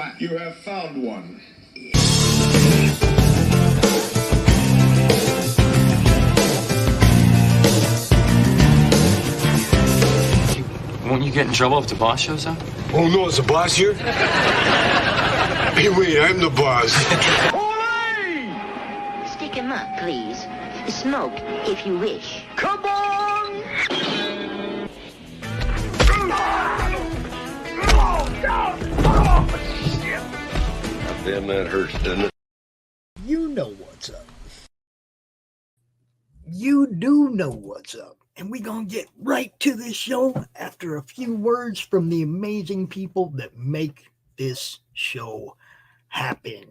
flat. You have found one. Won't you get in trouble if the boss shows up? Oh, no, is the boss here? Hey, wait, I'm the boss. Stick him up, please. Smoke, if you wish. Come on! Damn, that hurts, doesn't it? You know what's up. You do know what's up. And we're going to get right to this show after a few words from the amazing people that make this show happen.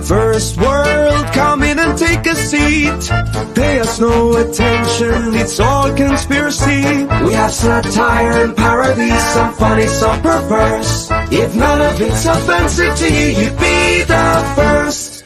First world, come in and take a seat. Pay us no attention, it's all conspiracy. We have satire and parody, some funny, some perverse. If none of it's offensive to you, you'd be the first.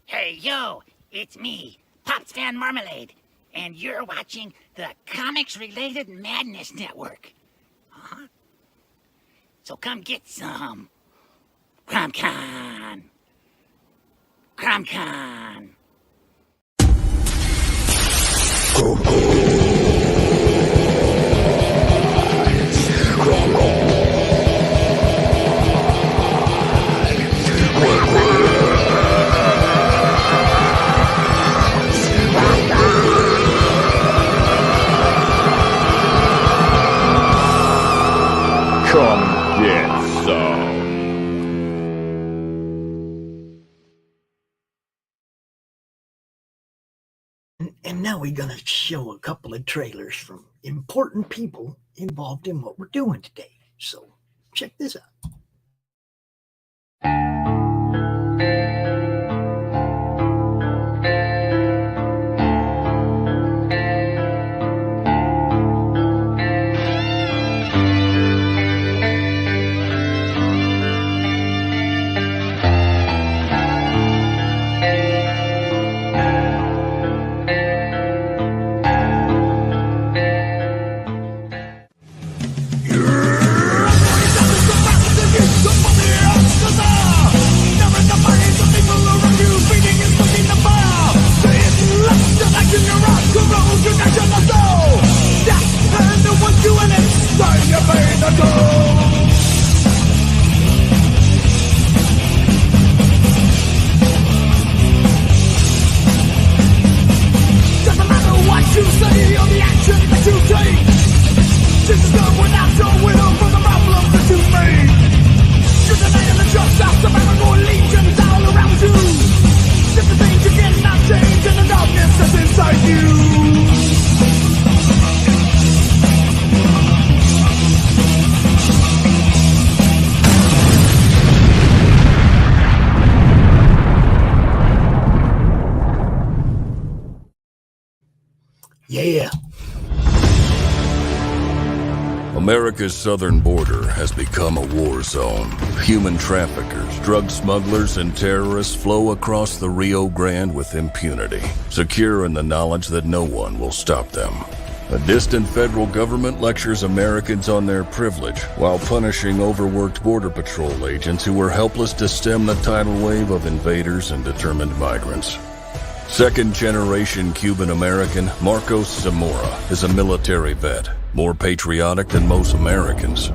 Hey, yo, it's me, Pops Fan Marmalade, and you're watching the Comics-Related Madness Network. Uh-huh. So come get some. CRoM Con. CRoM Con. Welcome And now we're going to show a couple of trailers from important people involved in what we're doing today. So check this out. Yeah. America's southern border has become a war zone. Human traffickers, drug smugglers, and terrorists flow across the Rio Grande with impunity, secure in the knowledge that no one will stop them. A distant federal government lectures Americans on their privilege while punishing overworked Border Patrol agents who were helpless to stem the tidal wave of invaders and determined migrants. Second-generation Cuban-American Marcos Zamora is a military vet, more patriotic than most Americans.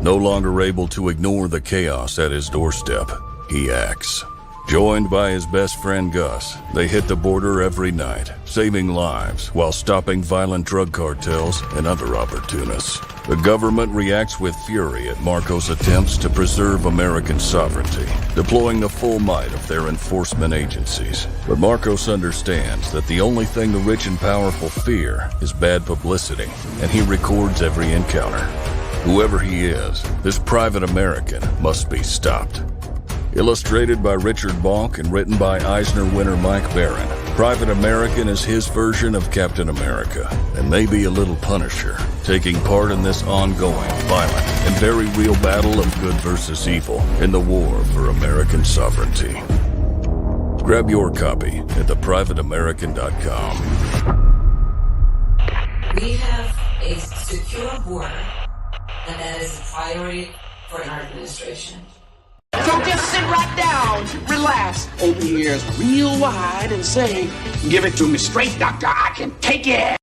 No longer able to ignore the chaos at his doorstep, he acts. Joined by his best friend Gus, they hit the border every night, saving lives while stopping violent drug cartels and other opportunists. The government reacts with fury at Marcos' attempts to preserve American sovereignty, deploying the full might of their enforcement agencies. But Marcos understands that the only thing the rich and powerful fear is bad publicity, and he records every encounter. Whoever he is, this private American must be stopped. Illustrated by Richard Bonk and written by Eisner winner Mike Barron, Private American is his version of Captain America, and maybe a little Punisher, taking part in this ongoing, violent, and very real battle of good versus evil in the war for American sovereignty. Grab your copy at theprivateamerican.com. We have a secure border, and that is a priority for our administration. So just sit right down, relax, open your ears real wide and say, give it to me straight, doctor, I can take it.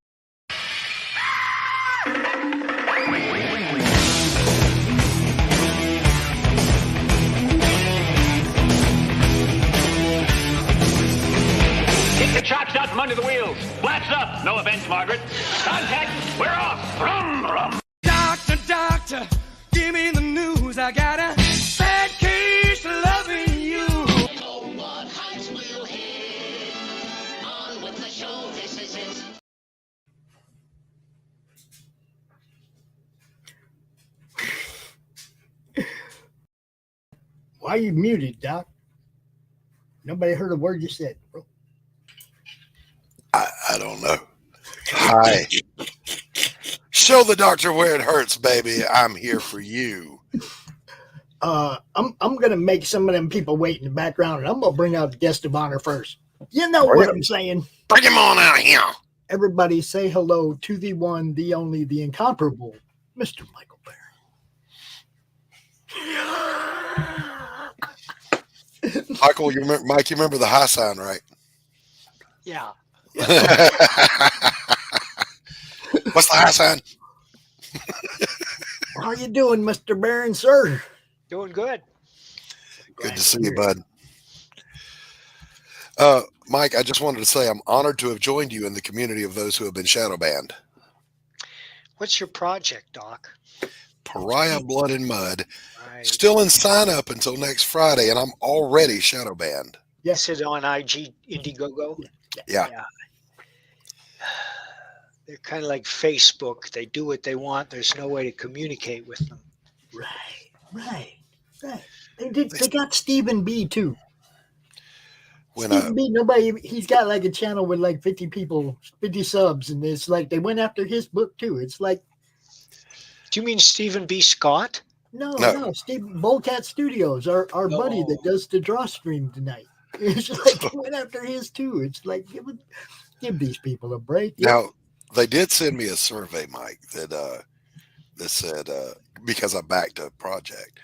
Kick the chocks out from under the wheels. Flaps up. No offense, Margaret. Contact. We're off. Rum, rum. Doctor, doctor, give me the news. I got a bad case of loving you. Oh, what heights will hit? On with the show, this is it. Why are you muted, Doc? Nobody heard a word you said, bro. I don't know. Hi. Show the doctor where it hurts, baby. I'm here for you. I'm gonna make some of them people wait in the background, and I'm gonna bring out the guest of honor first. You know what I'm saying? Bring him on out here. Everybody say hello to the one, the only, the incomparable, Mr. Michael Barry. Michael, you remember the high sign, right? Yeah. What's the high sign? How you doing, Mr. Barron, sir? Doing good. Good to see you, bud. Mike, I just wanted to say I'm honored to have joined you in the community of those who have been shadow banned. What's your project, Doc? Pariah Blood and Mud. Right. Still in sign up until next Friday, and I'm already shadow banned. Yes. Is it on IG Indiegogo? Yeah. They're kind of like Facebook. They do what they want. There's no way to communicate with them. Right. They got Stephen B too. When Stephen B, he's got like a channel with like 50 people, 50 subs, and it's like they went after his book too. It's like, do you mean Stephen B. Scott? No, Steve Bullcat Studios, our buddy that does the draw stream tonight. It's like they went after his too. It's like give these people a break. Now they did send me a survey, Mike, that said because I backed a project.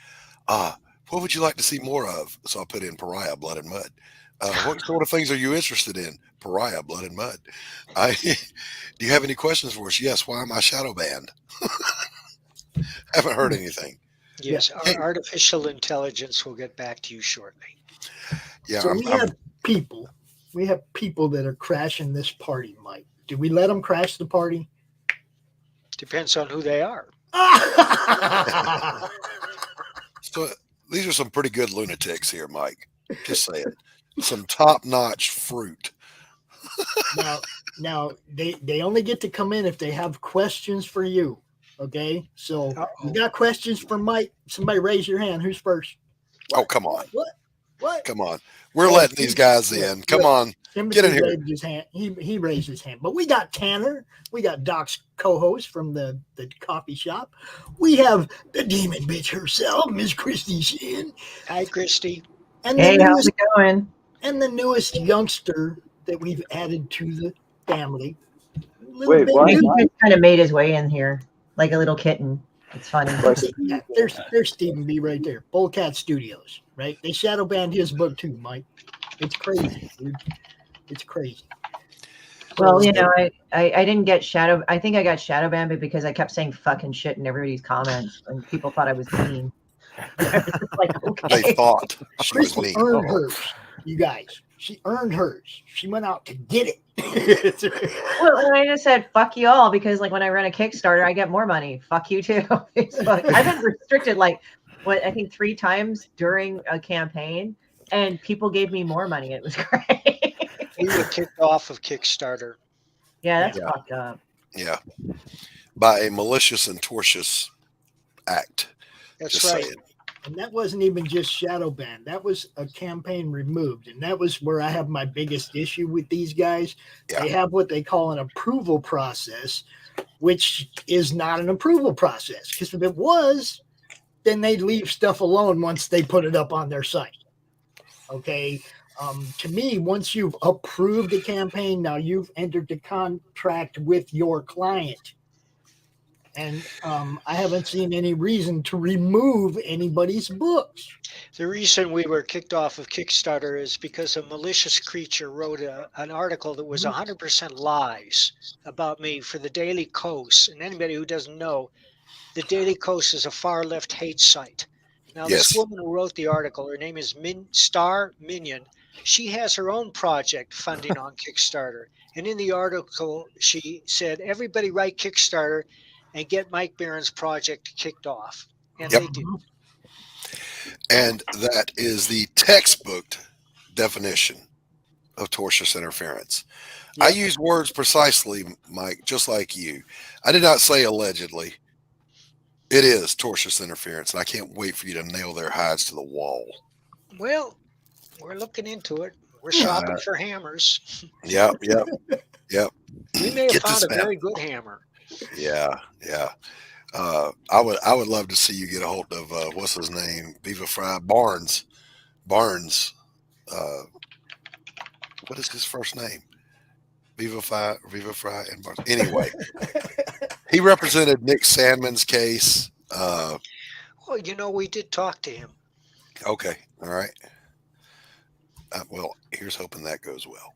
What would you like to see more of? So I put in Pariah, Blood and Mud. What sort of things are you interested in? Pariah, Blood and Mud. Do you have any questions for us? Yes. Why am I shadow banned? Haven't heard anything. Yes, our artificial intelligence will get back to you shortly. Yeah. So we have people that are crashing this party, Mike. Do we let them crash the party? Depends on who they are. So these are some pretty good lunatics here, Mike. Just saying. Some top-notch fruit. Now they only get to come in if they have questions for you. Okay, so you got questions for Mike? Somebody raise your hand. Who's first? Oh, come on. What? Come on. We're letting these guys in. Come on. Timothy Get in here. Raised his hand. He raised his hand. But we got Tanner. We got Doc's co-host from the coffee shop. We have the demon bitch herself, Miss Christie Shinn. Hi, Christy. And Hey, how's it going? And the newest youngster that we've added to the family. Wait, what? He just kind of made his way in here like a little kitten. It's funny. Yeah, there's Stephen B right there. Bullcat Studios, right? They shadow banned his book too, Mike. It's crazy, dude. It's crazy. Well, you know, I didn't get shadow. I think I got shadow banned because I kept saying fucking shit in everybody's comments, and people thought I was mean. Like, okay. They thought she was Christy mean. earned hers, you guys. She earned hers. She went out to get it. Well, and I just said fuck you all because, like, when I run a Kickstarter, I get more money. Fuck you too. Facebook. I've been restricted like I think 3 times during a campaign, and people gave me more money. It was great. We were kicked off of Kickstarter. Yeah, that's fucked up. Yeah. By a malicious and tortious act. That's Just right. saying. And that wasn't even just shadow ban. That was a campaign removed. And that was where I have my biggest issue with these guys. Yeah. They have what they call an approval process, which is not an approval process. Because if it was, then they'd leave stuff alone once they put it up on their site. Okay. To me, once you've approved a campaign, now you've entered the contract with your client. And I haven't seen any reason to remove anybody's books. The reason we were kicked off of Kickstarter is because a malicious creature wrote an article that was 100% lies about me for the Daily Kos. And anybody who doesn't know, the Daily Kos is a far-left hate site. Now, this woman who wrote the article, her name is Star Minion. She has her own project funding on Kickstarter. And in the article, she said, everybody write Kickstarter and get Mike Barron's project kicked off. And they did. And that is the textbook definition of tortious interference. I use words precisely, Mike, just like you. I did not say allegedly. It is tortious interference, and I can't wait for you to nail their hides to the wall. Well, we're looking into it. We're shopping for hammers. Yep. We may have found a very good hammer. Yeah. I would love to see you get a hold of what's his name, Viva Fry Barnes. What is his first name? Viva Fry and Barnes. Anyway, he represented Nick Sandman's case. Well, you know, we did talk to him. Okay, all right. Well, here's hoping that goes well.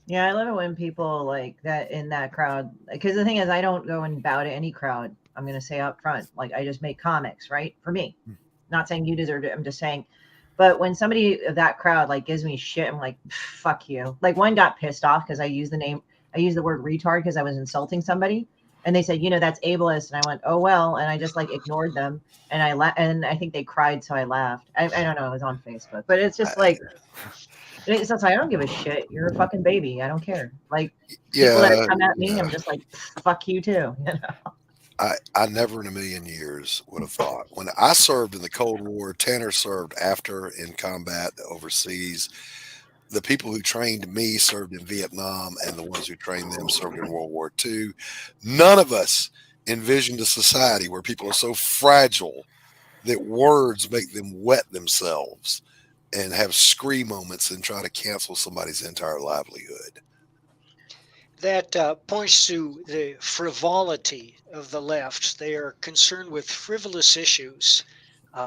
Yeah, I love it when people like that in that crowd. Because the thing is, I don't go and bow to any crowd. I'm going to say up front, like I just make comics, right? For me, not saying you deserve it. I'm just saying. But when somebody of that crowd like gives me shit, I'm like, fuck you. Like one got pissed off because I used the word retard because I was insulting somebody. And they said, you know, that's ableist. And I went, oh, well. And I just like ignored them. And and I think they cried. So I laughed. I don't know. It was on Facebook. But it's just like, It's just like, I don't give a shit. You're a fucking baby. I don't care. Like people Yeah, that come at me, yeah. I'm just like, fuck you too. You know? I never in a million years would have thought. When I served in the Cold War, Tanner served after in combat overseas. The people who trained me served in Vietnam, and the ones who trained them served in World War II. None of us envisioned a society where people are so fragile that words make them wet themselves and have scream moments and try to cancel somebody's entire livelihood. That points to the frivolity of the left. They are concerned with frivolous issues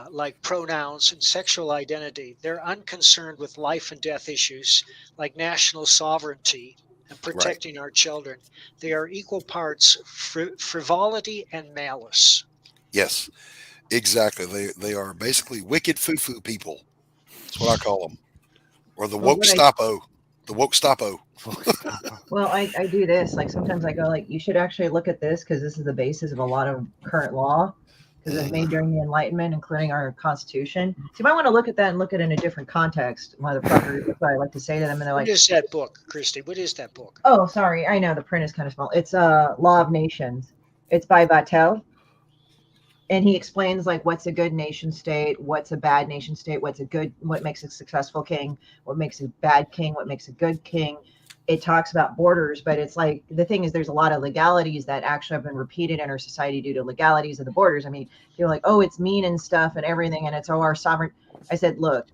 like pronouns and sexual identity. They're unconcerned with life and death issues like national sovereignty and Right. protecting our children. They are equal parts frivolity and malice. Yes, exactly. They are basically wicked foo-foo people. That's what I call them. Or the Well, woke stopo. The woke stopo. Well, I do this. Like sometimes I go like, you should actually look at this because this is the basis of a lot of current law because it was made during the Enlightenment, including our Constitution. So you might want to look at that and look at it in a different context, motherfucker. That's what I like to say to them, and they're What like, is that book, Christy? What is that book? "Oh, sorry, I know the print is kind of small. It's Law of Nations. It's by Vattel." And he explains like what's a good nation state, what's a bad nation state, what makes a successful king, what makes a bad king, what makes a good king. It talks about borders, but it's like the thing is there's a lot of legalities that actually have been repeated in our society due to legalities of the borders. I mean, you're like, oh, it's mean and stuff and everything, and it's our sovereign. I said, look,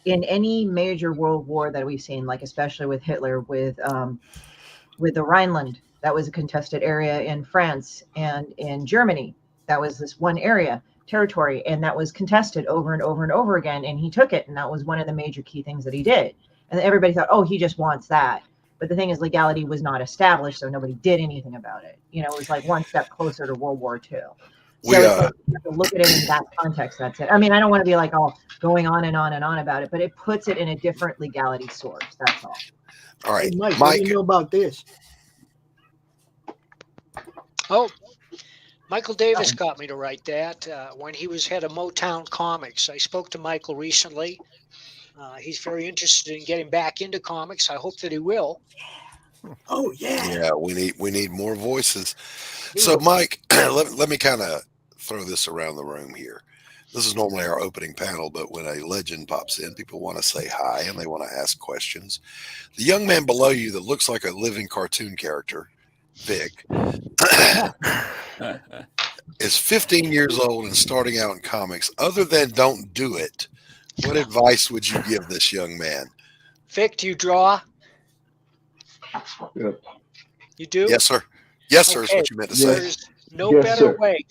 in any major world war that we've seen, like especially with Hitler, with the Rhineland, that was a contested area in France and in Germany. That was this one area, territory, and that was contested over and over and over again. And he took it, and that was one of the major key things that he did. And everybody thought, oh, he just wants that. But the thing is, legality was not established, so nobody did anything about it. You know, it was like one step closer to World War II. So it's like you have to look at it in that context. That's it. I mean, I don't want to be like all going on and on and on about it, but it puts it in a different legality source. That's all. All right, hey, Mike, what do you know about this? Oh, Michael Davis got me to write that when he was head of Motown Comics. I spoke to Michael recently. He's very interested in getting back into comics. I hope that he will. Oh yeah. Yeah, we need more voices. So Mike, let me kind of throw this around the room here. This is normally our opening panel, but when a legend pops in, people want to say hi and they want to ask questions. The young man below you that looks like a living cartoon character, Vic, is 15 years old and starting out in comics. Other than don't do it, what advice would you give this young man? Vic, do you draw? Yeah. You do? Yes, sir. Yes, sir, is what you meant to say. There's no better way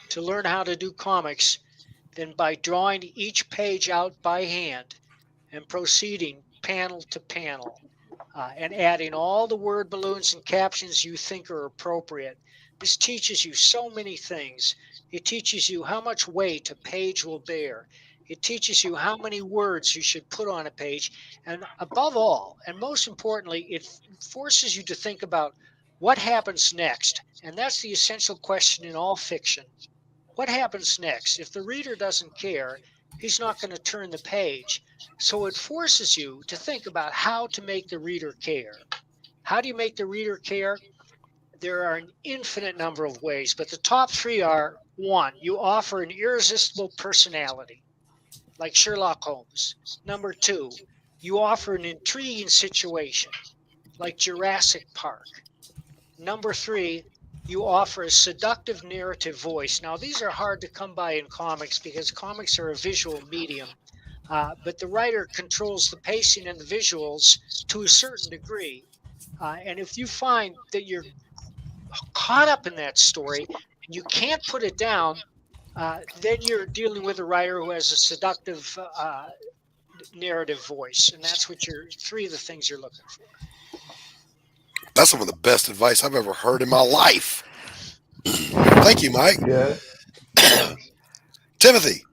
to learn how to do comics than by drawing each page out by hand and proceeding panel to panel and adding all the word balloons and captions you think are appropriate. This teaches you so many things. It teaches you how much weight a page will bear. It teaches you how many words you should put on a page. And above all, and most importantly, it forces you to think about what happens next. And that's the essential question in all fiction. What happens next? If the reader doesn't care, he's not going to turn the page. So it forces you to think about how to make the reader care. How do you make the reader care? There are an infinite number of ways, but the top three are: one, you offer an irresistible personality, like Sherlock Holmes. Number two, you offer an intriguing situation, like Jurassic Park. Number three, you offer a seductive narrative voice. Now, these are hard to come by in comics because comics are a visual medium, but the writer controls the pacing and the visuals to a certain degree. And if you find that you're caught up in that story and you can't put it down, then you're dealing with a writer who has a seductive narrative voice. And that's what three of the things you're looking for. That's some of the best advice I've ever heard in my life. Thank you, Mike. Yeah. Timothy,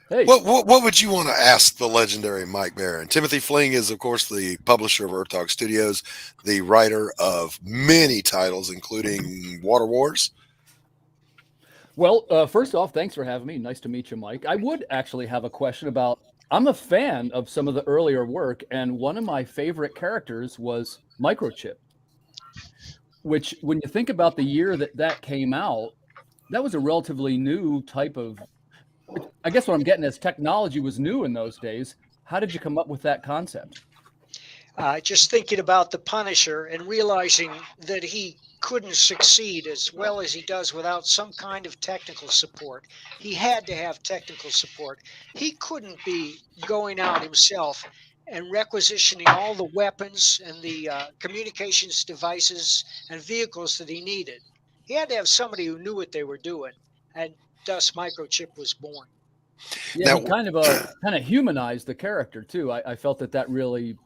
hey. What would you want to ask the legendary Mike Barron? Timothy Fling is, of course, the publisher of Earth Talk Studios, the writer of many titles, including Water Wars. Well, first off, thanks for having me. Nice to meet you, Mike. I would actually have a question about I'm a fan of some of the earlier work, and one of my favorite characters was Microchip, which, when you think about the year that came out, that was a relatively new type of. I guess what I'm getting is technology was new in those days. How did you come up with that concept? Just thinking about the Punisher and realizing that he couldn't succeed as well as he does without some kind of technical support. He had to have technical support. He couldn't be going out himself and requisitioning all the weapons and the communications devices and vehicles that he needed. He had to have somebody who knew what they were doing, and thus Microchip was born. Yeah, he kind of humanized the character too. I felt that really.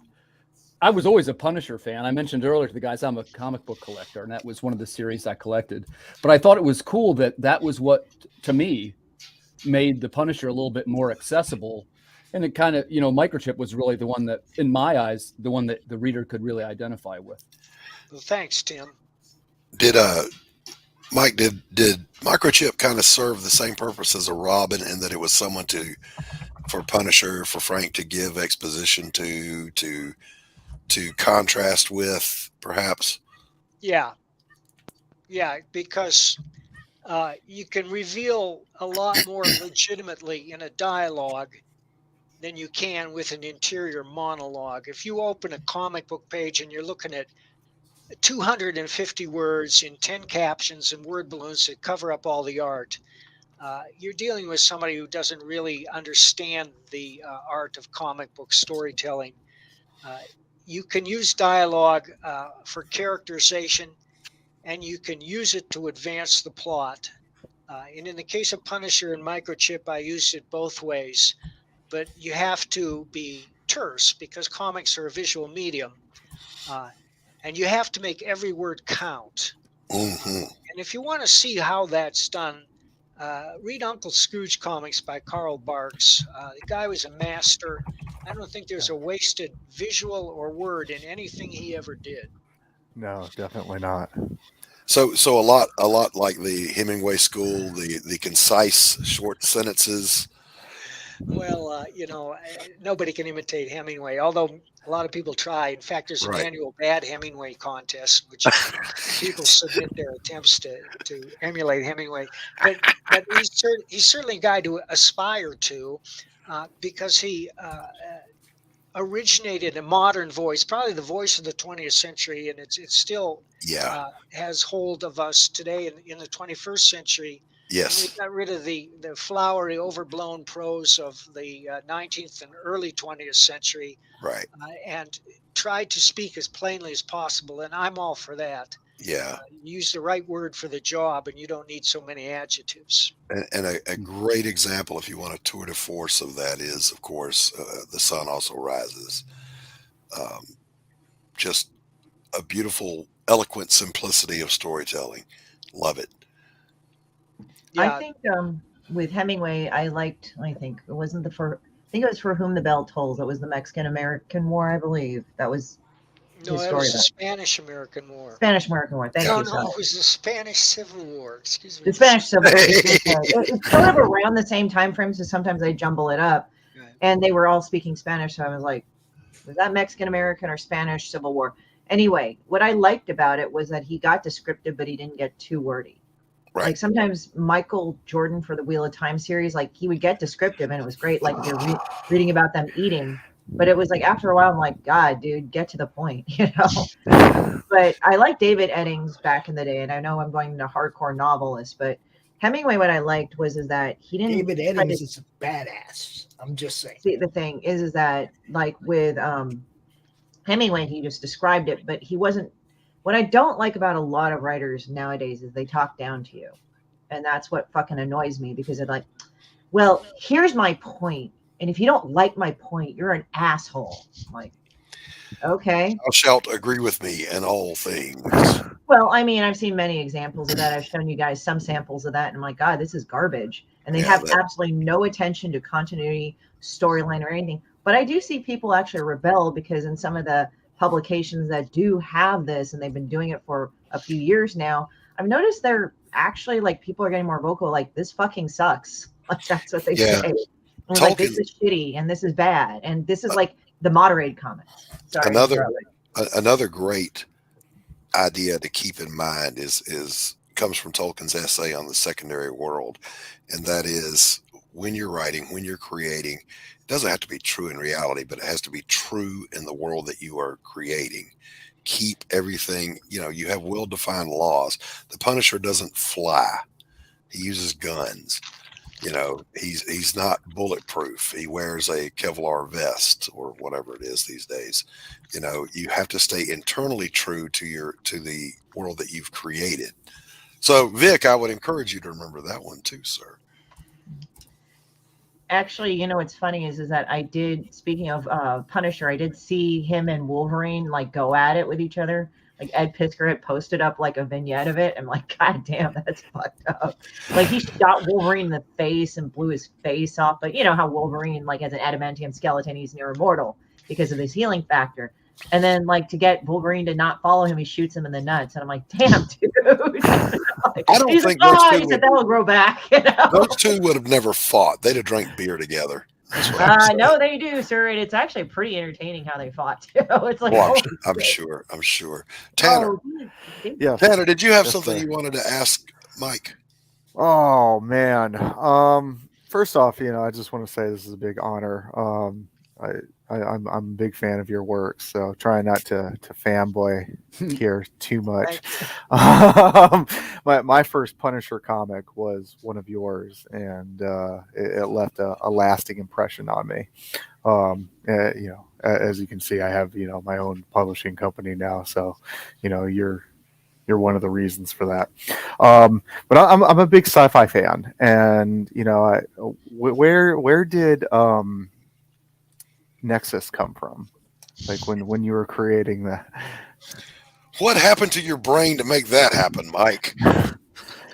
I was always a Punisher fan. I mentioned earlier to the guys I'm a comic book collector, and that was one of the series I collected. But I thought it was cool that was what, to me, made the Punisher a little bit more accessible. And it kind of, Microchip was really the one that, in my eyes, the one that the reader could really identify with. Well, thanks, Tim. Did Mike, did Microchip kind of serve the same purpose as a Robin, in that it was someone for Punisher, for Frank to give exposition to contrast with, perhaps? Yeah, because you can reveal a lot more legitimately in a dialogue than you can with an interior monologue. If you open a comic book page and you're looking at 250 words in 10 captions and word balloons that cover up all the art, you're dealing with somebody who doesn't really understand the art of comic book storytelling. You can use dialogue for characterization, and you can use it to advance the plot. And in the case of Punisher and Microchip, I used it both ways. But you have to be terse because comics are a visual medium. And you have to make every word count. Mm-hmm. And if you want to see how that's done, read Uncle Scrooge comics by Carl Barks. The guy was a master. I don't think there's a wasted visual or word in anything he ever did. No, definitely not. So a lot like the Hemingway school, the concise short sentences. Well, nobody can imitate Hemingway, although a lot of people try. In fact, there's an annual Bad Hemingway contest, which people submit their attempts to emulate Hemingway. But he's certainly a guy to aspire to, because he originated a modern voice, probably the voice of the 20th century, and it still has hold of us today in the 21st century. Yes. And we got rid of the flowery, overblown prose of the 19th and early 20th century. Right. And tried to speak as plainly as possible. And I'm all for that. Yeah. Use the right word for the job, and you don't need so many adjectives. And a great example, if you want a tour de force of that, is, of course, The Sun Also Rises. Just a beautiful, eloquent simplicity of storytelling. Love it. Yeah. I think with Hemingway, I think it was For Whom the Bell Tolls. It was the Mexican-American War, I believe. That was No, his that story. was the Spanish-American War. Spanish-American War. Thank you. No, it was the Spanish Civil War. Excuse me. The Spanish Civil War. It's sort of around the same time frame, so sometimes I jumble it up. Right. And they were all speaking Spanish, so I was like, was that Mexican-American or Spanish Civil War? Anyway, what I liked about it was that he got descriptive, but he didn't get too wordy. Right. Like sometimes Michael Jordan for the Wheel of Time series, like he would get descriptive and it was great. Like if you're reading about them eating, but it was like after a while, I'm like, God, dude, get to the point, But I like David Eddings back in the day, and I know I'm going to hardcore novelist, but Hemingway, what I liked is that he didn't. David Eddings is a badass. I'm just saying. See, the thing is that like with Hemingway, he just described it, but he wasn't. What I don't like about a lot of writers nowadays is they talk down to you. And that's what fucking annoys me, because it's like, well, here's my point. And if you don't like my point, you're an asshole. I'm like, okay. Thou shalt agree with me in all things. Well, I mean, I've seen many examples of that. I've shown you guys some samples of that. And I'm like, God, this is garbage. And they have absolutely no attention to continuity, storyline, or anything. But I do see people actually rebel, because in some of the publications that do have this, and they've been doing it for a few years now, I've noticed they're actually like, people are getting more vocal, like, this fucking sucks. Like, that's what they say. And was like, this is shitty and this is bad. And this is like the moderated comments. Sorry. Another great idea to keep in mind comes from Tolkien's essay on the secondary world. And that is, when you're writing, when you're creating, it doesn't have to be true in reality, but it has to be true in the world that you are creating. Keep everything, you have well-defined laws. The Punisher doesn't fly. He uses guns. He's not bulletproof. He wears a Kevlar vest or whatever it is these days. You have to stay internally true to the world that you've created. So, Vic, I would encourage you to remember that one too, sir. Actually, what's funny is that I did, speaking of Punisher, I did see him and Wolverine like go at it with each other. Like Ed Piskor had posted up like a vignette of it. I'm like, God damn, that's fucked up. Like he shot Wolverine in the face and blew his face off. But you know how Wolverine like has an adamantium skeleton, he's near immortal because of his healing factor. And then like to get Wolverine to not follow him, he shoots him in the nuts. And I'm like, damn, dude. Like, I don't think like, oh, he said that'll grow back. Those two would have never fought. They'd have drank beer together. No, they do, sir. And it's actually pretty entertaining how they fought too. It's like, I'm sure. Tanner, Yes. Tanner, did you have Yes, something sir. you wanted to ask Mike? Oh man. First off, I just want to say this is a big honor. I'm a big fan of your work, so try not to fanboy here too much. My first Punisher comic was one of yours, and it left a lasting impression on me. As you can see, I have my own publishing company now, so you're one of the reasons for that. But I'm a big sci-fi fan, and where did Nexus come from? Like when you were creating that? What happened to your brain to make that happen, Mike?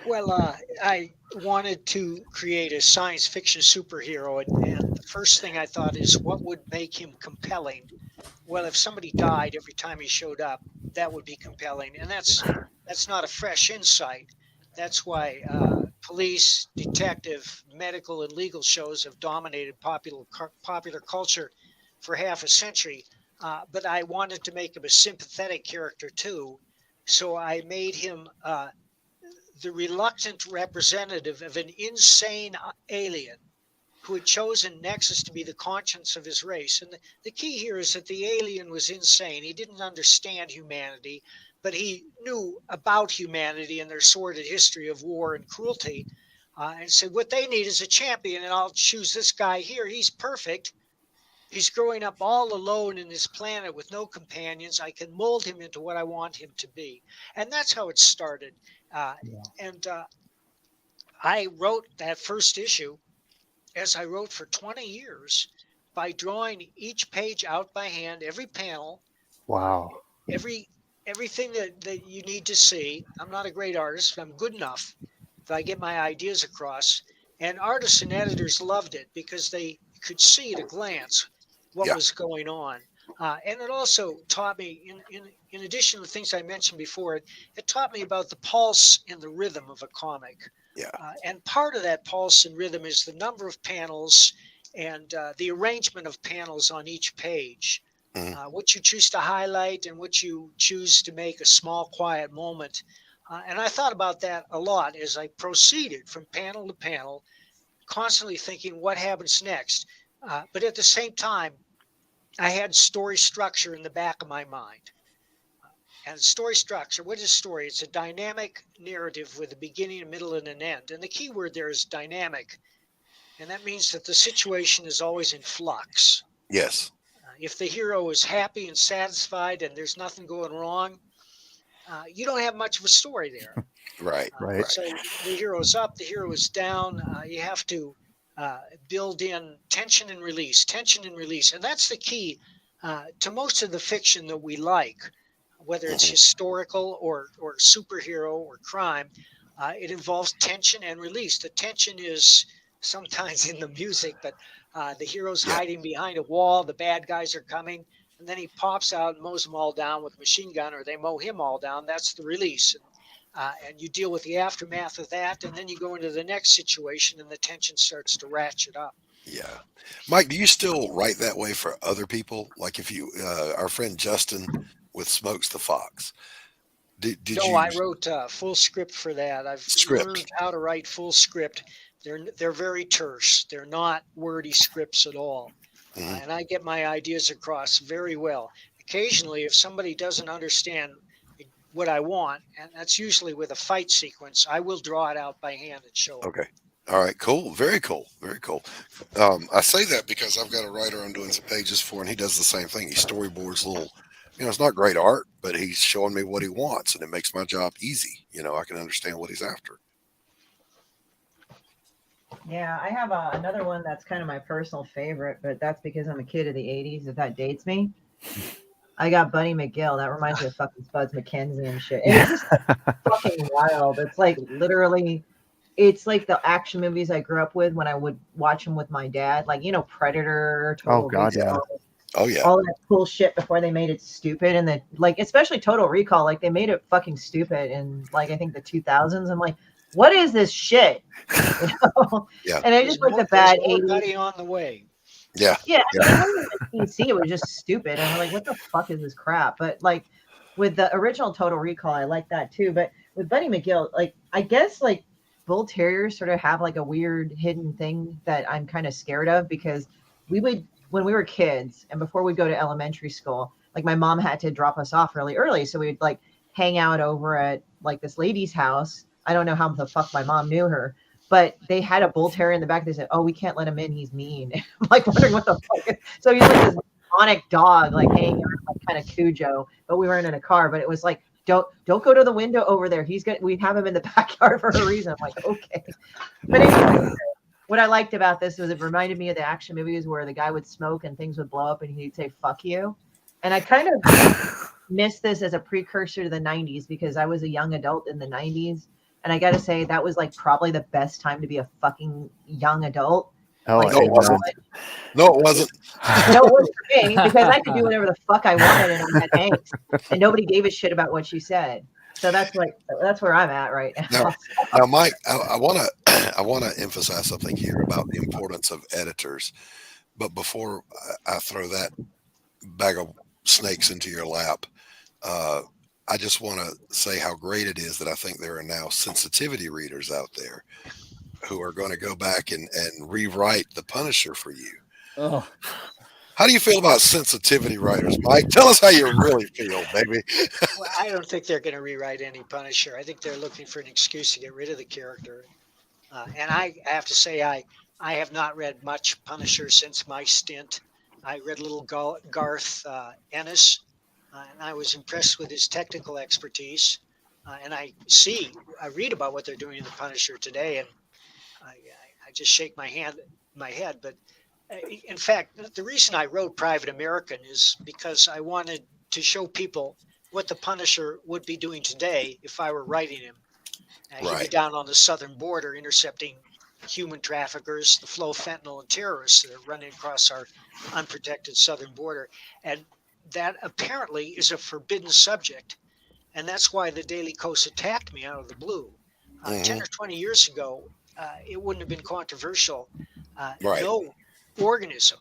Well, I wanted to create a science fiction superhero, and the first thing I thought is what would make him compelling. Well, if somebody died every time he showed up, that would be compelling, and that's not a fresh insight. That's why police, detective, medical, and legal shows have dominated popular culture for half a century. But I wanted to make him a sympathetic character too, so I made him the reluctant representative of an insane alien who had chosen Nexus to be the conscience of his race. And the key here is that the alien was insane. He didn't understand humanity, but he knew about humanity and their sordid history of war and cruelty, and said, what they need is a champion, and I'll choose this guy here. He's perfect. He's growing up all alone in this planet with no companions. I can mold him into what I want him to be. And that's how it started. I wrote that first issue, as I wrote for 20 years, by drawing each page out by hand, every panel. Wow. Everything that you need to see. I'm not a great artist, but I'm good enough if I get my ideas across. And artists and editors loved it because they could see at a glance what was going on. And it also taught me, in addition to the things I mentioned before, it taught me about the pulse and the rhythm of a comic. Yeah. And part of that pulse and rhythm is the number of panels and the arrangement of panels on each page. What you choose to highlight and what you choose to make a small, quiet moment. And I thought about that a lot as I proceeded from panel to panel, constantly thinking what happens next. But at the same time, I had story structure in the back of my mind. And story structure, what is story? It's a dynamic narrative with a beginning, a middle, and an end. And the key word there is dynamic. And that means that the situation is always in flux. Yes. If the hero is happy and satisfied and there's nothing going wrong, you don't have much of a story there. Right. So the hero's up, the hero is down. You have to build in tension and release. And that's the key to most of the fiction that we like, whether it's historical or superhero or crime. It involves tension and release. The tension is sometimes in the music, but the hero's hiding behind a wall, the bad guys are coming, and then he pops out and mows them all down with a machine gun, or they mow him all down. That's the release. And you deal with the aftermath of that, and then you go into the next situation, and the tension starts to ratchet up. Yeah. Mike, do you still write that way for other people? Like if you, our friend Justin with Smokes the Fox, did No, you I wrote full script for that. I've learned script? how to write full script. They're very terse. They're not wordy scripts at all, Mhm. and I get my ideas across very well. Occasionally, if somebody doesn't understand what I want, and that's usually with a fight sequence, I will draw it out by hand and show them. Okay. All right. Cool. Very cool. Very cool. I say that because I've got a writer I'm doing some pages for, and he does the same thing. He storyboards little, it's not great art, but he's showing me what he wants, and it makes my job easy. I can understand what he's after. Yeah, I have another one that's kind of my personal favorite, but that's because I'm a kid of the 80s, if that dates me. I got Buddy McGill. That reminds me of fucking Spuds McKenzie and shit. It's just fucking wild. It's like literally, it's like the action movies I grew up with when I would watch them with my dad. Like, Predator, Total Oh God, yeah. Recall, Oh yeah. all that cool shit before they made it stupid. And then, like, especially Total Recall, like they made it fucking stupid in, like, I think the 2000s. I'm like, what is this shit? Yeah. And I just like the bad There's more 80s. Gatti on the way. Yeah. Yeah, I mean, it wasn't even PC. It was just stupid. And we're like, what the fuck is this crap? But like with the original Total Recall, I like that too. But with Buddy McGill, like I guess like bull terriers sort of have like a weird hidden thing that I'm kind of scared of, because we would, when we were kids and before we go to elementary school, like my mom had to drop us off really early, so we'd like hang out over at like this lady's house. I don't know how the fuck my mom knew her, but they had a bull terrier in the back. They said, "Oh, we can't let him in. He's mean." I'm like wondering what the fuck. So he's like this demonic dog, like hanging out, like kind of Cujo. But we weren't in a car. But it was like, don't go to the window over there. We have him in the backyard for a reason. I'm like, okay. But anyway, what I liked about this was it reminded me of the action movies where the guy would smoke and things would blow up and he'd say "fuck you," and I kind of missed this as a precursor to the 90s because I was a young adult in the 90s. And I got to say, that was like probably the best time to be a fucking young adult. Oh, like, No, it wasn't. No, it wasn't. No, it was for me because I could do whatever the fuck I wanted and I had angst, and nobody gave a shit about what she said. So that's where I'm at right now. Now, Mike, I want to emphasize something here about the importance of editors. But before I throw that bag of snakes into your lap, I just want to say how great it is that I think there are now sensitivity readers out there who are going to go back and rewrite The Punisher for you. Oh. How do you feel about sensitivity writers, Mike? Tell us how you really feel, baby. Well, I don't think they're going to rewrite any Punisher. I think they're looking for an excuse to get rid of the character. And I have to say, I have not read much Punisher since my stint. I read a little Garth Ennis. And I was impressed with his technical expertise. And I read about what they're doing in The Punisher today, and I just shake my head. But in fact, the reason I wrote Private American is because I wanted to show people what the Punisher would be doing today if I were writing him. He'd be down on the southern border intercepting human traffickers, the flow of fentanyl and terrorists that are running across our unprotected southern border. And that apparently is a forbidden subject, and that's why the Daily Coast attacked me out of the blue. 10 or 20 years ago, it wouldn't have been controversial. No organism,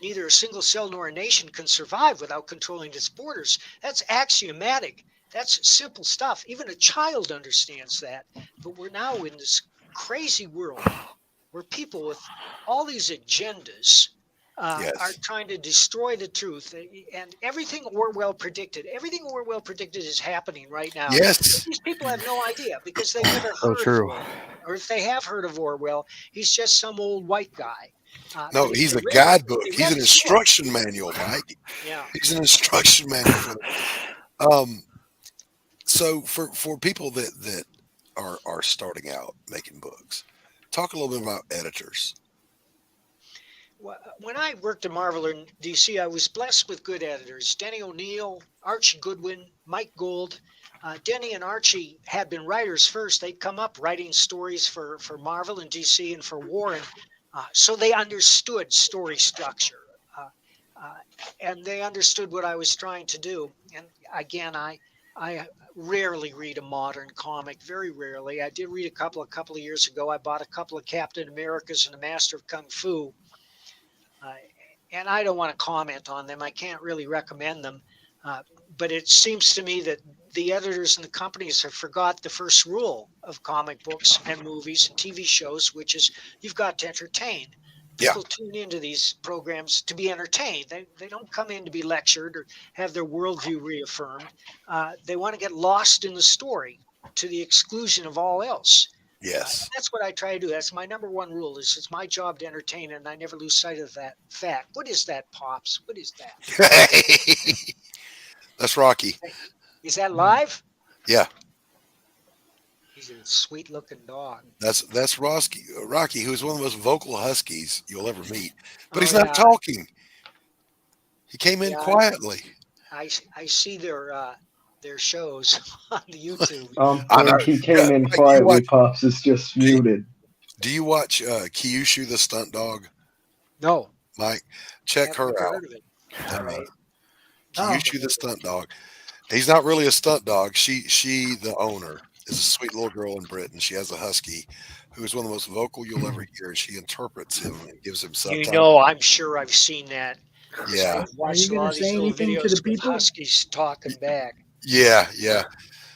neither a single cell nor a nation, can survive without controlling its borders. That's axiomatic. That's simple stuff. Even a child understands that. But we're now in this crazy world where people with all these agendas are trying to destroy the truth, and everything Orwell predicted is happening right now. Yes. These people have no idea because they've never heard of Orwell. Or if they have heard of Orwell, he's just some old white guy. No, he's a guidebook. He's an instruction manual, Mike. Yeah. He's an instruction manual. So for people that are starting out making books, talk a little bit about editors. When I worked at Marvel and DC, I was blessed with good editors. Denny O'Neil, Archie Goodwin, Mike Gould. Denny and Archie had been writers first. They'd come up writing stories for Marvel and DC and for Warren. So they understood story structure. And they understood what I was trying to do. And again, I I rarely read a modern comic, very rarely. I did read a couple of years ago. I bought a couple of Captain Americas and a Master of Kung Fu. And I don't want to comment on them. I can't really recommend them. But it seems to me that the editors and the companies have forgot the first rule of comic books and movies and TV shows, which is you've got to entertain. People tune into these programs to be entertained. They don't come in to be lectured or have their worldview reaffirmed. They want to get lost in the story to the exclusion of all else. Yes. That's what I try to do. That's my number one rule is it's my job to entertain, and I never lose sight of that fact. What is that, Pops? What is that? That's Rocky. Is that live? Yeah. He's a sweet-looking dog. That's Rocky, who's one of the most vocal huskies you'll ever meet. But he's not talking. He came in quietly. I see their shows on the YouTube. He came in quietly. Pops is just muted. Do you watch Kyushu the stunt dog? No. Mike, check her out. Kyushu the stunt dog. He's not really a stunt dog. She the owner, is a sweet little girl in Britain. She has a husky who is one of the most vocal you'll ever hear. She interprets him and gives him subtitles. I'm sure I've seen that. Yeah. Are you going to say anything to the people? Huskies talking back. Yeah.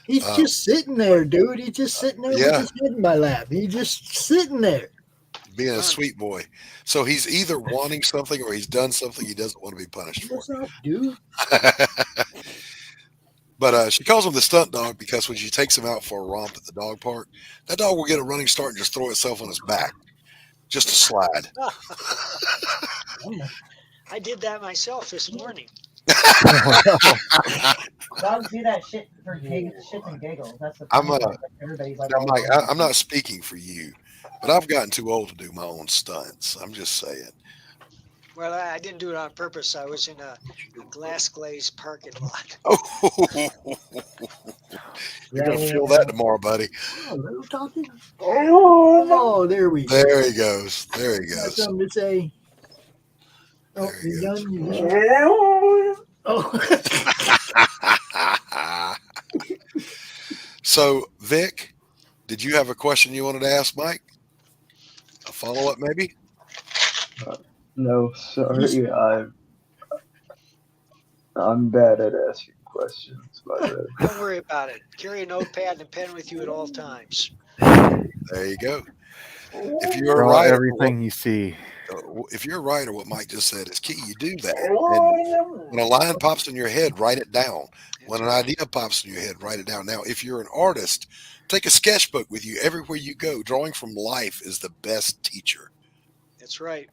He's just sitting there, dude. He's just sitting there with his head in my lap. He's just sitting there. Being a sweet boy. So he's either wanting something or he's done something he doesn't want to be punished for. What's up, dude? But she calls him the stunt dog because when she takes him out for a romp at the dog park, that dog will get a running start and just throw itself on his back. Just a slide. I did that myself this morning. Dogs do that shit for shits and giggles. That's the everybody's like, I'm not speaking for you, but I've gotten too old to do my own stunts. I'm just saying. Well, I didn't do it on purpose. I was in a glass glazed parking lot. You're going to feel that tomorrow, buddy. Oh, little talking. Oh, there we go. There he goes. There he Got goes. something to say. Oh, you done? Oh. So, Vic, did you have a question you wanted to ask Mike? A follow-up, maybe? No, sorry. I'm bad at asking questions. Don't worry about it. Carry a notepad and a pen with you at all times. There you go. If you're a writer, everything you see. If you're a writer, what Mike just said is key. You do that. And when a line pops in your head, write it down. When an idea pops in your head, write it down. Now, if you're an artist, take a sketchbook with you everywhere you go. Drawing from life is the best teacher. That's right.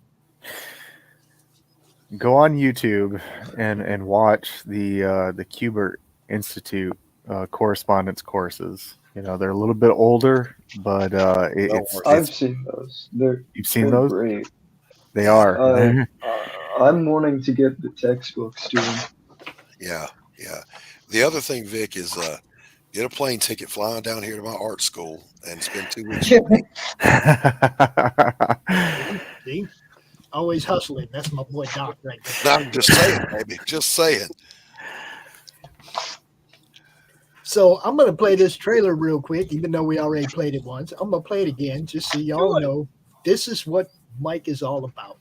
Go on YouTube and watch the Kubert Institute correspondence courses. You know, they're a little bit older, but I've seen those. You've seen those? Great. They are. I'm wanting to get the textbooks too. Yeah. The other thing, Vic, is get a plane ticket flying down here to my art school and spend 2 weeks. See? Always hustling. That's my boy Doc right there. I'm just saying, baby. Just saying. So I'm going to play this trailer real quick, even though we already played it once. I'm going to play it again just so y'all know this is what Mike is all about.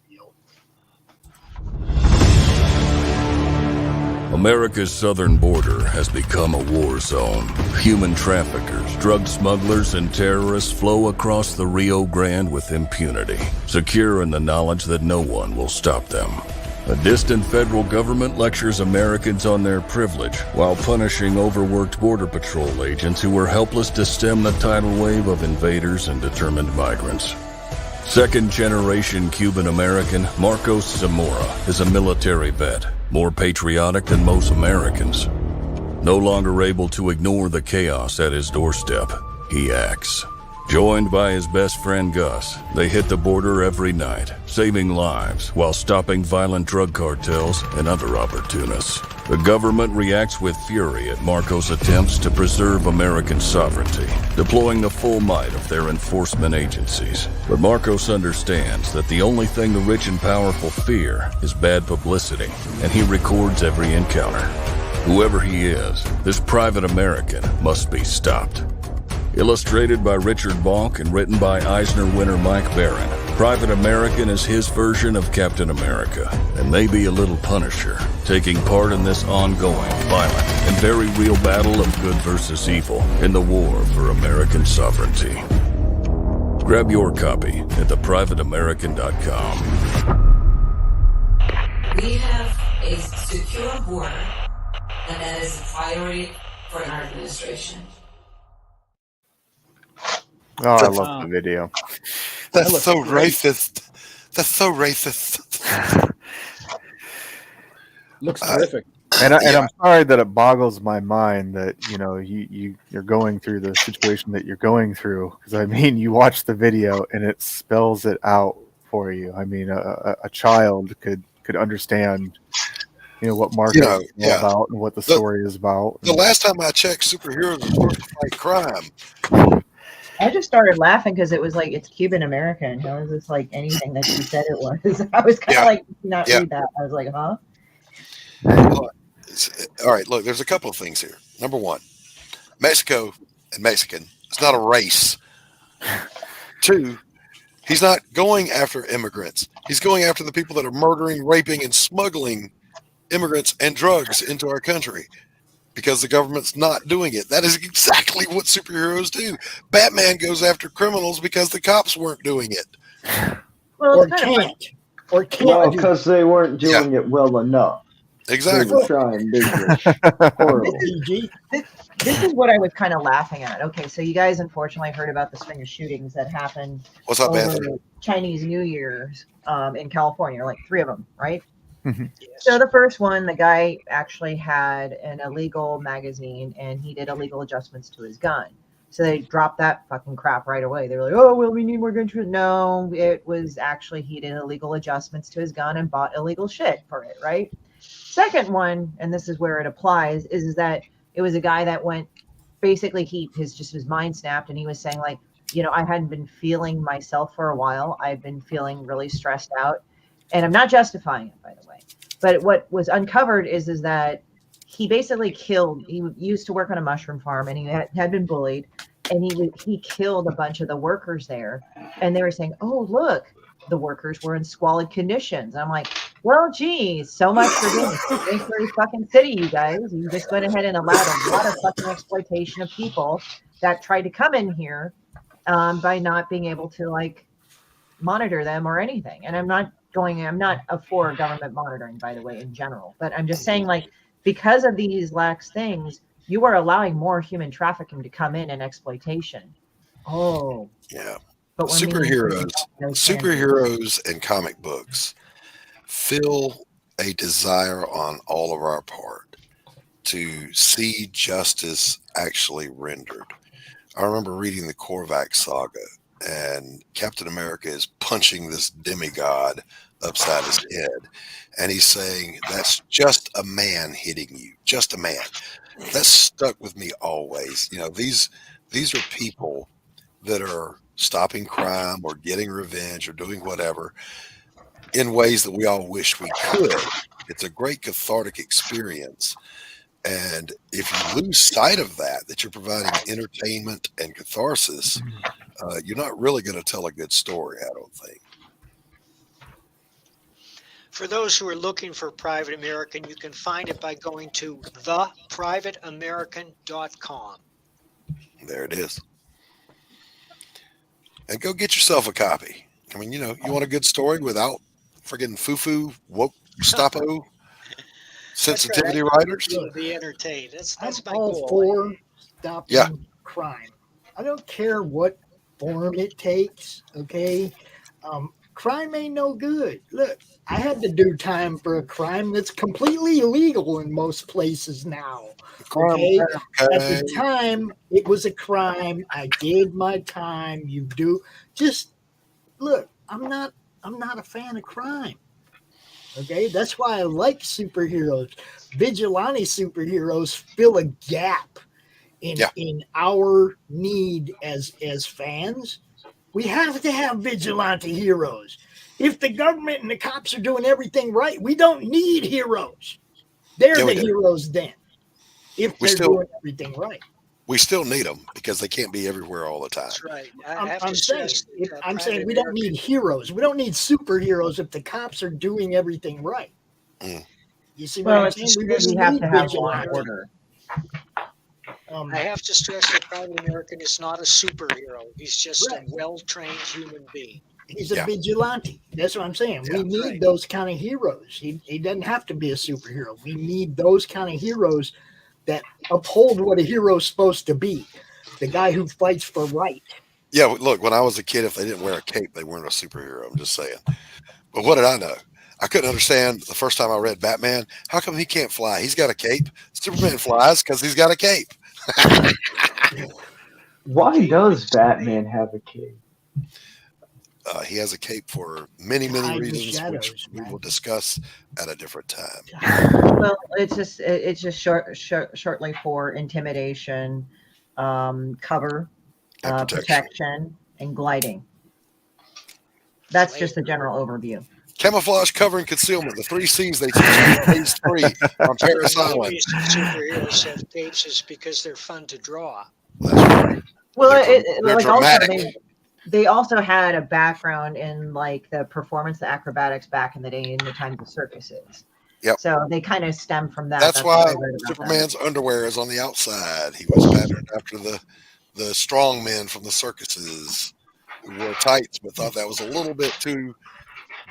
America's southern border has become a war zone. Human traffickers, drug smugglers, and terrorists flow across the Rio Grande with impunity, secure in the knowledge that no one will stop them. A distant federal government lectures Americans on their privilege while punishing overworked Border Patrol agents who were helpless to stem the tidal wave of invaders and determined migrants. Second-generation Cuban-American Marcos Zamora is a military vet, more patriotic than most Americans. No longer able to ignore the chaos at his doorstep, he acts. Joined by his best friend Gus, they hit the border every night, saving lives while stopping violent drug cartels and other opportunists. The government reacts with fury at Marcos' attempts to preserve American sovereignty, deploying the full might of their enforcement agencies. But Marcos understands that the only thing the rich and powerful fear is bad publicity, and he records every encounter. Whoever he is, this private American must be stopped. Illustrated by Richard Bonk and written by Eisner winner Mike Barron, Private American is his version of Captain America, and maybe a little Punisher, taking part in this ongoing, violent, and very real battle of good versus evil in the war for American sovereignty. Grab your copy at theprivateamerican.com. We have a secure border, and that is a priority for our administration. Oh, I love the video. That's so racist. That's so racist. Looks terrific. And I'm sorry that it boggles my mind that you're going through the situation that you're going through, because I mean you watch the video and it spells it out for you. I mean a child could understand what Mark is all about and what the story is about. The last time I checked, superheroes were supposed to fight crime. I just started laughing because it was like, it's Cuban American. How is this like anything that you said it was? I was kind of like, not read that. I was like, huh? All right, look, there's a couple of things here. Number one, Mexico and Mexican. It's not a race. Two, he's not going after immigrants. He's going after the people that are murdering, raping, and smuggling immigrants and drugs into our country, because the government's not doing it. That is exactly what superheroes do. Batman goes after criminals because the cops weren't doing it. Well, or can't. Or can't. Well, because they weren't doing it well enough. Exactly. They were trying. They were horrible. This is what I was kind of laughing at. Okay, so you guys unfortunately heard about the string of shootings that happened over Chinese New Year's in California, like 3 of them, right? Mm-hmm. So the first one, the guy actually had an illegal magazine and he did illegal adjustments to his gun. So they dropped that fucking crap right away. They were like, oh, well, we need more gun control. No, it was actually he did illegal adjustments to his gun and bought illegal shit for it, right? Second one, and this is where it applies, is that it was a guy that went, basically his mind snapped and he was saying like, I hadn't been feeling myself for a while. I've been feeling really stressed out. And I'm not justifying it, by the way. But what was uncovered is that he basically he used to work on a mushroom farm and he had been bullied. And he killed a bunch of the workers there. And they were saying, oh, look, the workers were in squalid conditions. And I'm like, well, geez, so much for being a sanctuary fucking city, you guys. You just went ahead and allowed a lot of fucking exploitation of people that tried to come in here by not being able to, like, monitor them or anything. And I'm not for government monitoring, by the way, in general, but I'm just saying, like, because of these lax things, you are allowing more human trafficking to come in and exploitation. Oh, yeah. But superheroes and comic books fill a desire on all of our part to see justice actually rendered. I remember reading the Korvac saga, and Captain America is punching this demigod upside his head, and he's saying, that's just a man hitting you, just a man. That stuck with me always. These are people that are stopping crime or getting revenge or doing whatever in ways that we all wish we could. It's a great cathartic experience. And if you lose sight of that you're providing entertainment and catharsis, you're not really going to tell a good story, I don't think. For those who are looking for Private American, you can find it by going to theprivateamerican.com. There it is. And go get yourself a copy. I mean, you want a good story without friggin' foo-foo, woke, stoppo, sensitivity writers? Be entertained. That's my all goal. for stopping crime. I don't care what form it takes, okay? Crime ain't no good. Look, I had to do time for a crime that's completely illegal in most places now. Okay? At the time, it was a crime. I did my time. You do. Just look, I'm not a fan of crime. Okay? That's why I like superheroes. Vigilante superheroes fill a gap in our need as fans. We have to have vigilante heroes. If the government and the cops are doing everything right, we don't need heroes. They're the heroes then. if We they're still- doing everything right. We still need them because they can't be everywhere all the time. That's right. I'm saying we don't need heroes. We don't need superheroes if the cops are doing everything right. You see what Well, I'm it's saying? just We that wouldn't we have need to have law vigilante. and order. I have to stress that Private American is not a superhero. He's just a well-trained human being. He's a vigilante. That's what I'm saying. We need those kind of heroes. He doesn't have to be a superhero. We need those kind of heroes that uphold what a hero's supposed to be. The guy who fights for right. Yeah, look, when I was a kid, if they didn't wear a cape, they weren't a superhero. I'm just saying. But what did I know? I couldn't understand the first time I read Batman. How come he can't fly? He's got a cape. Superman flies because he's got a cape. Why does Batman have a cape? He has a cape for many, many hide the reasons, which shadows, we will discuss at a different time. Well, it's just shortly for intimidation, cover, And protection, and gliding. That's just the general overview. Camouflage, cover, and concealment. The 3 C's they teach you in phase 3 on Paris The only Island. reason superheroes have capes is because they're fun to draw. Well, They're like also dramatic. they also had a background in like the performance, the acrobatics back in the day in the times of circuses. Yep. So they kind of stem from that. That's what why I read about Superman's underwear is on the outside. He was patterned after the strong men from the circuses who wore tights, but thought that was a little bit too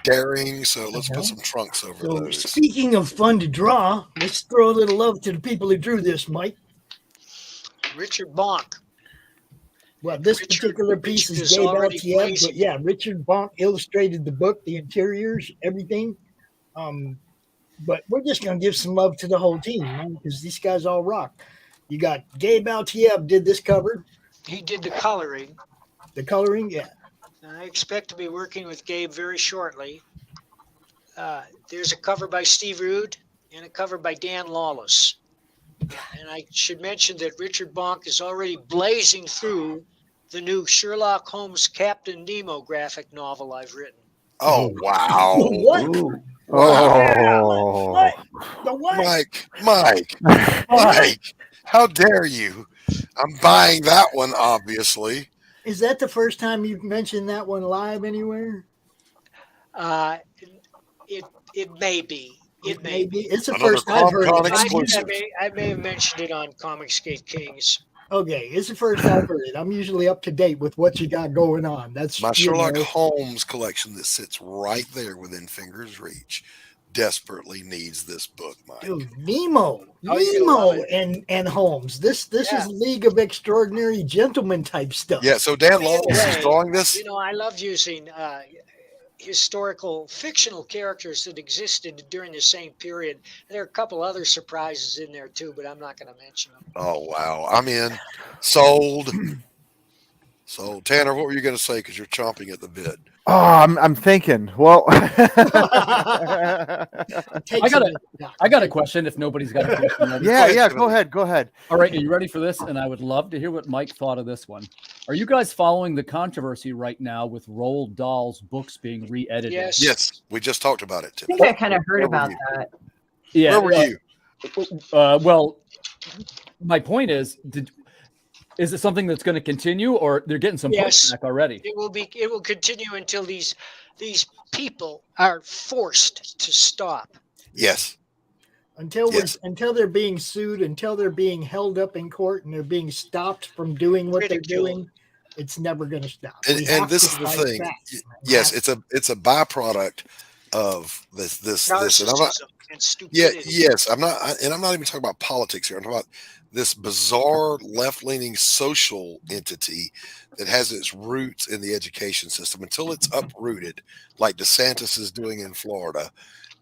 daring. So let's put some trunks over So those. speaking of fun to draw, let's throw a little love to the people who drew this, Mike. Richard Bonk. Well, this particular piece is Gabe already LTF, blazing. but yeah, Richard Bonk illustrated the book, the interiors, everything. But we're just gonna give some love to the whole team, man, because these guys all rock. You got Gabe LTF did this cover. He did the coloring. The coloring, yeah. I expect to be working with Gabe very shortly. There's a cover by Steve Rude and a cover by Dan Lawless. And I should mention that Richard Bonk is already blazing through the new Sherlock Holmes Captain Nemo graphic novel I've written. Oh, wow. What? Oh, What? The what? Mike, how dare you? I'm buying that one, obviously. Is that the first time you've mentioned that one live anywhere? It may be. It may be. It's the Another first I've heard CRoM Con it. exclusive. I may have mentioned it on Comicsgate Kings. Okay, it's the first I've heard it. I'm usually up to date with what you got going on. That's My you Sherlock know. Holmes collection that sits right there within finger's reach desperately needs this book, Mike. Dude, Nemo Oh, you love and Holmes. This is League of Extraordinary Gentlemen type stuff. Yeah, so Dan Lawless is drawing this. You know, I love using historical fictional characters that existed during the same period. There are a couple other surprises in there too, but I'm not going to mention them. Oh, wow. I'm in. Sold. So, Tanner, what were you going to say? Because you're chomping at the bit. Oh, I'm thinking. Well, I got a question. If nobody's got a question, yeah. Go ahead. All right, are you ready for this? And I would love to hear what Mike thought of this one. Are you guys following the controversy right now with Roald Dahl's books being re-edited? Yes. We just talked about it, I Tim. think I kind of heard about that. Yeah. Where were you? Well, my point is it something that's going to continue, or they're getting some pushback already? It will continue until these people are forced to stop. Yes. Until they're being sued, until they're being held up in court, and they're being stopped from doing what they're doing, it's never going to stop. And this is the fight thing. back. Yes, it's a byproduct of this. And I'm not. And stupidity. Yes. I'm not even talking about politics here. I'm talking about this bizarre left-leaning social entity that has its roots in the education system. Until it's uprooted, like DeSantis is doing in Florida,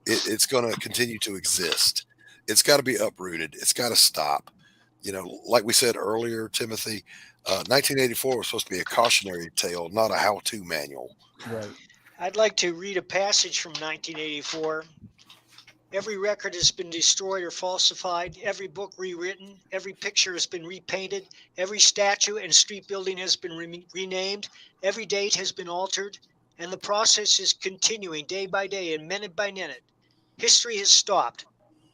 it's going to continue to exist. It's got to be uprooted. It's got to stop. You know, like we said earlier, Timothy, 1984 was supposed to be a cautionary tale, not a how-to manual. Right. I'd like to read a passage from 1984. Every record has been destroyed or falsified, every book rewritten, every picture has been repainted, every statue and street building has been renamed, every date has been altered, and the process is continuing day by day and minute by minute. History has stopped.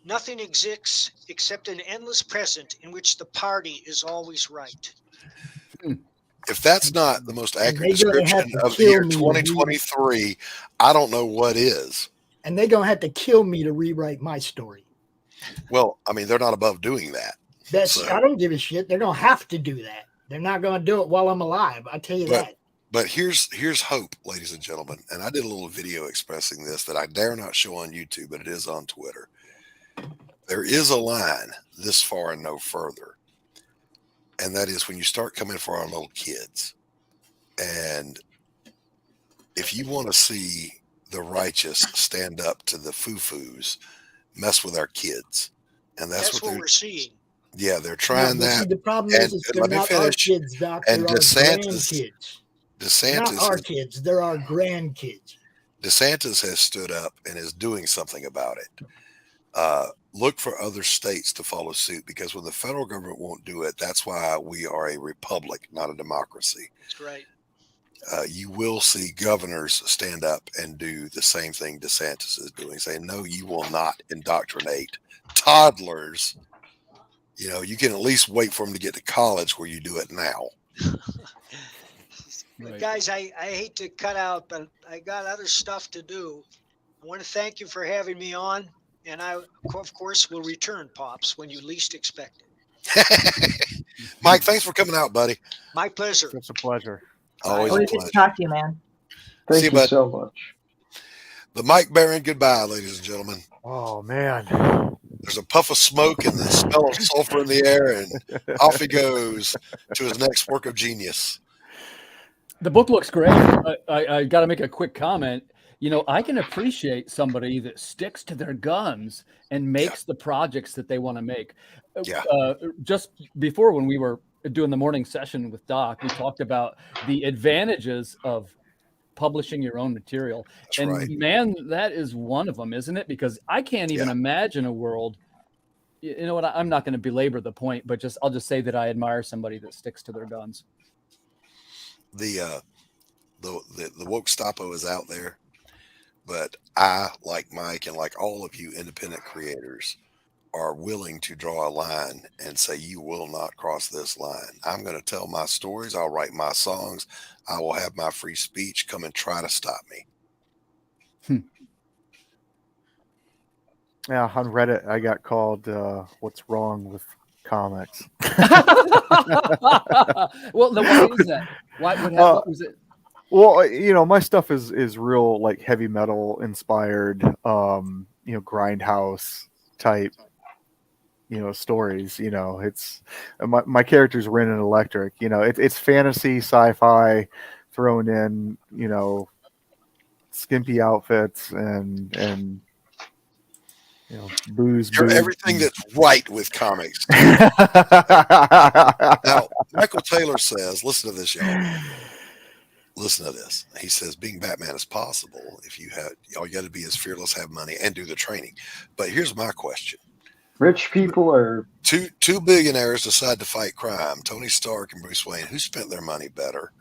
Nothing exists except an endless present in which the party is always right. If that's not the most accurate they're gonna have description to of the kill year me to 2023, I don't know what is. And they're gonna have to kill me to rewrite my story. Well, I mean, they're not above doing that. I don't give a shit. They're gonna have to do that. They're not gonna do it while I'm alive. I tell you that. But here's hope, ladies and gentlemen. And I did a little video expressing this that I dare not show on YouTube, but it is on Twitter. There is a line this far and no further. And that is when you start coming for our little kids. And if you want to see the righteous stand up to the foo-foos, mess with our kids. And that's what we're seeing. Yeah, they're trying that. See, the problem is they're not our kids, Doc. They're our grandkids. Not our kids. They're our grandkids. DeSantis has stood up and is doing something about it. Look for other states to follow suit, because when the federal government won't do it, that's why we are a republic, not a democracy. That's right. You will see governors stand up and do the same thing DeSantis is doing, saying, no, you will not indoctrinate toddlers. You know, you can at least wait for them to get to college where you do it now. Right. Guys, I hate to cut out, but I got other stuff to do. I want to thank you for having me on. And I, of course, will return, Pops, when you least expect it. Mike, thanks for coming out, buddy. My pleasure. It's a pleasure. Always good to talk to you, man. Thank you so much. The Mike Barron goodbye, ladies and gentlemen. Oh, man. There's a puff of smoke and the smell of sulfur in the air, and off he goes to his next work of genius. The book looks great. I got to make a quick comment. You know, I can appreciate somebody that sticks to their guns and makes the projects that they want to make. Yeah. Just before, when we were doing the morning session with Doc, we talked about the advantages of publishing your own material. That's and right. Man, that is one of them, isn't it? Because I can't even imagine a world. You know what? I'm not going to belabor the point, but I'll just say that I admire somebody that sticks to their guns. The woke Stapo is out there. But I, like Mike and like all of you independent creators, are willing to draw a line and say, you will not cross this line. I'm going to tell my stories. I'll write my songs. I will have my free speech. Come and try to stop me. Yeah, on Reddit, I got called what's wrong with comics. Well, why is that? What was it? Well, you know, my stuff is real like heavy metal inspired, you know, grindhouse type, you know, stories. You know, it's my character's Ren and Electric. You know, it's fantasy, sci-fi, thrown in, you know, skimpy outfits and you know, booze. You're everything that's right with comics. Now, Michael Taylor says, listen to this, y'all. Listen to this. He says, being Batman is possible if you have, all you got to be is fearless, have money, and do the training. But here's my question. Rich people are... Two billionaires decide to fight crime, Tony Stark and Bruce Wayne. Who spent their money better?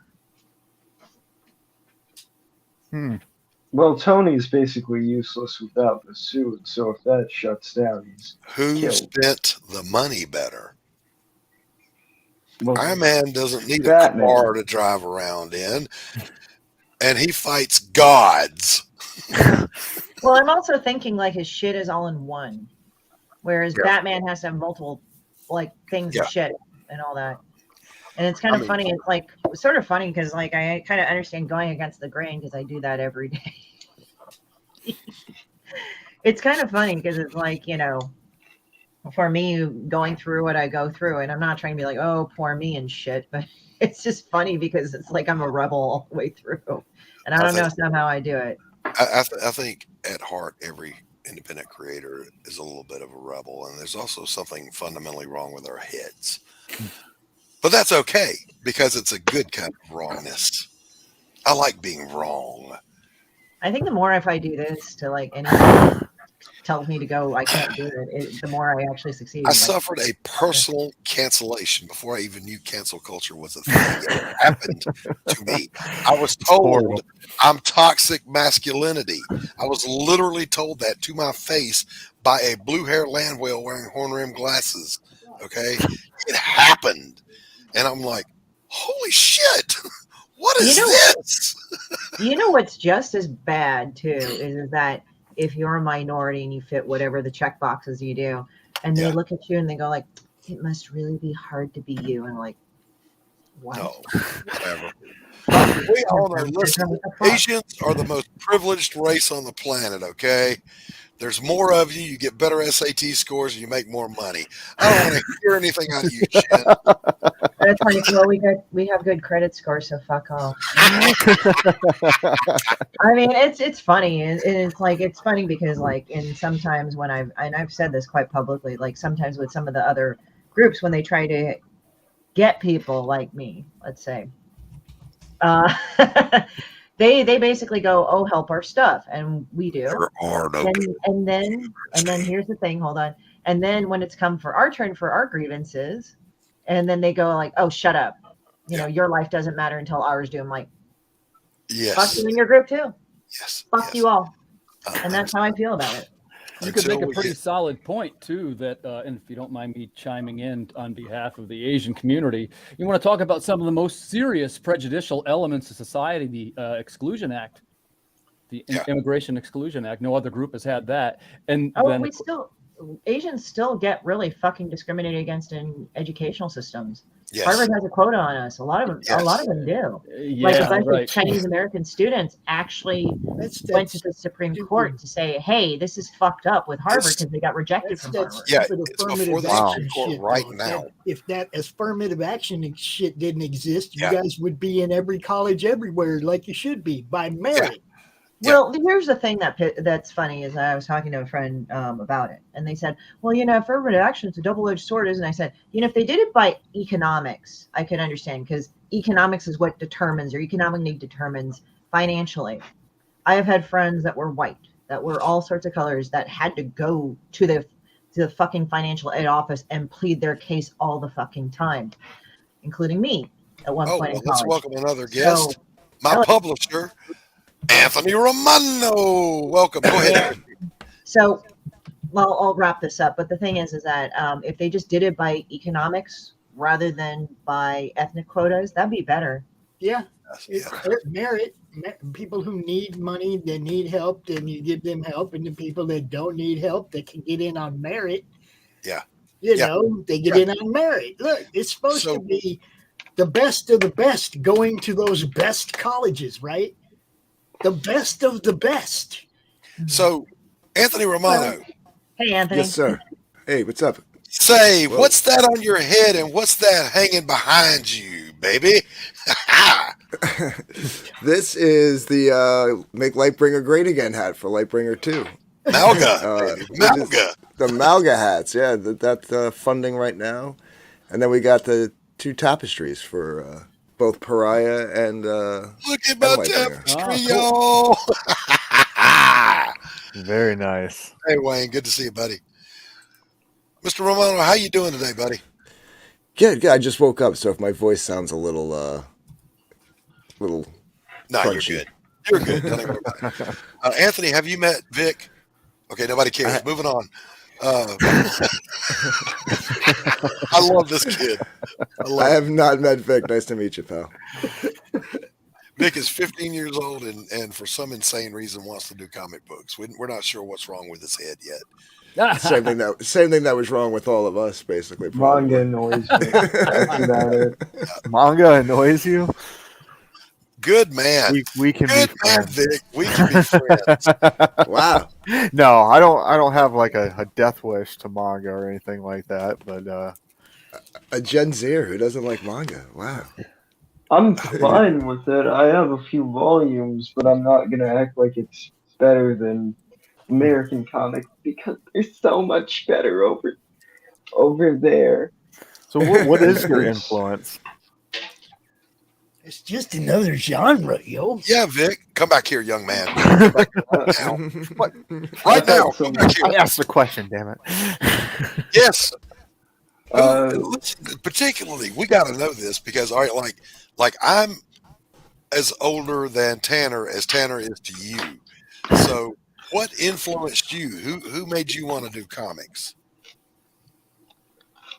Well, Tony's basically useless without the suit, so if that shuts down, he's Who killed. spent the money better? Well, Iron Man doesn't need Batman. a car to drive around in, and he fights gods. Well, I'm also thinking like his shit is all in one, whereas Batman has to have multiple like things of shit and all that. And it's kind of funny. It's like sort of funny because like I kind of understand going against the grain because I do that every day. It's kind of funny because it's like, you know, for me going through what I go through, and I'm not trying to be like, oh, poor me and shit, but it's just funny because it's like I'm a rebel all the way through, and I don't know somehow I do it. I think at heart every independent creator is a little bit of a rebel, and there's also something fundamentally wrong with our heads. But that's okay because it's a good kind of wrongness. I like being wrong. I think the more if I do this to like anyone, tells me to go, I can't do it. The more I actually succeed. I suffered a personal cancellation before I even knew cancel culture was a thing. It happened to me. I was told I'm toxic masculinity. I was literally told that to my face by a blue-haired land whale wearing horn-rimmed glasses. Okay? It happened. And I'm like, holy shit. What is this? You know what's just as bad, too, is that if you're a minority and you fit whatever the check boxes you do, and they look at you and they go like, it must really be hard to be you. And like, what? No, whatever. We all know, listen, Asians are the most privileged race on the planet, okay? There's more of you, you get better SAT scores, and you make more money. I don't want to hear anything out of you, Shinn. That's funny. Well, we have good credit scores, so fuck off. I mean, it's funny. It's funny because sometimes when I've said this quite publicly, like sometimes with some of the other groups when they try to get people like me, let's say, they basically go, oh, help our stuff, and we do. And then here's the thing. Hold on. And then when it's come for our turn for our grievances, and then they go like, oh, shut up. You know, your life doesn't matter until ours do. I'm like, fuck you in your group too. Yes. Fuck you all. And that's how I feel about it. You could make a pretty solid point too that, and if you don't mind me chiming in on behalf of the Asian community, you want to talk about some of the most serious prejudicial elements of society, the Exclusion Act, the Immigration Exclusion Act. No other group has had that. And then Asians still get really fucking discriminated against in educational systems. Yes. Harvard has a quota on us. A lot of them do. Like a bunch of Chinese American students actually went to the Supreme Court to say, "Hey, this is fucked up with Harvard because they got rejected from Harvard." Yeah, it's before the Supreme Court right now. If that affirmative action shit didn't exist, you guys would be in every college everywhere like you should be by merit. Well, here's the thing that's funny is I was talking to a friend about it, and they said, well, affirmative action is a double-edged sword, isn't it? I said, if they did it by economics, I could understand, because economics is what determines, or economic need determines financially. I have had friends that were white, that were all sorts of colors, that had to go to the fucking financial aid office and plead their case all the fucking time, including me at one point in college. Let's welcome another guest, my publisher, Anthony Romano. Welcome. Go ahead. So, well, I'll wrap this up. But the thing is that if they just did it by economics rather than by ethnic quotas, that'd be better. Yeah. Merit. People who need money, they need help, then you give them help. And the people that don't need help, they can get in on merit. Yeah. They get in on merit. Look, it's supposed to be the best of the best going to those best colleges, right? The best of the best. So, Anthony Romano. Hey, Anthony. Yes, sir. Hey, what's up? Say, what's that on your head and what's that hanging behind you, baby? This is the Make Lightbringer Great Again hat for Lightbringer 2. Malga. Malga. The Malga hats, yeah. That's funding right now. And then we got the 2 tapestries for... both Pariah and look at my tapestry, y'all. Very nice. Hey, Wayne, good to see you, buddy. Mr. Romano, how you doing today, buddy? Good. I just woke up, so if my voice sounds a little No, crunchy. you're good. You're good. Don't even worry about it. Anthony, have you met Vic? Okay, nobody cares. Moving on. I love this kid. I have not met Vic. Nice to meet you, pal. Vic is 15 years old and for some insane reason wants to do comic books. We're not sure what's wrong with his head yet. Same thing that was wrong with all of us, basically. Manga annoys me. That's about it. Manga annoys you? Good man. We can Good be man, friends. Vic. We can be friends. Wow. No, I don't have like a death wish to manga or anything like that, but a Gen Zer who doesn't like manga. Wow. I'm fine with it. I have a few volumes, but I'm not gonna act like it's better than American comics because they're so much better over there. So what is your influence? It's just another genre, yo. Yeah, Vic. Come back here, young man. Come back here right now. What? Right now. Come back here. I asked the question, damn it. Yes. Listen, particularly, we got to know this because, all right, like I'm as older than Tanner as Tanner is to you. So, what influenced you? Who made you want to do comics?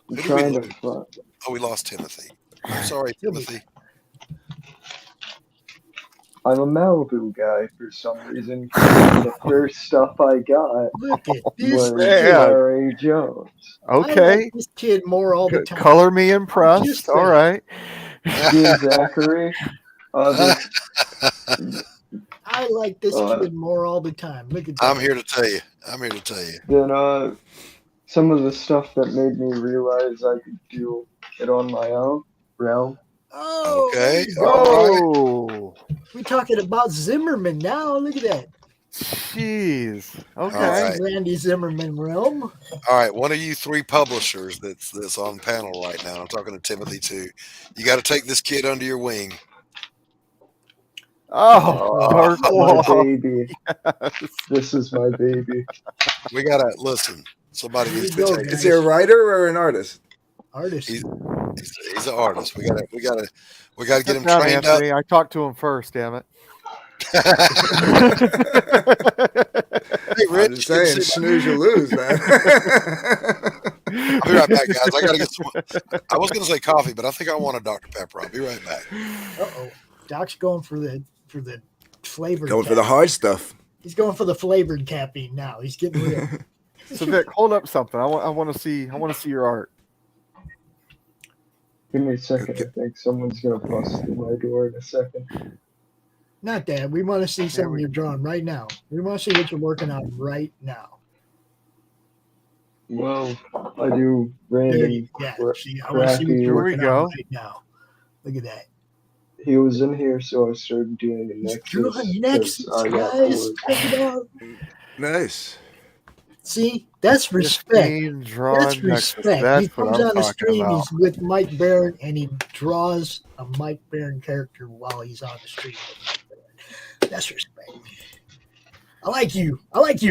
I'm trying to find. Oh, we lost Timothy. I'm sorry, Timothy. I'm a Malibu guy for some reason. The first stuff I got was Larry Jones. Okay. I like this kid more all the time. Color me impressed. All right. Dear Zachary. I like this kid more all the time. Look at that. I'm here to tell you. Then some of the stuff that made me realize I could do it on my own. Realm. Oh, okay. Oh, we're talking about Zimmerman now. Look at that. Jeez. Okay. Right. Randy Zimmerman realm. All right, one of you three publishers that's on panel right now. I'm talking to Timothy too. You got to take this kid under your wing. My baby. Yes. This is my baby. We gotta listen. Somebody needs to take. Is he a writer or an artist? Artist. He's an artist. We gotta get him down, trained Anthony. up. I talked to him first. Damn it. Hey, Rich, I'm just saying, snooze you lose, man. I'll be right back, guys. I gotta get some. I was gonna say coffee, but I think I want a Dr. Pepper. I'll be right back. Uh-oh. Doc's going for the flavored. Going for the hard stuff. He's going for the flavored caffeine now. He's getting real. So Vic, hold up something. I want to see your art. Give me a second. I think someone's gonna bust through my door in a second. Not that. We want to see something you're drawing right now. We want to see what you're working on right now. Well, I do random. Yeah. See, I want to see what you're working on right now. Look at that. He was in here, so I started doing the Nexus. Guys. Check it out. Nice. See, that's respect. That's respect. He comes on the stream, he's with Mike Barron, and he draws a Mike Barron character while he's on the stream. That's respect. I like you,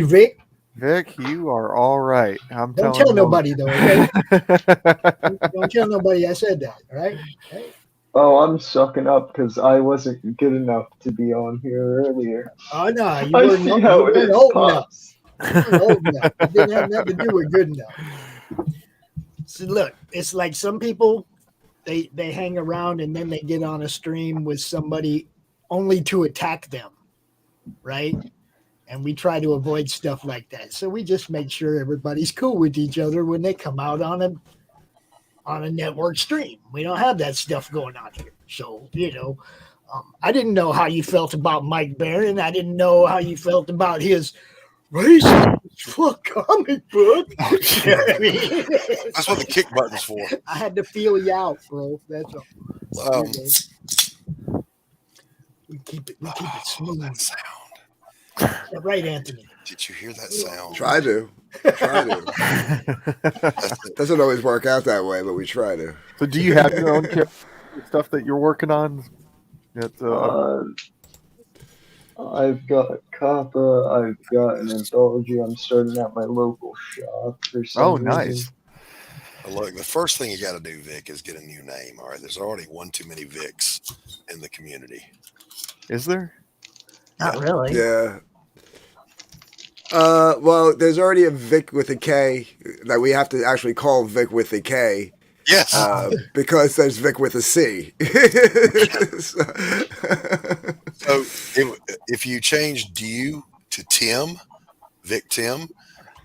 Vic. Vic, you are all right. Don't tell nobody, though, okay? Don't tell nobody I said that, all right? Okay. Oh, I'm sucking up because I wasn't good enough to be on here earlier. Oh, no, you I weren't see how it is, old Pops. enough. Old enough. It didn't have nothing to do with good enough. So look, it's like some people, they hang around and then they get on a stream with somebody only to attack them, right? And we try to avoid stuff like that. So we just make sure everybody's cool with each other when they come out on a network stream. We don't have that stuff going on here. So, I didn't know how you felt about Mike Barron. I didn't know how you felt about his racist fuck comic book. You know what I mean? That's what the kick button's for. I had to feel you out, bro. That's all. We keep it smooth. That sound. Yeah, right, Anthony. Did you hear that sound? Try to. Doesn't always work out that way, but we try to. So do you have your own stuff that you're working on? I've got Kappa. I've got an anthology. I'm starting at my local shop for some reason. Nice. Look, the first thing you got to do, Vic, is get a new name. All right, there's already one too many Vics in the community. Is there? Not really. Yeah. Well, there's already a Vic with a K that we have to actually call Vic with a K. Yes. Because there's Vic with a C. So if you change Dew to Tim, Vic Tim,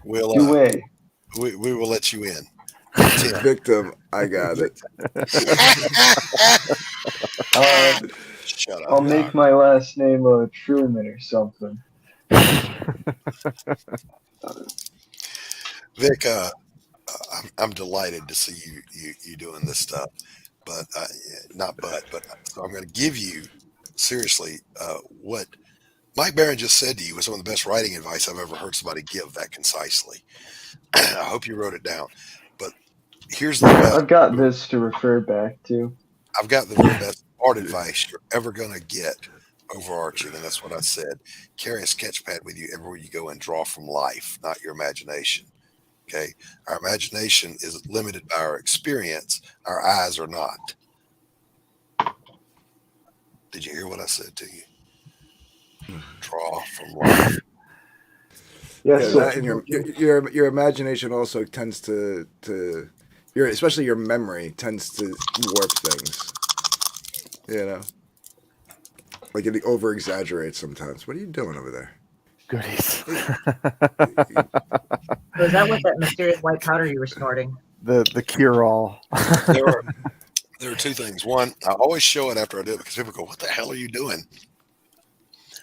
we will let you in. Victim, I got it. Shut up. I'll make my last name Truman or something. Vic, I'm delighted to see you doing this stuff, but so I'm going to give you seriously what Mike Barron just said to you was some of the best writing advice I've ever heard somebody give that concisely. I hope you wrote it down. But here's the best. I've got this to refer back to. I've got the very best art advice you're ever going to get overarching, and that's what I said. Carry a sketch pad with you everywhere you go and draw from life, not your imagination. Okay, our imagination is limited by our experience. Our eyes are not. Did you hear what I said to you? Draw from life. Yes, that and your imagination also tends to especially your memory tends to warp things. You know, like it over exaggerates sometimes. What are you doing over there? Goodies. So is that what that mysterious white powder you were snorting? The cure all. There are two things. One, I always show it after I do it because people go, "What the hell are you doing?"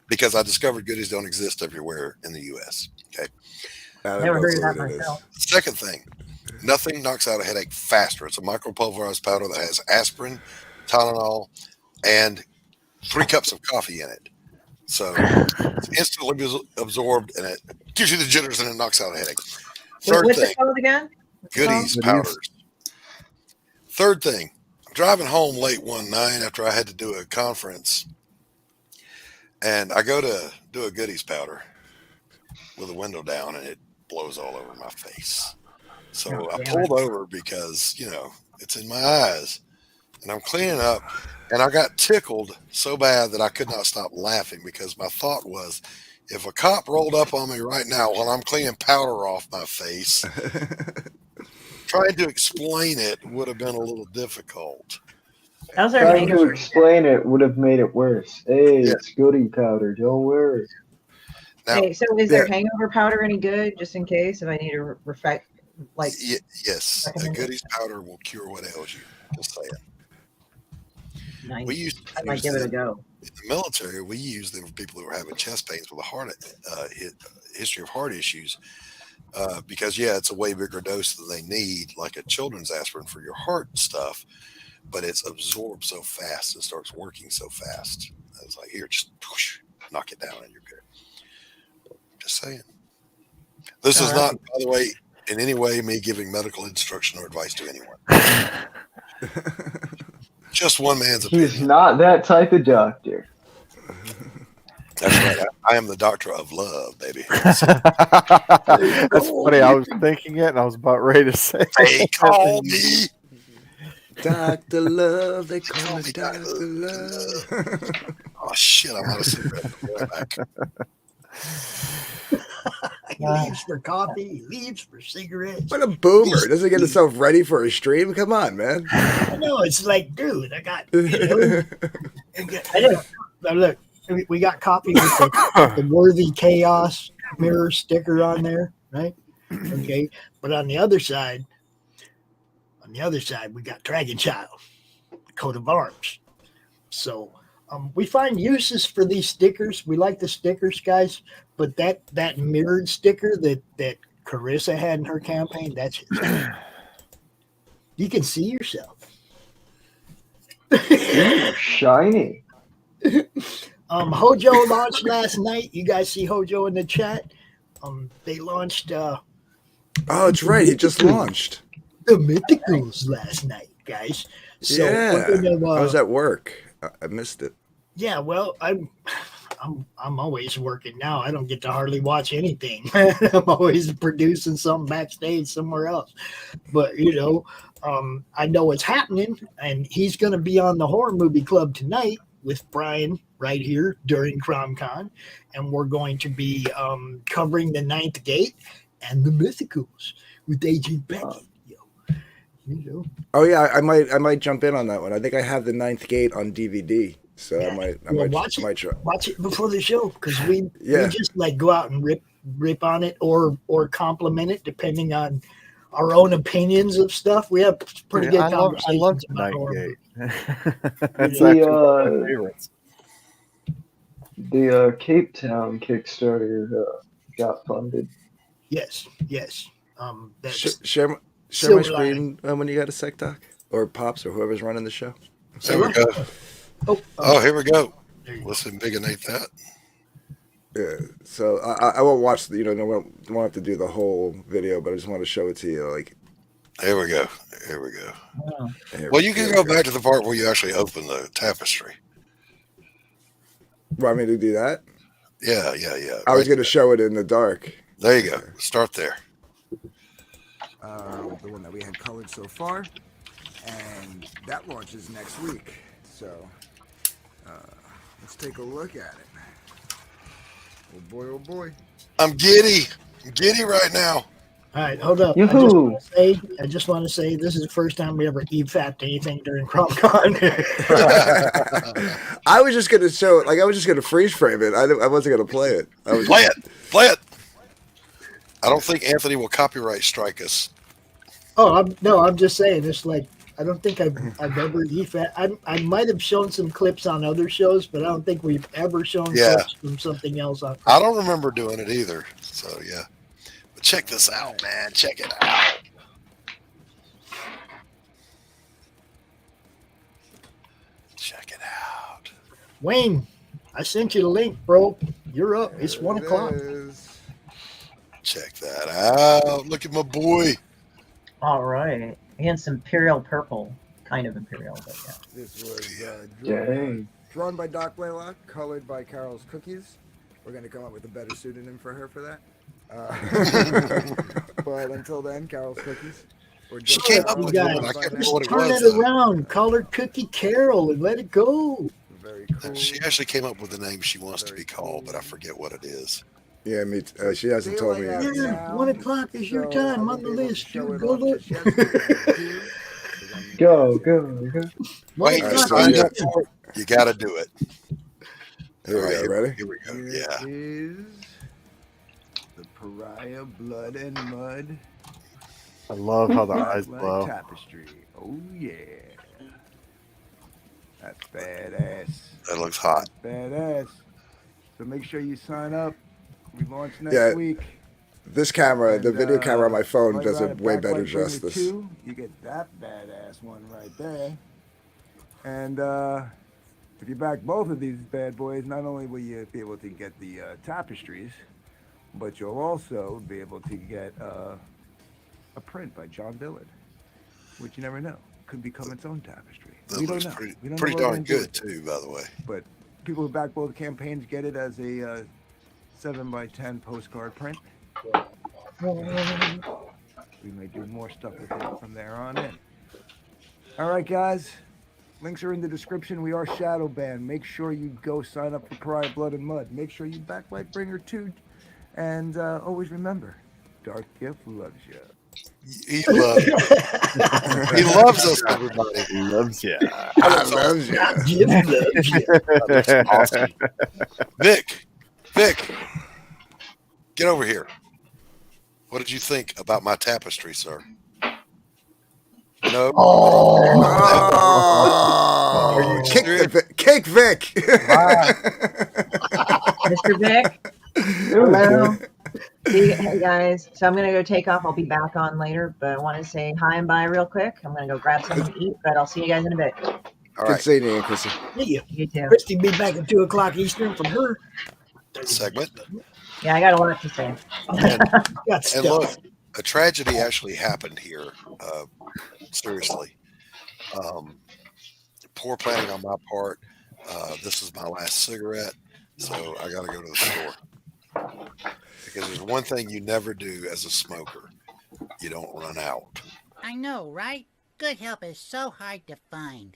Because I discovered goodies don't exist everywhere in the U.S. Okay. Never heard of that myself. Second thing, nothing knocks out a headache faster. It's a micropulverized powder that has aspirin, Tylenol, and 3 cups of coffee in it. So it's instantly absorbed, and it gives you the jitters, and it knocks out a headache. Third What's thing, it called again? goodies powders. Third thing, I'm driving home late one night after I had to do a conference, and I go to do a goodies powder with the window down, and it blows all over my face. So I pulled over because, it's in my eyes, and I'm cleaning up, and I got tickled so bad that I could not stop laughing because my thought was, if a cop rolled up on me right now while I'm cleaning powder off my face, trying to explain it would have been a little difficult. Trying to explain it would have made it worse. Hey, it's goodie powder. Don't worry. Now, so is their hangover powder any good, just in case if I need to reflect? Yes, a goodies powder will cure what ails you. Just saying. Nice. We used I might give it a go. In the military, we use them for people who are having chest pains with a history of heart issues. Because it's a way bigger dose than they need, like a children's aspirin for your heart stuff, but it's absorbed so fast and starts working so fast. It's like, here, just knock it down and you're good. Just saying. This is not, by the way, in any way me giving medical instruction or advice to anyone. Just one man's opinion. He's not that type of doctor. That's right. I am the doctor of love, baby. That's funny. I was thinking it, and I was about ready to say. They call me Dr. Love. They call me Dr. Love. Oh shit! I'm out of cigarettes. He leaves for coffee. He leaves for cigarettes. What a boomer! Doesn't get himself ready for a stream. Come on, man. I know. It's like, dude, I got. Look. We got coffee with the Worthy Chaos mirror sticker on there, right? Okay, but on the other side, we got Dragon Child, coat of arms. So we find uses for these stickers. We like the stickers, guys, but that mirrored sticker that Carissa had in her campaign, that's you can see yourself. Shiny. Hojo launched last night. You guys see Hojo in the chat? They launched. Oh, that's right. He just launched the Mythicals last night, guys. So I was at work. I missed it. Yeah, well, I'm always working now. I don't get to hardly watch anything. I'm always producing something backstage somewhere else. But I know what's happening, and he's going to be on the Horror Movie Club tonight with Brian right here during CRoM Con, and we're going to be covering the Ninth Gate and the Mythicals with Agent Beckett. Oh yeah, I might jump in on that one. I think I have the Ninth Gate on DVD, so I might watch try. It before the show because we just go out and rip on it or compliment it depending on our own opinions of stuff. We have pretty good conversations. I love the about Ninth Gate. It's actually one of my favorites. The Cape Town Kickstarter got funded. Yes. Share my screen when you got a sec, Doc, or Pops, or whoever's running the show. There we go. Oh, here we go. Listen, big and Nate that. Yeah, so I won't watch the, won't have to do the whole video, but I just want to show it to you. Like, here we go. Well, you can go back to the part where you actually open the tapestry. Want me to do that? Yeah. I was going to show it in the dark. There you go. Start there. The one that we had colored so far, and that launches next week. So let's take a look at it. Oh boy, oh boy. I'm giddy. I'm giddy right now. All right, hold up. Yoo-hoo. I just want to say this is the first time we ever EFAP'd anything during CRoM Con. I was just gonna show it, like I was just gonna freeze frame it. I wasn't gonna play it. Play it. I don't think Anthony will copyright strike us. Oh, I'm just saying. It's like I don't think I've ever EFAP. I might have shown some clips on other shows, but I don't think we've ever shown clips from something else on. I don't remember doing it either. So yeah. But check this out, man. Check it out. Check it out. Wayne, I sent you the link, bro. You're up. It's 1 o'clock. Check that out. Look at my boy. All right. And some Imperial purple. Kind of Imperial, but yeah. This was Dang. drawn by Doc Blaylock, colored by Carol's Cookies. We're gonna come up with a better pseudonym for her for that. But until then, Carol's Cookies. She came up with one. I can't remember what it Turn was. it around. Call her Cookie Carol and let it go. Very cool. She actually came up with the name she wants to be called, but I forget what it is. Yeah, me. She hasn't told me yet. Yeah, 1 o'clock is your time on the list. Go look. Go. Wait, you got to do it. Here we go. Ready? Here we go. Here Yeah. is the Pariah Blood and Mud. I love how the eyes Black glow. Tapestry. Oh yeah. That's badass. That looks hot. Badass. So make sure you sign up. We launch next week. This camera, the video camera on my phone, does it way better justice. You get that badass one right there. And if you back both of these bad boys, not only will you be able to get the tapestries, but you'll also be able to get a print by John Billard, which you never know could become its own tapestry. That We don't looks know. pretty, We don't pretty know what darn we're gonna good, do. too, by the way. But people who back both campaigns get it as a 7x10 postcard print. We may do more stuff with it from there on in. All right, guys. Links are in the description. We are shadow banned. Make sure you go sign up for Pariah Blood and Mud. Make sure you back Lightbringer too. And always remember, Dark Gift loves you. He loves He loves us, everybody. He loves you. I love you. Awesome. Vic, get over here. What did you think about my tapestry, sir? No. Oh, Cake Vic. Mr. Vic. Hello. Hey guys. So I'm gonna go take off. I'll be back on later, but I want to say hi and bye real quick. I'm gonna go grab something to eat, but I'll see you guys in a bit. All Good seeing you, Chrissy. See You too. Christy be back at 2 o'clock Eastern from her segment. Yeah, I got a lot to say. And look, a tragedy actually happened here. Seriously. Poor planning on my part. This is my last cigarette, so I got to go to the store. Because there's one thing you never do as a smoker. You don't run out. I know, right? Good help is so hard to find.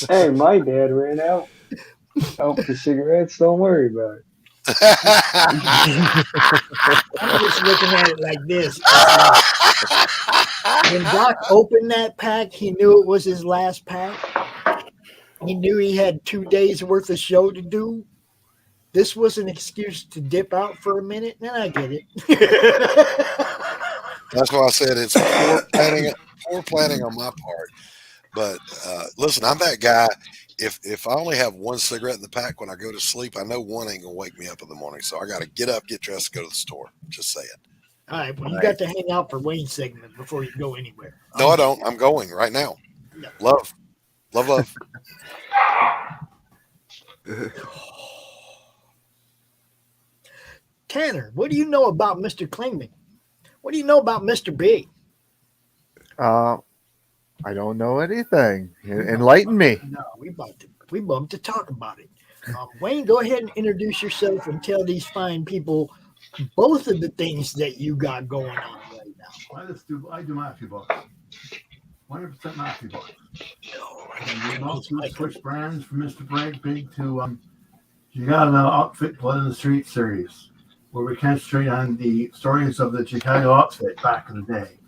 Hey, my dad ran out for cigarettes. Don't worry about it. I'm just looking at it like this. When Doc opened that pack, he knew it was his last pack. He knew he had 2 days worth of show to do. This was an excuse to dip out for a minute, and I get it. That's why I said it's poor planning on my part. But listen, I'm that guy. If I only have one cigarette in the pack when I go to sleep, I know one ain't gonna wake me up in the morning. So I got to get up, get dressed, go to the store. Just saying. All right, well, you got to hang out for Wayne's segment before you go anywhere. No, I don't. I'm going right now. No. Love. Tanner, what do you know about Mr. Clingman? What do you know about Mr. B? I don't know anything. Enlighten me. No, we about to talk about it. Wayne, go ahead and introduce yourself and tell these fine people both of the things that you got going on right now. I do Matthew books. 100% Matthew books. And we also switch brands from Mr. Bragg Big to Chicago Outfit Blood in the Street series, where we concentrate on the stories of the Chicago outfit back in the day.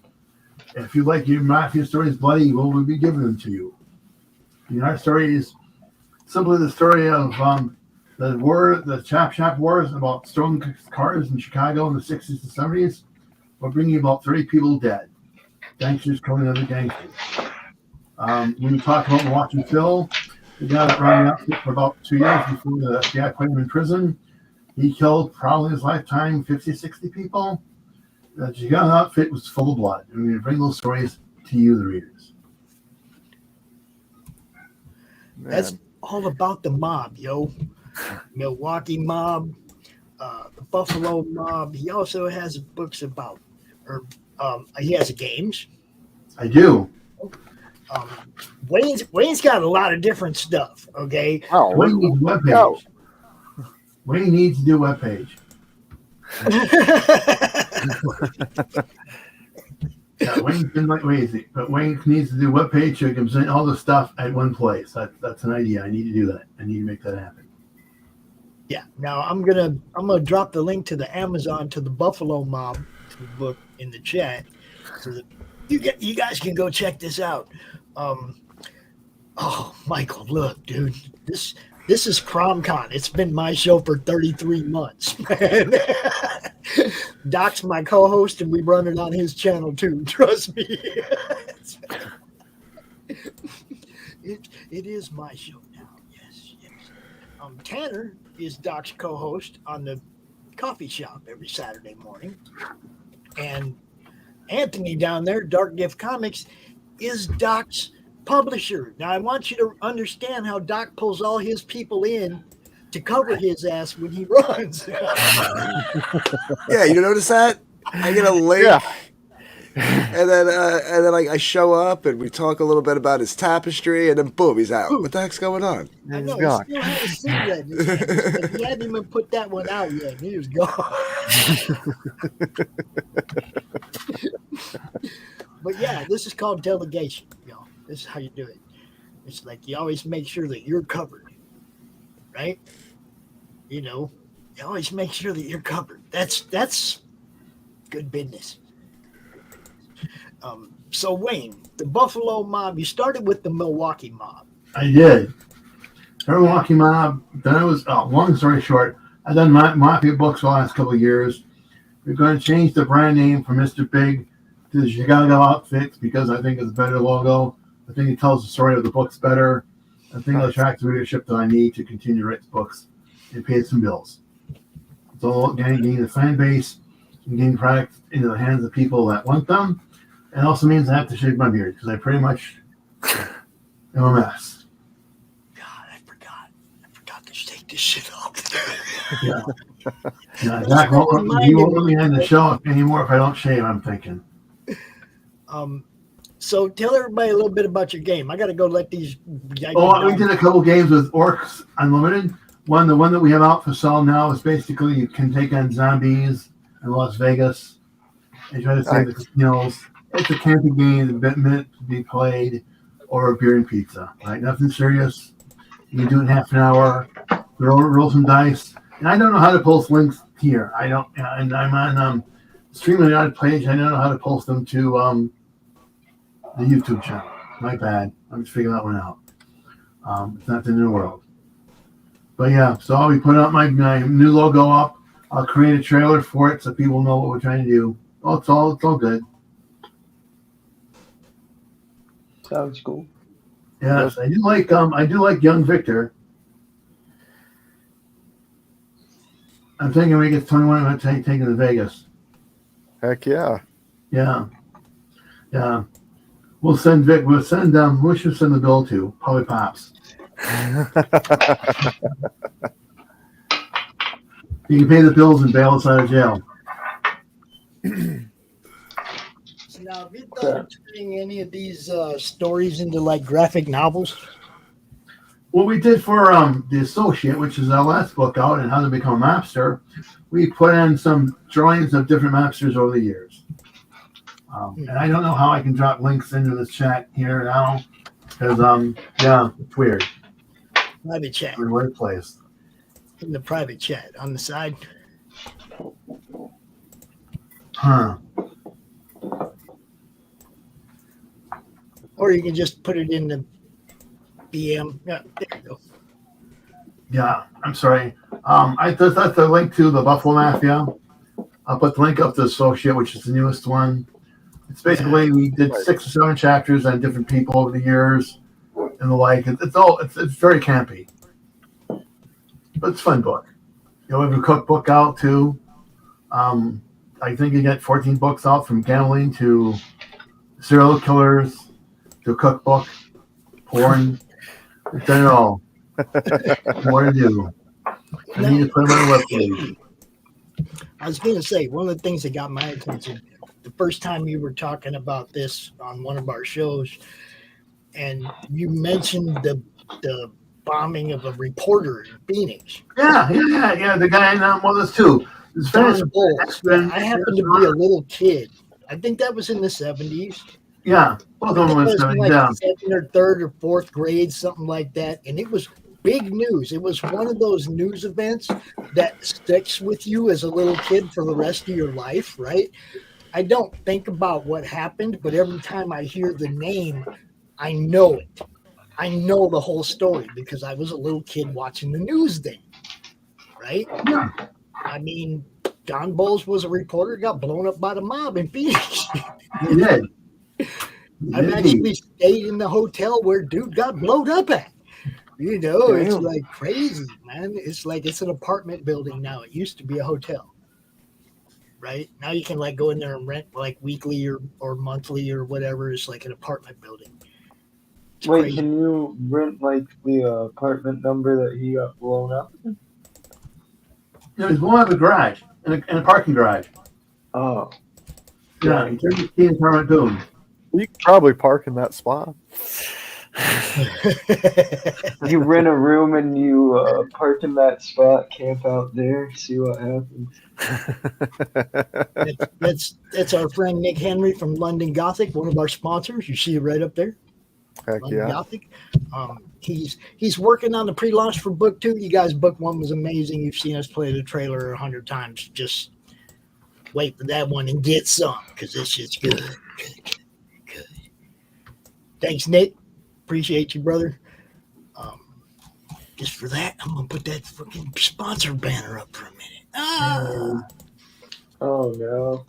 If you like your Matthew stories bloody, we'll be giving them to you. Our story is simply the story of the Chap Shop Wars about stolen cars in Chicago in the 60s and 70s. We're bringing about 30 people dead. Gangsters killing other gangsters. When we talk about Milwaukee Phil, the guy that ran the outfit for about 2 years before the FBI put him in prison, he killed probably in his lifetime 50, 60 people. The Chicago outfit was full of blood. And we bring those stories to you, the readers. That's all about the mob, yo. Milwaukee mob, the Buffalo mob. He also has books about, he has games. I do. Wayne's got a lot of different stuff. Okay. Wayne needs a webpage. Wayne needs to do a webpage. Yeah, Wayne's been like lazy, but Wayne needs to do a webpage so he can present all the stuff at one place. That's an idea. I need to do that. I need to make that happen. Yeah. Now I'm gonna drop the link to the Amazon to the Buffalo Mob to the book in the chat, so that you guys can go check this out. Michael, look, dude, this is CRoM Con. It's been my show for 33 months, man. Doc's my co-host, and we run it on his channel too. Trust me. It is my show now. Yes. Tanner is Doc's co-host on the coffee shop every Saturday morning, and Anthony down there, Dark Gift Comics, is Doc's publisher. Now, I want you to understand how Doc pulls all his people in to cover his ass when he runs. Yeah, you notice that? I get a link, and then I show up and we talk a little bit about his tapestry, and then boom, he's out. What the heck's going on? I know, he still had a cigarette in his hand. He hadn't even put that one out yet. He was gone. But yeah, this is called delegation, y'all. This is how you do it. It's like you always make sure that you're covered, right? You always make sure that you're covered. That's good business. So Wayne, the Buffalo mob, you started with the Milwaukee mob. I did. The Milwaukee mob. Then it was long story short. I've done Mafia books for the last couple of years. We're going to change the brand name from Mr. Big to the Chicago Outfits because I think it's a better logo. I think it tells the story of the books better. I think it'll attract the readership that I need to continue to write books and pay some bills. It's all about getting the fan base and getting product into the hands of people that want them. It also means I have to shave my beard because I pretty much am a mess. God, I forgot to take this shit off. Yeah. Zach won't let me end the show anymore if I don't shave, I'm thinking. So tell everybody a little bit about your game. I got to go let these guys. We did a couple games with Orcs Unlimited. The one that we have out for sale now is basically you can take on zombies in Las Vegas and try to save the casinos. It's a camping game, meant to be played, or a beer and pizza. Right? Nothing serious. You can do it in half an hour. Roll some dice. And I don't know how to post links here. I don't. And I'm on StreamYard page. I don't know how to post them to the YouTube channel. My bad. I'm just figuring that one out. It's not the new world. But yeah, so I'll be putting up my new logo up. I'll create a trailer for it so people know what we're trying to do. It's all good. Sounds cool. Yes, I do like young Victor. I'm thinking when he gets 21, I'm going to take him to Vegas. Heck yeah. Yeah. We'll send Vic. Who should send the bill to? Probably Pops. You can pay the bills and bail us out of jail. See, Now, have you thought of turning any of these stories into like graphic novels? What we did for The Associate, which is our last book out, and How to Become a Mapster, we put in some drawings of different mapsters over the years. And I don't know how I can drop links into the chat here now, because yeah, it's weird. Private chat. Weird place. In the private chat on the side. Huh. Or you can just put it in the BM. Yeah, there you go. Yeah, I'm sorry. I just that's the link to the Buffalo Mafia. I'll put the link up to the Associate, which is the newest one. It's basically we did 6 or 7 chapters on different people over the years and the like. It's very campy, but it's a fun book. You know, we have a cookbook out too. I think you get 14 books out, from gambling to serial killers to a cookbook, porn. We've done it all. More to do. I need to put them on the webpage. I was going to say, one of the things that got my attention, the first time you were talking about this on one of our shows, and you mentioned the bombing of a reporter in Phoenix. Yeah. The guy in one of those two. Don Bowles. I happened to be a little kid. I think that was in the 70s. Yeah, both of them was like down. 2nd or 3rd or 4th grade, something like that. And it was big news. It was one of those news events that sticks with you as a little kid for the rest of your life, right? I don't think about what happened, but every time I hear the name, I know it. I know the whole story because I was a little kid watching the news then, right? Yeah. I mean, Don Bowles was a reporter, got blown up by the mob in Phoenix. He did. I've actually stayed in the hotel where dude got blown up at. You know, it's like crazy, man. It's like it's an apartment building now. It used to be a hotel. Right? Now you can like go in there and rent like weekly or monthly or whatever. It's like an apartment building. It's Wait, crazy. can you rent like the apartment number that he got blown up? It was blown up a garage, in a parking garage. Oh. Yeah, he turned the key and turned it to him. You could probably park in that spot. You rent a room and you park in that spot, camp out there, see what happens. That's our friend Nick Henry from London Gothic, one of our sponsors. You see it right up there. Heck London yeah. Gothic. He's working on the pre-launch for book 2. You guys, book 1 was amazing. You've seen us play the trailer 100 times. Just wait for that one and get some, because this shit's good. Good. Thanks, Nick. Appreciate you, brother. Just for that, I'm gonna put that fucking sponsor banner up for a minute. Oh no.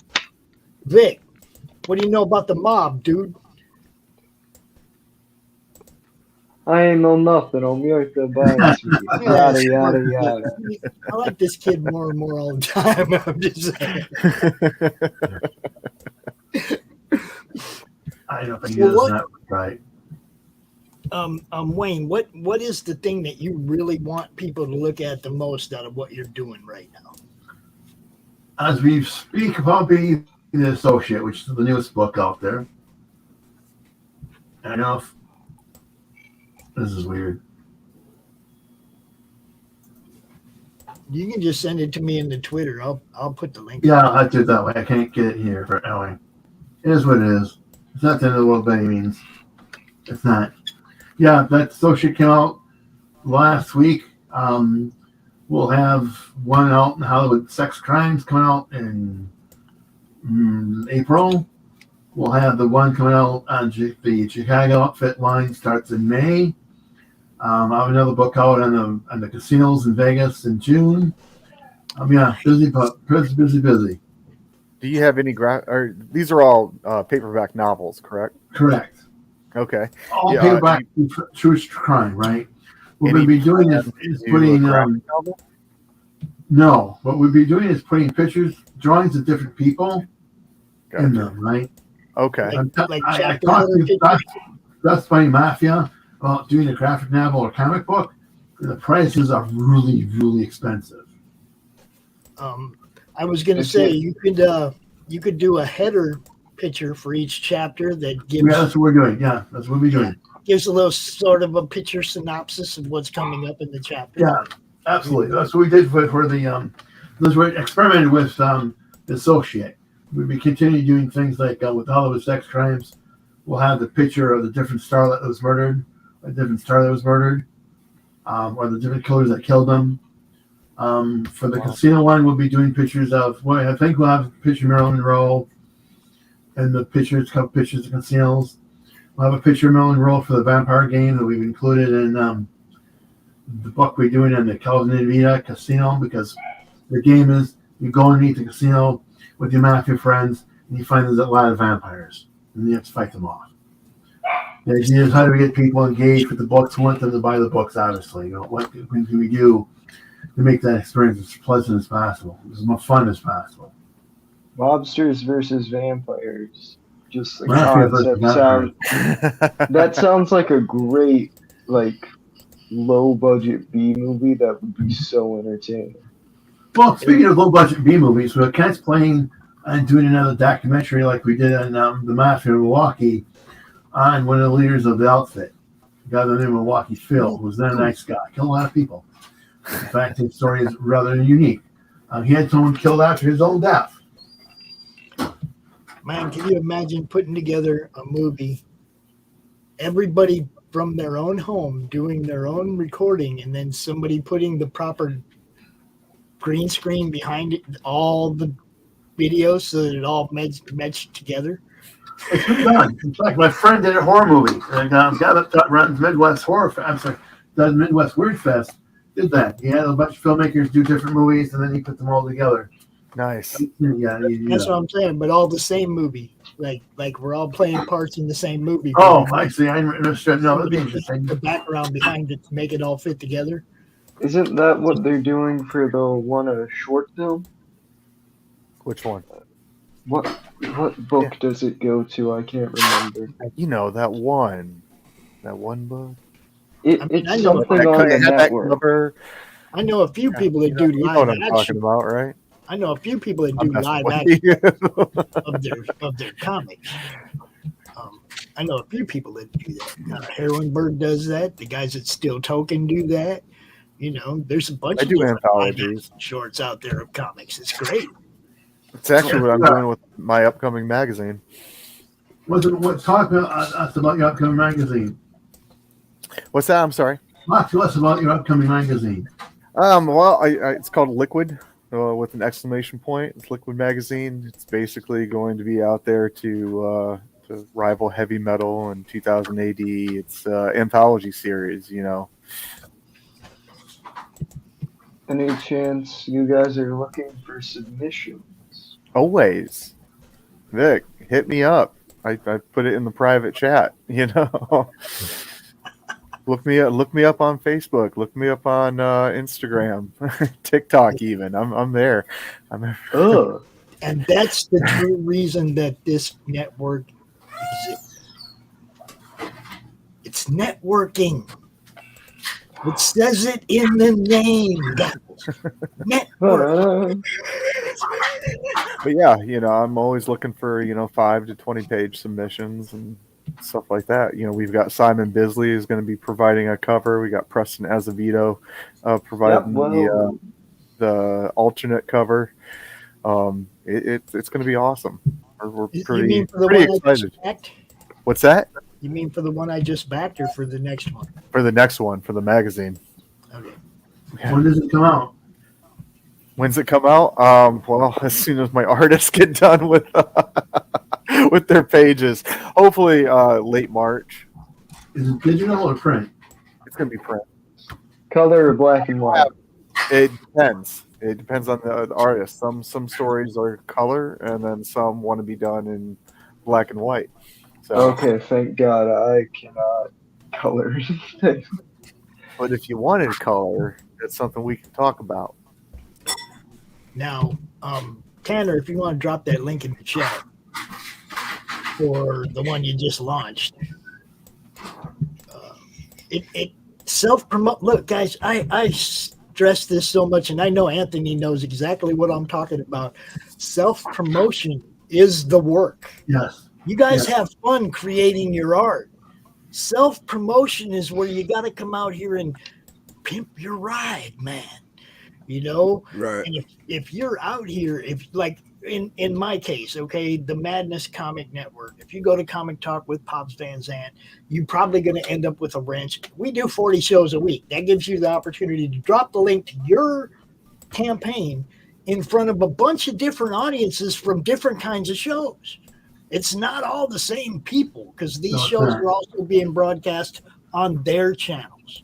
Vic, what do you know about the mob, dude? I ain't know nothing. I'm here to buy it. Yada, yada, yada. I like this kid more and more all the time. I'm just saying. I don't think he does that right. Wayne, what is the thing that you really want people to look at the most out of what you're doing right now? As we speak about being the Associate, which is the newest book out there. I don't know if this is weird. You can just send it to me in the Twitter. I'll put the link. Yeah, I'll do it that way. I can't get it here for anyway. It is what it is. It's not the end of the world by any means. It's not. Yeah, that Associate came out last week. We'll have one out in Hollywood, Sex Crimes, coming out in April. We'll have the one coming out on the Chicago Outfit line, starts in May. I have another book out on the casinos in Vegas in June. Yeah, busy. Do you have any these are all paperback novels, correct? Correct. Okay. All paperback true crime, right? What we'll be doing is putting no. What we'll be doing is putting pictures, drawings of different people in them, right? Okay. I talked to That's Funny Mafia about doing a graphic novel or comic book. The prices are really, really expensive. I was going to say you could do a header picture for each chapter that gives. Yeah, that's what we're doing. Yeah, that's what we're doing. Gives a little sort of a picture synopsis of what's coming up in the chapter. Yeah, absolutely. That's what we did for the those were experimented with the Associate. We'll be continuing doing things like with Hollywood sex crimes. We'll have the picture of the different starlet that was murdered, or the different star that was murdered, or the different killers that killed them. For the casino one, we'll be doing pictures of. Well, I think we'll have a picture of Marilyn Monroe, and the pictures, a couple pictures of casinos. We'll have a picture of Marilyn Monroe for the vampire game that we've included in the book we're doing in the Calvin and Vita Casino, because the game is you go underneath the casino with your mafia friends and you find there's a lot of vampires and you have to fight them off. The idea is how do we get people engaged with the books? We want them to buy the books, obviously. What can we do to make that experience as pleasant as possible, as much fun as possible? Mobsters versus vampires. Just the Mafia concept that sounds like a great, like, low budget B movie that would be so entertaining. Well, speaking of low budget B movies, we're playing and doing another documentary like we did on the Mafia in Milwaukee on one of the leaders of the outfit, a guy by the name of Milwaukee Phil, who was not a nice guy, killed a lot of people. In fact, his story is rather unique. He had someone killed after his own death. Man, can you imagine putting together a movie, everybody from their own home doing their own recording, and then somebody putting the proper green screen behind it, all the videos, so that it all matched together? It's been done. In fact, my friend did a horror movie. And guy that runs Midwest Horror Fest, I'm sorry, does Midwest Weird Fest, did that. He had a bunch of filmmakers do different movies, and then he put them all together. Nice. Yeah, that's what I'm saying. But all the same movie, like we're all playing parts in the same movie. Oh, I see. I understood. No, that'd be interesting. The background behind it to make it all fit together. Isn't that what they're doing for the one short film? Which one? What book does it go to? I can't remember. You know that one book. It's something on the network. I know a few people that do You know live what I'm action. talking about, right? I know a few people that do I'm live messing action of their comics. I know a few people that do that. Heroinberg does that. The guys at Still Token do that. You know, there's a bunch of different anthologies, shorts out there of comics. It's great. It's actually what I'm doing with my upcoming magazine. Talk to us about your upcoming magazine. What's that? I'm sorry. Talk to us about your upcoming magazine. Well, it's called Liquid with an exclamation point. It's Liquid Magazine. It's basically going to be out there to rival Heavy Metal in 2000 AD. It's an anthology series, you know. Any chance you guys are looking for submissions? Always. Vic, hit me up. I put it in the private chat, you know. Look me up on Facebook. Look me up on Instagram, TikTok. Even I'm there. Oh, and that's the true reason that this network exists. It's networking. It says it in the name. Network. But yeah, you know, I'm always looking for 5 to 20 page submissions and stuff like that. You know, we've got Simon Bisley is going to be providing a cover. We got Preston Azevedo providing the alternate cover. It's going to be awesome. We're pretty excited. What's that? You mean for the one I just backed, or for the next one? For the next one, for the magazine. Okay. When does it come out? When's it come out? Well, as soon as my artists get done with with their pages, hopefully late March. Is it digital or print? It's going to be print. Color or black and white? It depends. It depends on the artist. Some stories are color, and then some want to be done in black and white. So, okay, thank God I cannot color anything. But if you wanted color, that's something we can talk about. Now, Tanner, if you want to drop that link in the chat for the one you just launched, it self-promote. Look, guys, I stress this so much, and I know Anthony knows exactly what I'm talking about. Self-promotion is the work. Yes. You guys Yes. have fun creating your art. Self-promotion is where you got to come out here and pimp your ride, man. You know? Right. And if you're out here, if like in my case, okay, the Madness Comic Network, if you go to Comic Talk with Pops Van Zandt, you're probably going to end up with a wrench. We do 40 shows a week. That gives you the opportunity to drop the link to your campaign in front of a bunch of different audiences from different kinds of shows. It's not all the same people because these shows are also being broadcast on their channels.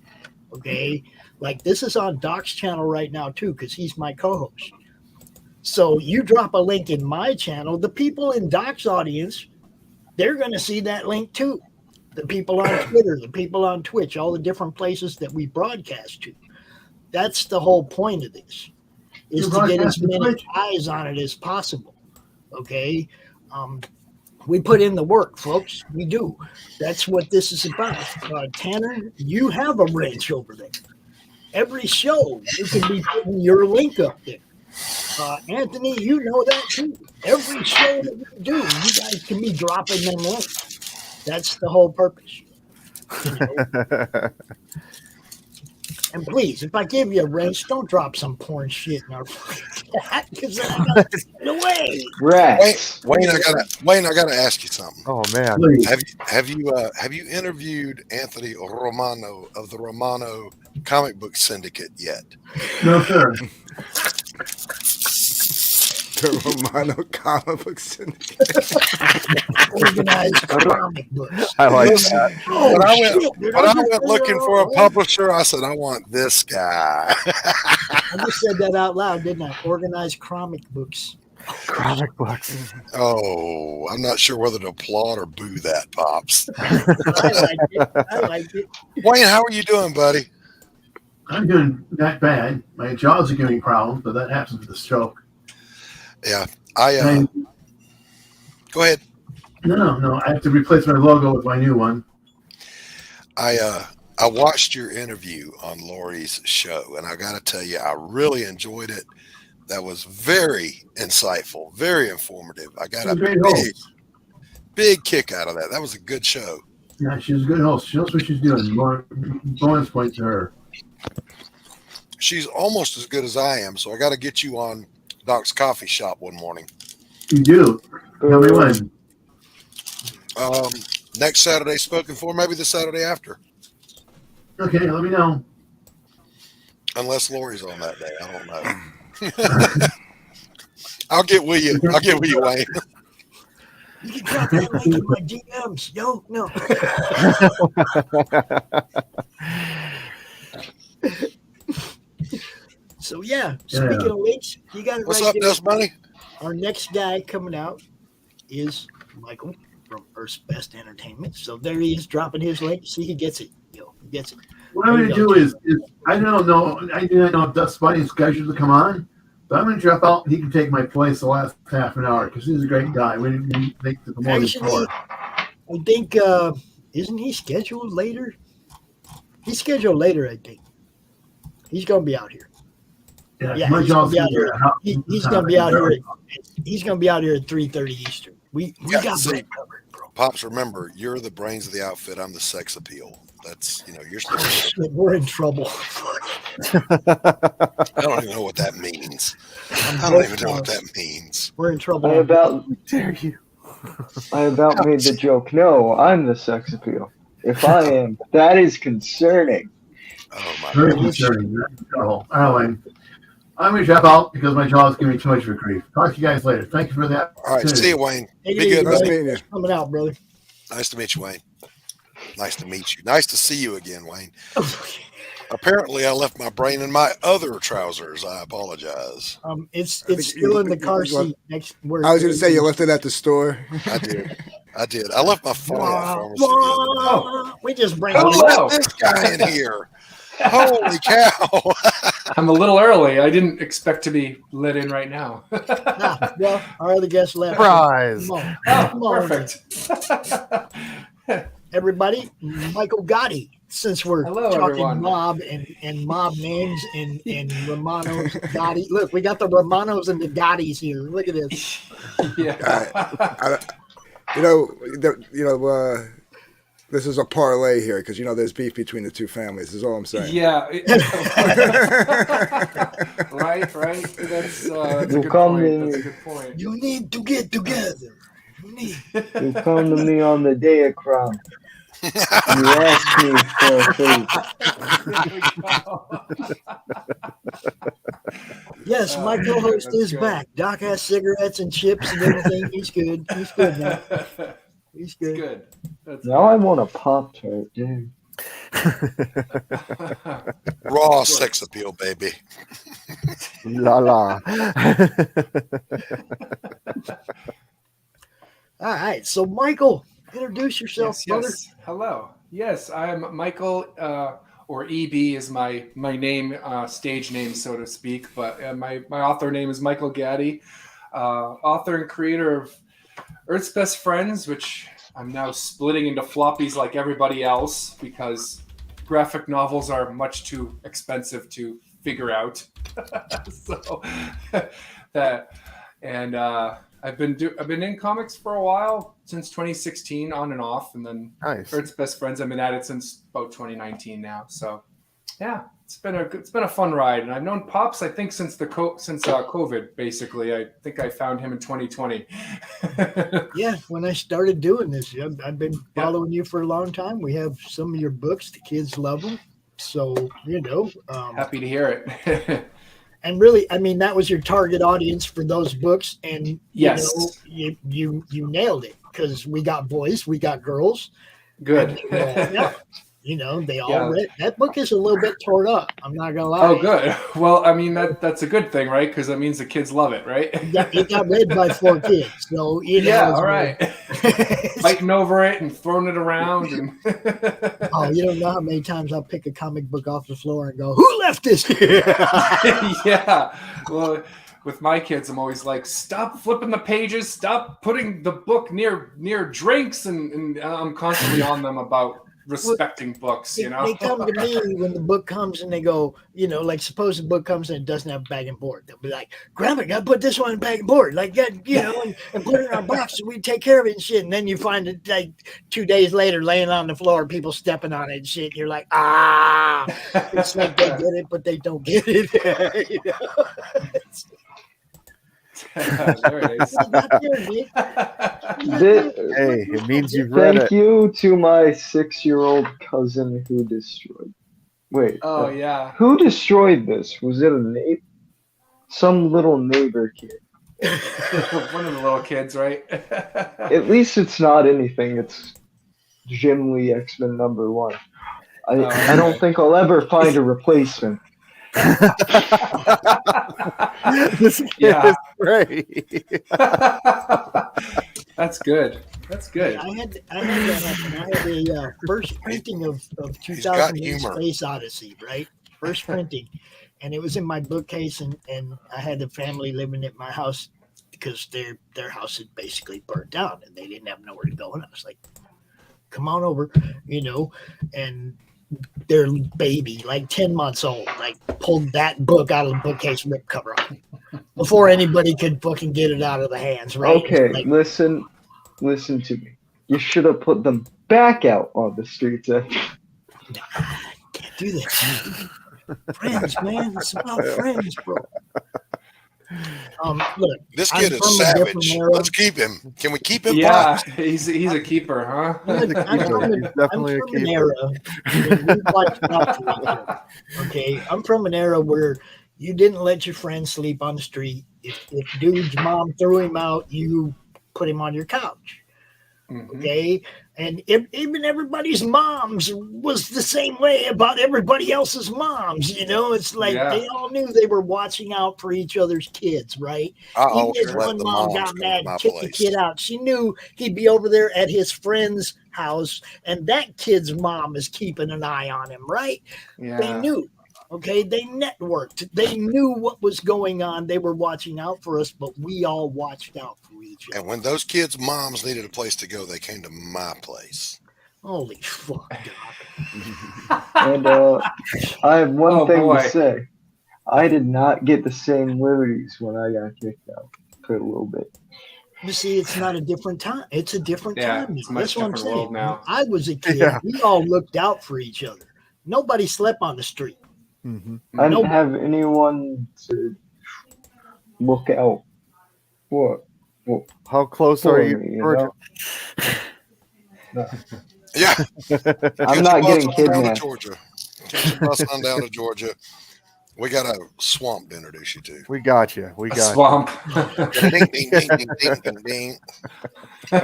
Okay. Like this is on Doc's channel right now too, because he's my co-host. So you drop a link in my channel, the people in Doc's audience, they're going to see that link too. The people on Twitter, the people on Twitch, all the different places that we broadcast to. That's the whole point of this, is to get as many eyes on it as possible. Okay. We put in the work, folks. We do. That's what this is about. Tanner, you have a wrench over there. Every show, you can be putting your link up there. Anthony, you know that too. Every show that we do, you guys can be dropping them links. That's the whole purpose. You know? And please, if I give you a wrench, don't drop some porn shit in our chat because then I got to get away. Right. Wayne, I gotta ask you something. Oh man, have you interviewed Anthony Romano of the Romano Comic Book Syndicate yet? No, sir. The Romano Comic Book Syndicate. Organized comic books. I like that. When I went looking for a publisher, I said, I want this guy. I just said that out loud, didn't I? Organized comic books. Comic books. Oh, I'm not sure whether to applaud or boo that, Pops. I like it. Wayne, how are you doing, buddy? I'm doing not bad. My jaws are giving me problems, but that happens with the stroke. Yeah, go ahead. No. I have to replace my logo with my new one. I watched your interview on Laurie's show, and I got to tell you, I really enjoyed it. That was very insightful, very informative. I got a big kick out of that. That was a good show. Yeah, she's a good host. She knows what she's doing. More bonus point to her. She's almost as good as I am, so I got to get you on Doc's Coffee Shop one morning. You do. Tell me when. Next Saturday, spoken for, maybe the Saturday after. Okay, let me know. Unless Laurie's on that day, I don't know. I'll get with you. Wayne. You can drop that link in my DMs. No. So yeah, speaking of links, you got it. What's right up, there. Dust Bunny? Our next guy coming out is Michael from Earthbest Entertainment. So there he is, dropping his link. See, he gets it. He gets it. What I'm going to do is I don't know. I do not know if Dust Bunny's scheduled to come on, but I'm going to drop out. He can take my place the last half an hour because he's a great guy. We didn't think the morning before. I think isn't he scheduled later? He's scheduled later, I think. He's going to be out here. Yeah, he's going to be out here. He's going to be out here. He's going to be out here at 3:30 Eastern. We got Brett covered, bro. Pops, remember, you're the brains of the outfit. I'm the sex appeal. That's, you're still. We're in trouble. I don't even know what that means. I don't even know what that means. We're in trouble. I about dare you. I about made the joke. No, I'm the sex appeal. If I am, that is concerning. Oh my Very concerning. All right, I'm going to drop out because my jaw is giving me too much of a grief. Talk to you guys later. Thank you for that. All right, see you, Wayne. Hey, be good. Nice meeting you. Coming out, brother. Nice to meet you, Wayne. Nice to meet you. Nice to see you again, Wayne. Apparently, I left my brain in my other trousers. I apologize. It's still in the car seat next. I was going to say you left it at the store. I did. I left my phone at the pharmacy. We just bring this guy in here. Holy cow! I'm a little early. I didn't expect to be let in right now. Well, our other guest left. Surprise! Come on. Perfect. everybody, Michael Gatti. Since we're Hello, talking everyone. mob and mob names and Romanos, Gatti. Look, we got the Romanos and the Gattis here. Look at this. Yeah. This is a parlay here because there's beef between the two families. Is all I'm saying. Yeah. Right. That's a good point. You need to get together. You come to me on the day of CRoM. You ask me for a favor. Yes, my co-host is back. Doc has cigarettes and chips and everything. He's good. He's good now. He's good. Now I want a Pop-Tart, dude. Raw sex appeal, baby. La la. All right, so Michael, introduce yourself, brother. Yes. Hello. Yes, I am Michael, or EB is my name, stage name, so to speak. But my author name is Michael Gatti, author and creator of Earth's Best Friends, which I'm now splitting into floppies like everybody else because graphic novels are much too expensive to figure out. I've been in comics for a while, since 2016, on and off, and then Earth's Best Friends. I've been at it since about 2019 now. So, yeah, it's been a fun ride, and I've known Pops, I think, since COVID. Basically, I think I found him in 2020. Yeah, when I started doing this, I've been following you for a long time. We have some of your books; the kids love them. So happy to hear it. And really, I mean, that was your target audience for those books, and yes, you nailed it because we got boys, we got girls. Good. And, they all read that book. Is a little bit torn up. I'm not gonna lie. Oh, good. Well, I mean that's a good thing, right? Because that means the kids love it, right? It got read by 4 kids, so all right. Fighting over it and throwing it around, and oh, you don't know how many times I'll pick a comic book off the floor and go, "Who left this here?" Yeah. Well, with my kids, I'm always like, "Stop flipping the pages. Stop putting the book near drinks," and I'm constantly on them about respecting books. They come to me when the book comes and they go, like suppose the book comes and it doesn't have bag and board. They'll be like, "Grandma, gotta put this one in bag and board, like that, and put it in our box so we take care of it and shit." And then you find it like 2 days later laying on the floor, people stepping on it and shit. And you're like, it's like they get it, but they don't get it. Hey, it means you've read it. Thank you to my 6-year-old cousin who destroyed. Wait. Oh yeah. Who destroyed this? Was it some little neighbor kid? One of the little kids, right? At least it's not anything. It's Jim Lee X-Men #1. I don't think I'll ever find a replacement. This kid is great. That's good. I had a first printing of 2008 Space Odyssey, right? First printing, and it was in my bookcase, and I had the family living at my house because their house had basically burnt down, and they didn't have nowhere to go. And I was like, "Come on over," and their baby, like 10 months old, like pulled that book out of the bookcase, rip cover off before anybody could fucking get it out of the hands, right? Okay, listen to me. You should have put them back out on the streets. Can't do that. Friends, man. It's about friends, bro. Look, this kid is savage. Let's keep him. Can we keep him? Yeah, he's a keeper, huh? Definitely a keeper. Okay, I'm from an era where you didn't let your friends sleep on the street. If dude's mom threw him out, you put him on your couch. Mm-hmm. Okay, and even everybody's moms was the same way about everybody else's moms. It's like they all knew they were watching out for each other's kids, right? Even if one mom got mad and kicked the kid out, she knew he'd be over there at his friend's house, and that kid's mom is keeping an eye on him, right? Yeah. They knew. Okay, they networked. They knew what was going on. They were watching out for us, but we all watched out for each other. And when those kids' moms needed a place to go, they came to my place. Holy fuck, Doc. And I have one thing boy. to say. I did not get the same liberties when I got kicked out for a little bit. You see, it's not a different time. It's a different Yeah, time. it's a much That's what I'm different saying. world now. When I was a kid. Yeah. We all looked out for each other. Nobody slept on the street. Mm-hmm. I didn't have anyone to look out for. How close for are you, me, Georgia? No. Yeah. I'm not getting Catch your bus on down to kidnapped. Georgia. Catch your bus on down to Georgia. We got a swamp to introduce you to. We got you. We A got swamp. Ding, ding, ding, ding, ding, ding, ding.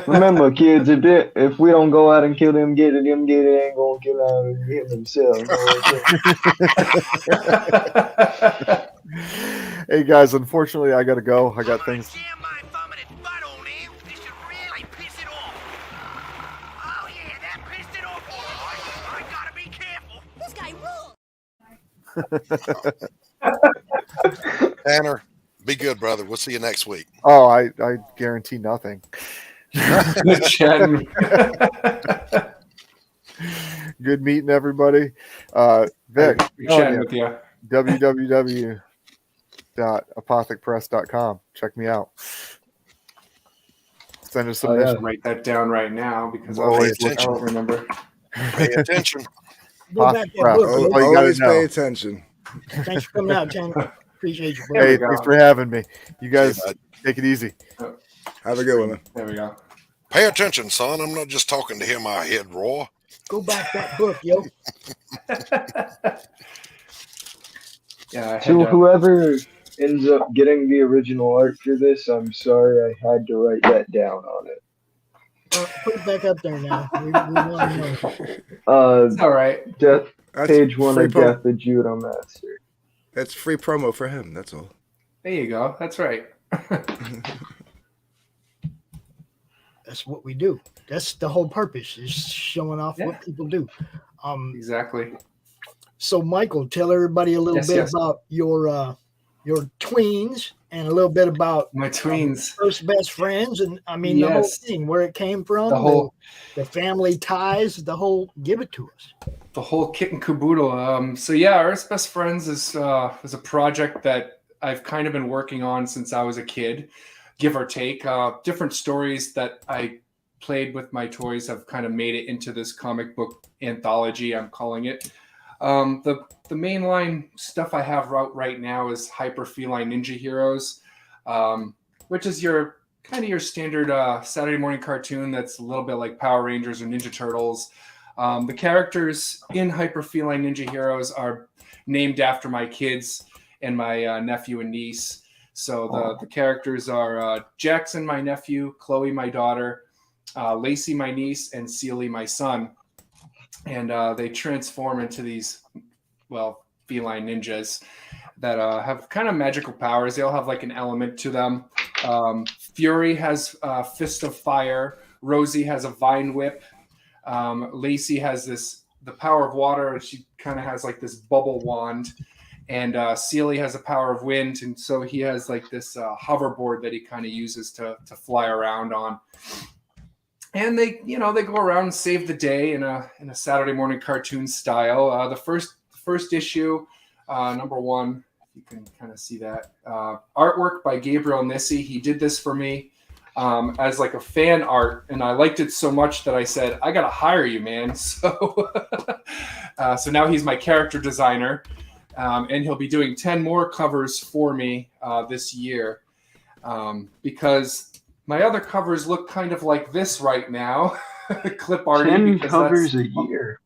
Remember, kids, if we don't go out and kill them Gatti ain't gonna kill out and hit themselves. Hey guys, unfortunately, I gotta go. I got things. Tanner, be good, brother. We'll see you next week. Oh, I guarantee nothing. Chatting. Good meeting everybody. Vic, Chatting with you. www.apothicpress.com. Check me out. Send us some I'll mission. write that down right now because I Always don't remember. Pay attention. Go back that Press. book. Oh, you gotta Always know. pay attention. Thanks for coming out, Tanner. Appreciate you, bro. Hey, thanks for having me. You guys take it easy. Have a good one, man. There we go. Pay attention, son. I'm not just talking to hear my head roar. Go back that book, yo. Yeah. To whoever ends up getting the original art for this, I'm sorry I had to write that down on it. Put it back up there now. We want to know. It's all right. Page 1 free of pro- Death of Judo Master. That's free promo for him. That's all. There you go. That's right. That's what we do. That's the whole purpose, is showing off what people do. Exactly. So, Michael, tell everybody a little bit about your tweens and a little bit about my tweens, first best friends, and I mean the whole thing, where it came from, the family ties, the whole. Give it to us. The whole kit and caboodle. So yeah, Earth's Best Friends is a project that I've kind of been working on since I was a kid, give or take. Different stories that I played with my toys have kind of made it into this comic book anthology, I'm calling it. The mainline stuff I have out right now is Hyper Feline Ninja Heroes, which is your standard Saturday morning cartoon that's a little bit like Power Rangers or Ninja Turtles. The characters in Hyper Feline Ninja Heroes are named after my kids and my nephew and niece. So the characters are Jackson, my nephew, Chloe, my daughter, Lacey, my niece, and Sealy, my son. And they transform into these, feline ninjas that have kind of magical powers. They all have like an element to them. Fury has a Fist of Fire. Rosie has a Vine Whip. Lacey has the power of water, and she kind of has like this bubble wand. And Sealy has a power of wind, and so he has like this hoverboard that he kind of uses to fly around on. And they go around and save the day in a Saturday morning cartoon style. The first issue, number 1, you can kind of see that artwork by Gabriel Nissi. He did this for me as like a fan art, and I liked it so much that I said, I gotta hire you, man. So so now he's my character designer, and he'll be doing 10 more covers for me this year, because my other covers look kind of like this right now, clip arty. 10 covers a year.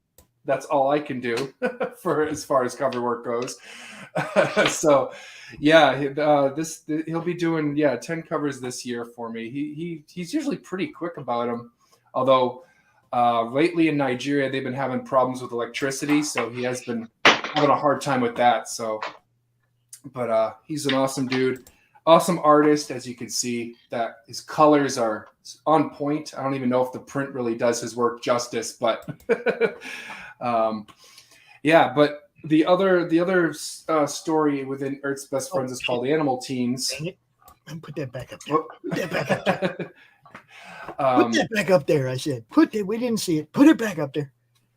That's all I can do for as far as cover work goes. So, yeah, he'll be doing 10 covers this year for me. He's usually pretty quick about them, although lately in Nigeria they've been having problems with electricity, so he has been having a hard time with that. So, but he's an awesome dude. Awesome artist, as you can see, that his colors are on point. I don't even know if the print really does his work justice, but but the other story within Earth's Best Friends is called Animal Teens. Dang it. And put that back up there. Put that back up there. Put that back up there. I said, we didn't see it. Put it back up there.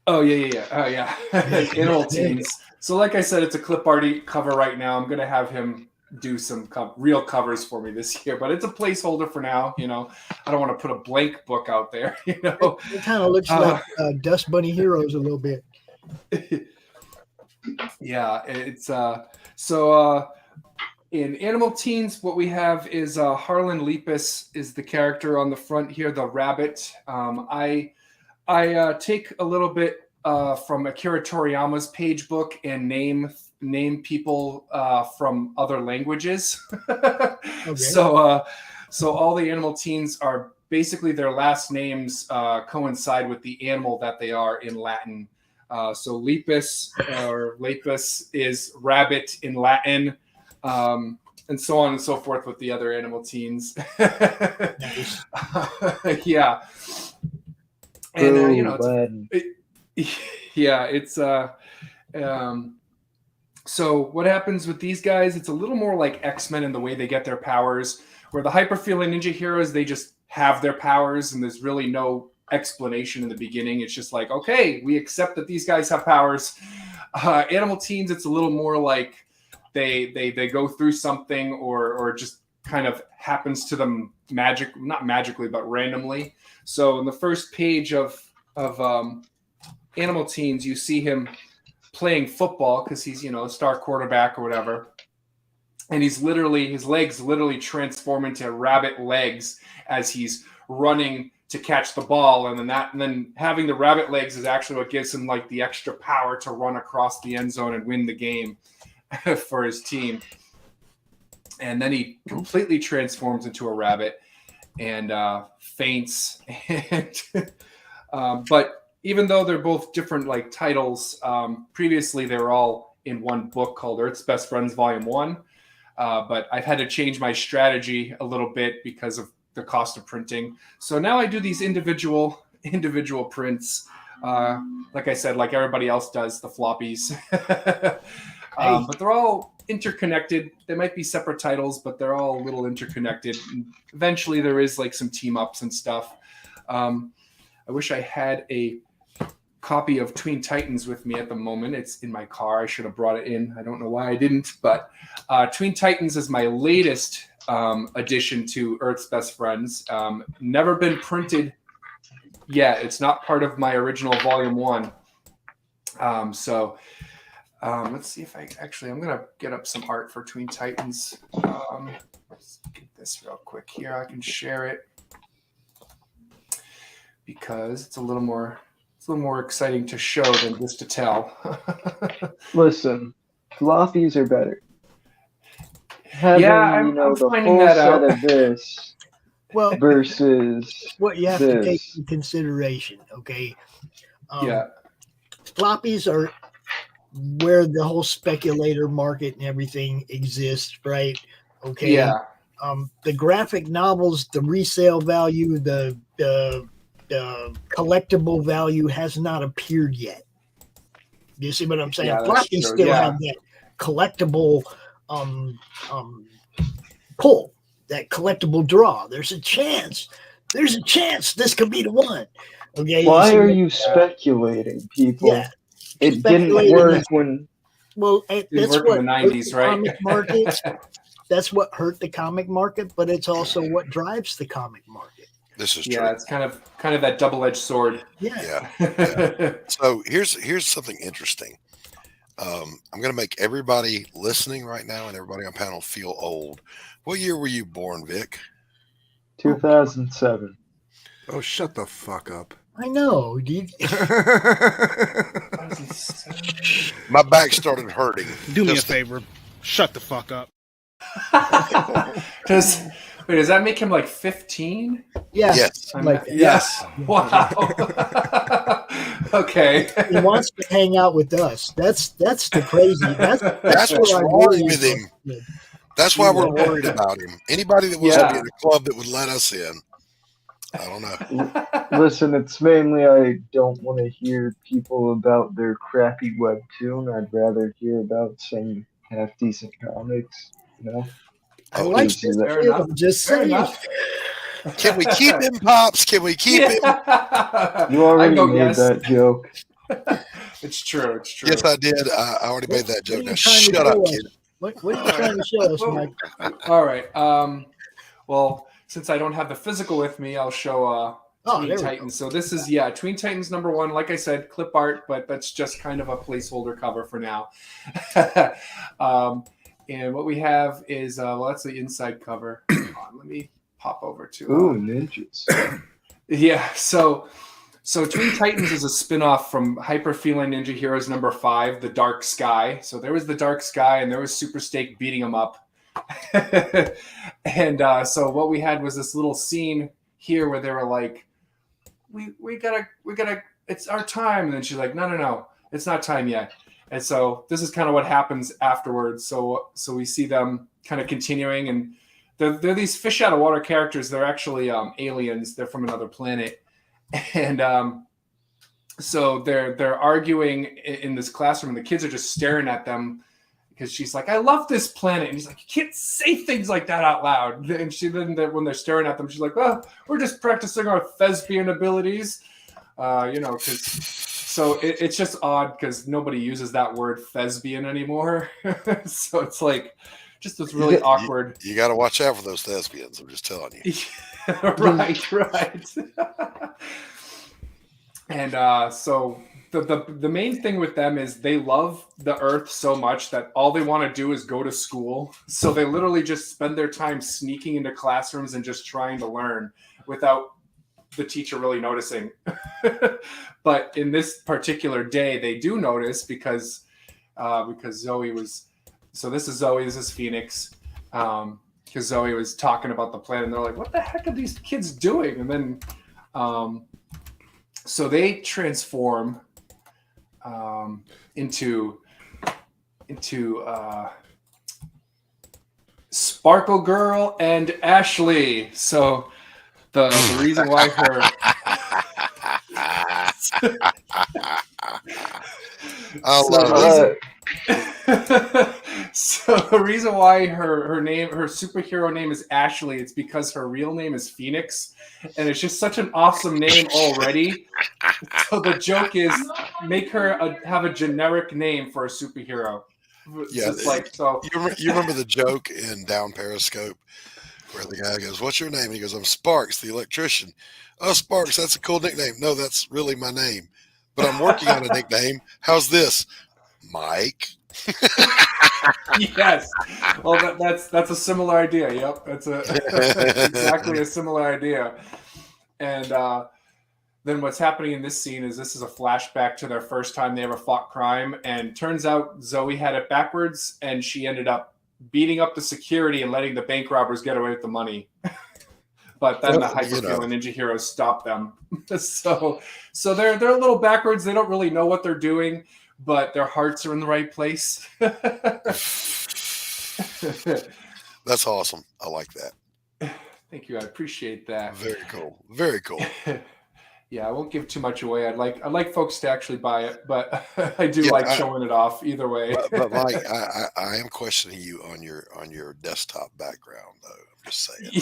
Oh yeah. Animal Teens. So like I said, it's a clip arty cover right now. I'm gonna have him do some real covers for me this year, but it's a placeholder for now. I don't want to put a blank book out there. It kind of looks like Dust Bunny Heroes a little bit. Yeah, it's so in Animal Teens, what we have is Harlan Lepus is the character on the front here, the rabbit. I take a little bit from Akira Toriyama's page book and name people from other languages. Okay. So all the Animal Teens are basically their last names coincide with the animal that they are in Latin. So Lepus or Lapus is rabbit in Latin, and so on and so forth with the other Animal Teens. Nice. Yeah. And so what happens with these guys, it's a little more like X-Men in the way they get their powers, where the hyper-feeling ninja heroes, they just have their powers and there's really no explanation in the beginning. It's just like, okay, we accept that these guys have powers. Animal Teens, it's a little more like they go through something or just kind of happens to them not magically, but randomly. So in the first page of Animal Teens, you see him playing football because he's, a star quarterback or whatever. And his legs literally transform into rabbit legs as he's running to catch the ball. And then having the rabbit legs is actually what gives him like the extra power to run across the end zone and win the game for his team. And then he completely transforms into a rabbit and faints. But even though they're both different like titles, previously they were all in one book called Earth's Best Friends Volume 1. But I've had to change my strategy a little bit because of the cost of printing. So now I do these individual prints. Like I said, like everybody else does, the floppies. But they're all interconnected. They might be separate titles, but they're all a little interconnected. And eventually there is like some team ups and stuff. I wish I had a copy of Tween Titans with me at the moment. It's in my car. I should have brought it in. I don't know why I didn't, but Tween Titans is my latest addition to Earth's Best Friends. Never been printed yet. It's not part of my original Volume 1. Let's see if I'm going to get up some art for Tween Titans. Let's get this real quick here. I can share it because it's a little more exciting to show than just to tell. Listen, floppies are better. I'm finding that out. Of this versus what you have to take into consideration, okay? Floppies are where the whole speculator market and everything exists, right? Okay. Yeah. The graphic novels, the resale value, the collectible value has not appeared yet. You see what I'm saying? Floppies still have that collectible pull, that collectible draw. There's a chance this could be the one. Okay. Why are you speculating, people? Yeah. It didn't work when. Well, that's what in the 90s, right? Comic markets. That's what hurt the comic market, but it's also what drives the comic market. This is true. Yeah, it's kind of that double-edged sword. Yeah. So here's something interesting. I'm going to make everybody listening right now and everybody on panel feel old. What year were you born, Vic? 2007. Oh, shut the fuck up. I know. My back started hurting. Do me a favor. Shut the fuck up. Does that make him like 15? Yeah. Yes. Yes. Wow. Okay. He wants to hang out with us. That's the crazy. That's what's what wrong with him. That's why we're worried about him. Anybody that wants to be in a club that would let us in. I don't know. Listen, it's mainly I don't want to hear people about their crappy webtoon. I'd rather hear about some half decent comics. I like this. I'm just saying. Can we keep him, Pops? Can we keep him? You already vote made yes. that joke. It's true. It's true. Yes, I did. I already made that joke. What are Now you trying to shut up, show us? kid. What are you trying to show us, Mike? All right. Well, since I don't have the physical with me, I'll show Tween Titans. So this is Tween Titans #1. Like I said, clip art, but that's just kind of a placeholder cover for now. And what we have is that's the inside cover. Hold on, let me pop over to. Ooh, ninjas. Yeah. So Tween Titans is a spin-off from Hyper Feline Ninja Heroes #5, The Dark Sky. So there was The Dark Sky, and there was Super Steak beating him up. And so what we had was this little scene here where they were like, we gotta, it's our time. And then she's like, no, it's not time yet. And so this is kind of what happens afterwards. So we see them kind of continuing, and they're these fish out of water characters. They're actually aliens. They're from another planet. And so they're arguing in this classroom, and the kids are just staring at them because she's like, I love this planet. And he's like, you can't say things like that out loud. And when they're staring at them, she's like, well, we're just practicing our thespian abilities. So it's just odd because nobody uses that word thespian anymore. So it's like just this really awkward. You got to watch out for those thespians. I'm just telling you. Right. And so the main thing with them is they love the Earth so much that all they want to do is go to school. So they literally just spend their time sneaking into classrooms and just trying to learn without the teacher really noticing. But in this particular day, they do notice because Zoe was. So this is Zoe. This is Phoenix. Because Zoe was talking about the plan, and they're like, "What the heck are these kids doing?" And then, so they transform into Sparkle Girl and Ashley. So the reason why her I love it. So the reason why her superhero name is Ashley, it's because her real name is Phoenix, and it's just such an awesome name already. So the joke is make her have a generic name for a superhero. Yeah, it's like so. You remember the joke in Down Periscope where the guy goes, "What's your name?" He goes, "I'm Sparks, the electrician." "Oh, Sparks, that's a cool nickname." "No, that's really my name, but I'm working on a nickname. How's this?" "Mike." Yes. Well, that's a similar idea. Yep, that's exactly a similar idea. And then what's happening in this scene is this is a flashback to their first time they ever fought crime, and turns out Zoe had it backwards, and she ended up beating up the security and letting the bank robbers get away with the money. But then the Hyper Feline Ninja Heroes stopped them. So they're a little backwards. They don't really know what they're doing, but their hearts are in the right place. That's awesome. I like that. Thank you. I appreciate that. Very cool. Very cool. Yeah, I won't give too much away. I'd like folks to actually buy it, but I do like showing it off either way. But Mike, I am questioning you on your desktop background, though. I'm just saying.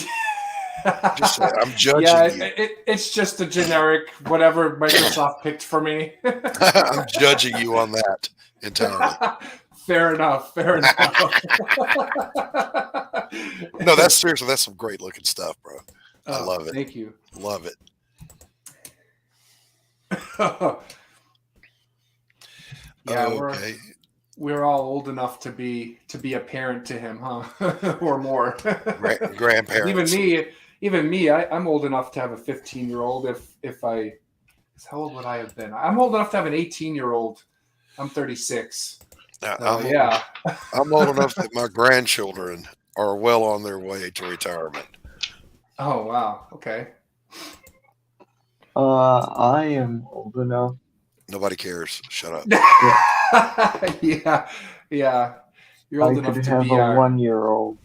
Just saying. I'm judging you. It's just a generic whatever Microsoft picked for me. I'm judging you on that entirely. Fair enough. No, that's seriously. That's some great looking stuff, bro. I love it. Thank you. Love it. Yeah, okay. We're all old enough to be a parent to him, huh? Or more. Grandparents. Even me, I'm old enough to have a 15-year-old. How old would I have been? I'm old enough to have an 18-year-old. I'm 36. I'm old enough that my grandchildren are well on their way to retirement. Oh wow! Okay. I am old enough. Nobody cares. Shut up. Yeah. You're old enough to have be a 1-year-old.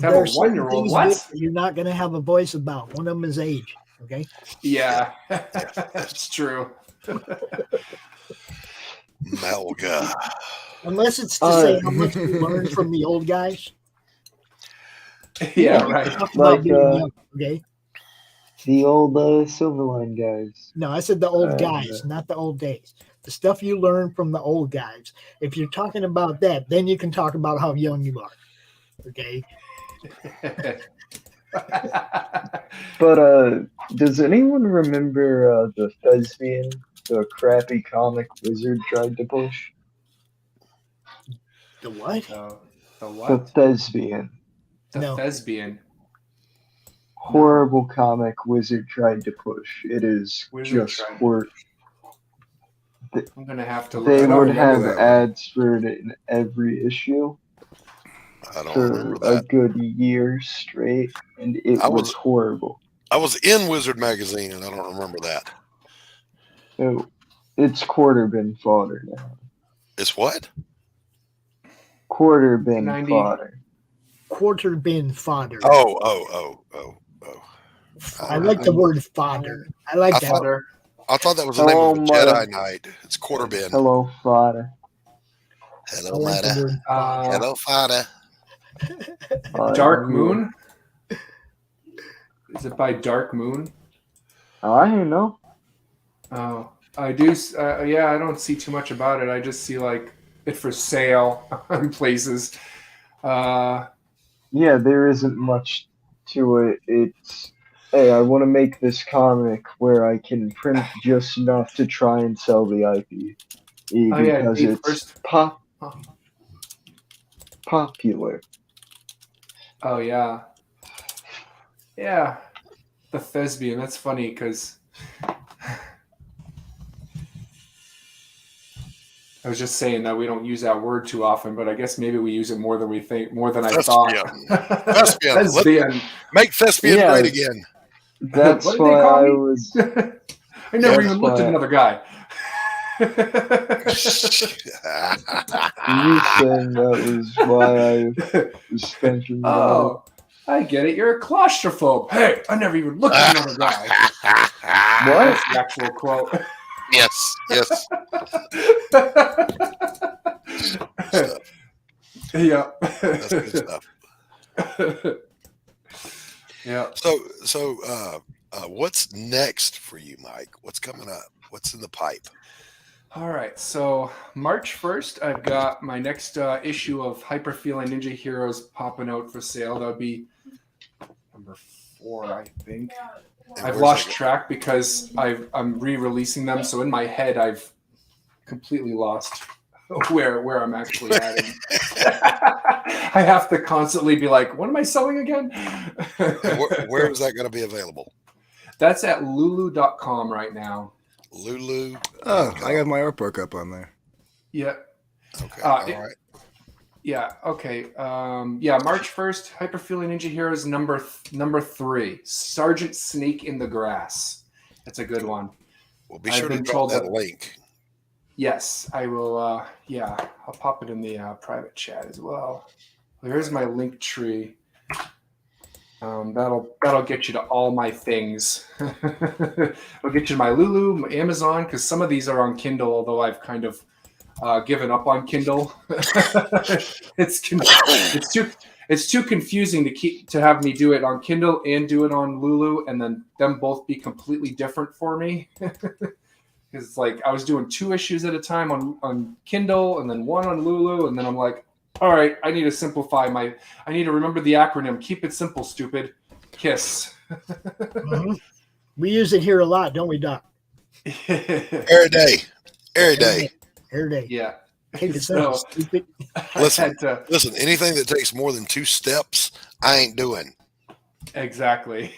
Have a 1-year-old? What? You're not going to have a voice about. One of them is age. Okay. Yeah, that's true. Melga. Unless it's to say how much we learned from the old guys. Yeah, right. Like Okay. the old Silverline guys. No, I said the old guys, not the old days. The stuff you learn from the old guys. If you're talking about that, then you can talk about how young you are. Okay. But does anyone remember the Thespian, the crappy comic Wizard tried to push? The what? The The what? Thespian. The Thespian. Horrible comic Wizard tried to push. It is Wizard just tried. horrible. I'm gonna have to. They I don't would remember have that one. ads for it in every issue I don't for remember a that. good year straight, and it I was was- horrible. I was in Wizard magazine, and I don't remember that. So it's quarter bin fodder now. It's what? Quarter bin 90. fodder. Quarter bin fodder. Oh. I like the word fodder. I like I that. thought, I thought that was the name of a Jedi Knight. It's quarter bin. Hello, fodder. Hello, I like the Mata. word fodder. Hello, Fada. Dark Moon. Is it by Dark Moon? I don't know. Oh, I do. Yeah, I don't see too much about it. I just see like it for sale in places. Yeah, there isn't much to it. It's, hey, I want to make this comic where I can print just enough to try and sell the IP. Oh, yeah, Because Dave it's first- popular. Oh yeah, yeah. The Thespian. That's funny because I was just saying that we don't use that word too often, but I guess maybe we use it more than we think, more than I thought. Thespian. Thespian. Make Thespian Yeah. great again. That's What did why they call I me? was. I never That's even looked at why- another guy. You saying that was why I was thinking about Oh, I get it. You're a claustrophobe. Hey, I never even looked at another guy. What? That's the actual quote. Yes. Yeah. That's good stuff. Yeah. So, what's next for you, Mike? What's coming up? What's in the pipe? All right. So March 1st, I've got my next issue of Hyperfeeling Ninja Heroes popping out for sale. That would be number 4, I think. And I've where's lost that track because I'm re-releasing them. So in my head, I've completely lost where I'm actually at. I have to constantly be like, what am I selling again? Where is that going to be available? That's at lulu.com right now. Lulu. Oh, I got my artwork up on there. Yeah. Okay. All right. Yeah. Okay. Yeah. March 1st, Hyperfeeling Ninja Heroes number 3, Sergeant Snake in the Grass. That's a good one. Well, be I've sure to been drop told that that- link. Yes, I will. Yeah, I'll pop it in the private chat as well. Here's my link tree. That'll get you to all my things. It'll get you to my Lulu, my Amazon, because some of these are on Kindle, although I've kind of given up on Kindle. It's too confusing to have me do it on Kindle and do it on Lulu, and then them both be completely different for me. Because it's like I was doing 2 issues at a time on Kindle and then 1 on Lulu, and then I'm like, all right, I need to simplify I need to remember the acronym. Keep it simple, stupid. KISS. Mhm. We use it here a lot, don't we, Doc? Every day. Every day. Yeah. Take it So- simple, stupid. Listen, anything that takes more than 2 steps, I ain't doing. Exactly.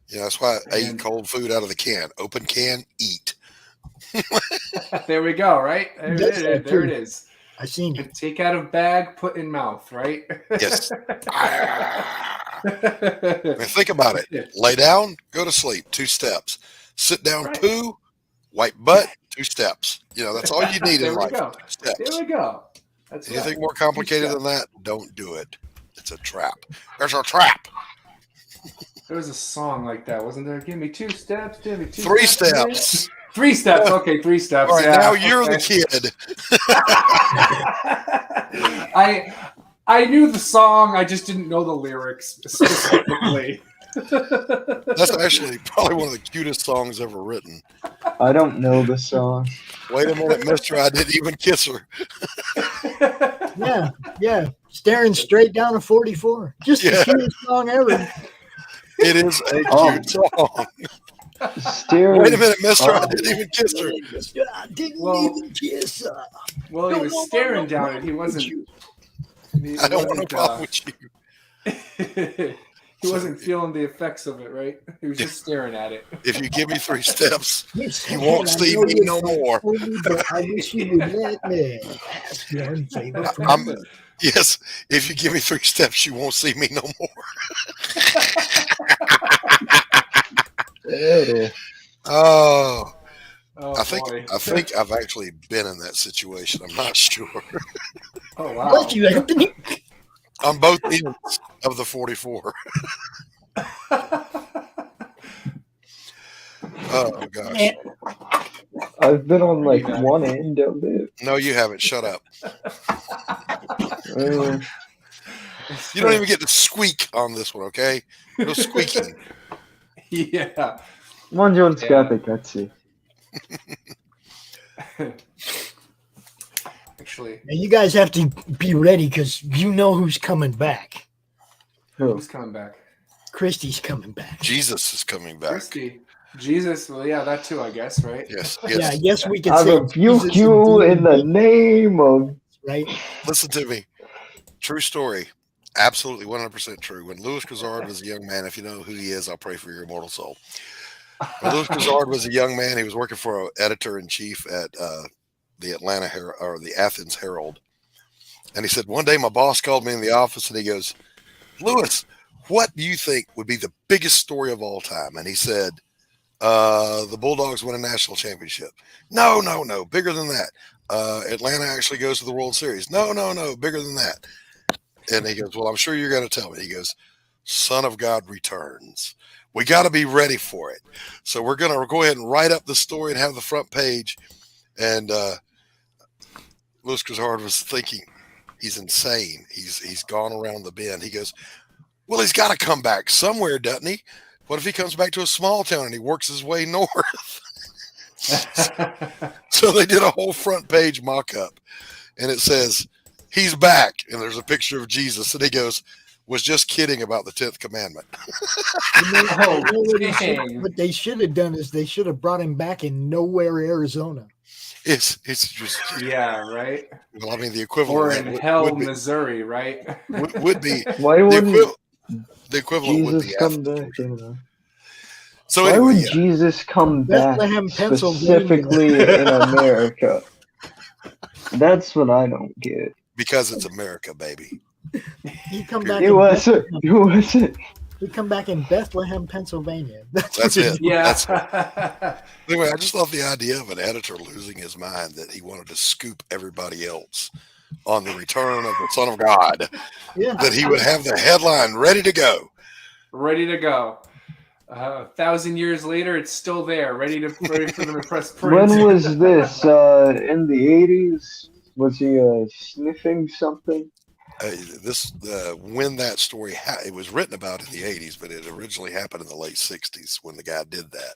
Yeah, that's why I eat And- cold food out of the can. Open can, eat. There we go, right? There, That's there that too. it is. I seen it. Take out of bag, put in mouth, right? Yes. I mean, think about it. Lay down, go to sleep, 2 steps. Sit down, poo, wipe butt, 2 steps. You know, that's all you need There in we life. go. 2 steps. There we go. That's Anything right. more complicated than that, don't do it. It's a trap. There's a trap. There was a song like that, wasn't there? Give me 2 steps, give me 2 3 steps. steps. 3 steps. Okay, 3 steps. All right, yeah, now you're the okay. kid. I knew the song, I just didn't know the lyrics specifically. That's actually probably one of the cutest songs ever written. I don't know the song. Wait a minute, mister, I didn't even kiss her. Yeah. Staring straight down a 44. Just the cutest song ever. It is a cute song. Wait a minute, mister, I didn't even kiss her. I didn't even kiss her. Well, he was staring down it. He wasn't. I don't want to fuck with you. He wasn't feeling the effects of it, right? He was just staring at it. If you give me 3 steps, you won't see me no more. I wish you would let me ask one favor. Yes, if you give me 3 steps, you won't see me no more. Oh, I think I've actually been in that situation. I'm not sure. Oh wow! Bless you, Anthony. On both ends of the 44. Oh gosh! I've been on like one end of it. No, you haven't. Shut up. You don't even get to squeak on this one, okay? No squeaking. Yeah. Mangiano schiaffi, cazzi. Actually, now you guys have to be ready because you know who's coming back. Who's coming back? Christie's coming back. Jesus is coming back. Christie. Jesus, well, yeah, that too, I guess, right? Yes. Yeah, I guess we can I say rebuke you in the name of. Right. Listen to me. True story. Absolutely 100% true. When Louis Grizzard was a young man, if you know who he is, I'll pray for your immortal soul. When Louis Grizzard was a young man, he was working for an editor-in-chief at the Atlanta Herald, or the Athens Herald. And he said, one day my boss called me in the office and he goes, Louis, what do you think would be the biggest story of all time? And he said, the Bulldogs win a national championship. No, bigger than that. Atlanta actually goes to the World Series. No, bigger than that. And he goes, well, I'm sure you're going to tell me. He goes, Son of God returns. We got to be ready for it. So we're going to go ahead and write up the story and have the front page. And Louis Grizzard was thinking, he's insane. He's gone around the bend. He goes, well, he's got to come back somewhere, doesn't he? What if he comes back to a small town and he works his way north? So they did a whole front page mock-up. And it says, he's back. And there's a picture of Jesus. And he goes, was just kidding about the 10th commandment. What they should have done is they should have brought him back in Nowhere, Arizona. It's just yeah, right. Well, I mean the equivalent, or in Hell, Missouri, right? Would be why wouldn't the equivalent would be come back? So why anyway, would Jesus come back Bethlehem, specifically in America? That's what I don't get. Because it's America, baby. He come back. Who was it? He come back in Bethlehem, Pennsylvania. That's it. Yeah. That's it. Anyway, I just love the idea of an editor losing his mind that he wanted to scoop everybody else on the return of the Son of God. Yeah. That he would have the headline ready to go. Ready to go. 1,000 years later, it's still there, ready for them to press print. When was this? In the 80s? Was he sniffing something? When that story it was written about in the 80s, but it originally happened in the late 60s when the guy did that.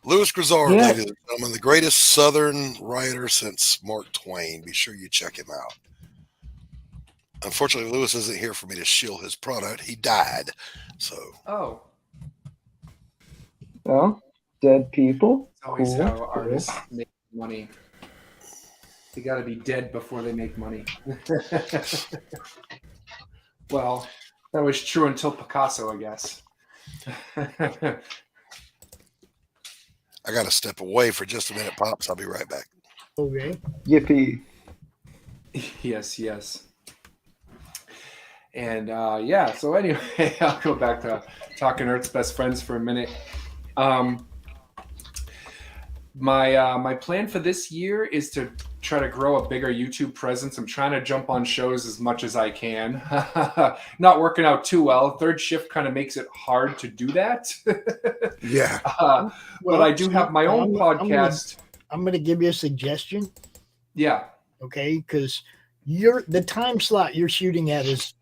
Louis Grizzard, ladies and gentlemen, the greatest Southern writer since Mark Twain. Be sure you check him out. Unfortunately, Louis isn't here for me to shill his product. He died. So. Oh. Well, dead people. It's always how artists make money. They got to be dead before they make money. Well, that was true until Picasso, I guess. I got to step away for just a minute, Pops. I'll be right back. Okay. Yippee. Yes. And so anyway, I'll go back to talking Earth's Best Friends for a minute. My plan for this year is to try to grow a bigger YouTube presence. I'm trying to jump on shows as much as I can. Not working out too well. Third shift kind of makes it hard to do that. Yeah. But I do have my own podcast. I'm going to give you a suggestion. Yeah. Okay, because the time slot you're shooting at is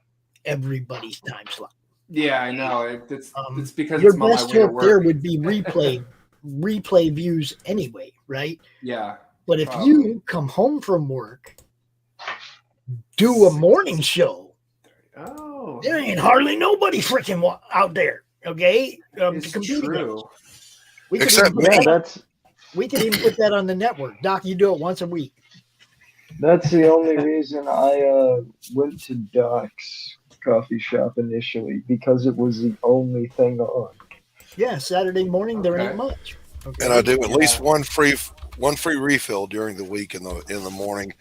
everybody's time slot. Yeah, I know. It's because Your it's on my best way to hope there work. would be replay views anyway, right? Yeah. But if probably. you come home from work, do a morning show, there ain't hardly nobody freaking out there. Okay, to compete against. We could even put that on the network. Doc, you do it once a week. That's the only reason I went to Doc's coffee shop initially, because it was the only thing on. Yeah, Saturday morning there ain't much. Okay. And I do at least one free refill during the week in the morning,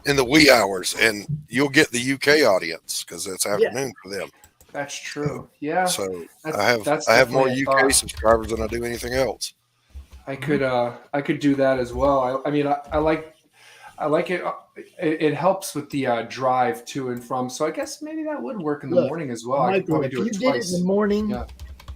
in the wee hours, and you'll get the UK audience because it's afternoon for them. That's true. Yeah. So that's I have more definitely a UK thought. subscribers than I do anything else. I could do that as well. I mean, I like it. It helps with the drive to and from. So I guess maybe that would work in the morning as well. I could Michael, probably if do you it did twice. it in the morning,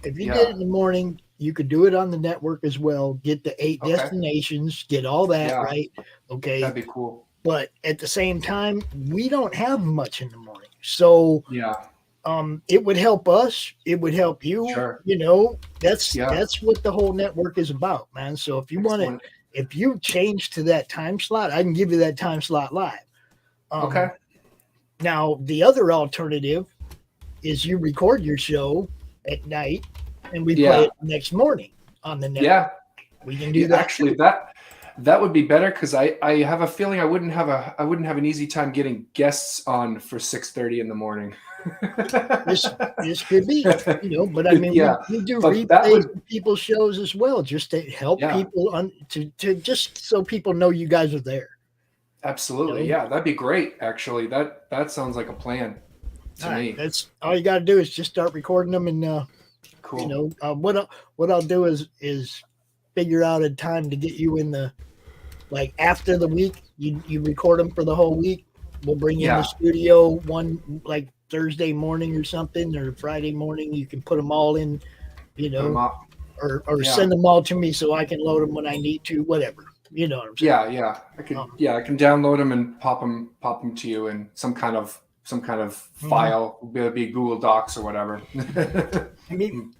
if you did it in the morning, you could do it on the network as well. Get the 8 destinations, get all that right. Okay, that'd be cool. But at the same time, we don't have much in the morning, so it would help us. It would help you. Sure. You know, that's what the whole network is about, man. So if you want to, if you change to that time slot, I can give you that time slot live. Okay. Now the other alternative is you record your show at night and we play it next morning on the network. Yeah, we can do that. Actually, that would be better because I have a feeling I wouldn't have an easy time getting guests on for 6:30 in the morning. this could be, you know, but I mean, we do replays of people's shows as well, just to help people to just so people know you guys are there. Absolutely, You know? that'd be great. Actually, that sounds like a plan to me. That's all you got to do is just start recording them, and cool. You know, what I'll do is figure out a time to get you in the, like, after the week. You record them for the whole week. We'll bring you in the studio one like Thursday morning or something, or Friday morning. You can put them all in, you know, or send them all to me so I can load them when I need to, whatever. You know what I'm saying? Yeah. I can download them and pop them to you in some kind of file. It'll be Google Docs or whatever. I mean,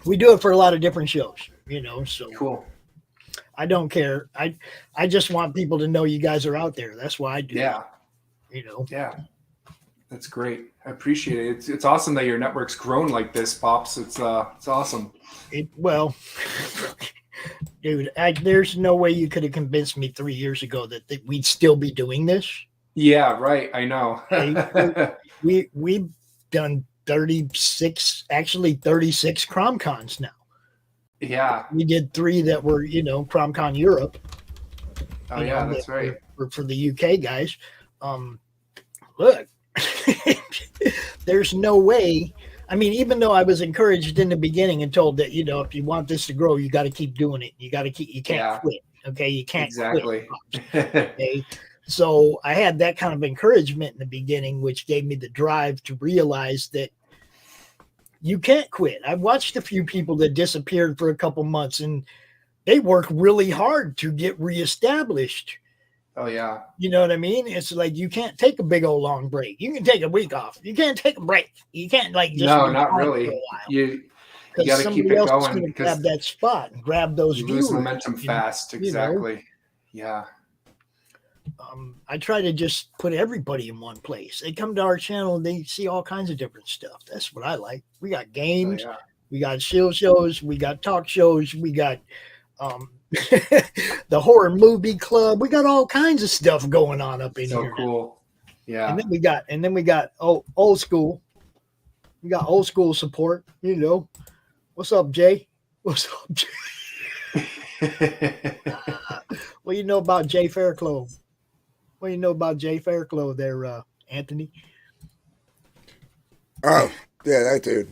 we do it for a lot of different shows, you know. So cool. I don't care. I just want people to know you guys are out there. That's why I do. Yeah. You know. Yeah. That's great. I appreciate it. It's awesome that your network's grown like this, Pops. It's awesome. Well, dude, there's no way you could have convinced me 3 years ago that we'd still be doing this. Yeah, right. I know. We've done 36 CRoM Cons now. Yeah. We did 3 that were, you know, CRoM Con Europe. Oh yeah, that's right. For the UK guys. Look, there's no way. I mean, even though I was encouraged in the beginning and told that, you know, if you want this to grow, you got to keep doing it. You can't quit. Okay. You can't quit. Okay. So I had that kind of encouragement in the beginning, which gave me the drive to realize that you can't quit. I've watched a few people that disappeared for a couple months and they work really hard to get reestablished. Oh yeah. You know what I mean? It's like you can't take a big old long break. You can take a week off. You can't take a break. You can't like just not really. For a while. You got to keep it going because grab that spot and grab those you views. lose momentum fast. Exactly. You know? Yeah. I try to just put everybody in one place. They come to our channel and they see all kinds of different stuff. That's what I like. We got games. We got shield shows. We got talk shows. We got the horror movie club. We got all kinds of stuff going on up in here. So cool. Yeah. And then we got old school. We got old school support, you know. What's up, Jay? What's up, Jay? What do you know about Jay Fairclough? What do you know about Jay Fairclough there, Anthony? Oh, yeah, that dude.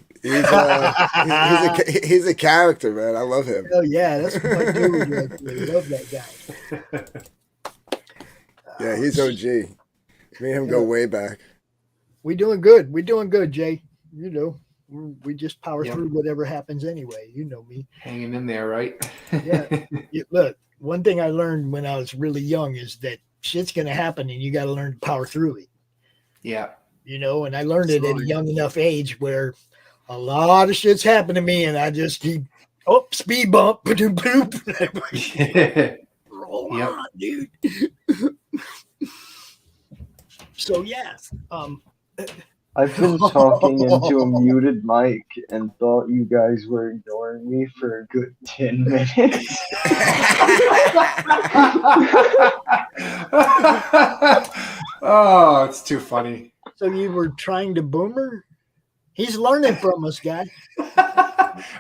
He's a character, man. I love him. Oh yeah, that's my dude. I love that guy. Yeah, he's OG. Me and him go way back. We doing good. We doing good, Jay. You know, we just power through whatever happens anyway. You know me. Hanging in there, right? Yeah. Look, one thing I learned when I was really young is that shit's going to happen and you got to learn to power through it. Yeah. You know, and I learned it at a young enough age where a lot of shit's happened to me and I just keep, speed bump. Roll on, dude. So, yeah. I've been talking into a muted mic and thought you guys were ignoring me for a good 10 minutes. Oh, it's too funny. So you were trying to boomer? He's learning from us, guy.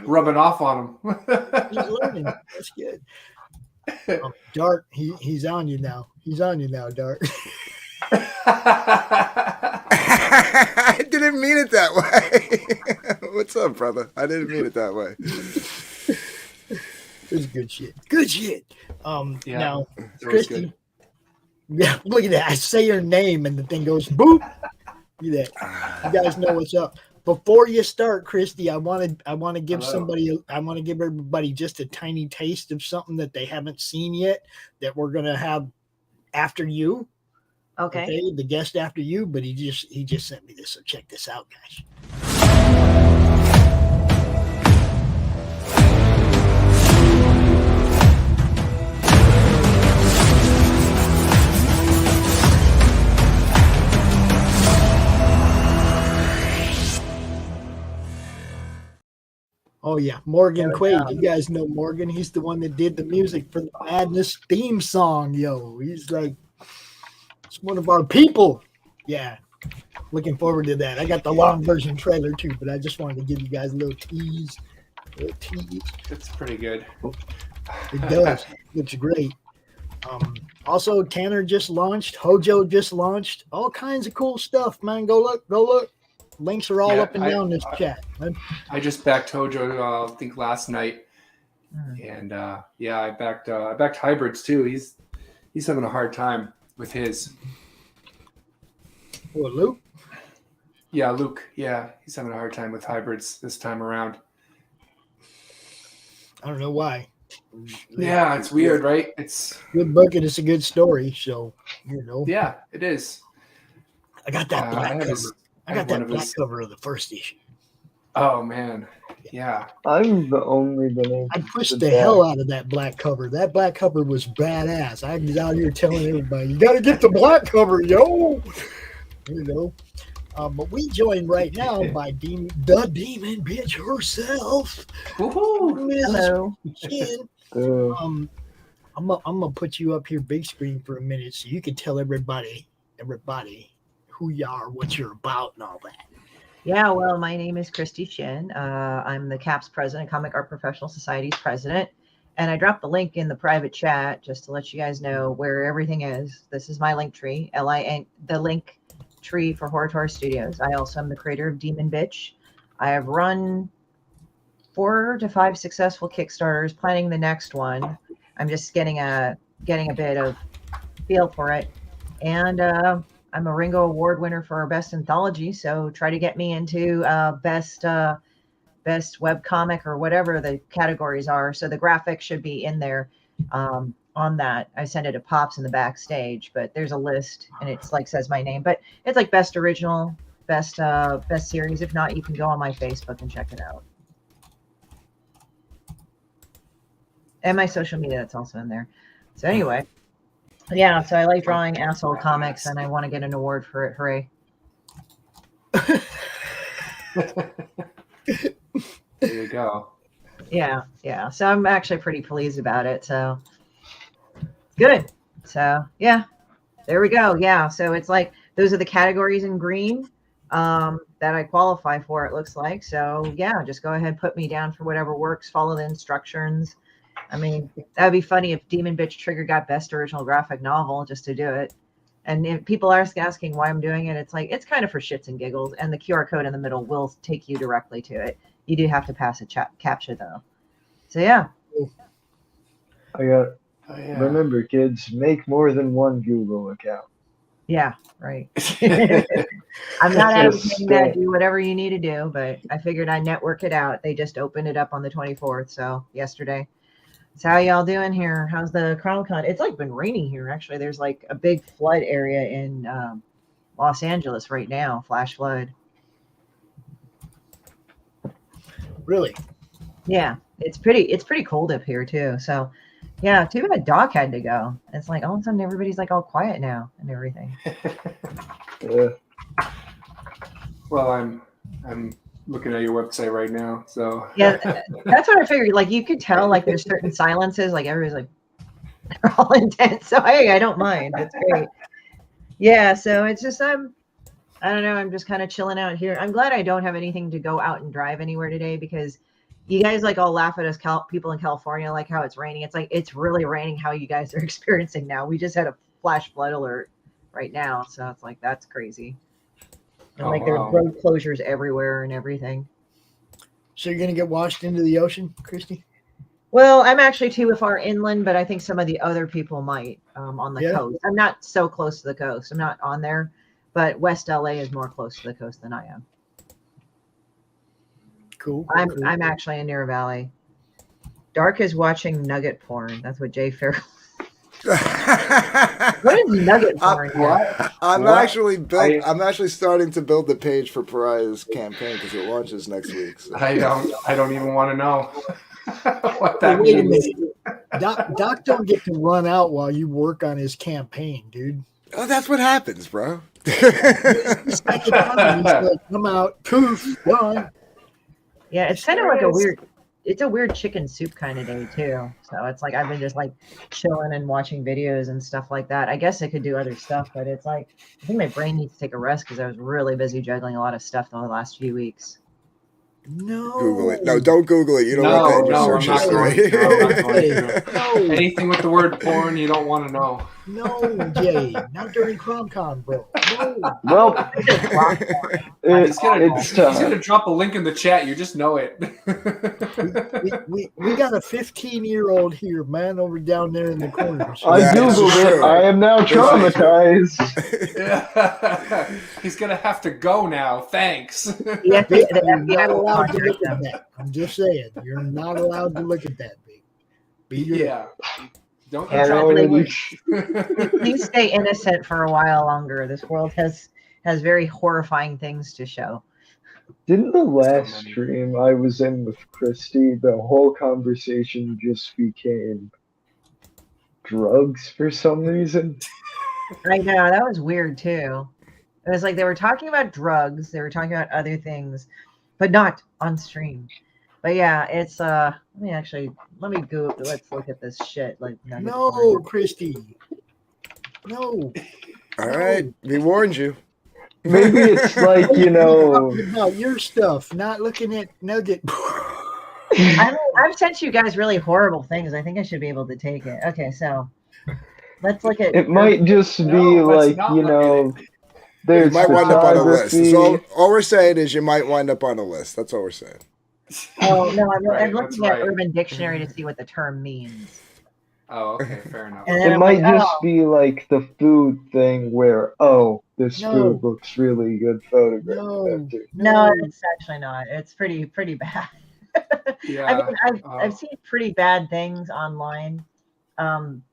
Rubbing off on him. He's learning. That's good. Dart, he's on you now. He's on you now, Dart. I didn't mean it that way. What's up, brother? I didn't mean it that way. It's good shit. Good shit. Yeah, now, it's always Christie. good. Yeah, look at that. I say your name and the thing goes boop. Look at that. You guys know what's up. Before you start, Christie, I want to give everybody just a tiny taste of something that they haven't seen yet that we're gonna have after you. Okay. The guest after you, but he just sent me this. So check this out, guys. Oh yeah, Morgan Quaid. You guys know Morgan. He's the one that did the music for the Madness theme song. Yo, he's like, it's one of our people. Yeah, looking forward to that. I got the long version trailer too, but I just wanted to give you guys a little tease. It's pretty good. It does. Looks great. Also, Tanner just launched. Hojo just launched. All kinds of cool stuff, man. Go look. Go look. Links are all up and down this chat. I just backed Hojo, I think last night, and I backed Hybrids too. He's having a hard time with his. What, Luke? Yeah, Luke. Yeah, he's having a hard time with Hybrids this time around. I don't know why. Yeah, it's weird, right? It's good book and it's a good story. So you know. Yeah, it is. I got that black cover. I got that black cover of the first issue. Oh man, yeah. I'm the only been. I pushed the hell out of that black cover. That black cover was badass. I was out here telling everybody, "You got to get the black cover, yo!" You know. But we joined right now by the demon bitch herself. Hello. Shinn. I'm gonna put you up here big screen for a minute so you can tell everybody who you are, what you're about, and all that. Yeah, well, my name is Christie Shinn. I'm the CAPS president, Comic Art Professional Society's president. And I dropped the link in the private chat just to let you guys know where everything is. This is my link tree, the link tree for Horror Studios. I also am the creator of Demon Bitch. I have run 4 to 5 successful Kickstarters, planning the next one. I'm just getting a bit of feel for it. And I'm a Ringo Award winner for our best anthology, so try to get me into best web comic or whatever the categories are. So the graphics should be in there on that. I send it to Pops in the backstage, but there's a list and it's like says my name, but it's like best original, best series. If not, you can go on my Facebook and check it out. And my social media, that's also in there. So anyway. Yeah, so I like drawing asshole comics, and I want to get an award for it. Hooray! There you go. Yeah. So I'm actually pretty pleased about it. So good. So yeah, there we go. Yeah. So it's like those are the categories in green that I qualify for. It looks like. So yeah, just go ahead, put me down for whatever works. Follow the instructions. I mean, that'd be funny if Demon Bitch Trigger got best original graphic novel just to do it. And if people are asking why I'm doing it, it's like, it's kind of for shits and giggles. And the QR code in the middle will take you directly to it. You do have to pass a captcha though. So yeah. Remember kids, make more than one Google account. Yeah, right. I'm not advocating that. Do whatever you need to do, but I figured I'd network it out. They just opened it up on the 24th. So yesterday. So how y'all doing here? How's the CRoM Con? It's like been raining here. Actually, there's like a big flood area in Los Angeles right now. Flash flood. Really? Yeah, it's pretty cold up here too. So, yeah, too bad Doc had to go. It's like all of a sudden everybody's like all quiet now and everything. Yeah. Well, I'm looking at your website right now, so Yeah, that's what I figured. Like you could tell, like there's certain silences. Like everybody's like they're all intense. So hey, I don't mind. It's great. Yeah. So it's just I don't know. I'm just kind of chilling out here. I'm glad I don't have anything to go out and drive anywhere today because you guys like all laugh at us people in California, like how it's raining. It's like it's really raining how you guys are experiencing now. We just had a flash flood alert right now, so it's like that's crazy. And like there are road closures everywhere and everything. So you're gonna get washed into the ocean, Christy? Well, I'm actually too far inland, but I think some of the other people might on the coast. I'm not so close to the coast. I'm not on there, but West LA is more close to the coast than I am. Cool. I'm actually in Near Valley. Dark is watching nugget porn. That's what Jay Farrell. What is nugget porn? I'm actually starting to build the page for Pariah's campaign because it launches next week. So. I don't even want to know what that Wait a means. minute. Doc don't get to run out while you work on his campaign, dude. Oh, that's what happens, bro. He's like, come out, poof, done. Yeah, it's kind of like it's a weird chicken soup kind of day too. So it's like I've been just like chilling and watching videos and stuff like that. I guess I could do other stuff, but it's like I think my brain needs to take a rest because I was really busy juggling a lot of stuff the last few weeks. No. Google it. No, don't Google it. You don't want that in your search history. No. Anything with the word porn you don't want to know. No, Jay. Not during CRoM Con, bro. No. Well, He's gonna drop a link in the chat. You just know it. We got a 15-year-old here, man, over down there in the corner. So I Googled it. I am now traumatized. He's gonna have to go now. Thanks. Yeah, you're not allowed to look at that. I'm just saying, you're not allowed to look at that, baby. Yeah. Don't Please stay innocent for a while longer. This world has very horrifying things to show. Didn't the last stream I was in with Christy, the whole conversation just became drugs for some reason? I know, that was weird too. It was like they were talking about drugs, they were talking about other things, but not on stream. But yeah, it's let me go. Let's look at this shit. Like no, Christy. No. All right, we warned you. Maybe it's like, about your stuff, not looking at nugget. I've sent you guys really horrible things. I think I should be able to take it. Okay, so let's look at it. Might just be like, there's you might wind up on a list. All we're saying is you might wind up on a list. That's all we're saying. Oh no, I'm looking at Urban Dictionary to see what the term means. Oh, okay, fair enough. It might just be like the food thing where, this food looks really good photograph. No, it's actually not. It's pretty bad. Yeah, I mean, I've seen pretty bad things online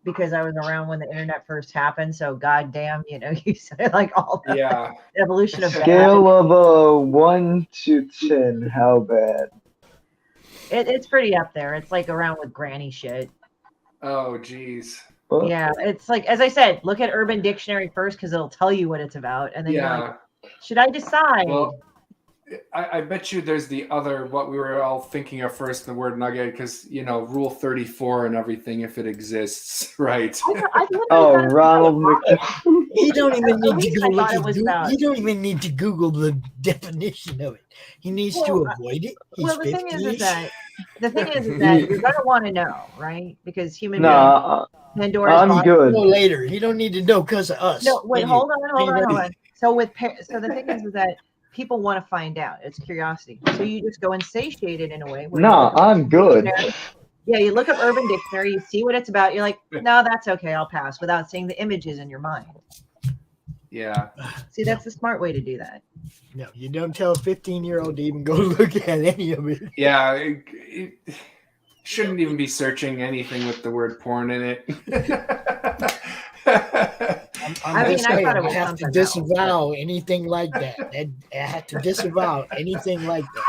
because I was around when the internet first happened. So goddamn, you say like all the evolution of scale of a 1 to 10. How bad? It's pretty up there. It's like around with granny shit. Oh, geez. Yeah, it's like, as I said, look at Urban Dictionary first because it'll tell you what it's about. And then you're like, should I decide? Well, I bet you there's the other, what we were all thinking of first, the word nugget, because, Rule 34 and everything, if it exists, right? Ronald McDonald. You don't even need to go look at you don't even need to Google the definition of it. He needs to avoid it. He's the thing is that you're gonna want to know, right? Because human beings, Pandora's I'm box. good. Know later. You don't need to know because of us. No, wait, hold on. So the thing is that people want to find out. It's curiosity. So you just go and satiate it in a way. I'm good. Yeah, you look up Urban Dictionary, you see what it's about. You're like, no, that's okay. I'll pass without seeing the images in your mind. Yeah. See, that's the smart way to do that. No, you don't tell a 15-year-old to even go look at any of it. Yeah. shouldn't even be searching anything with the word porn in it. I mean, I thought it I was have to something disavow anything like that. I have to disavow anything like that.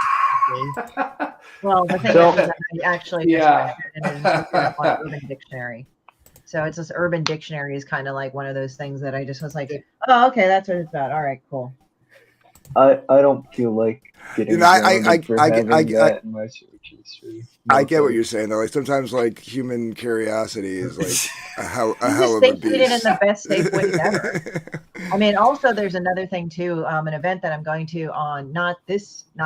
Okay? Well, the thing Don't- is that I actually just Yeah. and looked it up on Urban Dictionary. So it's this Urban Dictionary is kind of like one of those things that I just was like, oh, okay, that's what it's about. All right, cool. I don't feel like getting grounded for having that in my search history. I get what you're saying though. Like sometimes, like human curiosity is like a hell of a They treat it in beast. the best safe way ever. I mean, also there's another thing too, an event that I'm going to on not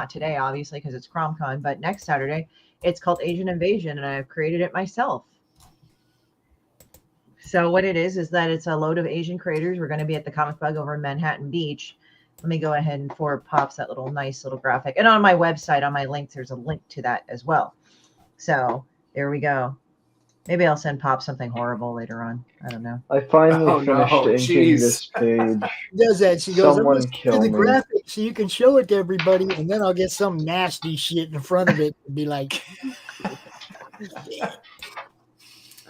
today, obviously, because it's CRoM Con, but next Saturday. It's called Asian Invasion, and I've created it myself. So what it is that it's a load of Asian creators. We're going to be at the Comic Bug over in Manhattan Beach. Let me go ahead and before it pops that nice little graphic. And on my website, on my links, there's a link to that as well. So there we go. Maybe I'll send Pop something horrible later on. I don't know. I finally finished inking this page. Does that? She goes, I'm Someone gonna kill do the me. graphic so you can show it to everybody, and then I'll get some nasty shit in front of it and be like,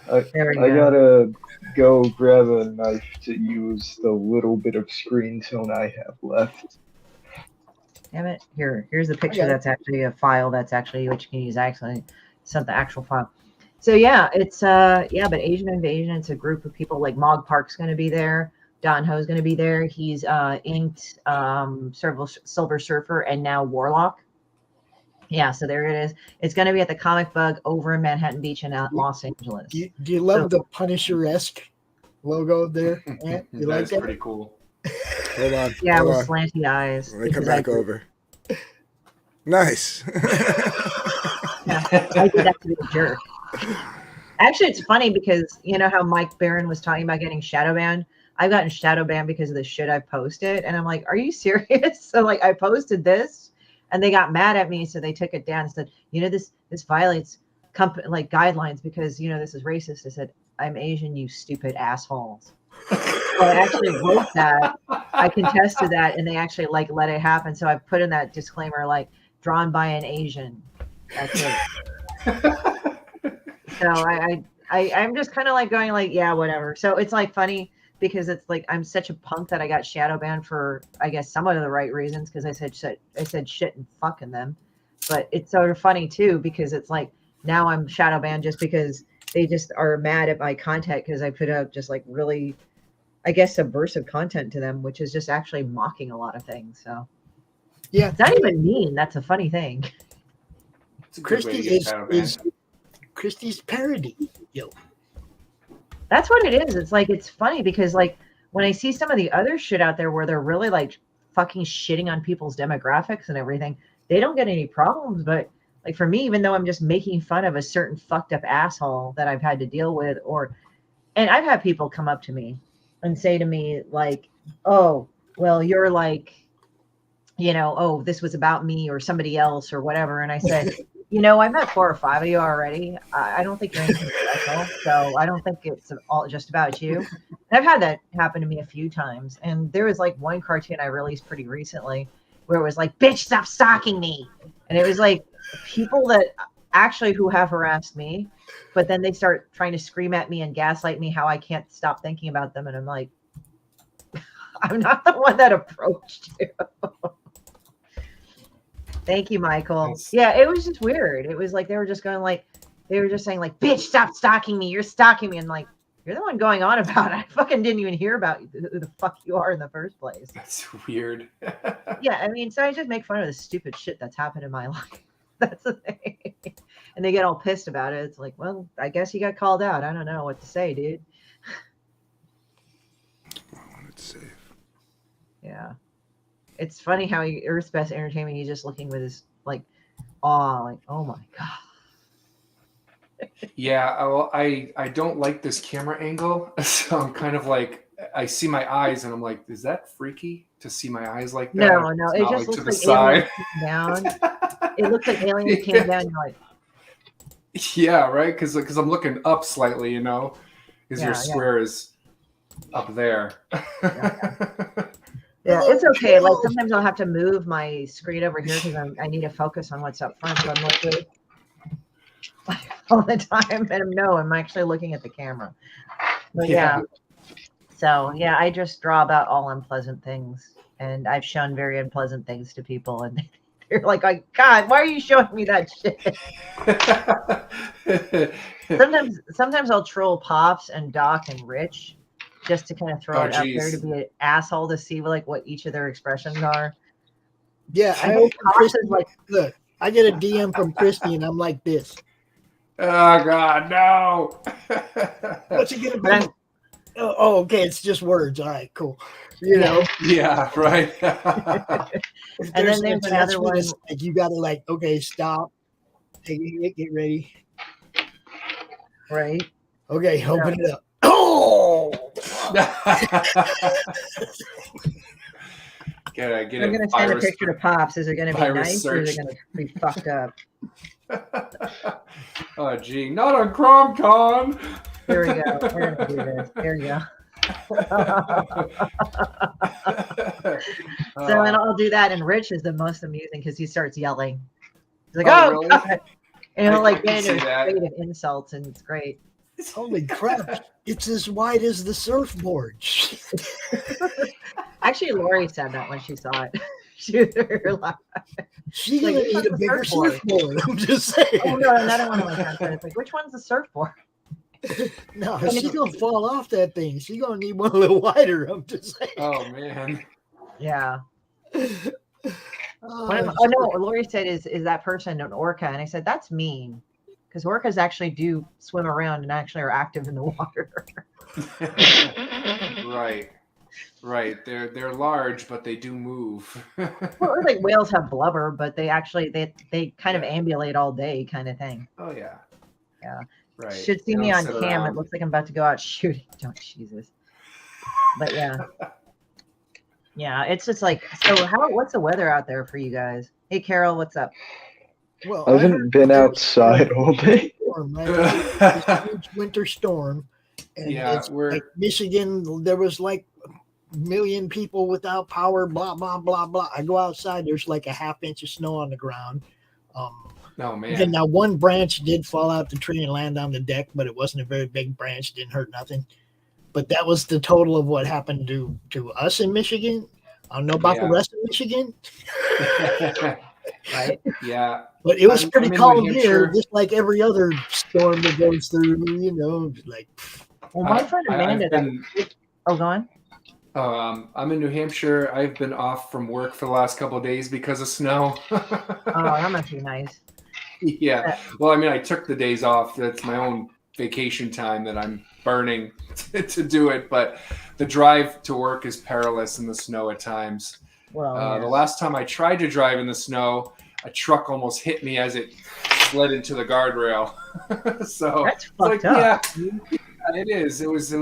I gotta go grab a knife to use the little bit of screen tone I have left. Damn it. Here's the picture that's actually a file that's actually what you can use. Actually, it's not the actual file. So yeah, it's but Asian Invasion, it's a group of people like Mog Park's gonna be there, Don Ho's gonna be there. He's inked Silver Surfer and now Warlock. Yeah, so there it is. It's gonna be at the Comic Bug over in Manhattan Beach in Los Angeles. do you love the Punisher-esque logo there? Ant? You like That's that? pretty cool. Hold on. Yeah, hold with on. slanty eyes. Let me come because I back did- over. Nice. Yeah, I did that to be a jerk. Actually, it's funny because you know how Mike Barron was talking about getting shadow banned. I've gotten shadow banned because of the shit I posted, and I'm like, "Are you serious?" So like, I posted this, and they got mad at me, so they took it down and said, "You know, this violates like guidelines because you know this is racist." I said, "I'm Asian, you stupid assholes." So I actually wrote that. I contested that, and they actually like let it happen. So I put in that disclaimer, like drawn by an Asian. That's it. So I'm just kind of like going like, yeah, whatever. So it's like funny because it's like I'm such a punk that I got shadow banned for I guess some of the right reasons because I said shit and fucking them. But it's sort of funny too because it's like now I'm shadow banned just because they just are mad at my content because I put out just like really, I guess, subversive content to them, which is just actually mocking a lot of things. So yeah, it's not even mean. That's a funny thing. Christie is Christie's parody. Yo, that's what it is. It's like it's funny because like when I see some of the other shit out there where they're really like fucking shitting on people's demographics and everything, they don't get any problems. But like for me, even though I'm just making fun of a certain fucked up asshole that I've had to deal with, and I've had people come up to me and say to me like, "Oh, well, you're like, you know, oh, this was about me or somebody else or whatever," and I said. You know, I met 4 or 5 of you already. I don't think you're anything special, so I don't think it's all just about you. And I've had that happen to me a few times. And there was like one cartoon I released pretty recently where it was like, "Bitch, stop stalking me," and it was like people that actually who have harassed me, but then they start trying to scream at me and gaslight me how I can't stop thinking about them, and I'm like, I'm not the one that approached you. Thank you, Michael. Nice. Yeah, it was just weird. It was like they were just going like they were just saying like, "Bitch, stop stalking me. You're stalking me." And like, you're the one going on about it. I fucking didn't even hear about who the fuck you are in the first place. That's weird. Yeah, I mean, so I just make fun of the stupid shit that's happened in my life. That's the thing. And they get all pissed about it. It's like, well, I guess you got called out. I don't know what to say, dude. It's safe. Yeah. It's funny how Earthbest Entertainment, he's just looking with his like awe, like, oh my god. Yeah, well, I don't like this camera angle, so I'm kind of like I see my eyes and I'm like, is that freaky to see my eyes like that? No, it's it just looks like aliens came down. It looks like aliens came down. You're like, yeah, right, because I'm looking up slightly, you know, because your square is up there. Yeah, it's okay. Like sometimes I'll have to move my screen over here because I need to focus on what's up front. So I'm like, all the time. And no, I'm actually looking at the camera. But yeah. So yeah, I just draw about all unpleasant things, and I've shown very unpleasant things to people, and they're like, God, why are you showing me that shit? sometimes I'll troll Pops and Doc and Rich just to kind of throw it out there to be an asshole to see like what each of their expressions are. Yeah, I hope Christie, like, look, I get a DM from Christie and I'm like this. Oh God, no! What's it gonna be? Oh, okay, it's just words. All right, cool. You know. Yeah, right. And then there's another one. Like you gotta like, okay, stop. Hey, get ready. Right. Okay, open it up. Oh. I'm gonna send a picture to Pops. Is it gonna be nice or is it gonna be fucked up? Oh gee, not on CRoM Con. Here we go. We're gonna do this. Here we go. So and I'll do that, and Rich is the most amusing because he starts yelling. He's like, "Oh, really? God!" And he'll like get into a state of insults, and it's great. Holy crap! It's as wide as the surfboard. Actually, Laurie said that when she saw it. She was like, she's gonna need a bigger surfboard. I'm just saying. Oh no, another one of my friends said, it's like, which one's the surfboard? No, she's gonna fall off that thing. She's gonna need one a little wider. I'm just saying. Oh man. Yeah. Oh no, Laurie said, is that person an orca? And I said, that's mean. Because orcas actually do swim around and actually are active in the water. Right. They're large, but they do move. Well, like whales have blubber, but they actually they kind of ambulate all day, kind of thing. Oh yeah. Yeah. Right. Should see me on cam. It looks like I'm about to go out shooting. Don't Jesus. But yeah. Yeah, it's just like, so what's the weather out there for you guys? Hey Carol, what's up? Well, I haven't been outside all day. Huge winter storm. And yeah, like Michigan, there was like a million people without power, blah, blah, blah, blah. I go outside, there's like a half inch of snow on the ground. Oh, man. And now one branch did fall out the tree and land on the deck, but it wasn't a very big branch, didn't hurt nothing. But that was the total of what happened to us in Michigan. I don't know about the rest of Michigan. Right? Yeah. But it was pretty calm here, just like every other storm that goes through, you know, like. Well, my friend Amanda. Go on. I'm in New Hampshire. I've been off from work for the last couple of days because of snow. Oh, that must be nice. Yeah. Well, I mean, I took the days off. That's my own vacation time that I'm burning to do it. But the drive to work is perilous in the snow at times. Well, the last time I tried to drive in the snow, a truck almost hit me as it slid into the guardrail. So that's fucked up. Yeah, it is. It was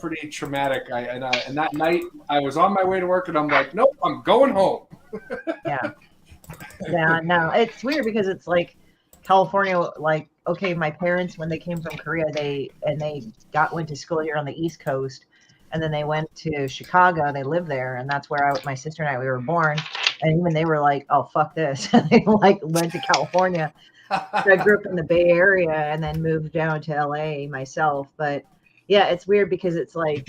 pretty traumatic. And that night I was on my way to work, and I'm like, nope, I'm going home. Yeah. Yeah. No, it's weird because it's like California. Like, okay, my parents, when they came from Korea, they went to school here on the East Coast. And then they went to Chicago. They lived there, and that's where my sister and we were born. And even they were like, "Oh, fuck this!" And they like went to California. So I grew up in the Bay Area, and then moved down to LA myself. But yeah, it's weird because it's like,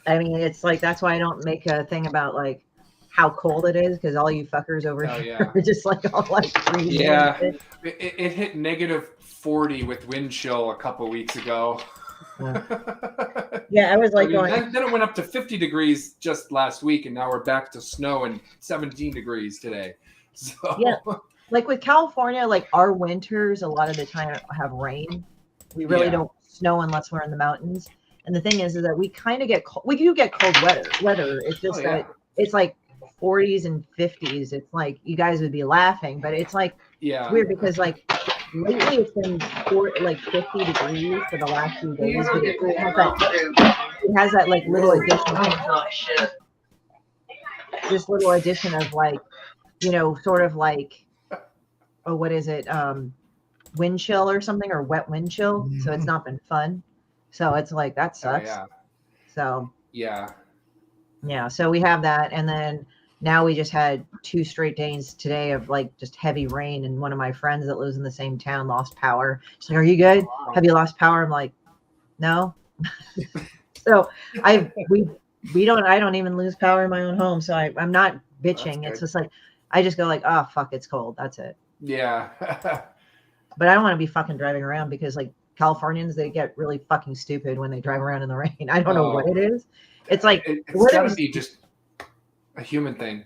I mean, it's like that's why I don't make a thing about like how cold it is, because all you fuckers over here are just like all like freezing. Yeah, it hit -40 with wind chill a couple weeks ago. Yeah, I was like then it went up to 50 degrees just last week, and now we're back to snow and 17 degrees today. So yeah, like with California, like our winters a lot of the time have rain. We really don't snow unless we're in the mountains. And the thing is that we kind of we do get cold weather. It's just that it's like 40s and 50s. It's like you guys would be laughing, but it's like it's weird because like lately it's been 50 degrees for the last few days. But it has that like little addition. This little addition of like, you know, sort of like, oh, what is it? Wind chill or something, or wet wind chill. Mm-hmm. So it's not been fun. So it's like that sucks. So yeah. So we have that, and then Now we just had 2 straight days today of like just heavy rain, and one of my friends that lives in the same town lost power. She's like, "Are you good? Have you lost power?" I'm like, "No." So I don't even lose power in my own home, so I'm not bitching. It's just like I just go like, "Oh fuck, it's cold." That's it. Yeah. But I don't want to be fucking driving around because like Californians, they get really fucking stupid when they drive around in the rain. I don't know what it is. It's like it's gotta be just a human thing.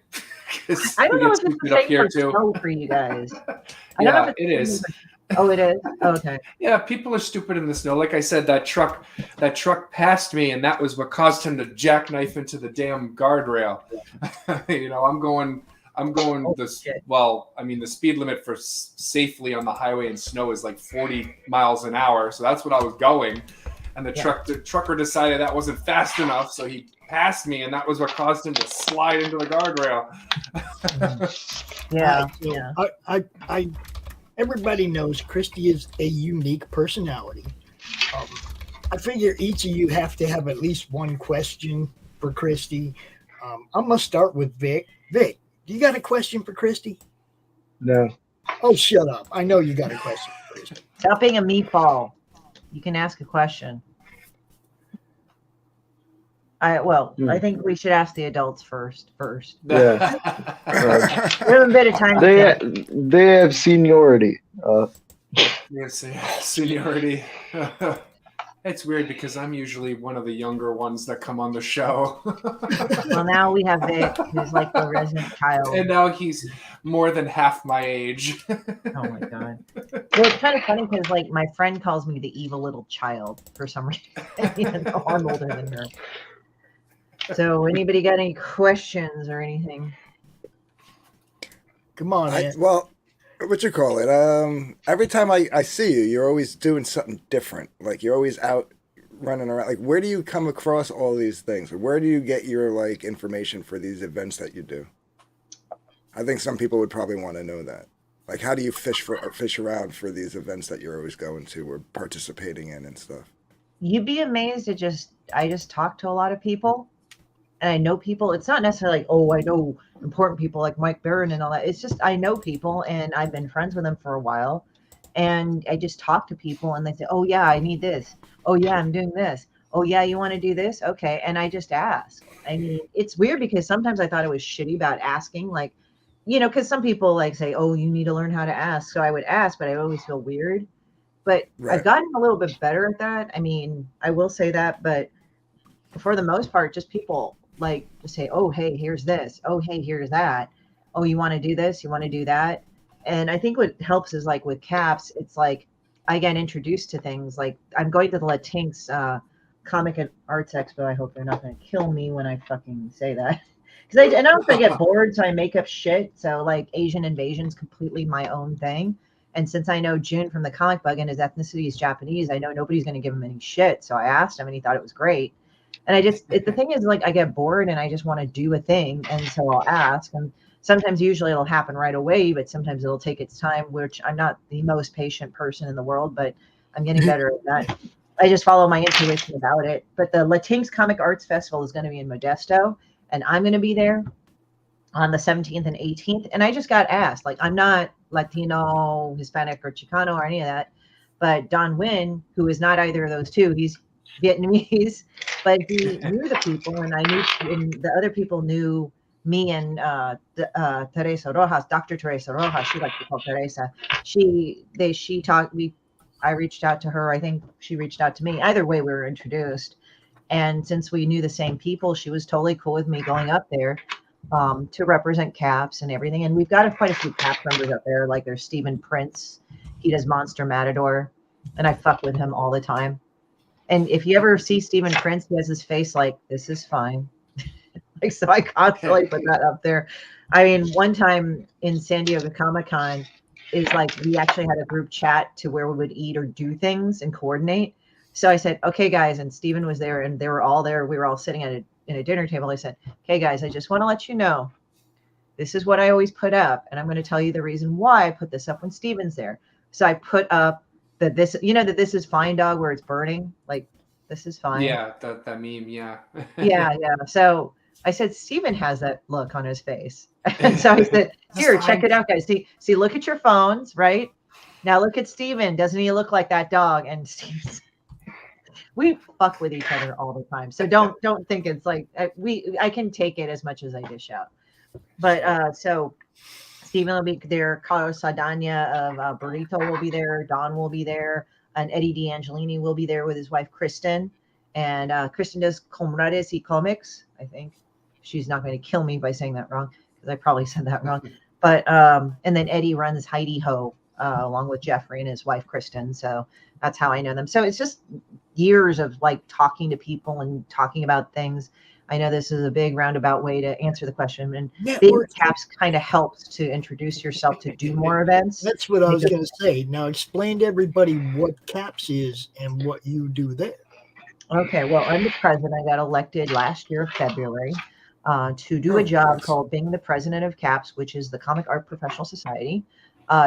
I don't know if it's stupid the up same here for too. snow for you guys. I don't know Yeah, if it's it the same is. Oh, it is? Okay. Yeah, people are stupid in the snow. Like I said, that truck passed me, and that was what caused him to jackknife into the damn guardrail. You know, I'm going this. Well, I mean, the speed limit for safely on the highway in snow is like 40 miles an hour. So that's what I was going, and the trucker decided that wasn't fast enough, so he passed me, and that was what caused him to slide into the guardrail. Yeah, I everybody knows Christie is a unique personality. I figure each of you have to have at least one question for Christie. I'm gonna start with Vic. Vic, you got a question for Christie? No. Oh, shut up! I know you got a question for Christie. Stop being a meatball. You can ask a question. I think we should ask the adults first. Yeah. We have a bit of time. They have seniority. Yes, seniority. It's weird because I'm usually one of the younger ones that come on the show. Well, now we have Vic, who's like the resident child. And now he's more than half my age. Oh my god. Well, it's kind of funny because like my friend calls me the evil little child for some reason, even though I'm older than her. So, anybody got any questions or anything? Come on, man. Well, what you call it? Every time I see you, you're always doing something different. Like you're always out running around. Like, where do you come across all these things? Or where do you get your like information for these events that you do? I think some people would probably want to know that. Like, how do you fish around for these events that you're always going to or participating in and stuff? You'd be amazed at I just talk to a lot of people. And I know people. It's not necessarily like, oh, I know important people like Mike Barron and all that. It's just I know people, and I've been friends with them for a while. And I just talk to people, and they say, oh, yeah, I need this. Oh, yeah, I'm doing this. Oh, yeah, you want to do this? Okay. And I just ask. I mean, it's weird because sometimes I thought it was shitty about asking. Like, you know, because some people like say, oh, you need to learn how to ask. So I would ask, but I always feel weird. But I've gotten a little bit better at that. I mean, I will say that. But for the most part, just people like to say, oh, hey, here's this. Oh, hey, here's that. Oh, you want to do this? You want to do that? And I think what helps is like with CAPS, it's like I get introduced to things. Like I'm going to the Latinx Comic and Arts Expo. I hope they're not going to kill me when I fucking say that. Because I also get bored, so I make up shit. So like Asian invasion's completely my own thing. And since I know Jun from the Comic Bug and his ethnicity is Japanese, I know nobody's going to give him any shit. So I asked him and he thought it was great. And the thing is, like, I get bored and I just want to do a thing. And so I'll ask. And sometimes, usually, it'll happen right away, but sometimes it'll take its time, which I'm not the most patient person in the world, but I'm getting better at that. I just follow my intuition about it. But the Latinx Comic Arts Festival is going to be in Modesto, and I'm going to be there on the 17th and 18th. And I just got asked. Like, I'm not Latino, Hispanic, or Chicano or any of that. But Don Nguyen, who is not either of those two, he's Vietnamese, but he knew the people, and I knew, and the other people knew me and Teresa Rojas, Dr. Teresa Rojas. She likes to call Teresa. She talked me. I reached out to her. I think she reached out to me. Either way, we were introduced, and since we knew the same people, she was totally cool with me going up there to represent CAPS and everything. And we've got quite a few CAPS members up there. Like there's Stephen Prince. He does Monster Matador, and I fuck with him all the time. And if you ever see Stephen Prince, he has his face like, this is fine. Like, so I constantly put that up there. I mean, one time in San Diego Comic Con is like, we actually had a group chat to where we would eat or do things and coordinate. So I said, okay, guys, and Stephen was there and they were all there. We were all sitting at in a dinner table. I said, okay, guys, I just want to let you know, this is what I always put up. And I'm going to tell you the reason why I put this up when Stephen's there. So I put up that this is fine dog where it's burning. Like, this is fine. Yeah, that meme, yeah. Yeah. So I said, Steven has that look on his face. And so I said, here, check it out, guys. See, look at your phones, right? Now look at Steven. Doesn't he look like that dog? And Steven, we fuck with each other all the time. So don't think it's like I can take it as much as I dish out. But so Steven will be there. Carlos Saldana of Burrito will be there. Don will be there. And Eddie D'Angelini will be there with his wife, Kristen. And Kristen does Comrades y Comics, I think. She's not going to kill me by saying that wrong, because I probably said that wrong. But and then Eddie runs Heidi Ho along with Jeffrey and his wife, Kristen. So that's how I know them. So it's just years of like talking to people and talking about things. I know this is a big roundabout way to answer the question, and Big Caps kind of helps to introduce yourself to do more events. That's what I was going to say. Now explain to everybody what Caps is and what you do there. Okay, well, I'm the president. I got elected last year, February, to do a job called being the president of CAPS, which is the Comic Art Professional Society.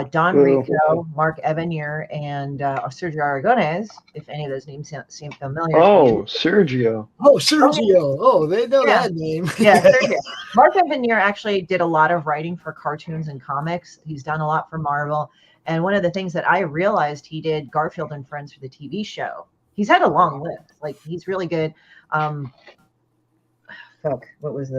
Don Rico, Mark Evanier, and Sergio Aragonés, if any of those names seem familiar. Oh, Sergio. Oh, Sergio. Oh, they know that name. Yeah, Sergio. Mark Evanier actually did a lot of writing for cartoons and comics. He's done a lot for Marvel. And one of the things that I realized, he did Garfield and Friends for the TV show. He's had a long list. Like, he's really good. What was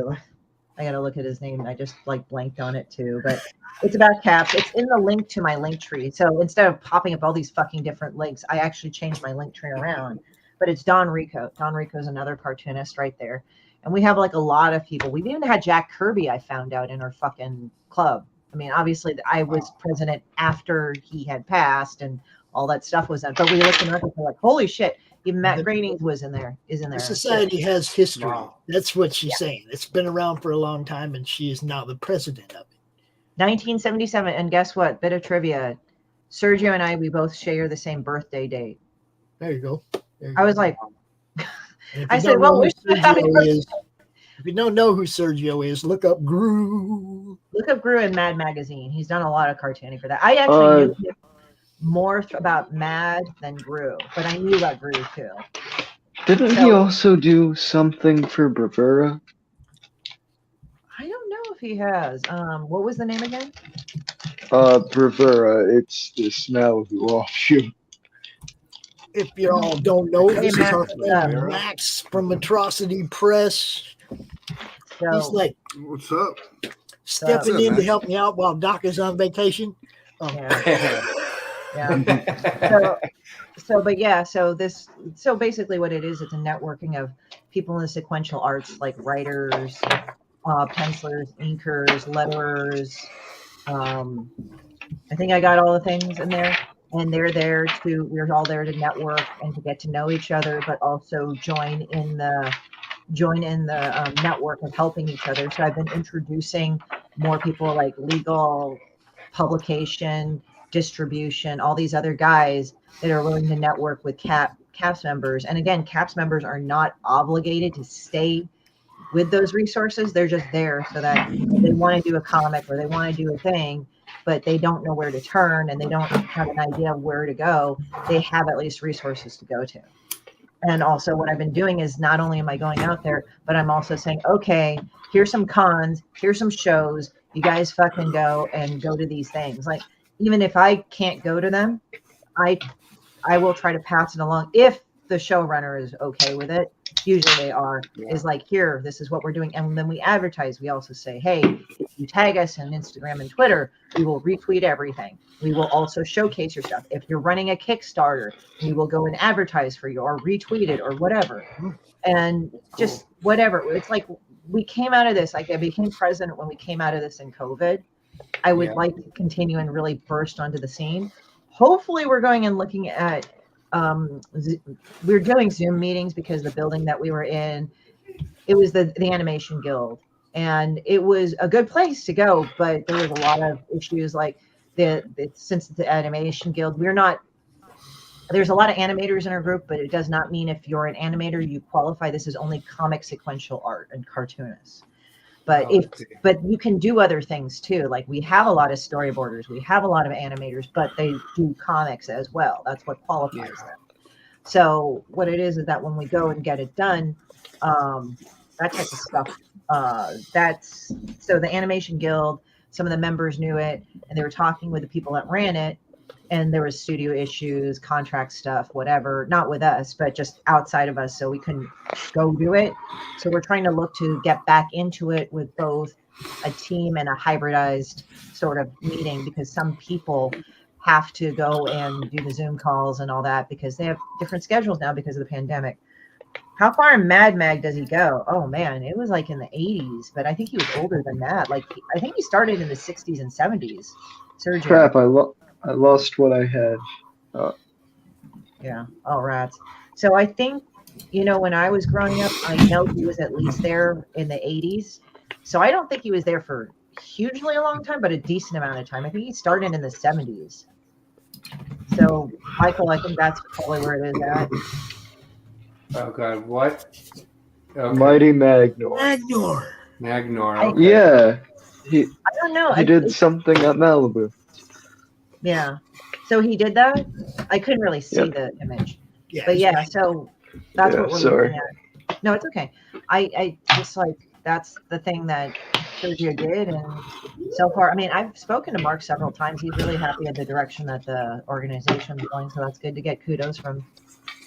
I got to look at his name. I just like blanked on it too, but it's about Caps. It's in the link to my link tree. So instead of popping up all these fucking different links, I actually changed my link tree around, but it's Don Rico. Don Rico is another cartoonist right there. And we have like a lot of people. We've even had Jack Kirby, I found out, in our fucking club. I mean, obviously I was president after he had passed and all that stuff was done, but we looked in and we're like, holy shit. Even Matt Groening is in there. The society has history. Wow. That's what she's saying. It's been around for a long time, and she is now the president of it. 1977, and guess what? Bit of trivia. Sergio and I, we both share the same birthday date. There you go. I was like, I said, well, if you don't know who Sergio is, look up Gru. Look up Gru in Mad Magazine. He's done a lot of cartooning for that. I actually knew him more about Mad than Gru, but I knew about Gru too. Didn't he also do something for Bravura? I don't know if he has. What was the name again? Bravura. It's the smell who offshoot. If you all don't know, this is our friend Max from Atrocity Press. So, he's like, what's up? Stepping in to help me out while Doc is on vacation. So basically what it is, it's a networking of people in the sequential arts, like writers, pencilers, inkers, letterers. I think I got all the things in there, and we're all there to network and to get to know each other, but also join in the network of helping each other. So I've been introducing more people like legal, publication, distribution, all these other guys that are willing to network with CAPS members. And again, CAPS members are not obligated to stay with those resources. They're just there so that if they want to do a comic or they want to do a thing, but they don't know where to turn and they don't have an idea of where to go, they have at least resources to go to. And also what I've been doing is not only am I going out there, but I'm also saying, okay, here's some cons, here's some shows, you guys fucking go to these things. Like, even if I can't go to them, I will try to pass it along if the showrunner is okay with it. Usually they are. Is like, here, this is what we're doing, and then we advertise. We also say, hey, if you tag us on Instagram and Twitter, we will retweet everything. We will also showcase your stuff. If you're running a Kickstarter, we will go and advertise for you or retweet it or whatever, and just whatever. It's like we came out of this. Like, I became president when we came out of this in COVID. I would like to continue and really burst onto the scene. Hopefully we're going and looking at, we're doing Zoom meetings because the building that we were in, it was the Animation Guild, and it was a good place to go, but there was a lot of issues like since the Animation Guild, there's a lot of animators in our group, but it does not mean if you're an animator, you qualify. This is only comic sequential art and cartoonists. But but you can do other things too. Like, we have a lot of storyboarders, we have a lot of animators, but they do comics as well. That's what qualifies them. So what it is that when we go and get it done, that type of stuff. That's so the Animation Guild, some of the members knew it, and they were talking with the people that ran it, and there was studio issues, contract stuff, whatever, not with us, but just outside of us, so we couldn't go do it. So we're trying to look to get back into it with both a team and a hybridized sort of meeting, because some people have to go and do the Zoom calls and all that because they have different schedules now because of the pandemic. How far in Mad Mag does he go? Oh man, it was like in the 80s, but I think he was older than that. Like I think he started in the 60s and 70s. Sergio. Crap, I lost what I had. Yeah. Oh, rats. So I think, when I was growing up, I know he was at least there in the 80s. So I don't think he was there for hugely a long time, but a decent amount of time. I think he started in the 70s. So, Michael, I think that's probably where it is at. Oh God, what? Okay. Mighty Magnor. Magnor. Okay. Yeah, I don't know. he did something at Malibu. Yeah. So he did that? I couldn't really see the image. Yeah, but yeah, so that's what we're sorry. looking at. No, it's okay. I just that's the thing that Sergio did, and so far, I mean, I've spoken to Mark several times. He's really happy at the direction that the organization is going, so that's good to get kudos from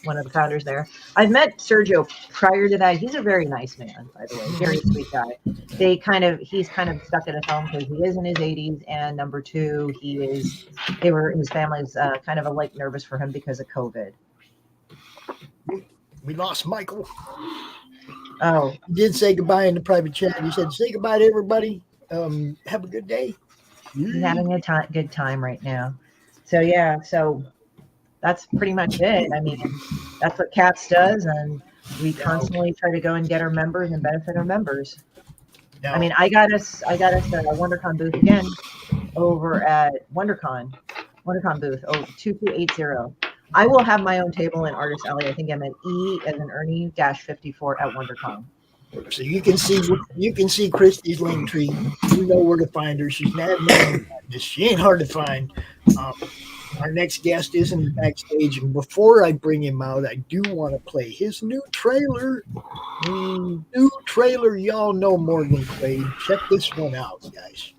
one of the founders there. I've met Sergio prior to that. He's a very nice man, by the way, very sweet guy. He's kind of stuck at his home because he is in his 80s, and number two, his family's kind of nervous for him because of COVID. We lost Michael. Oh, he did say goodbye in the private chat. He said, "Say goodbye to everybody. Have a good day." He's having a good time right now. So yeah, so that's pretty much it. I mean, that's what CATS does, and we constantly try to go and get our members and benefit our members. I mean, I got us a WonderCon booth again over at WonderCon booth 2280. I will have my own table in Artist Alley. I think I'm at E as in Ernie -54 at WonderCon. So you can see Christie's link tree. You know where to find her. She's not she ain't hard to find. Our next guest is in the backstage, and before I bring him out, I do want to play his new trailer. Y'all know Morgan Quaid. Check this one out, guys.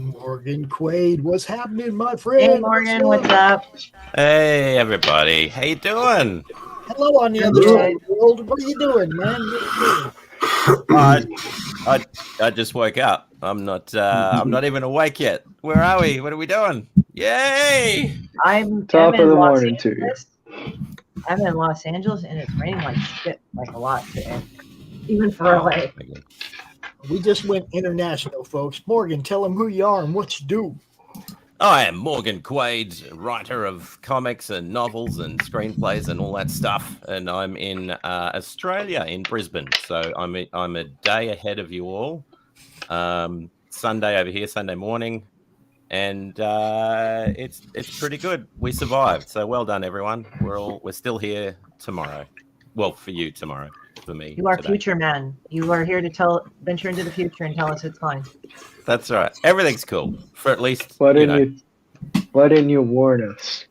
Morgan Quaid, what's happening, my friend? Hey, Morgan, what's up? Hey, everybody. How you doing? Hello on the other side of the world. What are you doing, man? I just woke up. I'm not even awake yet. Where are we? What are we doing? Yay! I'm top of the Los morning to you. I'm in Los Angeles, and it's raining like shit, like a lot today, even for LA. We just went international, folks. Morgan, tell them who you are and what you do. I am Morgan Quaid, writer of comics and novels and screenplays and all that stuff, and I'm in Australia, in Brisbane. So I'm a day ahead of you all. Sunday over here, Sunday morning, and it's pretty good. We survived, so well done, everyone. We're still here tomorrow. Well, for you tomorrow. For me, you are today. Future man. You are here to venture into the future and tell us it's fine. That's right. Everything's cool for at least. Why didn't you warn us?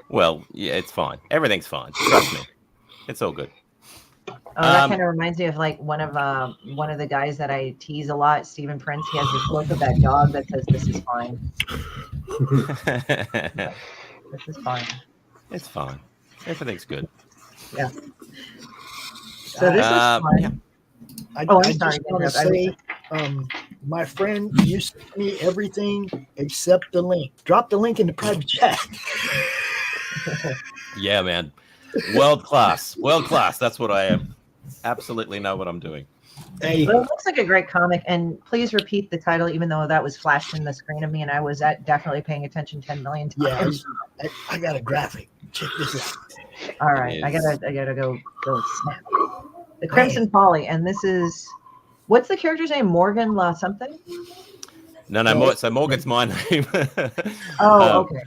Well, yeah, it's fine. Everything's fine. Trust me, it's all good. Oh, that kind of reminds me of like one of the guys that I tease a lot, Stephen Prince. He has this look of that dog that says, "This is fine." This is fine. It's fine. Everything's good. Yeah. So this is fun. I I'm just sorry. want to say My friend, you sent me everything except the link. Drop the link in the private chat. Yeah, man. World class. World class. That's what I am. Absolutely know what I'm doing. Hey. Well, it looks like a great comic, and please repeat the title, even though that was flashed in the screen of me, and I was definitely paying attention 10 million times. Yeah, I got a graphic. Check this out. All right, I gotta go snap. The Crimson Folly, and this is what's the character's name? Morgan La something? No. So Morgan's my name. Okay.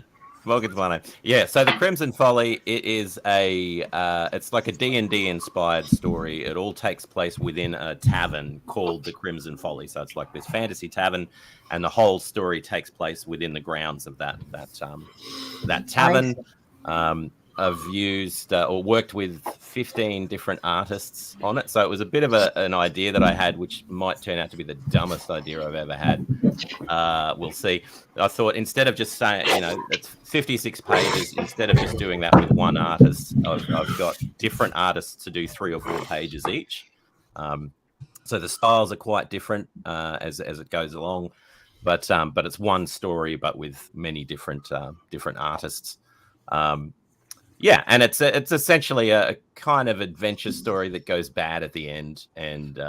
Morgan's my name. Yeah. So the Crimson Folly, it is it's like a D&D inspired story. It all takes place within a tavern called the Crimson Folly. So it's like this fantasy tavern, and the whole story takes place within the grounds of that tavern. I've used or worked with 15 different artists on it. So it was a bit of an idea that I had, which might turn out to be the dumbest idea I've ever had. We'll see. I thought instead of just saying, it's 56 pages, instead of just doing that with one artist, I've got different artists to do 3 or 4 pages each. So the styles are quite different as it goes along, but it's one story, but with many different artists. Yeah, and it's essentially a kind of adventure story that goes bad at the end, and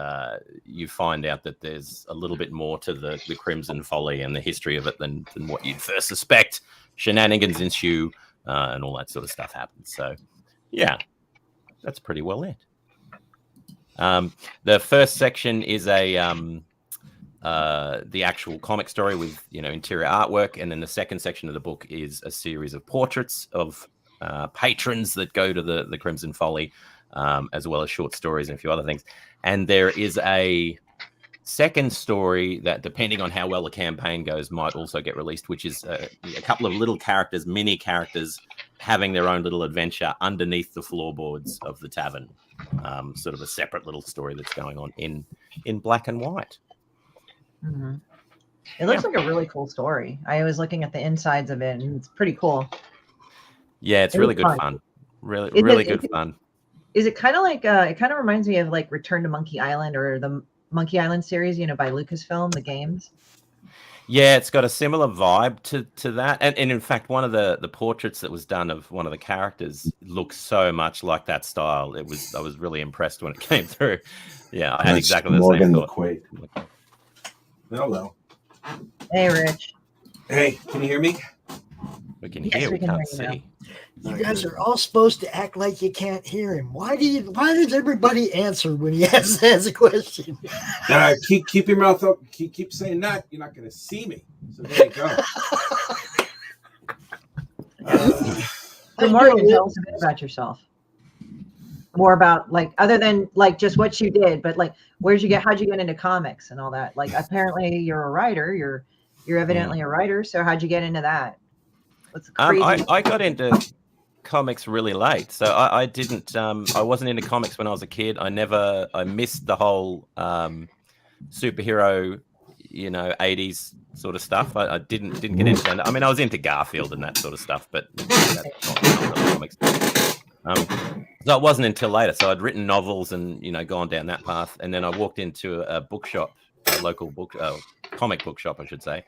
you find out that there's a little bit more to the Crimson Folly and the history of it than what you'd first suspect. Shenanigans ensue, and all that sort of stuff happens. So, yeah, that's pretty well it. The first section is the actual comic story with interior artwork, and then the second section of the book is a series of portraits of patrons that go to the Crimson Folly, as well as short stories and a few other things. And there is a second story that, depending on how well the campaign goes, might also get released, which is a couple of little characters, mini characters, having their own little adventure underneath the floorboards of the tavern. Sort of a separate little story that's going on in black and white. Mm-hmm. It looks like a really cool story. I was looking at the insides of it, and it's pretty cool. Yeah, it's really good fun. Really good fun. Is it kind of like it kind of reminds me of like Return to Monkey Island or the Monkey Island series, by Lucasfilm, the games? Yeah, it's got a similar vibe to that. And in fact, one of the portraits that was done of one of the characters looks so much like that style. I was really impressed when it came through. Yeah, I had exactly the same thought. Quaid. Hello. Hey, Rich. Hey, can you hear me? We can hear. We can't see. You guys are all supposed to act like you can't hear him. Why does everybody answer when he asks a question? Keep your mouth open. Keep saying that. You're not going to see me. So there you go. So Morgan, tell us a bit about yourself. More about other than just what you did, but how'd you get into comics and all that? Apparently you're a writer. You're evidently a writer. So how'd you get into that? What's crazy? I got into comics really late, so I didn't. I wasn't into comics when I was a kid. I missed the whole superhero, 80s sort of stuff. I didn't get into that. I mean, I was into Garfield and that sort of stuff, but that's not comics. So it wasn't until later. So I'd written novels and gone down that path, and then I walked into a bookshop, a local comic book shop, I should say.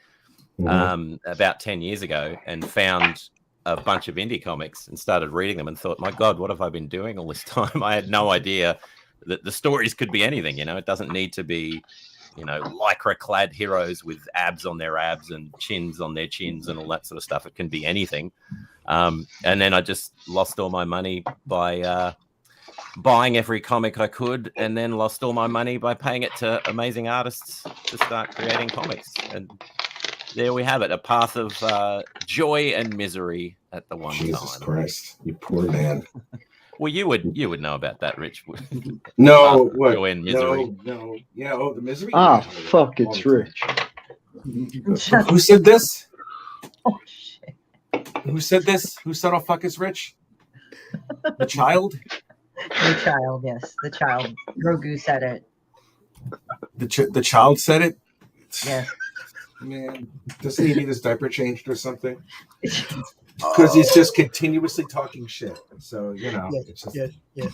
About 10 years ago, and found a bunch of indie comics and started reading them and thought, my God, what have I been doing all this time? I had no idea that the stories could be anything. It doesn't need to be, lycra clad heroes with abs on their abs and chins on their chins and all that sort of stuff. It can be anything. And then I just lost all my money by buying every comic I could, and then lost all my money by paying it to amazing artists to start creating comics. And there we have it, a path of joy and misery at the one time. Jesus Christ, you poor man. Well, you would know about that, Rich. No, what? Joy and misery. No. Yeah, the misery. Fuck, it's Rich. Who said this? Oh, shit. Who said this? Who said, "Oh fuck, it's Rich"? The child. The child, yes, the child. Grogu said it. The child said it. Yes. Man, doesn't he need his diaper changed or something? Because he's just continuously talking shit. So it's just... Yeah.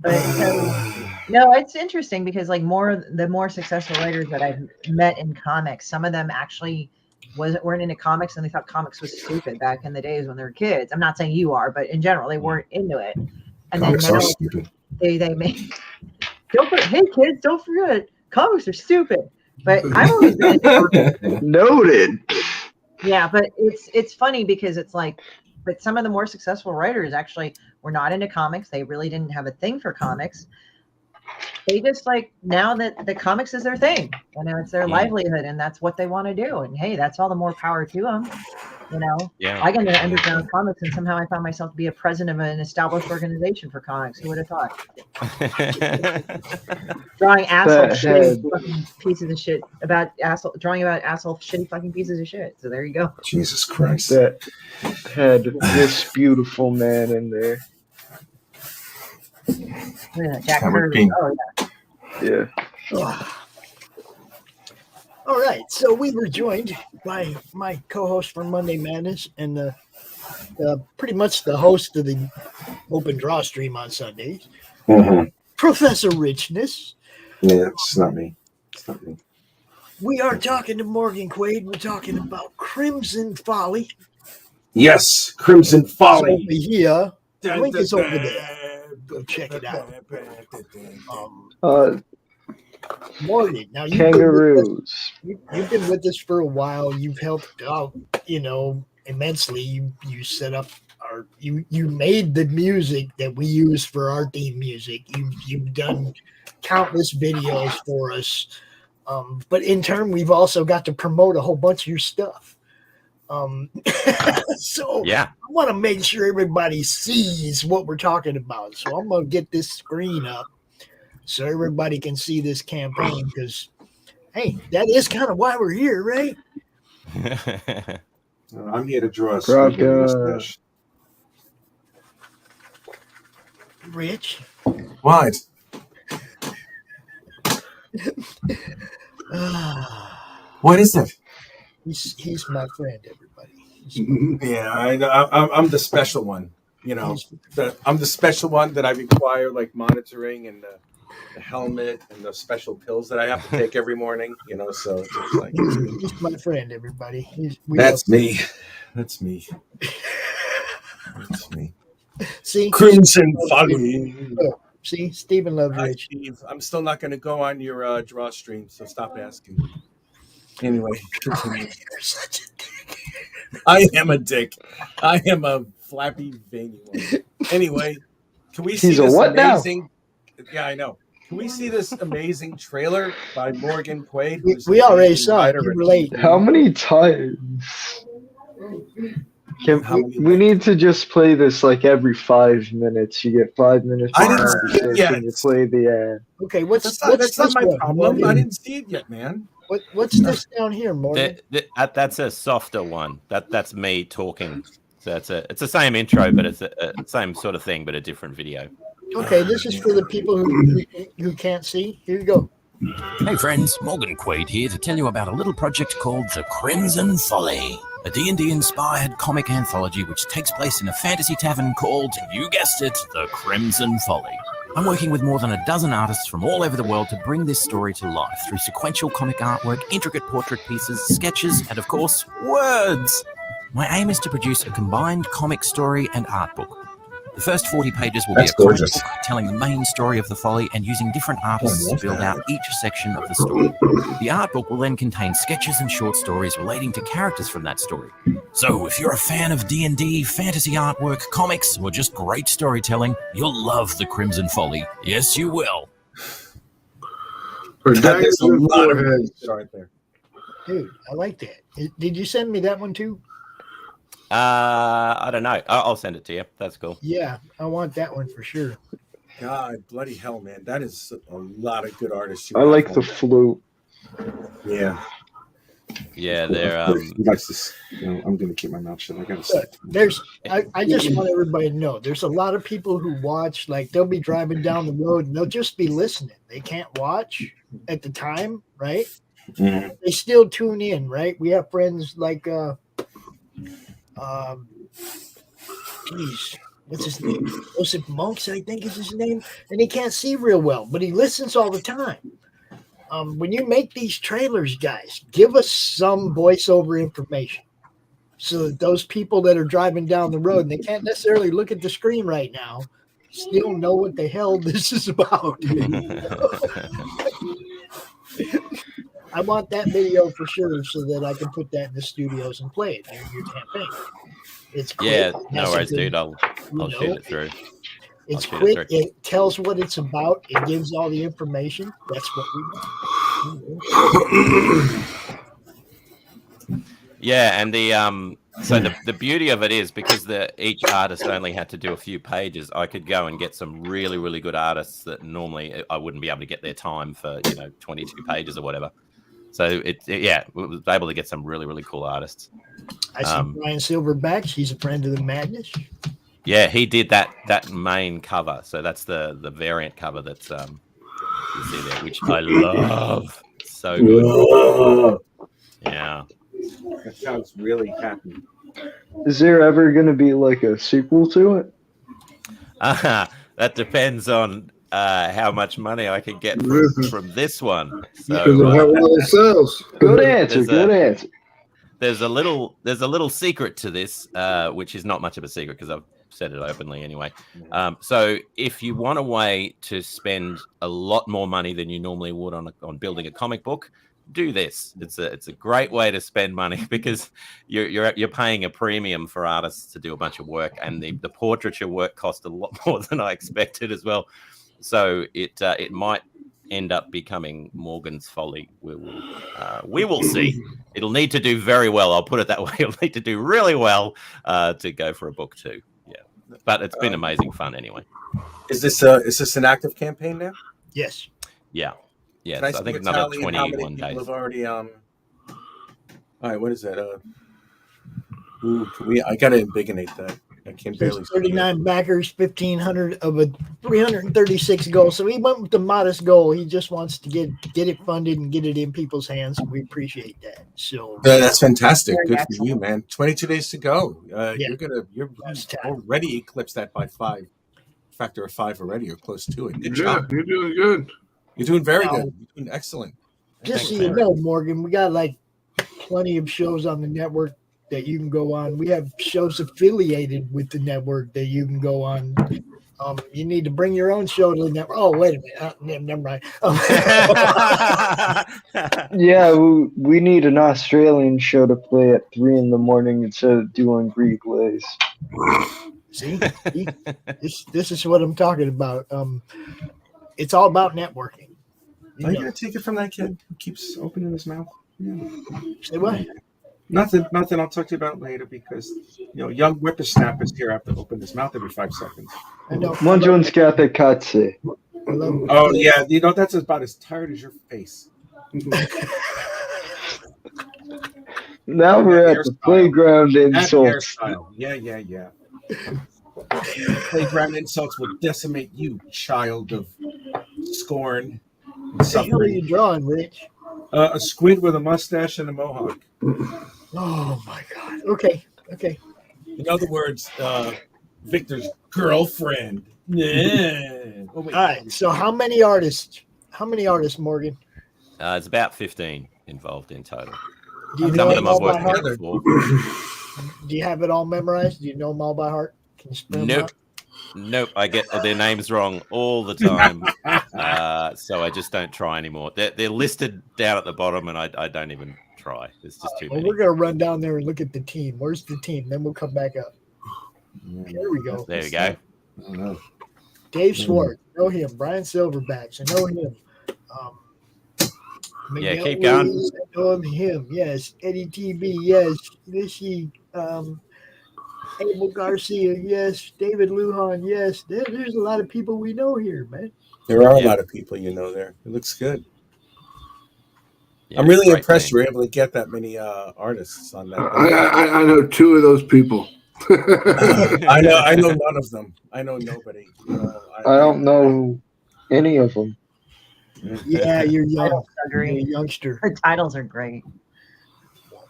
But no, it's interesting because like the more successful writers that I've met in comics, some of them actually weren't into comics and they thought comics was stupid back in the days when they were kids. I'm not saying you are, but in general, they weren't into it. And Comics then are now stupid. they make hey kids, don't forget comics are stupid. But I've always been into Noted. Yeah, but it's funny because it's like, but some of the more successful writers actually were not into comics. They really didn't have a thing for comics. They just like now that the comics is their thing, you know, it's their livelihood, and that's what they want to do. And hey, that's all the more power to them. You know, I got into underground comics, and somehow I found myself to be a president of an established organization for comics. Who would have thought? Drawing asshole shitty fucking pieces of shit about asshole, drawing about asshole shitty fucking pieces of shit. So there you go. Jesus Christ. That had this beautiful man in there. Yeah, Jack Kirby. Oh yeah. Yeah. All right, so we were joined by my co-host for Monday Madness and pretty much the host of the Open Draw stream on Sundays, Professor Richness. Yeah, it's not me. It's not me. We are talking to Morgan Quaid. We're talking about Crimson Folly. Yes, Crimson Folly. Over here. The link is over there. Go check it out. Morgan, now kangaroos. You've been with us for a while. You've helped out, you know, immensely. You set up you made the music that we use for our theme music. You've done countless videos for us. But in turn, we've also got to promote a whole bunch of your stuff. So yeah, I want to make sure everybody sees what we're talking about. So I'm gonna get this screen up so everybody can see this campaign, because hey, that is kind of why we're here, right? I'm here to draw a mustache. Rich. What? What is it? He's my friend, everybody. Yeah, I know. I'm the special one. You know, I'm the special one that I require like monitoring and the helmet and the special pills that I have to take every morning. You know, so it's like he's my friend, everybody. That's me. That's me. That's me. See, Crimson Folly. See, Stephen loves Rich. Steve, I'm still not going to go on your draw stream, so stop asking. Anyway, continue. You're such a dick. I am a dick. I am a flappy, veiny one. Anyway, can we see He's a this what amazing? Now? Yeah, I know. Can we see this amazing trailer by Morgan Quaid? We already saw it. You were late. How many times? We need to just play this like every 5 minutes. You get 5 minutes. I didn't see it yet. And you play the ad. Okay, what's that's not my one, problem. Morgan? I didn't see it yet, man. What's this down here, Morgan? That's a softer one. That's me talking. So it's the same intro, but it's the same sort of thing, but a different video. Okay, this is for the people who can't see. Here you go. Hey friends, Morgan Quaid here to tell you about a little project called The Crimson Folly, a D&D inspired comic anthology which takes place in a fantasy tavern called, you guessed it, The Crimson Folly. I'm working with more than a dozen artists from all over the world to bring this story to life through sequential comic artwork, intricate portrait pieces, sketches, and of course, words. My aim is to produce a combined comic story and art book. The first 40 pages will be a comic book telling the main story of the folly and using different artists to build out each section of the story. The art book will then contain sketches and short stories relating to characters from that story. So if you're a fan of D&D, fantasy artwork, comics, or just great storytelling, you'll love The Crimson Folly. Yes, you will. There's a lot of right there. Dude, I like that. Did you send me that one too? I don't know. I'll send it to you. That's cool. Yeah, I want that one for sure. God, bloody hell, man. That is a lot of good artists. I like the flute. Yeah. Yeah, they're I'm gonna keep my mouth shut. I gotta say. I just want everybody to know there's a lot of people who watch, like they'll be driving down the road and they'll just be listening. They can't watch at the time, right? Mm-hmm. They still tune in, right? We have friends like What's his name? Joseph Monks, I think is his name. And he can't see real well, but he listens all the time. When you make these trailers, guys, give us some voiceover information so that those people that are driving down the road and they can't necessarily look at the screen right now still know what the hell this is about. I want that video for sure so that I can put that in the studios and play it during your campaign. It's quick. Yeah, no worries, dude. I'll shoot it through. It's quick. It tells what it's about. It gives all the information. That's what we want. Yeah, and the beauty of it is because each artist only had to do a few pages, I could go and get some really, really good artists that normally I wouldn't be able to get their time for 22 pages or whatever. So we was able to get some really, really cool artists. I see Brian Silverback. He's a friend of the Madness. Yeah, he did that main cover. So that's the variant cover that's you see there, which I love. So good. Yeah. That sounds really happy. Is there ever going to be like a sequel to it? That depends on how much money I can get from this one. So how well it sells. Good answer. Good answer. There's a little secret to this, which is not much of a secret because I've said it openly anyway. So if you want a way to spend a lot more money than you normally would on building a comic book, do this. It's a great way to spend money because you're paying a premium for artists to do a bunch of work, and the portraiture work cost a lot more than I expected as well. So it might end up becoming Morgan's Folly. We will see. It'll need to do very well. I'll put it that way. It'll need to do really well to go for a book too. Yeah, but it's been amazing fun anyway. Is this an active campaign now? Yes. Yeah. Yeah, Can so I think another 21 days. Have already, all right, what is that? I gotta embiggenate that. I can barely. 39 backers, 1,500 of a 336 goal. So he went with the modest goal. He just wants to get it funded and get it in people's hands. And we appreciate that. So that's fantastic. Good for you, man. 22 days to go. You're already eclipsed that by 5, factor of 5 already, or close to it. Good job. You're doing good. You're doing very good. You're doing excellent. Just so you know, Morgan, we got like plenty of shows on the network that you can go on. We have shows affiliated with the network that you can go on. You need to bring your own show to the network. Oh, wait a minute. Never mind. Yeah, we need an Australian show to play at 3 a.m. instead of doing replays. See, this is what I'm talking about. It's all about networking. Are you gonna take it from that kid who keeps opening his mouth? Yeah. Say what? Nothing. I'll talk to you about later because young whippersnappers here have to open his mouth every 5 seconds. I know. Manjo's got the cazzi. Oh yeah, that's about as tired as your face. Now we're at the playground insults. Yeah. Playground insults will decimate you, child of scorn. What the hell are you drawing, Rich? A squid with a mustache and a mohawk. Oh my God. Okay. In other words, Victor's girlfriend. Yeah. All right. So how many artists, Morgan? It's about 15 involved in total. Do you Some of them I've worked together before. Do you have it all memorized? Do you know them all by heart? Can you spell them out? Nope. I get their names wrong all the time, so I just don't try anymore. They're listed down at the bottom, and I don't even try. It's just too many. We're gonna run down there and look at the team. Where's the team? Then we'll come back up. Here we go. There we go. Dave Schwartz, know him. Brian Silverbacks, I know him. Yeah, keep going. Williams, I know him. Yes. Eddie TB. Yes. Rishi. Abel Garcia. Yes. David Lujan. Yes. There's a lot of people we know here, man. There are a lot of people there. It looks good. Yeah, I'm really impressed you were able to get that many artists on that. I know 2 of those people. I know none of them. I know nobody. I don't know any of them. Yeah, you're young. You're a youngster. The titles are great.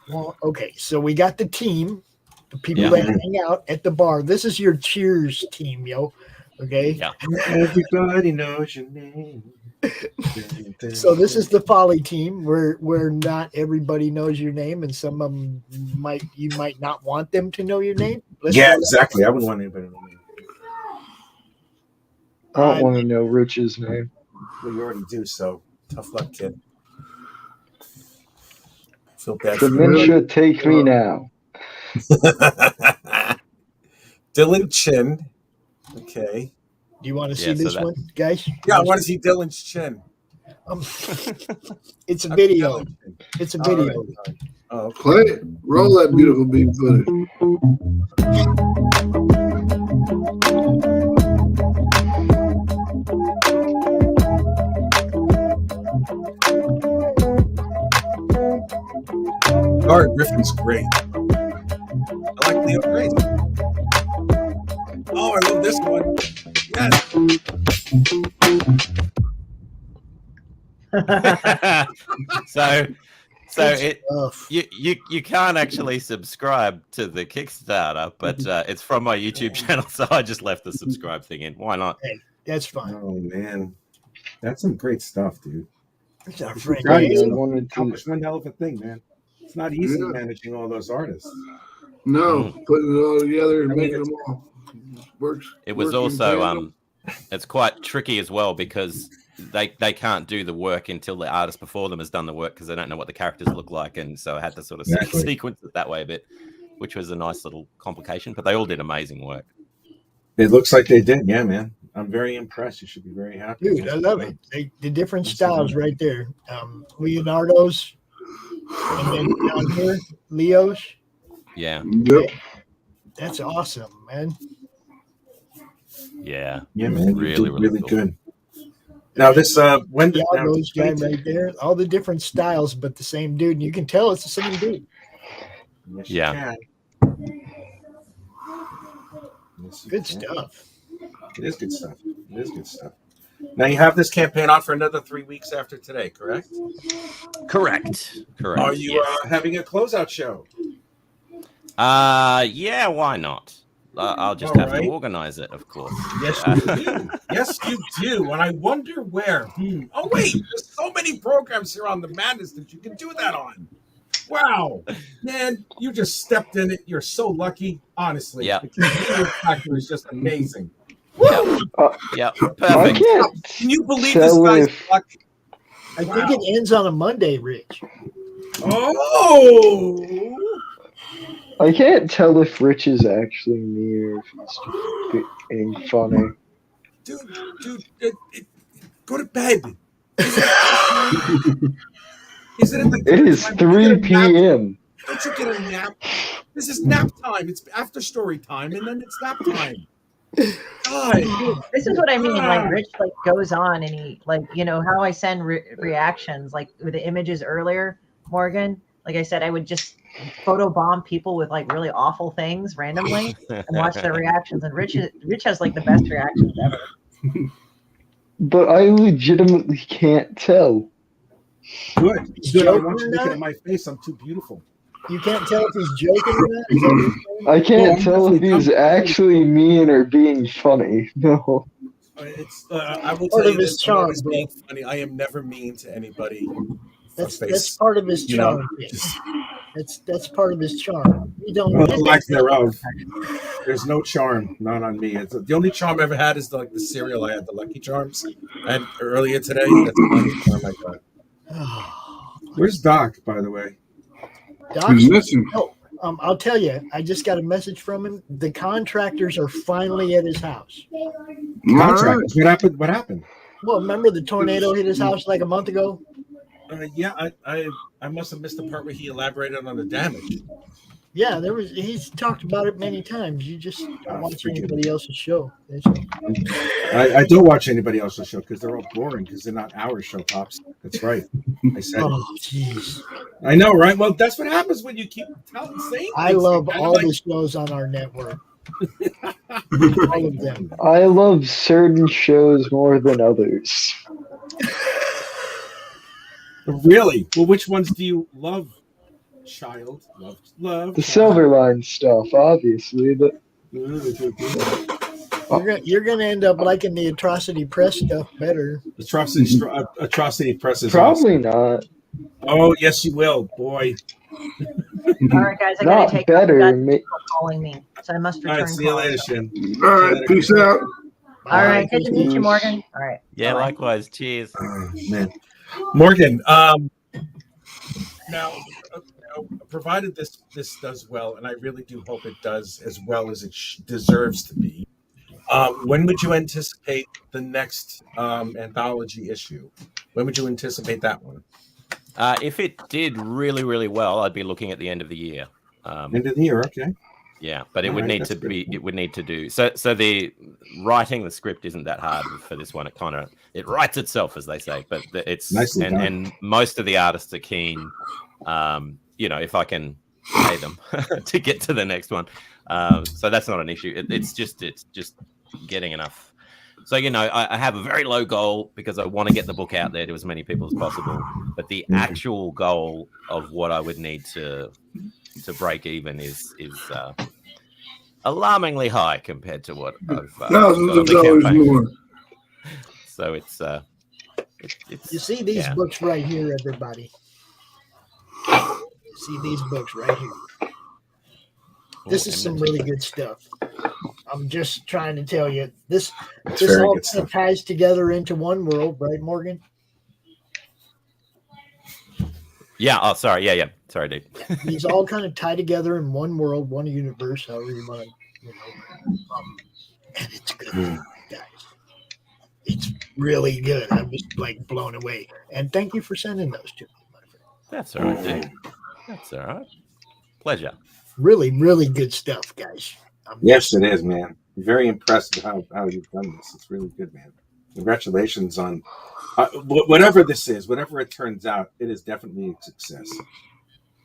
Well, okay, so we got the team. The people that hang out at the bar. This is your Cheers team, yo. Okay. Yeah. Everybody knows your name. So this is the Folly team, where not everybody knows your name, and some of them you might not want them to know your name. Yeah, exactly. I wouldn't want anybody to know me. I don't want to know Rich's name. Well, you already do, so tough luck, kid. Feel bad. Dementia, take me now. Dylan Chin. Okay. Do you want to see this one, guys? Yeah, I want to see Dylan's chin. It's a video. It's a video. Right. Oh, okay. Play it. Roll that beautiful beat footage. Art Griffin's great. I like Leo Grace. Oh, I love this one. Yes. You can't actually subscribe to the Kickstarter, but it's from my YouTube channel, so I just left the subscribe thing in. Why not? Hey, that's fine. Oh man, that's some great stuff, dude. It's our It's friend. accomplished one hell of a thing, man. It's not easy managing all those artists. No, putting it all together and making them all works. It was also it's quite tricky as well because they can't do the work until the artist before them has done the work because they don't know what the characters look like, and so I had to sort of sequence it that way a bit, which was a nice little complication. But they all did amazing work. It looks like they did, yeah, man. I'm very impressed. You should be very happy. Dude, I love it. The different styles right there. Leonardo's, and then down here, Leo's. Yeah. Yep. That's awesome, man. Yeah. Yeah, man. Really, really cool. good. Now this when Leonardo's guy right there. All the different styles, but the same dude. And you can tell it's the same dude. Yes, Yeah. Good stuff. It is good stuff. It is good stuff. Now you have this campaign on for another 3 weeks after today, correct? Correct. Are you having a closeout show? Yeah, why not? I'll just have to organize it, of course. Yes, you do. Yes, you do. And I wonder where. Oh, wait. There's so many programs here on the Madness that you can do that on. Wow. Man, you just stepped in it. You're so lucky, honestly. Yeah. The Convenience Factor is just amazing. Yeah, perfect. Can you believe this guy's lucky? I think it ends on a Monday, Rich. Oh! I can't tell if Rich is actually me or if he's just being funny. Dude, go to bed. It is 3 p.m. Don't you get a nap? This is nap time. It's after story time, and then it's nap time. God. This is what I mean. Like Rich, goes on and he, how I send reactions, with the images earlier, Morgan. Like I said, I would just photobomb people with really awful things randomly and watch their reactions. And Rich has the best reactions ever. But I legitimately can't tell. Good. I want you looking at my face. I'm too beautiful. You can't tell if he's joking or not? Is that what you're saying? I can't tell if he's actually mean or being funny. No. It's I will tell you this. I'm always being funny. I am never mean to anybody. That's part of his charm. That's part of his charm. You don't lack thereof. There's no charm, not on me. The only charm I ever had is the cereal I had, the Lucky Charms. And earlier today, that's the only charm I got. Where's Doc, by the way? Doc's missing. Oh, I'll tell you. I just got a message from him. The contractors are finally at his house. Contractors? What happened? Well, remember the tornado hit his house a month ago? Yeah, I must have missed the part where he elaborated on the damage. Yeah, he's talked about it many times. You just don't watch anybody else's show. I don't watch anybody else's show because they're all boring because they're not our show, Pops. That's right. I said. Oh, jeez. I know, right? Well, that's what happens when you keep saying. I love all the shows on our network. All of them. I love certain shows more than others. Really? Well, which ones do you love? child. Love. The Silverline stuff, obviously, but You're gonna end up liking the Atrocity Press stuff better. Atrocity Press is probably awesome. not. Oh, yes, you will, boy. All right, guys, I Not gotta take better, off. I've got ma- people calling me, so I must All return right, see you calls. later, Shin. All right, peace out. All right, good to meet you, Morgan. All right. Yeah, Bye-bye. likewise. Cheers. Oh, man. Morgan, now, provided this does well, and I really do hope it does as well as it deserves to be, when would you anticipate the next anthology issue? When would you anticipate that one? If it did really, really well, I'd be looking at the end of the year. End of the year, okay. Yeah, but it All would right, need that's to pretty be. cool. It would need to do so. So the writing the script isn't that hard for this one. It writes itself, as they say. But it's Nicely done. and most of the artists are keen. If I can pay them to get to the next one, so that's not an issue. It's just getting enough. So I have a very low goal because I want to get the book out there to as many people as possible. But the actual goal of what I would need to break even is alarmingly high compared to what I've Thousands got on of the dollars campaign. more. So it's You see these books right here, everybody. You see these books right here. This is some really good stuff. I'm just trying to tell you this very all good stuff. ties together into one world, right, Morgan? Yeah. Oh, sorry. Yeah. Sorry, dude. These all kind of tie together in one world, one universe, however you want to, and it's good, guys. It's really good. I'm just like blown away. And thank you for sending those to me, my friend. That's all right, dude. That's all right. Pleasure. Really, really good stuff, guys. Yes, it is, man. I'm very impressed with how you've done this. It's really good, man. Congratulations on whatever this is, whatever it turns out. It is definitely a success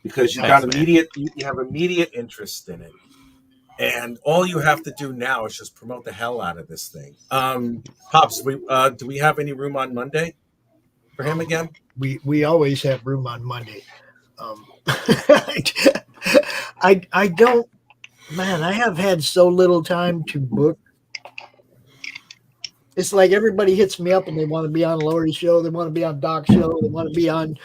because you got you have immediate interest in it, and all you have to do now is just promote the hell out of this thing. Pops, do we have any room on Monday for him again? We always have room on Monday. I don't. Man, I have had so little time to book. It's like everybody hits me up and they want to be on Laurie's show, they want to be on Doc's show, they want to be on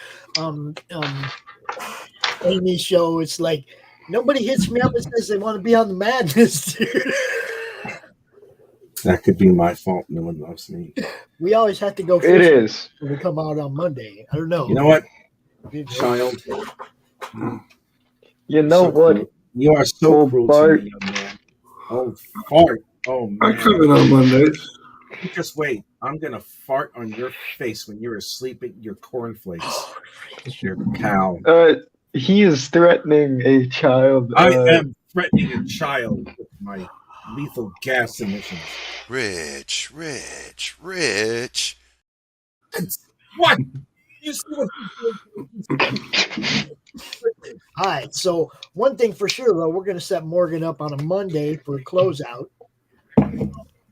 Amy's show. It's like nobody hits me up and says they want to be on the Madness, dude. That could be my fault. No one loves me. We always have to go. It is. When we come out on Monday. I don't know. You know what, child? You know what? You are so cruel to me, young man. Oh, fart. Oh, man. I'm coming on Mondays. You just wait. I'm going to fart on your face when you're asleep eating your cornflakes. Your cow. He is threatening a child. I am threatening a child with my lethal gas emissions. Rich. What? You see what All right. So one thing for sure, though, we're going to set Morgan up on a Monday for a closeout.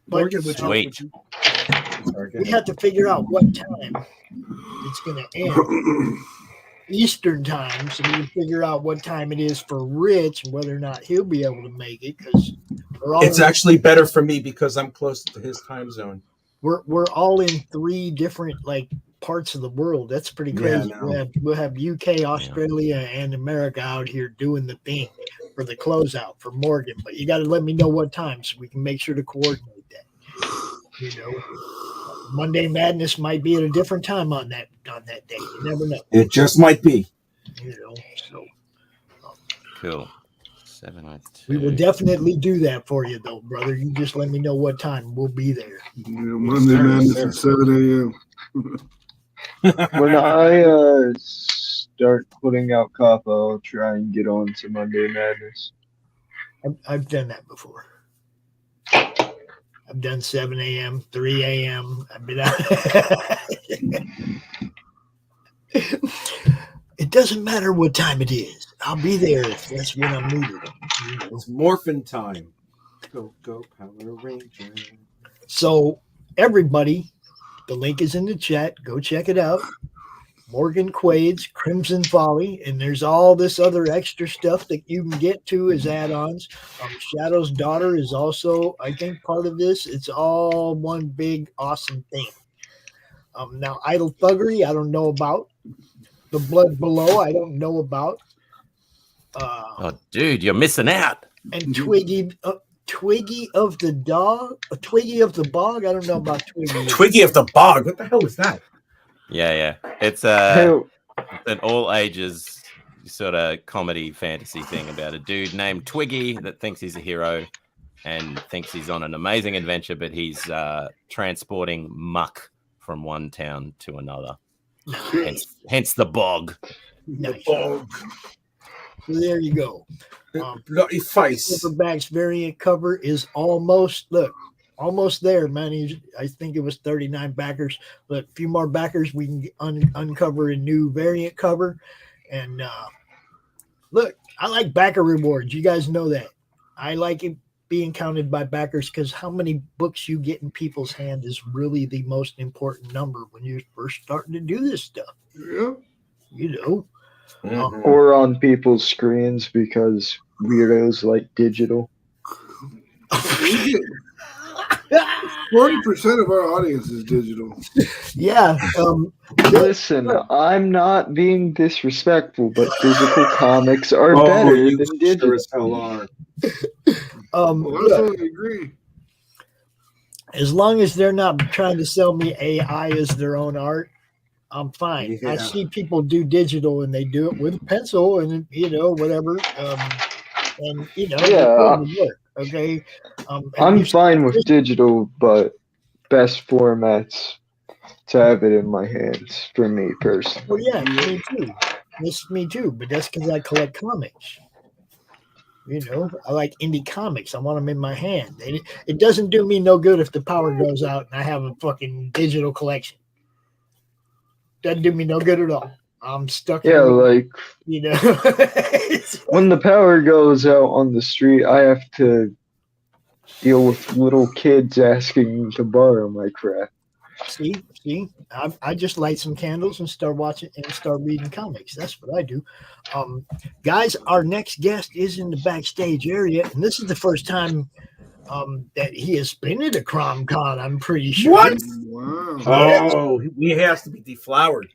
But Sweet. We have to figure out what time it's going to end. Eastern time, so we can figure out what time it is for Rich and whether or not he'll be able to make it. Because it's actually better for me because I'm close to his time zone. We're all in 3 different parts of the world. That's pretty crazy. Yeah, We'll have UK, Australia, and America out here doing the thing for the closeout for Morgan. But you got to let me know what time so we can make sure to coordinate that. Monday Madness might be at a different time on that day. You never know. It just might be. So Cool. 702. we will definitely do that for you, though, brother. You just let me know what time. We'll be there. Monday Madness at 7 a.m. When I start putting out Kappa, I'll try and get on to Monday Madness. I've done that before. I've done 7 a.m., 3 a.m. I've been out. It doesn't matter what time it is. I'll be there if that's when I'm needed. It's morphin' time. Go Power Ranger. So everybody, the link is in the chat. Go check it out. Morgan Quaid's Crimson Folly, and there's all this other extra stuff that you can get to as add-ons. Shadow's Daughter is also, I think, part of this. It's all one big awesome thing. Now, Idle Thuggery, I don't know about. The Blood Below, I don't know about. Oh, dude, you're missing out. And Twiggy of the Dog, Twiggy of the Bog. I don't know about Twiggy. Twiggy of the Bog. What the hell was that? Yeah. It's an all ages sort of comedy fantasy thing about a dude named Twiggy that thinks he's a hero and thinks he's on an amazing adventure, but he's transporting muck from one town to another. Hence the bog. Nice. So there you go. Bloody face. Silverback's variant cover is almost there, man. I think it was 39 backers. Look, a few more backers, we can uncover a new variant cover. And look, I like backer rewards. You guys know that. I like it being counted by backers because how many books you get in people's hand is really the most important number when you're first starting to do this stuff. Yeah. You know. Or on people's screens because weirdos like digital. 40% of our audience is digital. Yeah. Listen, I'm not being disrespectful, but physical comics are Oh, better you than sure digital. as hell are. Well, I totally agree. As long as they're not trying to sell me AI as their own art, I'm fine. I Yeah. see people do digital and they do it with a pencil and whatever. And Yeah. it work, okay. I'm fine with digital, but best formats to have it in my hands for me personally. Well, yeah, me too. This me too, but that's because I collect comics. I like indie comics. I want them in my hand. It doesn't do me no good if the power goes out and I have a fucking digital collection. Doesn't do me no good at all. I'm stuck. Yeah, like It's- when the power goes out on the street, I have to deal with little kids asking to borrow my crap. See, I just light some candles and start watching and start reading comics. That's what I do. Guys, our next guest is in the backstage area, and this is the first time that he has been at a CRoM Con. I'm pretty sure. What? Wow. Oh, he has to be deflowered.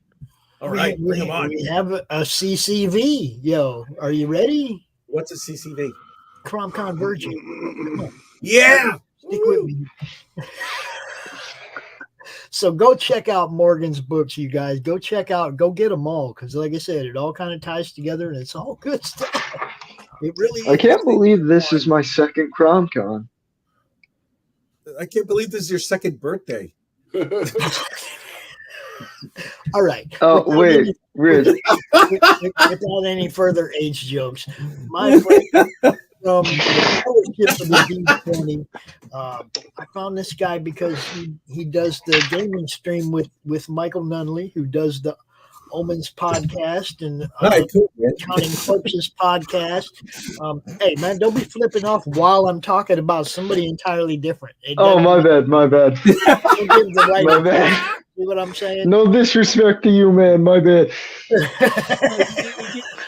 All right, we, bring him on. We have a CCV. Yo, are you ready? What's a CCV? CRoM Con Virgin. Come on. Yeah. Stick with me. So go check out Morgan's books, you guys. Go get them all because, like I said, it all kind of ties together and it's all good stuff. It really is. I can't believe this is my second CRoM Con. I can't believe this is your second birthday. All right. Oh, wait, really? Without any further age jokes, my friend from the fellowship of the D20, I found this guy because he does the gaming stream with Michael Nunley, who does the Omens podcast and Counting Corpses podcast. Hey, man, don't be flipping off while I'm talking about somebody entirely different. Oh, my bad. Don't give the right My bad. See what I'm saying? No disrespect to you, man. My bad.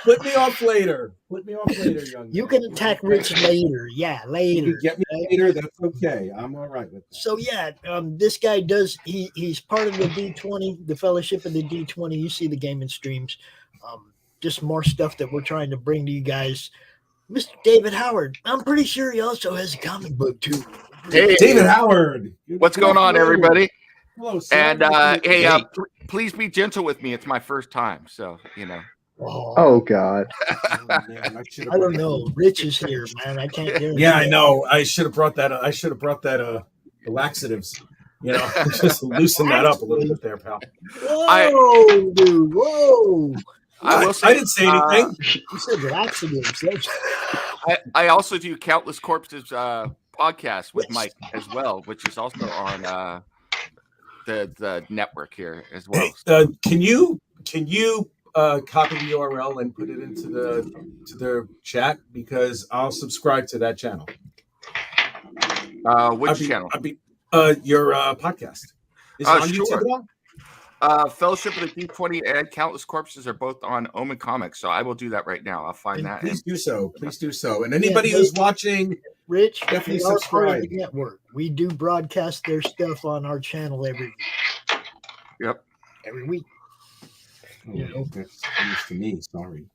Put me off later. Young. You can attack Rich later. Yeah, later. You get me later. That's okay. I'm all right with that. So yeah, this guy does. He's part of the D20, the Fellowship of the D20. You see the gaming streams. Just more stuff that we're trying to bring to you guys. Mr. David Howard. I'm pretty sure he also has a comic book too. Hey, David Howard. What's going on, everybody? Hello, sir. And hey, please be gentle with me. It's my first time, so you know. Oh God. I don't know. Rich is here, man. I can't hear him. Yeah, I know. I should have brought that. The laxatives. Just loosen that up a little bit there, pal. Whoa, dude. Whoa. I didn't say anything. You said laxatives. I also do Countless Corpses podcast with Mike as well, which is also on the network here as well. Hey, can you copy the URL and put it into the chat because I'll subscribe to that channel. Which channel? Your podcast. Is it on sure. YouTube at all? Fellowship of the D20 and Countless Corpses are both on Omen Comics, so I will do that right now. I'll find that. Please do so. Please do so. And anybody who's watching, Rich, definitely we are part of subscribe. the network. We do broadcast their stuff on our channel every week. Yep. Every week. That's news to me. Sorry.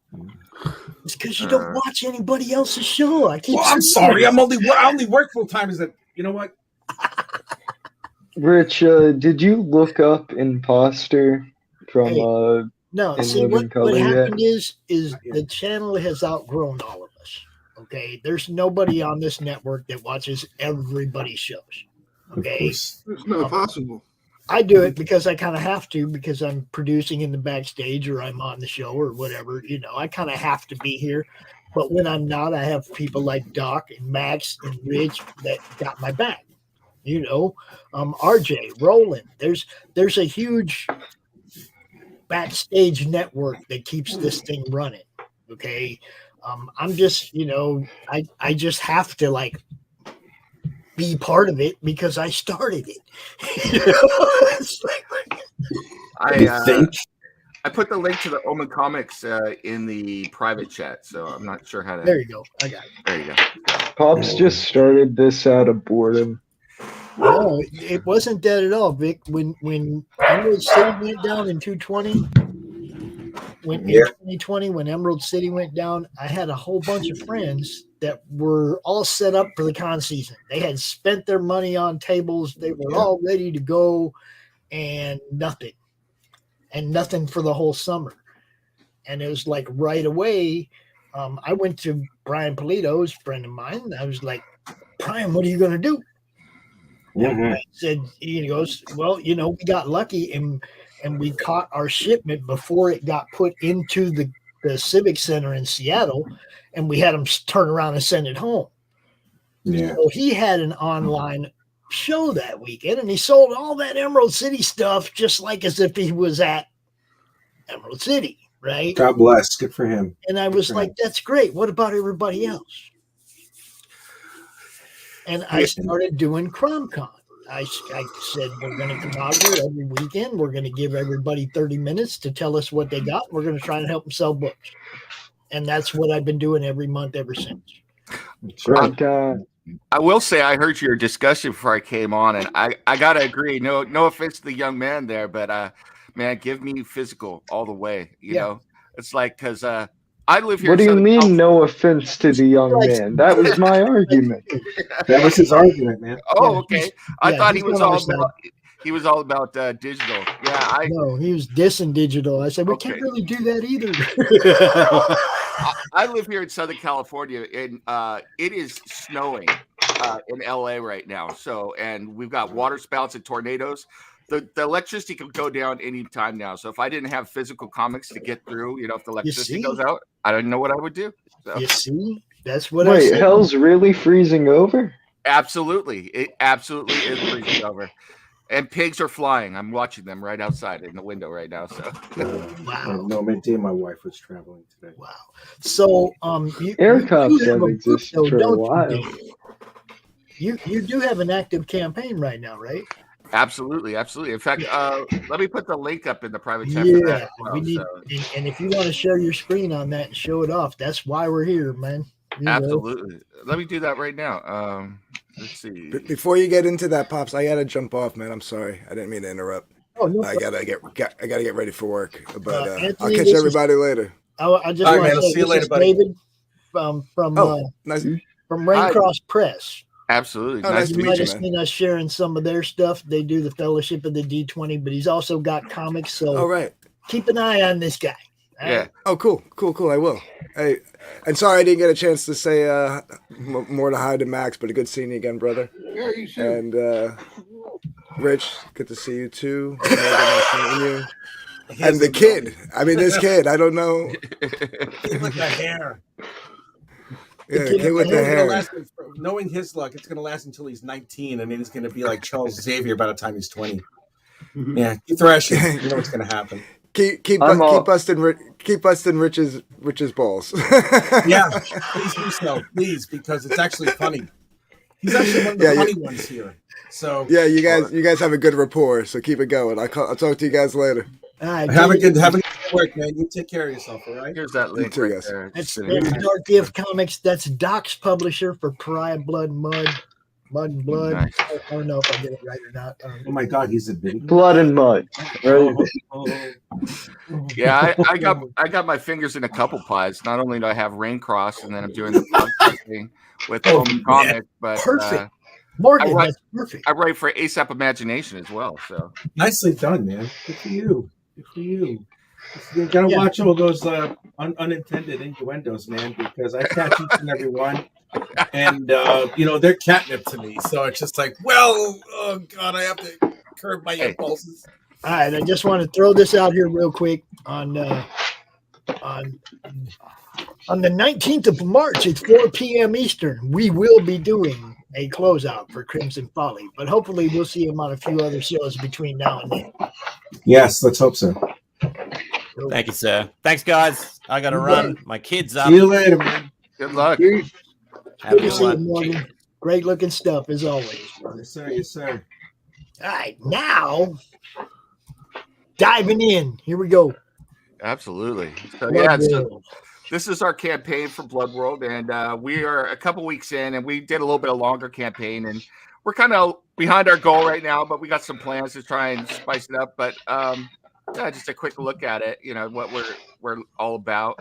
It's because you don't watch anybody else's show. I keep. Well, I'm saying sorry. this. I only work full time. Is that you know what? Rich, did you look up Imposter from No, In see Living what Color happened yet? is the channel has outgrown all of us. Okay, there's nobody on this network that watches everybody's shows. Okay, It's not possible. I do it because I kind of have to, because I'm producing in the backstage or I'm on the show or whatever. You know, I kind of have to be here. But when I'm not, I have people like Doc and Max and Rich that got my back. You know, RJ, Roland. There's a huge backstage network that keeps this thing running. Okay, I'm just, you know, I just have to like be part of it because I started it. You know? It's like, I put the link to the Omen Comics in the private chat, so I'm not sure how to. There you go. I got it. There you go. Pops just started this out of boredom. No, it wasn't that at all, Vic. When Emerald City went down in 220, in 2020, when Emerald City went down, I had a whole bunch of friends that were all set up for the con season. They had spent their money on tables. They were all ready to go, and nothing for the whole summer. And it was like right away, I went to Brian Polito's, friend of mine. I was like, Brian, what are you going to do? And he said, he goes, well, you know, we got lucky and we caught our shipment before it got put into the Civic Center in Seattle, and we had them turn around and send it home. Yeah. So he had an online show that weekend, and he sold all that Emerald City stuff just like as if he was at Emerald City, right? God bless. Good for him. And I was like, that's great. What about everybody else? And I started doing CRoM Con. I said, we're going to come out here every weekend. We're going to give everybody 30 minutes to tell us what they got. We're going to try and help them sell books. And that's what I've been doing every month ever since. I will say I heard your discussion before I came on, and I got to agree. No offense to the young man there, but, man, give me physical all the way. You know, it's like, because I live here. What do you mean, no offense to the young man? That was my argument. That was his argument, man. Oh, okay. I thought he was all about digital. Yeah, no, he was dissing digital. I said we can't really do that either. I live here in Southern California, and it is snowing in LA right now. So, and we've got water spouts and tornadoes. The electricity can go down any time now. So if I didn't have physical comics to get through, you know, if the electricity goes out, I don't know what I would do. So. You see, that's what I said. said. Hell's really freezing over? Absolutely. It absolutely is freezing over. And pigs are flying. I'm watching them right outside in the window right now. So wow. No, my wife was traveling today. Wow. So air cops have existed for a while. You do have an active campaign right now, right? Absolutely. In fact, let me put the link up in the private chat. Yeah, for that as well, we need, and if you want to share your screen on that and show it off, that's why we're here, man. Absolutely. Let me do that right now. Let's see. Before you get into that, Pops, I gotta jump off, man. I'm sorry. I didn't mean to interrupt. Oh, no I gotta get ready for work. But I'll Anthony, catch everybody later. I just All right, want man. to I'll say see you this later, is buddy. David from Nice. from Raincross Press. Absolutely. Nice to You meet might you, have man. seen us sharing some of their stuff. They do the Fellowship of the D20, but he's also got comics. So All right. keep an eye on this guy. Yeah. Oh, cool. I will. Hey, and sorry I didn't get a chance to say more to hi to Max, but good seeing you again, brother. Yeah, you too. And Rich, good to see you too. Nice meeting you. And the kid. I mean, this kid. I don't know. Kid with the hair. Yeah, the kid with the hair. Knowing his luck, it's going to last until he's 19, and then he's going to be like Charles Xavier by the time he's 20. Yeah, keep thrashing. You know what's going to happen. Keep busting Rich's balls. Yeah, please do so, please, because it's actually funny. He's actually one of the funny ones here. So yeah, you guys have a good rapport, so keep it going. I'll talk to you guys later. have a good work, man. You take care of yourself, all right? Here's that link too, right guys. there. That's Dark Gift Comics. That's Doc's publisher for Pariah Blood Mud and Blood. Nice. I don't know if I did it right or not. Oh my God, he's a big Blood and Mud. Right. Yeah, I got my fingers in a couple pies. Not only do I have Rain Cross, and then I'm doing the podcasting with CRoM Comic, but Perfect. Morgan, I that's perfect. I write for ASAP Imagination as well. So nicely done, man. Good for you. Good for you. You gotta watch all those unintended innuendos, man, because I catch each and every one, and they're catnip to me. So it's just like, well, oh God, I have to curb my impulses. All right, I just want to throw this out here real quick on the 19th of March at 4 p.m. Eastern. We will be doing a closeout for Crimson Folly, but hopefully we'll see him on a few other shows between now and then. Yes, let's hope so. Thank you, sir. Thanks, guys. I got to run. My kid's up. See you later, man. Good luck. Good Have a to good see you, one. Morgan. Great looking stuff as always. Yes, sir. Yes, sir. All right, now diving in. Here we go. absolutely. So Blood yeah, World. this is our campaign for Blood World, and we are a couple weeks in, and we did a little bit of longer campaign, and we're kind of behind our goal right now, but we got some plans to try and spice it up. But yeah, just a quick look at it, what we're all about.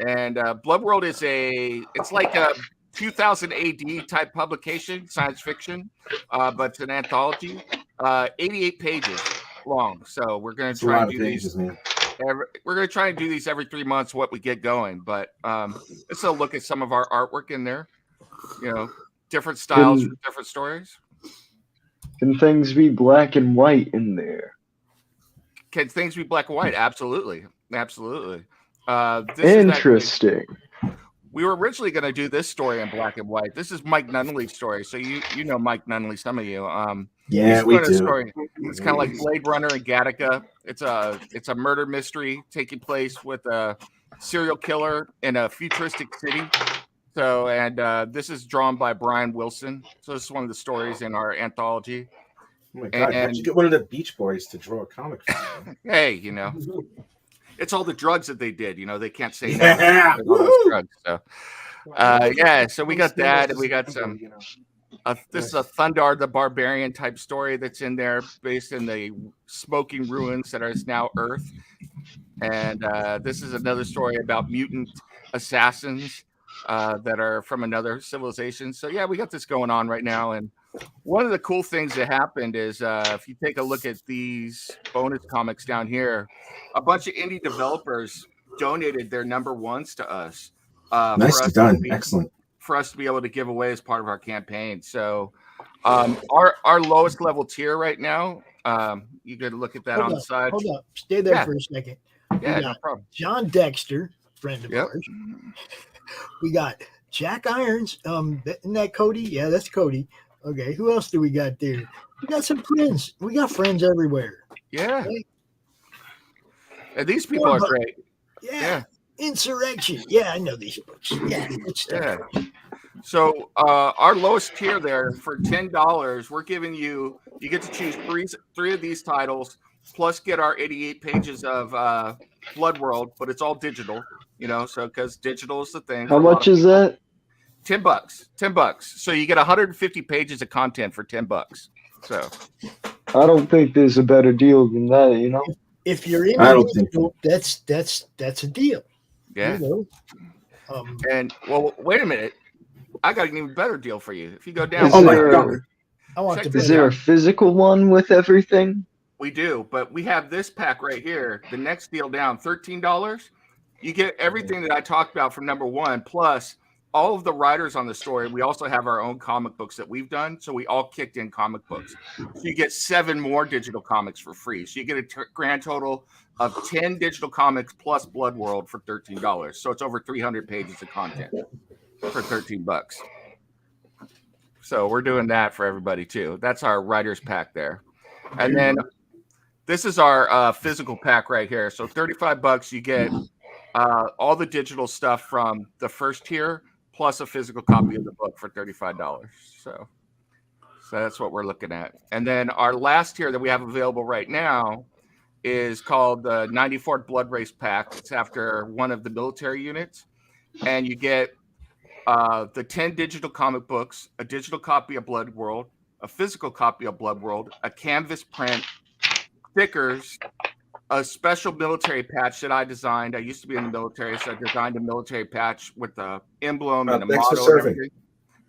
And Blood World is it's like a 2000 AD type publication, science fiction, but it's an anthology, 88 pages long. So we're going to try and do these. We're going to try and do these every 3 months, what we get going. But let's a look at some of our artwork in there. Different styles for different stories. Can things be black and white in there? Can things be black and white? Absolutely. Absolutely. Interesting. We were originally going to do this story in black and white. This is Mike Nunnally's story. So you know Mike Nunnally, some of you. Yeah, we do. Story. It's kind of like Blade Runner and Gattaca. It's a murder mystery taking place with a serial killer in a futuristic city. So, and this is drawn by Brian Wilson. So this is one of the stories in our anthology. Oh my God, how'd you get one of the Beach Boys to draw a comic for you? Hey, it's all the drugs that they did. They can't say Yeah. no. All those drugs. So, yeah. So we got that, and we got some. This is a Thundar the Barbarian type story that's in there, based in the smoking ruins that is now Earth. And this is another story about mutant assassins that are from another civilization. So yeah, we got this going on right now, and one of the cool things that happened is if you take a look at these bonus comics down here, a bunch of indie developers donated their number ones to us. Nicely done. Excellent. For us to be able to give away as part of our campaign. So our lowest level tier right now, you could look at that on the side. Hold up. Stay there for a second. Yeah, no problem. John Dexter, friend of ours. We got Jack Irons. Isn't that Cody? Yeah, that's Cody. Okay, who else do we got there? We got some friends. We got friends everywhere. Yeah. Okay? And these people are great. Yeah. Insurrection. Yeah, I know these books. Yeah, good stuff. Yeah. So our lowest tier there for $10, we're giving you get to choose three of these titles, plus get our 88 pages of Blood World, but it's all digital, so because digital is the thing. How much is that? $10. $10. So you get 150 pages of content for $10. So I don't think there's a better deal than that, If you're in digital, that's a deal. Yeah. And well, wait a minute. I got an even better deal for you. If you go down, Is there a physical one with everything? We do, but we have this pack right here. The next deal down, $13. You get everything that I talked about from number one, plus all of the writers on the story. We also have our own comic books that we've done. So we all kicked in comic books. So you get 7 more digital comics for free. So you get a grand total of 10 digital comics plus Blood World for $13. So it's over 300 pages of content for $13. So we're doing that for everybody too. That's our writers pack there. And then this is our physical pack right here. So $35, you get all the digital stuff from the first tier, plus a physical copy of the book for $35. So that's what we're looking at. And then our last tier that we have available right now is called the 94th Blood Race Pack. It's after one of the military units, and you get the 10 digital comic books, a digital copy of Blood World, a physical copy of Blood World, a canvas print, stickers, a special military patch that I designed. I used to be in the military, so I designed a military patch with the emblem and a Thanks for motto and serving. everything.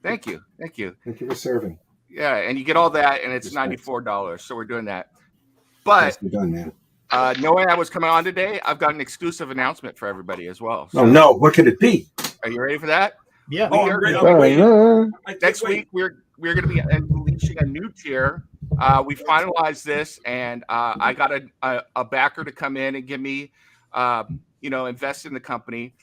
Thank you. Thank you for serving. Yeah, and you get all that, and it's $94. So we're doing that. But Nicely done, man. knowing I was coming on today, I've got an exclusive announcement for everybody as well. Oh no, what could it be? Are you ready for that? Yeah. Next week we're going to be unleashing a new tier. We finalized this, and I got a backer to come in and give me, invest in the company.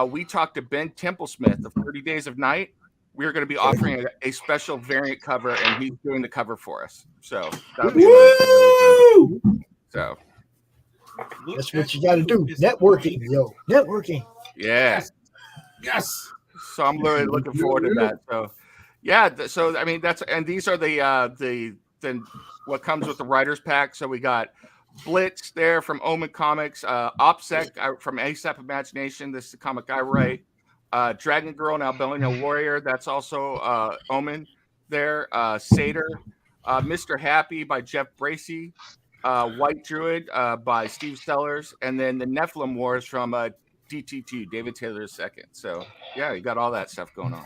We talked to Ben Templesmith of 30 Days of Night. We're going to be offering a special variant cover, and he's doing the cover for us. So that'll be really good. So that's what you got to do. Networking, yo. Networking. Yeah. Yes. So I'm really looking forward to that. So yeah. So I mean these are the what comes with the writers pack. So we got Blitz there from Omen Comics, OPSEC from ASAP Imagination. This is the comic I write. Dragon Girl and Albino Warrior. That's also Omen there. Satyr, Mr. Happy by Jeff Bracey, White Druid by Steve Sellers, and then the Nephilim Wars from DT2, David Taylor II. So yeah, you got all that stuff going on.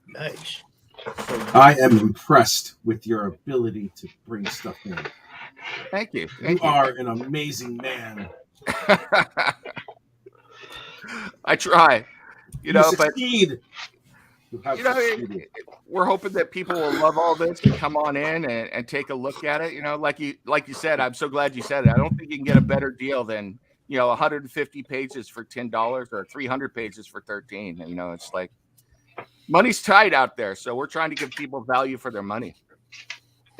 Nice. I am impressed with your ability to bring stuff in. Thank you. You are an amazing man. I try. Succeed. We're hoping that people will love all this and come on in and take a look at it. Like you said, I'm so glad you said it. I don't think you can get a better deal than 150 pages for $10 or 300 pages for $13. It's like money's tight out there, so we're trying to give people value for their money.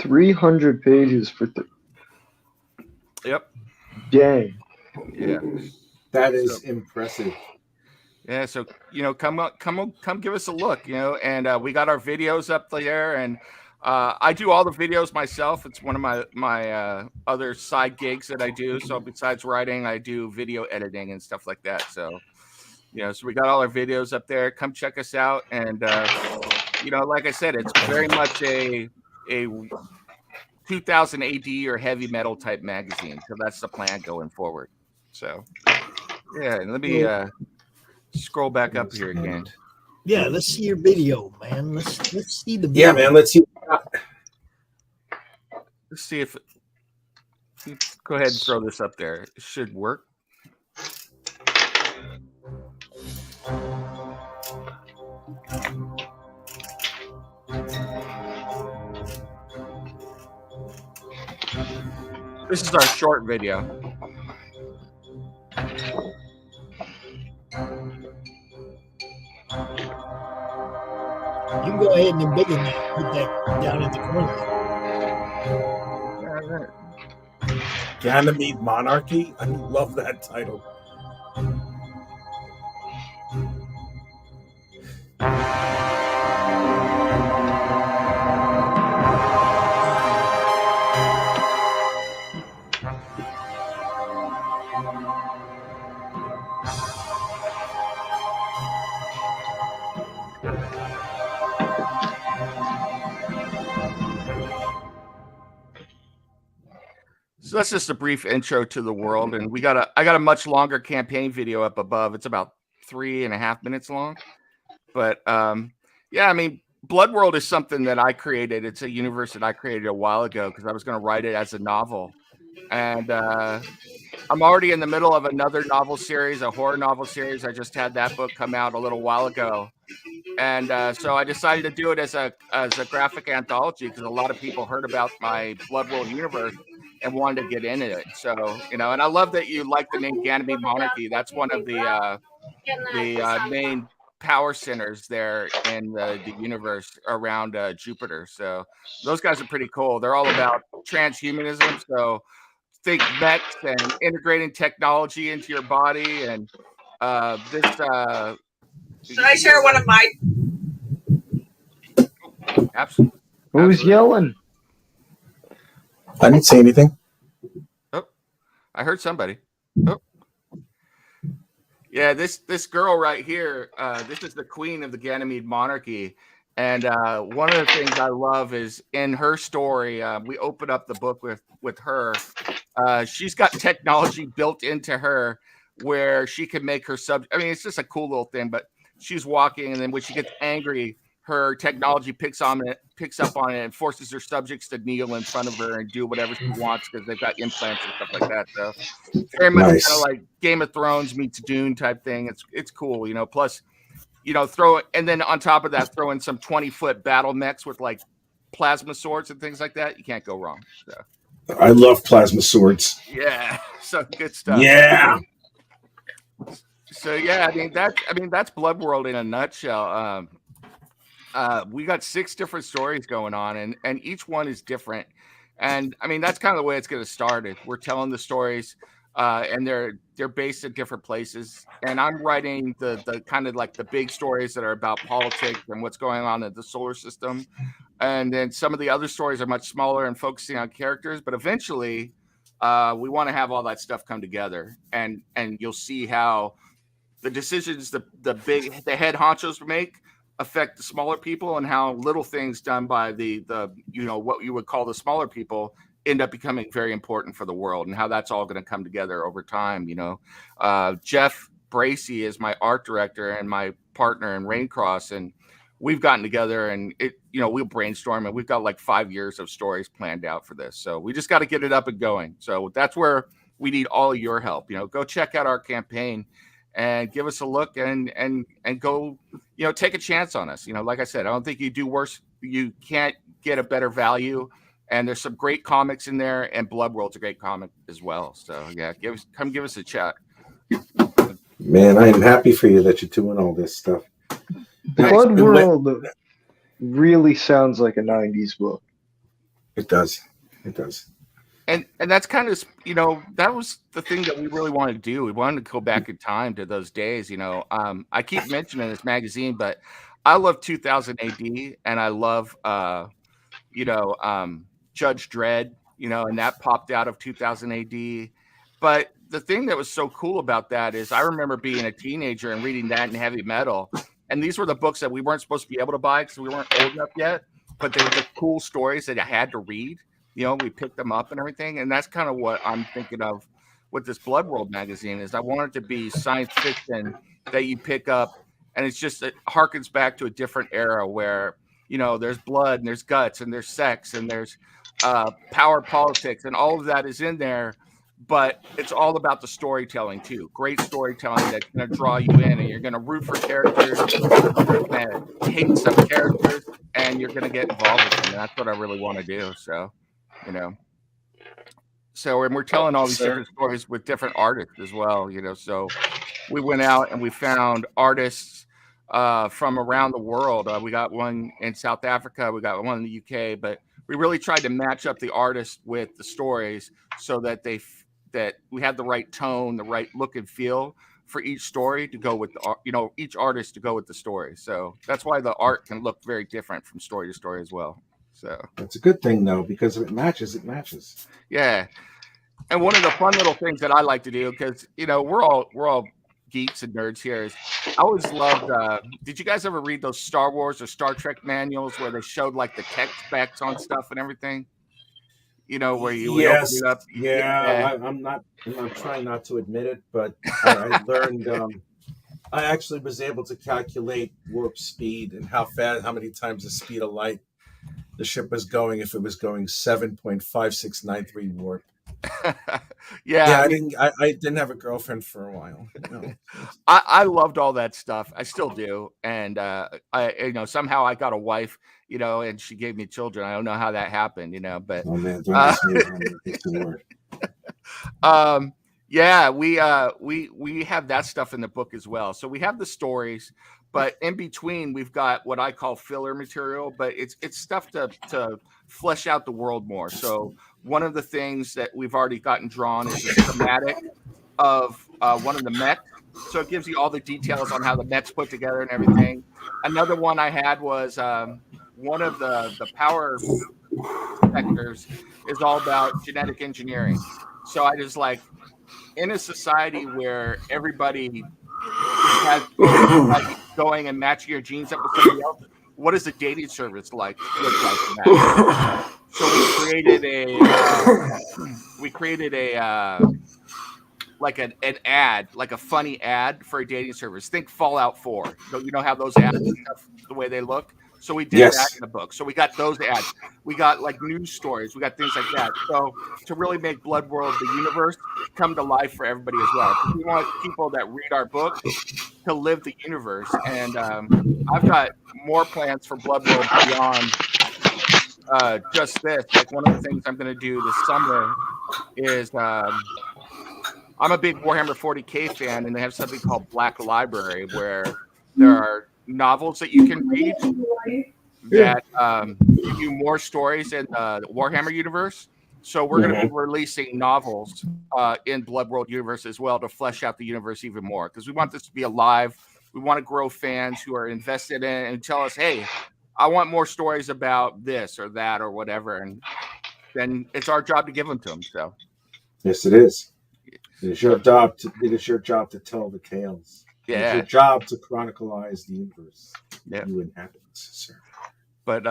300 pages for. Yep. Dang. Yeah. That is impressive. Yeah, so come give us a look, and we got our videos up there, and I do all the videos myself. It's one of my other side gigs that I do. So besides writing, I do video editing and stuff like that. So so we got all our videos up there. Come check us out, and like I said, it's very much a 2000 AD or heavy metal type magazine. So that's the plan going forward. So yeah, and let me scroll back up here again. Yeah, let's see your video, man. Let's see the video. Yeah, man. Let's see. Let's see if. Go ahead and throw this up there. It should work. This is our short video. You can go ahead and embiggen that. Put that down in the corner. Ganymede Monarchy? I love that title. So that's just a brief intro to the world, and I got a much longer campaign video up above. It's about 3.5 minutes long, but yeah, I mean, Blood World is something that I created. It's a universe that I created a while ago because I was going to write it as a novel, and I'm already in the middle of another novel series, a horror novel series. I just had that book come out a little while ago, and so I decided to do it as a graphic anthology because a lot of people heard about my Blood World universe and wanted to get into it. So, and I love that you like the name Ganymede Monarchy. That's one of the main power centers there in the universe around Jupiter. So those guys are pretty cool. They're all about transhumanism. So think mechs and integrating technology into your body. And this Should I share one of my? Absolutely. Who's yelling? I didn't say anything. Oh, I heard somebody. Oh. Yeah, this girl right here, this is the queen of the Ganymede monarchy. And one of the things I love is in her story, we open up the book with her. She's got technology built into her where she can make her subject. I mean, it's just a cool little thing, but she's walking, and then when she gets angry, her technology picks up on it and forces her subjects to kneel in front of her and do whatever she wants because they've got implants and stuff like that. So very much Nice. kind of like Game of Thrones meets Dune type thing. It's cool, you know. Plus, you know, throw it, and then on top of that, throw in some 20-foot battle mechs with like plasma swords and things like that. You can't go wrong. So. I love plasma swords. Yeah, so good stuff. Yeah. So yeah, I mean that's Blood World in a nutshell. We got 6 different stories going on, and each one is different. And I mean that's kind of the way it's going to start. We're telling the stories, and they're based at different places. And I'm writing the kind of like the big stories that are about politics and what's going on in the solar system. And then some of the other stories are much smaller and focusing on characters. But eventually, we want to have all that stuff come together, and you'll see how the decisions the head honchos make affect the smaller people, and how little things done by the you know what you would call the smaller people end up becoming very important for the world, and how that's all going to come together over time. You know, Jeff Bracey is my art director and my partner in Raincross, and we've gotten together and we'll brainstorm, and we've got like 5 years of stories planned out for this. So we just got to get it up and going. So that's where we need all of your help. You know, go check out our campaign and give us a look and go, you know, take a chance on us. You know, like I said, I don't think you do worse. You can't get a better value. And there's some great comics in there, and Blood World's a great comic as well. So yeah, come give us a chat. Man, I am happy for you that you're doing all this stuff. Blood World really sounds like a 90s book. It does. It does. And that's kind of, you know, that was the thing that we really wanted to do. We wanted to go back in time to those days. You know, I keep mentioning this magazine, but I love 2000 AD, and I love, Judge Dredd, you know, and that popped out of 2000 AD. But the thing that was so cool about that is I remember being a teenager and reading that in heavy metal. And these were the books that we weren't supposed to be able to buy because we weren't old enough yet. But they were the cool stories that I had to read. You know, we picked them up and everything. And that's kind of what I'm thinking of with this Blood World magazine is I want it to be science fiction that you pick up. And it's just, it harkens back to a different era where, you know, there's blood and there's guts and there's sex and there's power politics, and all of that is in there. But it's all about the storytelling too. Great storytelling that's going to draw you in, and you're going to root for characters, you're going to hate some characters, and you're going to get involved with them. And that's what I really want to do. So, you know, and we're telling all these different stories with different artists as well. You know, so we went out and we found artists from around the world. We got one in South Africa, we got one in the UK, but we really tried to match up the artists with the stories so that that we had the right tone, the right look and feel for each story to go with each artist to go with the story. So that's why the art can look very different from story to story as well. So that's a good thing though, because if it matches, it matches. Yeah. And one of the fun little things that I like to do, because you know we're all geeks and nerds here, is I always loved did you guys ever read those Star Wars or Star Trek manuals where they showed like the tech specs on stuff and everything? You know, where you would open it up. Yeah. I'm trying not to admit it, but I learned I actually was able to calculate warp speed and how many times the speed of light the ship was going if it was going 7.5693 warp. Yeah, I didn't have a girlfriend for a while. No. I loved all that stuff. I still do, and I somehow I got a wife, you know, and she gave me children. I don't know how that happened, you know, but oh man, yeah, we have that stuff in the book as well. So we have the stories, but in between we've got what I call filler material, but it's stuff to flesh out the world more. So one of the things that we've already gotten drawn is a schematic of one of the mechs So it gives you all the details on how the Mets put together and everything. Another one I had was one of the power sectors is all about genetic engineering. So I just like, in a society where everybody has going and matching your genes up with somebody else, what does the dating service look like in that? So we created a like an ad, like a funny ad for a dating service. Think Fallout 4. So you know how those ads and stuff, the way they look. So we did that in the book. So we got those ads. We got like news stories. We got things like that. So to really make Blood World the universe come to life for everybody as well. We want people that read our book to live the universe. And I've got more plans for Blood World beyond just this. Like one of the things I'm going to do this summer is I'm a big Warhammer 40K fan, and they have something called Black Library, where there are novels that you can read that give you more stories in the Warhammer universe. So we're going to be releasing novels in Blood World universe as well to flesh out the universe even more, because we want this to be alive. We want to grow fans who are invested in it and tell us, hey, I want more stories about this or that or whatever. And then it's our job to give them to them. So yes, it is. It is your job to tell the tales. Yeah. It's your job to chronicleize the universe you inhabit, sir. But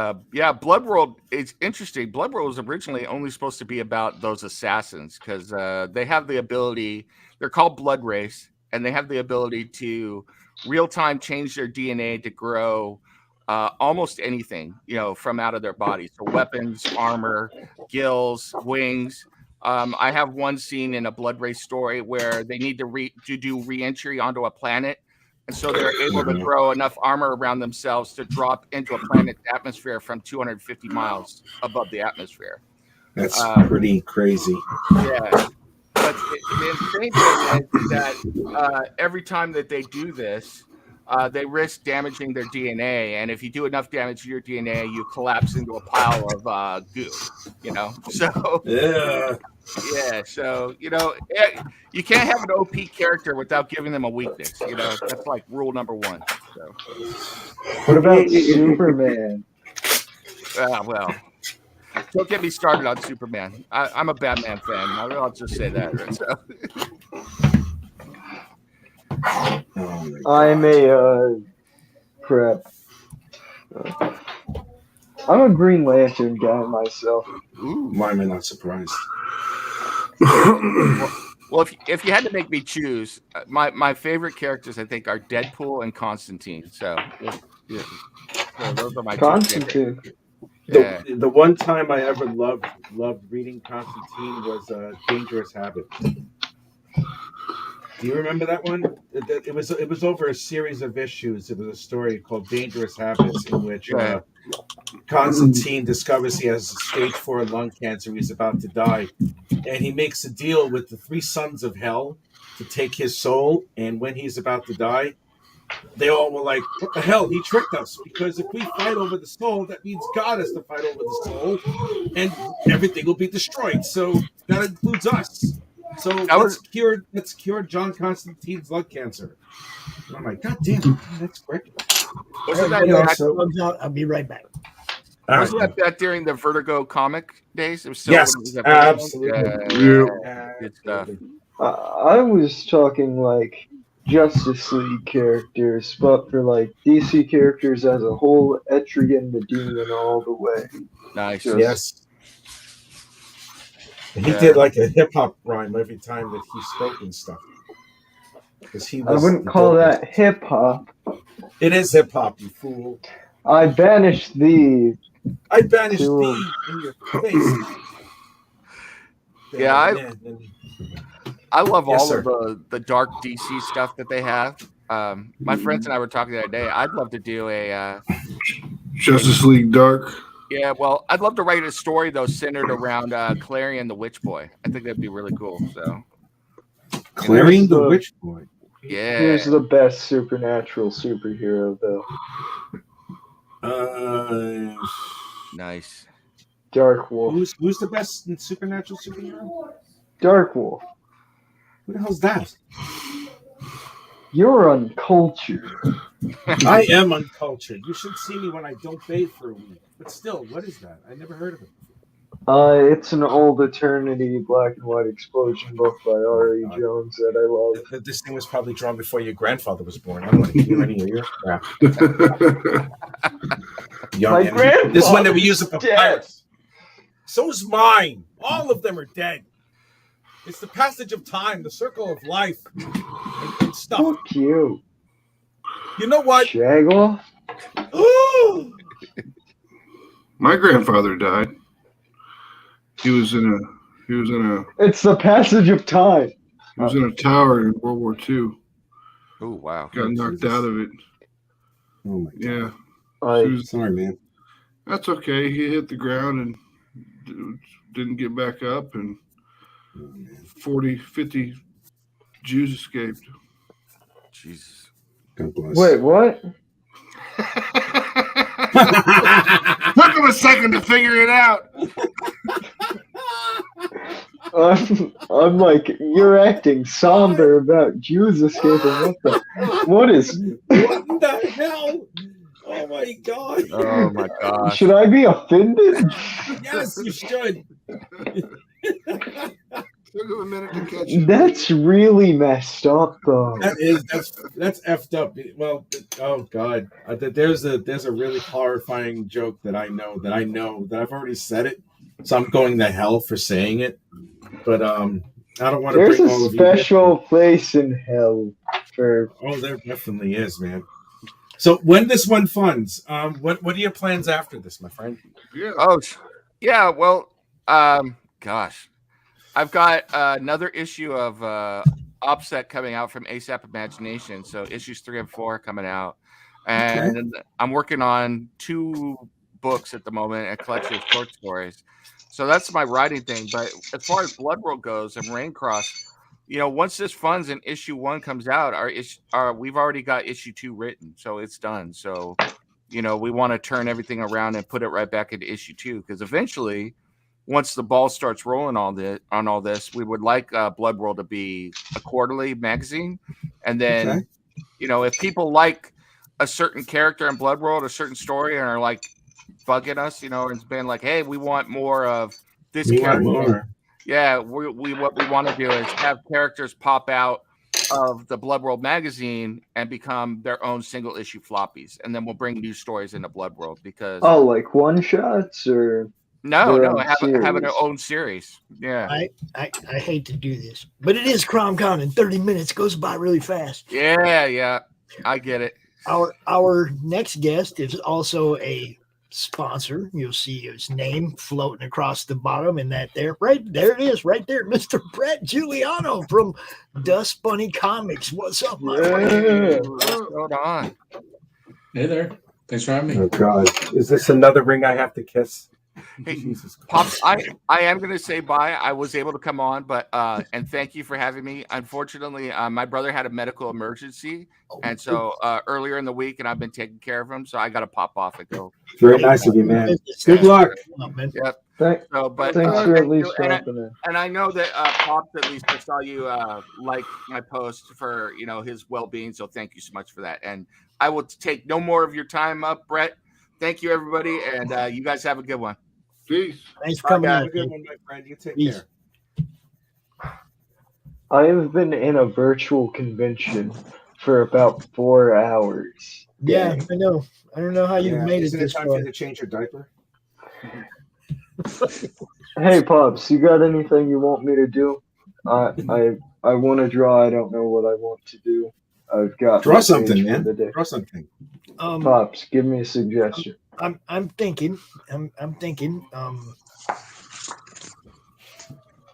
Blood World is interesting. Blood World was originally only supposed to be about those assassins because they have the ability. They're called Blood Race, and they have the ability to real time change their DNA to grow almost anything, from out of their bodies. So weapons, armor, gills, wings. I have one scene in a Blood Race story where they need to do re-entry onto a planet, and so they're able to grow enough armor around themselves to drop into a planet's atmosphere from 250 miles above the atmosphere. That's pretty crazy. Yeah, but the insane thing is that every time that they do this, they risk damaging their DNA, and if you do enough damage to your DNA, you collapse into a pile of goo. So so you can't have an OP character without giving them a weakness. That's like rule number one. So what about Superman? Well, don't get me started on Superman. I'm a Batman fan. I'll just say that. Right? So. I'm a crap. I'm a Green Lantern guy myself. Ooh. Why am I not surprised? Well, if you had to make me choose, my favorite characters I think are Deadpool and Constantine. So those are my Constantine. The one time I ever loved reading Constantine was Dangerous Habit. Do you remember that one? It was over a series of issues. It was a story called Dangerous Habits, in which Constantine discovers he has stage 4 lung cancer. He's about to die, and he makes a deal with the 3 sons of hell to take his soul. And when he's about to die, they all were like, "What the hell? He tricked us! Because if we fight over the soul, that means God has to fight over the soul, and everything will be destroyed. So that includes us." So let's cure John Constantine's lung cancer. And I'm like, God damn, that's quick. Wasn't that I'll be right back. Wasn't that during the Vertigo comic days? It was still yes, absolutely. Good stuff. I was talking like Justice League characters, but for like DC characters as a whole, Etrigan the Demon all the way. Nice. Yes. He did like a hip hop rhyme every time that he spoke and stuff. I wouldn't call that hip hop. It is hip hop, you fool. I banished thee. I banished thee in your face. Yeah, I love all of the dark DC stuff that they have. My friends and I were talking the other day. I'd love to do a Justice League Dark. Yeah, well, I'd love to write a story though centered around Clarion the Witch Boy. I think that'd be really cool. So, Clarion the Witch Boy. Yeah. Who's the best supernatural superhero though? Nice. Dark Wolf. Who's the best supernatural superhero? Dark Wolf. Who the hell's that? You're uncultured. I am uncultured. You should see me when I don't bathe for a week. But still, what is that? I never heard of it. It's an old Eternity black and white explosion book by R.E. Jones that I love. This thing was probably drawn before your grandfather was born. I don't want to hear any of your crap. My grandfather This one that we use for dead. pirates. So is mine. All of them are dead. It's the passage of time, the circle of life, and stuff. Fuck you. You know what? Shag off. My grandfather died. He was in a. It's the passage of time. He was in a tower in World War II. Oh wow! Got knocked out of it. Oh my God. Yeah. Sorry, man. That's okay. He hit the ground and didn't get back up, and 40, 50 Jews escaped. Jesus. God bless. Wait, what? Took him a second to figure it out. I'm like, you're acting somber about Jews escaping. What is? What the hell? Oh my God. Oh my gosh. Should I be offended? Yes, you should. Took him a minute to catch it. That's really messed up, though. That's effed up. Well, oh God, there's a really horrifying joke that I know that I've already said it, so I'm going to hell for saying it. But I don't want to. There's bring a all of you special place in hell for. Oh, there definitely is, man. So when this one funds, what are your plans after this, my friend? Yeah. Oh, yeah. Well, gosh, I've got another issue of Offset coming out from ASAP Imagination. So issues 3 and 4 coming out, and I'm working on 2 books at the moment, a collection of short stories. So that's my writing thing. But as far as Blood World goes and Raincross, you know, once this funds and issue 1 comes out, we've already got issue 2 written, so it's done. So, you know, we want to turn everything around and put it right back into issue 2 because eventually, once the ball starts rolling on all this, we would like Blood World to be a quarterly magazine, and then, you know, if people like a certain character in Blood World, a certain story, and are like bugging us, you know, and it's been like, hey, we want more of this character. Yeah, what we want to do is have characters pop out of the Blood World magazine and become their own single issue floppies, and then we'll bring new stories into Blood World because like one shots or no, have their own series. Yeah, I hate to do this, but it is CRoM Con, and 30 minutes goes by really fast. Yeah, I get it. Our next guest is also a sponsor. You'll see his name floating across the bottom, and there it is, right there, Mr. Bret Juliano from Dust Bunny Comics. What's up, my friend? What's going on? Hey there. Thanks for having me. Oh God, is this another ring I have to kiss? Hey, Pops, I am going to say bye. I was able to come on, but and thank you for having me. Unfortunately, my brother had a medical emergency, and so earlier in the week, and I've been taking care of him, so I got to pop off and go. Very nice of you, man. Good luck. Yep. Thanks for at least jumping in. And I know that Pops, at least I saw you like my post for his well-being, so thank you so much for that. And I will take no more of your time up, Bret. Thank you, everybody, and you guys have a good one. Peace. Thanks for coming Have in. a good one, my friend. You take care. I have been in a virtual convention for about 4 hours. Yeah, I know. I don't know how you made it Isn't this time far. for you to change your diaper? Hey, Pops, you got anything you want me to do? I want to draw. I don't know what I want to do. I've got Draw my something, page for man. the day. Draw something. Pops, give me a suggestion. I'm thinking.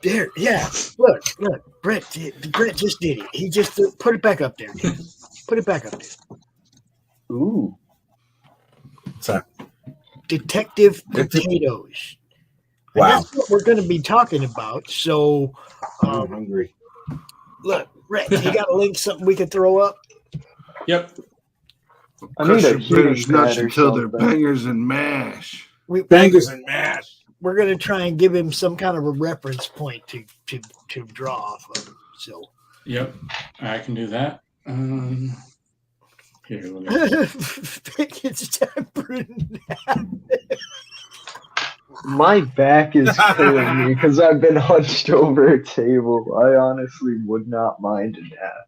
There, yeah. Look, Bret just did it. He just put it back up there. Dude. Put it back up there. Ooh. What's that? Detective Potatoes. And Wow. that's what we're going to be talking about. So, I'm hungry. look, Bret, you got a link, something we could throw up? Yep. I need a Crush your heating bitters nuts pad or until they're something. bangers and mash. Bangers and mash. We're going to try and give him some kind of a reference point to draw off of. So, Yep. I can do that. Here, let me. It's time for a nap. My back is killing me because I've been hunched over a table. I honestly would not mind a nap.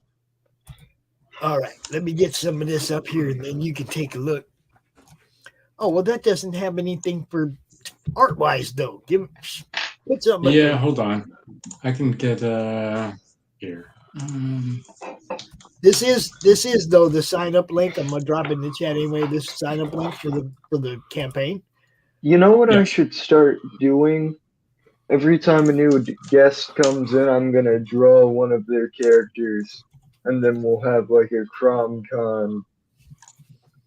All right, let me get some of this up here, and then you can take a look. Oh well, that doesn't have anything for art-wise though. Put something up Yeah, there. hold on. I can get here. This is though the sign up link. I'm gonna drop it in the chat anyway. This sign up link for the campaign. You know what I should start doing? Every time a new guest comes in, I'm gonna draw one of their characters, and then we'll have like a CRoM Con,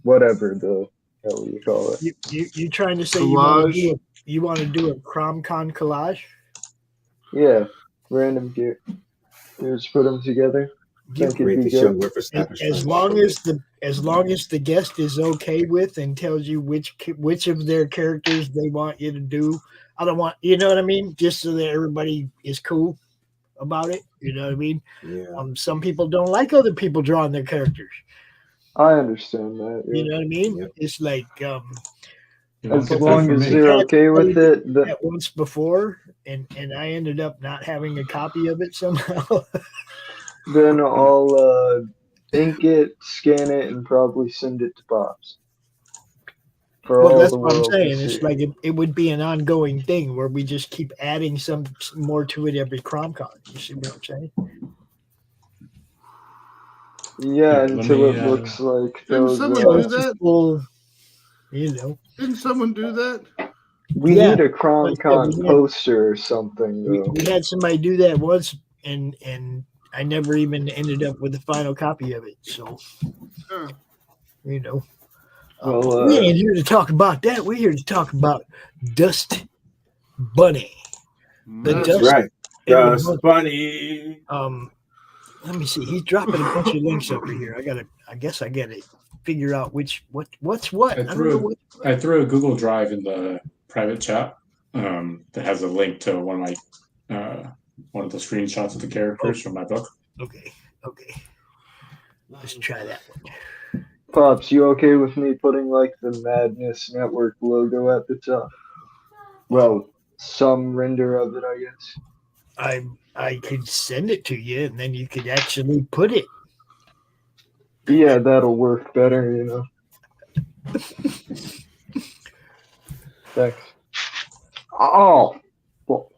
whatever the hell you call it. You trying to say Collage? you want to do a CRoM Con collage? Yeah, random gear. Just put them together. Think it'd be good. As long as the guest is okay with and tells you which of their characters they want you to do. I don't want, you know what I mean? Just so that everybody is cool about it. You know what I mean? Yeah. Some people don't like other people drawing their characters. I understand that. Yeah. You know what I mean? It's like as long as they're okay with it. That once before, and I ended up not having a copy of it somehow. Then I'll ink it, scan it, and probably send it to Pops. For Well, all that's the what I'm world to saying. It's see. like it would be an ongoing thing where we just keep adding some more to it every CRoM Con. You see what I'm saying? Yeah, Let until me, it looks like Didn't those. someone do that? Full, you know. Didn't someone do that? We Yeah, need a CRoM but, Con we had- poster or something, though. We had somebody do that once, and I never even ended up with the final copy of it. So, you know, Well, we ain't here to talk about that. We're here to talk about Dust Bunny. That's right. Dust Bunny. Let me see. He's dropping a bunch of links over here. I guess I gotta figure out what's what. I don't know what. I threw a Google Drive in the private chat that has a link to one of the screenshots of the characters from my book. Okay. Let's try that one. Pops, you okay with me putting like the Madness Network logo at the top? Well, some render of it, I guess. I could send it to you, and then you could actually put it. Yeah, that'll work better, you know. Thanks. Oh. Well,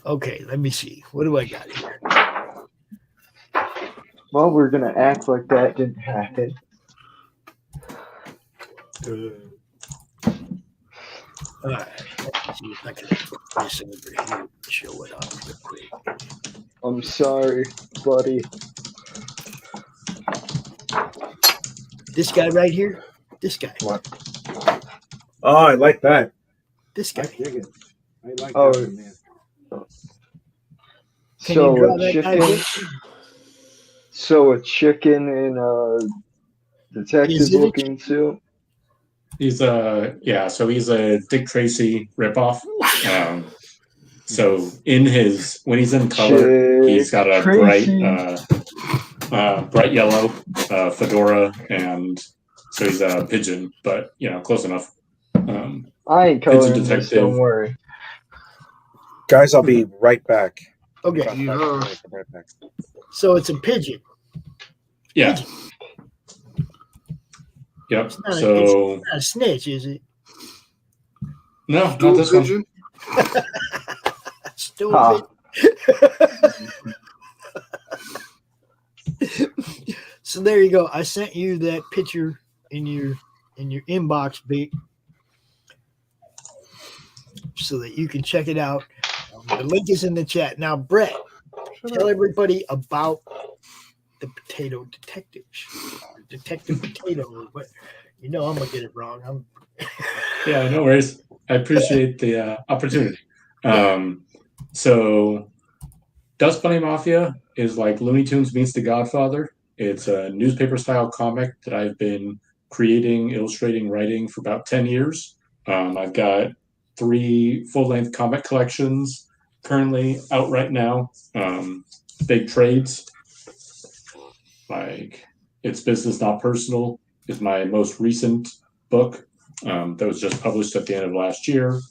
okay, let me see. What do I got here? Well, we're gonna act like that didn't happen. All right. Let's see if I can put this over here and show it off real quick. I'm sorry, buddy. This guy right here. This guy. What? Oh, I like that. This guy. I like Oh. that one, man. Can So you draw a that guy? chicken. Vic? So a chicken in a detective-looking suit. He's so he's a Dick Tracy ripoff. So when he's in color, he's got a bright yellow fedora, and so he's a pigeon, but close enough. I ain't coloring this, don't worry. Guys, I'll be right back. Okay. Right back. So it's a pigeon. Yeah. Pigeon. Yep. It's not, So it's not a snitch, is it? no, not this one. Stupid. So there you go. I sent you that picture in your inbox, Vic, so that you can check it out. The link is in the chat. Now, Bret, tell everybody about the Potato Detectives. Detective Potato. But I'm gonna get it wrong. Yeah, no worries. I appreciate the opportunity. So Dust Bunny Mafia is like Looney Tunes meets The Godfather. It's a newspaper style comic that I've been creating, illustrating, writing for about 10 years. I've got 3 full-length comic collections currently out right now. Big trades. like It's Business Not Personal is my most recent book that was just published at the end of last year.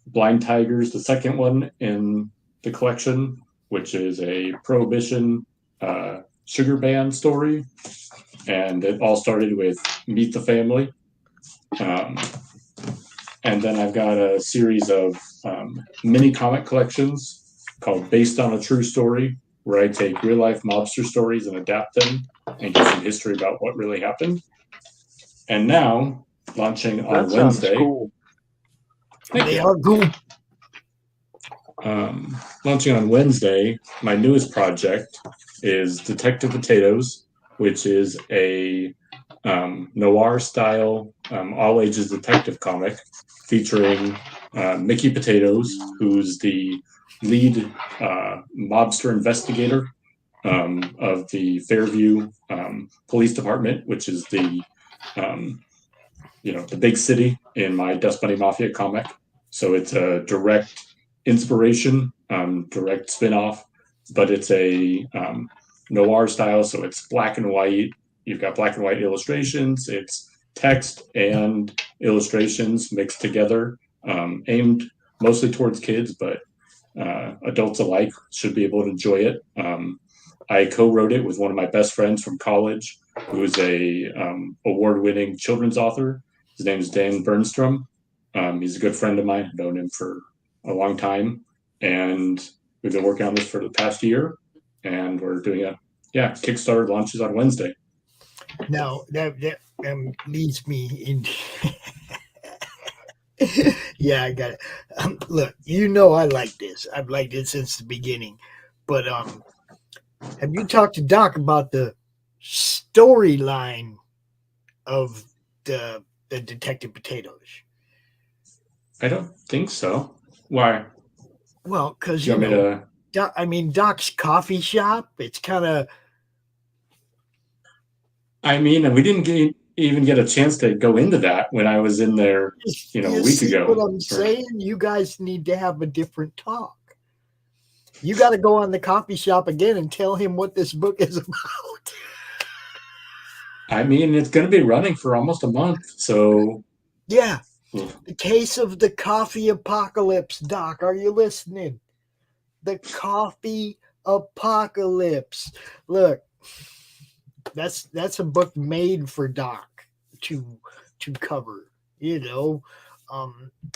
Blind Tigers, the second one in the collection, which is a prohibition sugar ban story. And it all started with Meet the Family. And then I've got a series of mini comic collections called Based on a True Story, where I take real life mobster stories and adapt them and give some history about what really happened. And now, launching on Wednesday. Cool. They are cool. Launching on Wednesday, my newest project is Detective Potatoes, which is a noir-style, all-ages detective comic featuring Mickey Potatoes, who's the lead mobster investigator of the Fairview Police Department, which is the the big city in my Dust Bunny Mafia comic. So it's a direct inspiration, direct spin-off, but it's a noir style, so it's black and white. You've got black and white illustrations. It's text and illustrations mixed together, aimed mostly towards kids, but adults alike should be able to enjoy it. I co-wrote it with one of my best friends from college, who is a award-winning children's author. His name is Dan Bernstrom. He's a good friend of mine. I've known him for a long time, and we've been working on this for the past year, and we're doing a Kickstarter launches on Wednesday. Now that leads me into yeah, I got it. Look, I like this. I've liked it since the beginning. But have you talked to Doc about the storyline of the Detective Potatoes? I don't think so. Why? Well, because Doc's coffee shop. It's kind of. I mean, and we didn't even get a chance to go into that when I was in there, a week ago. What I'm saying? You guys need to have a different talk. You got to go on the coffee shop again and tell him what this book is about. I mean, it's going to be running for almost a month, so. Yeah. The case of the coffee apocalypse, Doc. Are you listening? The coffee apocalypse. Look, that's a book made for Doc to cover. He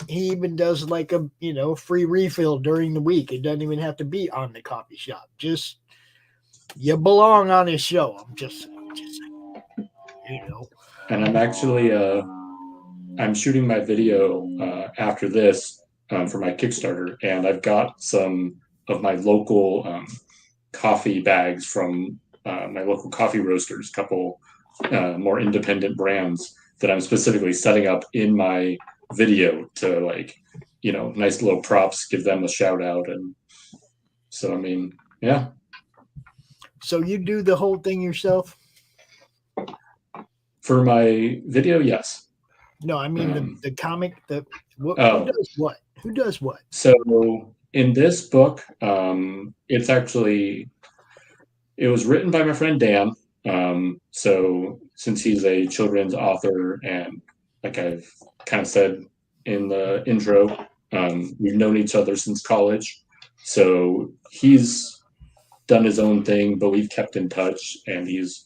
even does like a free refill during the week. It doesn't even have to be on the coffee shop. Just you belong on his show. I'm just saying. And I'm actually I'm shooting my video after this for my Kickstarter, and I've got some of my local coffee bags from my local coffee roasters, a couple more independent brands that I'm specifically setting up in my video to nice little props, give them a shout out. And so, I mean, yeah. So you do the whole thing yourself? For my video, yes. No, I mean the comic. Who does what? So in this book, it was written by my friend Dan. So since he's a children's author, and like I've kind of said in the intro, we've known each other since college. So he's done his own thing, but we've kept in touch, and he's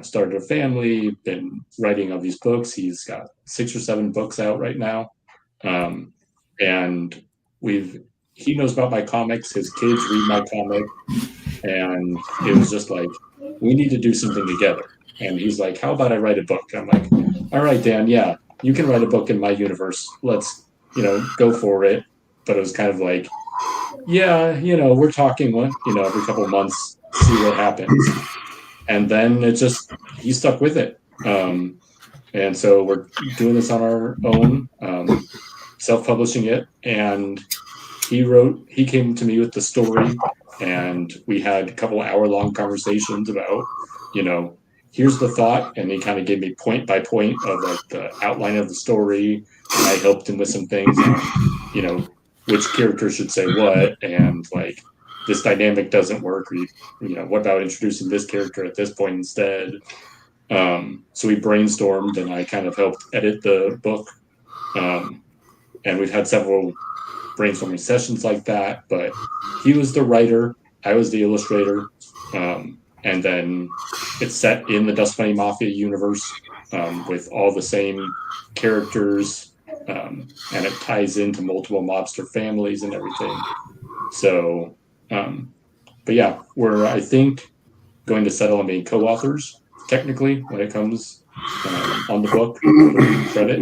started a family, been writing all these books. He's got 6 or 7 books out right now. And he knows about my comics. His kids read my comic. And it was just like, we need to do something together. And he's like, how about I write a book? I'm like, all right, Dan, yeah, you can write a book in my universe. Let's, go for it. But it was kind of like, yeah, we're talking every couple of months, see what happens. And then he stuck with it. And so we're doing this on our own, self-publishing it. And he came to me with the story, and we had a couple hour-long conversations about, here's the thought. And he kind of gave me point by point of the outline of the story. And I helped him with some things, which character should say what, and this dynamic doesn't work, or what about introducing this character at this point instead? So we brainstormed, and I kind of helped edit the book. And we've had several brainstorming sessions like that, but he was the writer, I was the illustrator, and then it's set in the Dust Bunny Mafia universe, with all the same characters, and it ties into multiple mobster families and everything. So, but yeah, we're, I think, going to settle on being co-authors, technically, when it comes on the book for credit.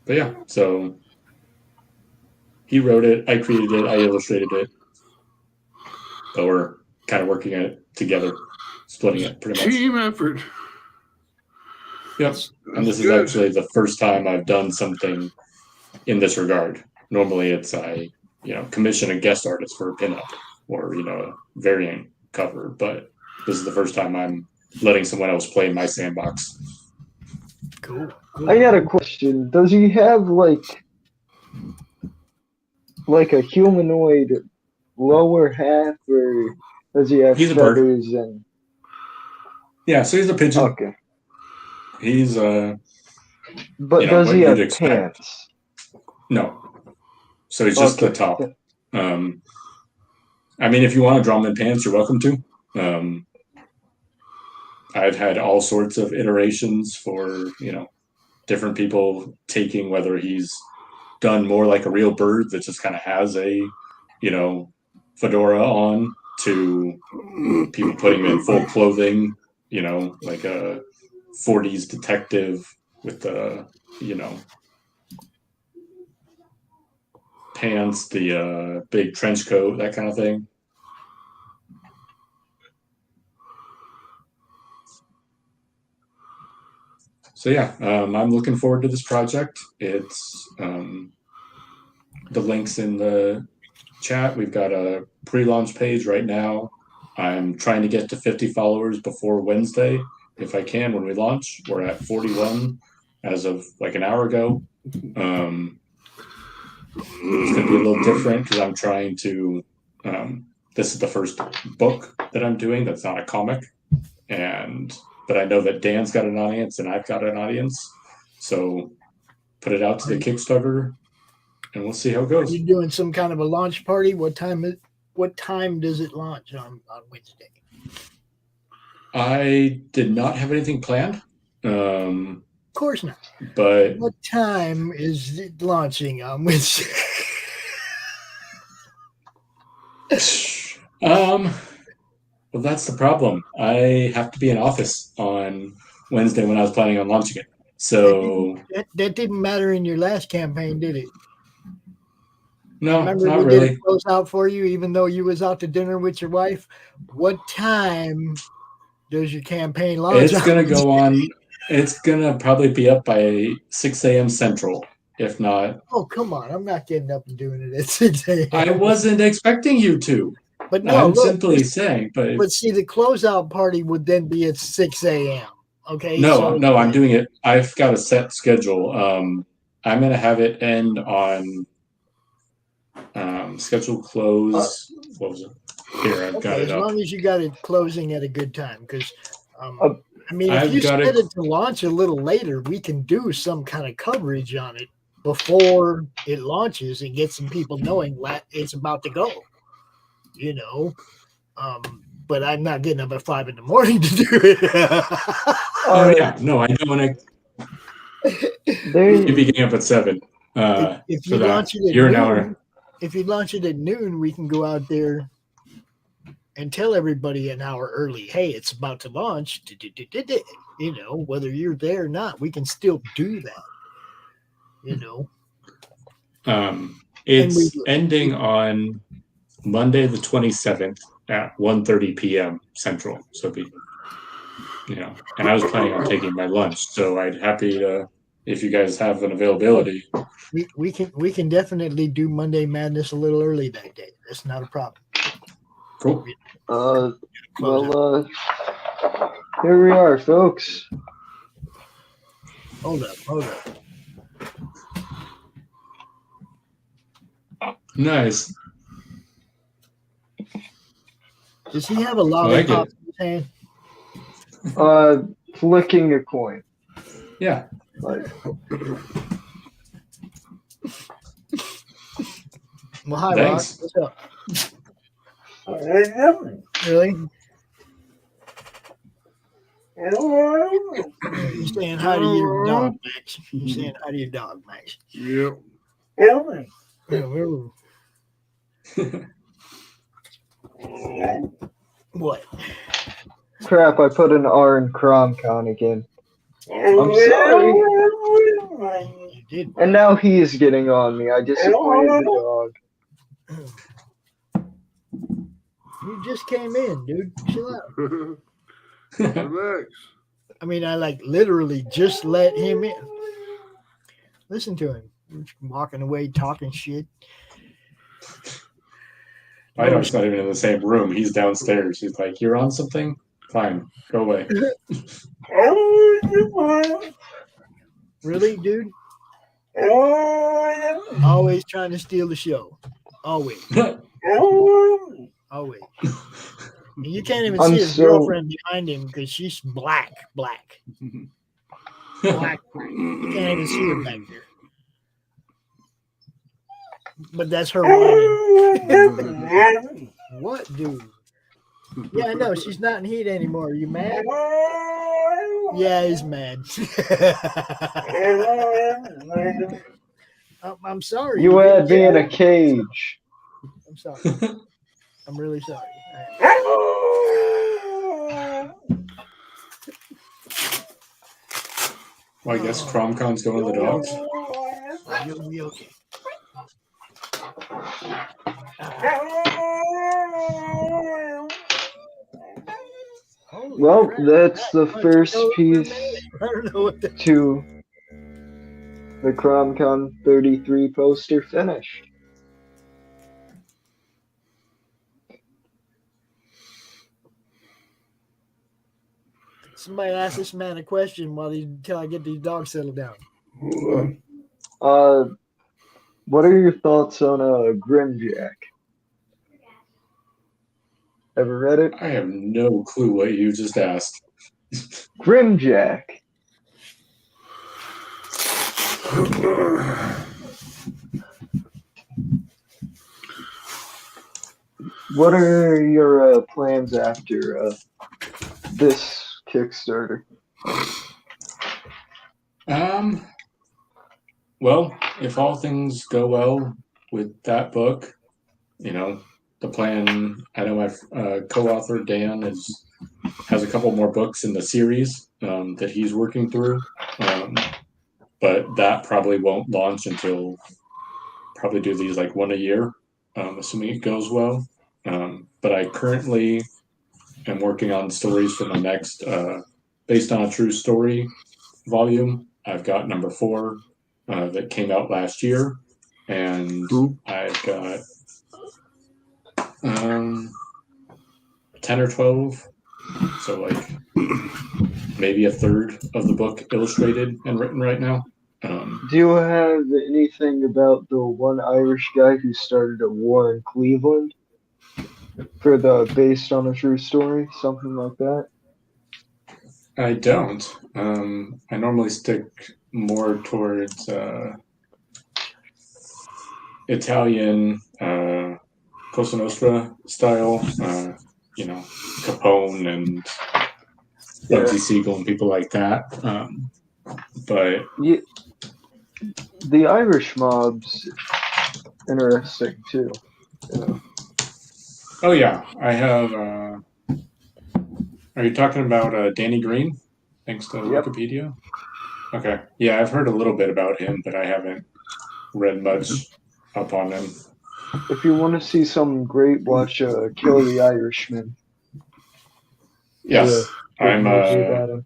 But yeah, so he wrote it, I created it, I illustrated it. But we're kind of working at it together, splitting it pretty much. Team effort. Yep. And this is actually the first time I've done something in this regard. Normally it's I commission a guest artist for a pinup or, a variant cover, but this is the first time I'm letting someone else play in my sandbox. Cool. I got a question. Does he have like a humanoid lower half, or does he have He's a bird. feathers and? Yeah, so he's a pigeon. Okay. He's But does he have pants? No. So it's just the top. I mean, if you want to draw him in pants, you're welcome to. I've had all sorts of iterations for, different people taking whether he's done more like a real bird that just kind of has a, fedora on, to people putting him in full clothing, like a 40s detective with the, pants, the big trench coat, that kind of thing. So yeah, I'm looking forward to this project. It's the links in the chat. We've got a pre-launch page right now. I'm trying to get to 50 followers before Wednesday, if I can, when we launch. We're at 41 as of like an hour ago. It's going to be a little different because I'm trying to, this is the first book that I'm doing that's not a comic. But I know that Dan's got an audience and I've got an audience. So put it out to the Kickstarter and we'll see how it goes. Are you doing some kind of a launch party? What time does it launch on Wednesday? I did not have anything planned. Of course not. But what time is it launching on Wednesday? Well, that's the problem. I have to be in office on Wednesday when I was planning on launching it. So that didn't matter in your last campaign, did it? No, remember not we really. did close out for you, even though you was out to dinner with your wife. What time does your campaign launch? It's gonna go on. It's gonna probably be up by 6 a.m. Central, if not. Oh, come on! I'm not getting up and doing it at 6 a.m. I wasn't expecting you to. But no, I'm simply saying. But see, the closeout party would then be at 6 a.m. Okay. No, I'm doing it. I've got a set schedule. I'm gonna have it end on scheduled close. What was it? Here, I've got it as up. long as you got it closing at a good time, because I mean, if I've you got set it- it to launch a little later, we can do some kind of coverage on it before it launches and get some people knowing that it's about to go. But I'm not getting up at 5 a.m. to do it. Oh yeah, no, I know when I. You be getting up at 7. If for you that. launch it at You're an noon, hour. if you launch it at noon, we can go out there and tell everybody an hour early, hey, it's about to launch. Whether you're there or not, we can still do that. It's ending on Monday the 27th at 1:30 p.m. Central. So it'd be, and I was planning on taking my lunch, so I'd happy to, if you guys have an availability. We can definitely do Monday Madness a little early that day. That's not a problem. Cool. Here we are, folks. Hold up. Nice. Does he have a like lollipop it. in his hand? Flicking a coin. Yeah. Like, Well, hi, Thanks. Rock. What's up? Really? You're saying hi to your dog, Max. You're saying hi to your dog, Max. Yep. What? crap, I put an R in CRoM Con again. I'm sorry. You did. And now he is getting on me. I disappointed the dog. You just came in, dude. Chill out. Relax. I mean, I like literally just let him in. Listen to him. He's walking away talking shit. My dog's not even in the same room. He's downstairs. He's like, "You're on something? Fine, go away." Really, dude? Always trying to steal the show. Always. Always. And you can't even see his girlfriend behind him because she's black. Black. You can't even see her back there. But that's her whining. What, dude? Yeah, I know. She's not in heat anymore. Are you mad? Yeah, he's mad. I'm sorry. You had me in a cage. I'm sorry. I'm really sorry. Well, I guess CRoM Con's going to the dogs. You'll be okay. Well, that's the first piece to the CRoM Con 33 poster finished. Somebody ask this man a question until I get these dogs settled down. What are your thoughts on Grimjack? Ever read it? I have no clue what you just asked. Grimjack. What are your plans after this Kickstarter? Well, if all things go well with that book, you know, the plan, I know my co-author Dan has a couple more books in the series that he's working through, but that probably won't launch until probably do these like one a year, assuming it goes well. But I currently am working on stories for my next based on a true story volume. I've got number 4 that came out last year, and I've got 10 or 12, so like maybe a third of the book illustrated and written right now. Do you have anything about the one Irish guy who started a war in Cleveland for the based on a true story, something like that? I don't. I normally stick more towards Italian Cosa Nostra style, you know, Capone and Bugsy Siegel and people like that. But the Irish mob's interesting too. Oh yeah, I have. Are you talking about Danny Green? Thanks to Wikipedia. Okay, yeah, I've heard a little bit about him, but I haven't read much up on him. If you want to see something great, watch Kill the Irishman. Yes, I'm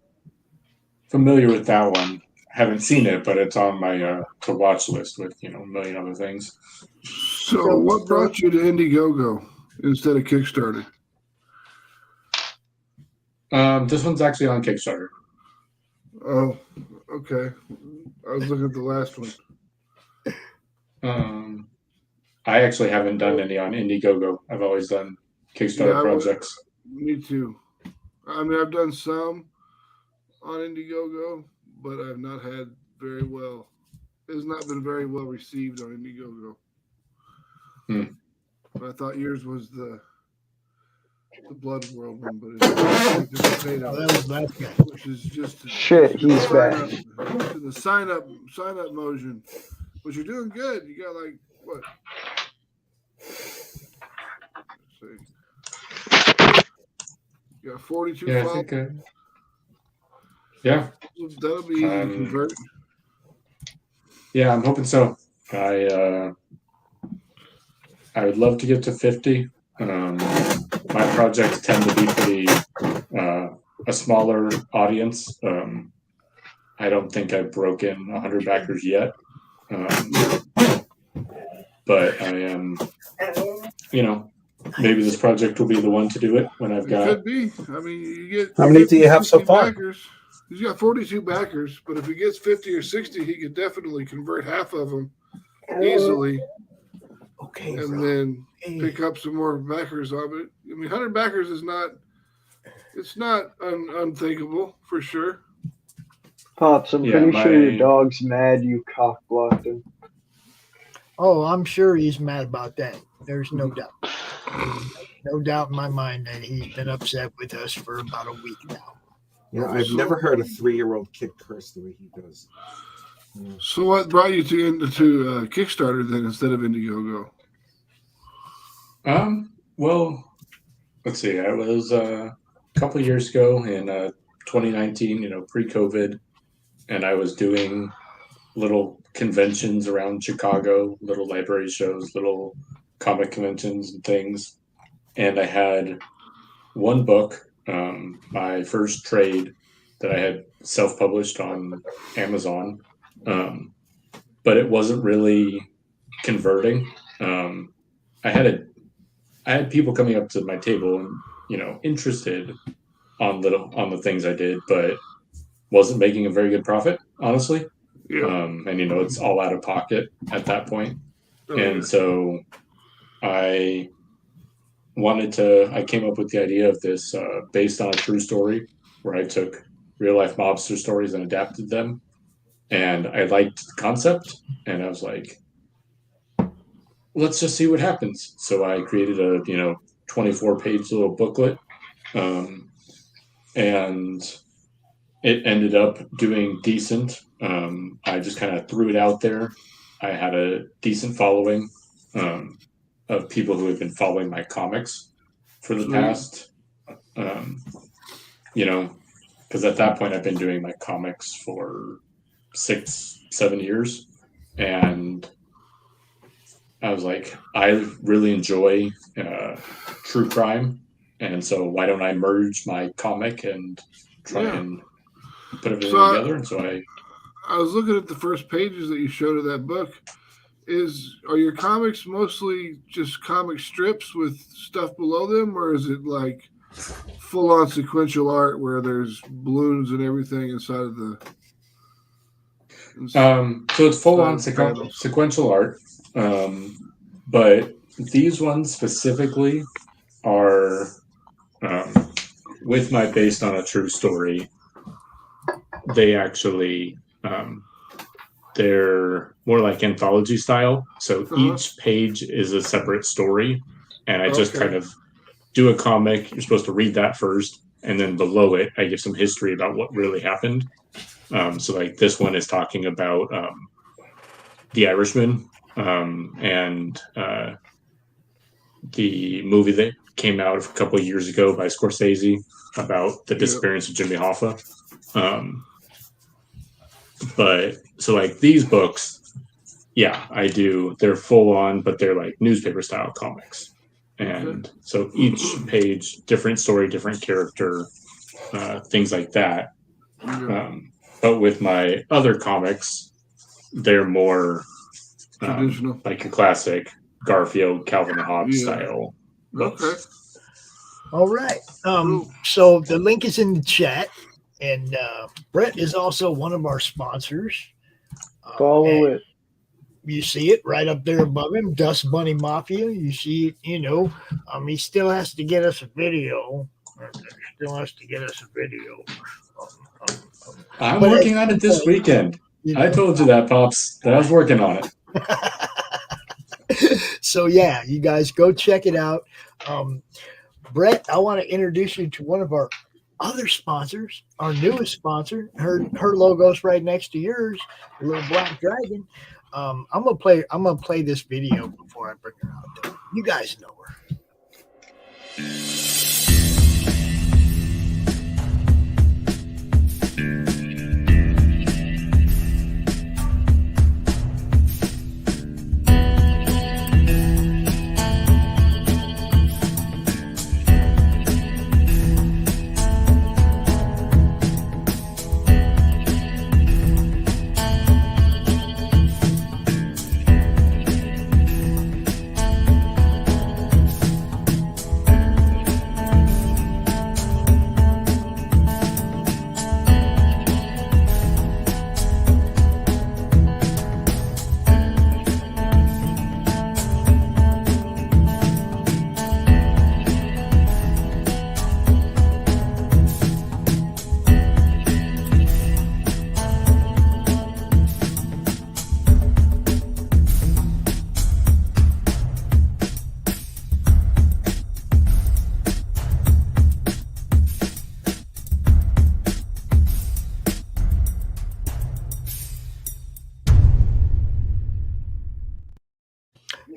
familiar with that one. Haven't seen it, but it's on my to watch list with a million other things. So, what brought you to Indiegogo instead of Kickstarter? This one's actually on Kickstarter. Oh, okay. I was looking at the last one. I actually haven't done any on Indiegogo. I've always done Kickstarter projects. Me too. I mean, I've done some on Indiegogo, but I've not had very well. It has not been very well received on Indiegogo. But I thought yours was the Blood World one, but it's potato, which is just shit. He's back. The sign up motion. But you're doing good. You got like what? Let's see. You got 42 Yeah, followers. I think. Yeah. That'll be easy to convert. Yeah, I'm hoping so. I would love to get to 50. My projects tend to be pretty a smaller audience. I don't think I've broken 100 backers yet. But I am, maybe this project will be the one to do it when I've got. It could be. I mean, you get. How many do you have so far? Backers. He's got 42 backers, but if he gets 50 or 60, he could definitely convert half of them easily. Okay. And then pick up some more backers of it. I mean, 100 backers is not. It's not unthinkable for sure. Pops, I'm pretty sure your dog's mad you cock blocked him. Oh, I'm sure he's mad about that. There's no doubt. No doubt in my mind that he's been upset with us for about a week now. Yeah, I've never heard a 3-year-old kid curse the way he does. So what brought you to Kickstarter then instead of Indiegogo? Well, let's see. I was a couple of years ago in 2019, pre-COVID, and I was doing little conventions around Chicago, little library shows, little comic conventions and things. And I had one book, my first trade that I had self-published on Amazon, but it wasn't really converting. I had people coming up to my table and interested on the things I did, but wasn't making a very good profit, honestly. Yeah. And it's all out of pocket at that point. So I came up with the idea of this based on a true story where I took real life mobster stories and adapted them. And I liked the concept, and I was like, let's just see what happens. So I created a 24-page little booklet, and it ended up doing decent. I just kind of threw it out there. I had a decent following of people who had been following my comics for the past, because at that point I've been doing my comics for 6-7 years, and I was like, I really enjoy true crime, and so why don't I merge my comic and try and put everything together? And so I was looking at the first pages that you showed of that book. Are your comics mostly just comic strips with stuff below them, or is it like full-on sequential art where there's balloons and everything inside of the? So it's full-on sequential art, but these ones specifically are with my based on a true story. They actually they're more like anthology style. So each page is a separate story, and I just kind of do a comic. You're supposed to read that first, and then below it, I give some history about what really happened. So like this one is talking about The Irishman and the movie that came out a couple of years ago by Scorsese about the disappearance of Jimmy Hoffa. But so like these books, I do. They're full on, but they're like newspaper style comics. And so each page, different story, different character, things like that. But with my other comics, they're more traditional, like your classic Garfield, Calvin and Hobbes style books. Okay. All right. So the link is in the chat, and Bret is also one of our sponsors. Follow it. You see it right up there above him, Dust Bunny Mafia. You see it, he still has to get us a video. I'm But working at on some it this point, weekend. I told you that, Pops, that I was working on it. So yeah, you guys go check it out. Bret, I want to introduce you to one of our other sponsors, our newest sponsor. Her logo's right next to yours, the little black dragon. I'm gonna play this video before I bring her out though. You guys know her.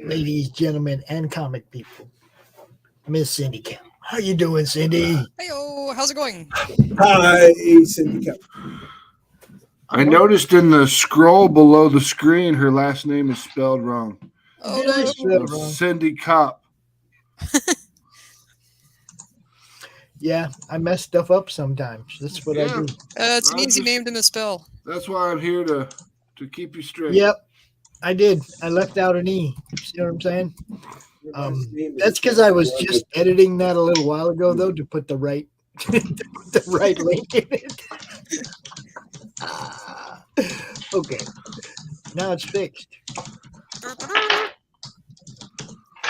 Ladies, gentlemen, and comic people, Miss Cindy Koepp. How you doing, Cindy? Heyo, how's it going? Hi, Cindy Koepp. I noticed in the scroll below the screen, her last name is spelled wrong. Oh, no. Spelled wrong. Cindy Koepp. Yeah, I mess stuff up sometimes. That's what I do. It's an easy name to misspell. That's why I'm here to keep you straight. Yep, I did. I left out an E. See what I'm saying? That's because I was just editing that a little while ago, though, to put the right link in it. Okay, now it's fixed.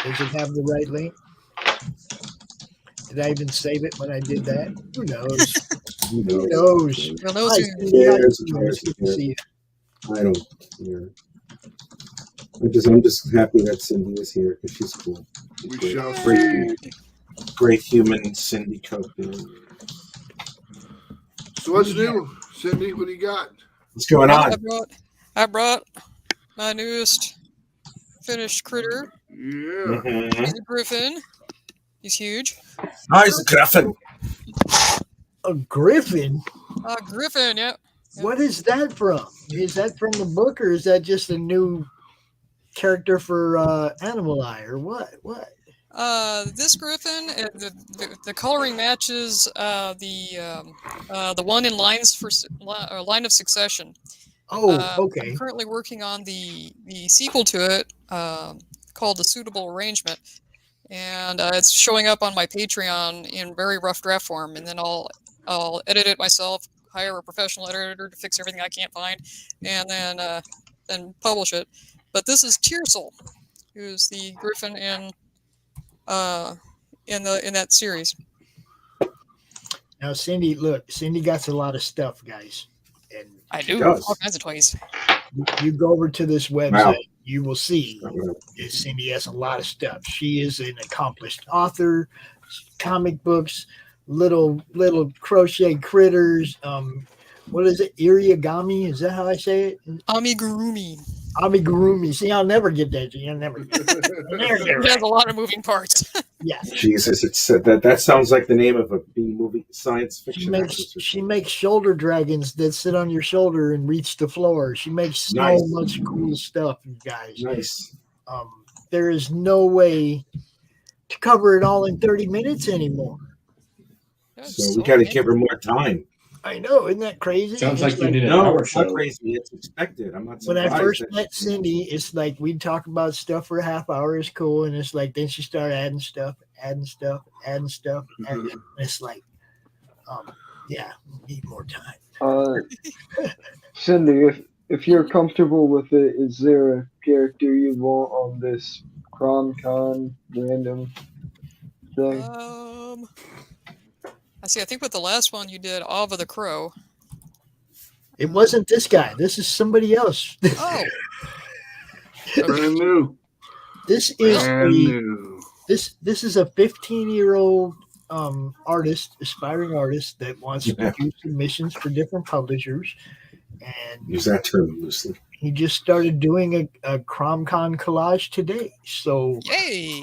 Does it have the right link? Did I even save it when I did that? Who knows? Who knows? Hi, Cindy. How you doing? It's good to see you. I don't care. I'm just happy that Cindy is here because she's cool. We shall see. Great human, Cindy Koepp. So what's new, Cindy? What do you got? What's going on? I brought my newest finished critter. Yeah. He's a griffin. He's huge. He's a griffin. A griffin? A griffin, yeah. What is that from? Is that from the book, or is that just a new character for Animal Eye, or what? What? This griffin, the coloring matches the one in Line of Succession. Oh, okay. I'm currently working on the sequel to it called The Suitable Arrangement, and it's showing up on my Patreon in very rough draft form, and then I'll edit it myself, hire a professional editor to fix everything I can't find, and then publish it. But this is Tearsel, who's the griffin in that series. Now, Cindy, look, Cindy got a lot of stuff, guys. And I do all kinds of toys. You go over to this website, Wow. you will see that Cindy has a lot of stuff. She is an accomplished author, comic books, little crochet critters. What is it? Irigami? Is that how I say it? Amigurumi. Amigurumi. See, I'll never get that. You'll never get that. It has a lot of moving parts. Yeah. Jesus, it's that sounds like the name of a B movie, science fiction. She makes shoulder dragons that sit on your shoulder and reach the floor. She makes so much cool stuff, you guys. Nice. There is no way to cover it all in 30 minutes anymore. So we got to give her more time. I know, isn't that crazy? Sounds It's like you need an hour it's not show. crazy. It's expected. I'm not When surprised. I first met Cindy, it's like we'd talk about stuff for a half hour, is cool, and it's like then she started adding stuff, and it's like, yeah, we need more time. Cindy, if you're comfortable with it, is there a character you want on this CRoM Con random thing? I see. I think with the last one you did Ava the Crow. It wasn't this guy. This is somebody else. Oh. Brand new. This is Brand new. This is a 15-year-old artist, aspiring artist that wants to do submissions for different publishers, and Use that term loosely. he just started doing a CRoM Con collage today. So, yay!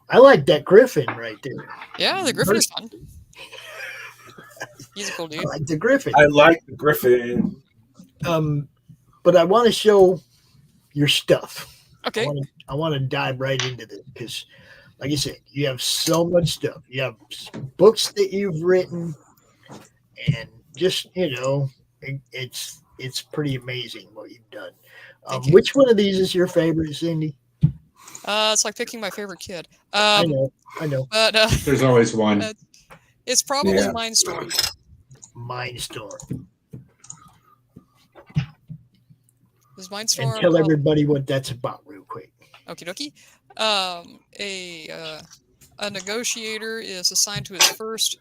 I like that Griffin right there. Yeah, the Griffin is fun. He's a cool dude. I like the Griffin. I like the Griffin. But I want to show your stuff. Okay. I want to dive right into this because, like I said, you have so much stuff. You have books that you've written, and just it's pretty amazing what you've done. Which one of these is your favorite, Cindy? It's like picking my favorite kid. I know. But there's always one. It's probably Mindstorm. Mindstorm. Is Mindstorm? And tell everybody what that's about, real quick. Okie dokie. A negotiator is assigned to his first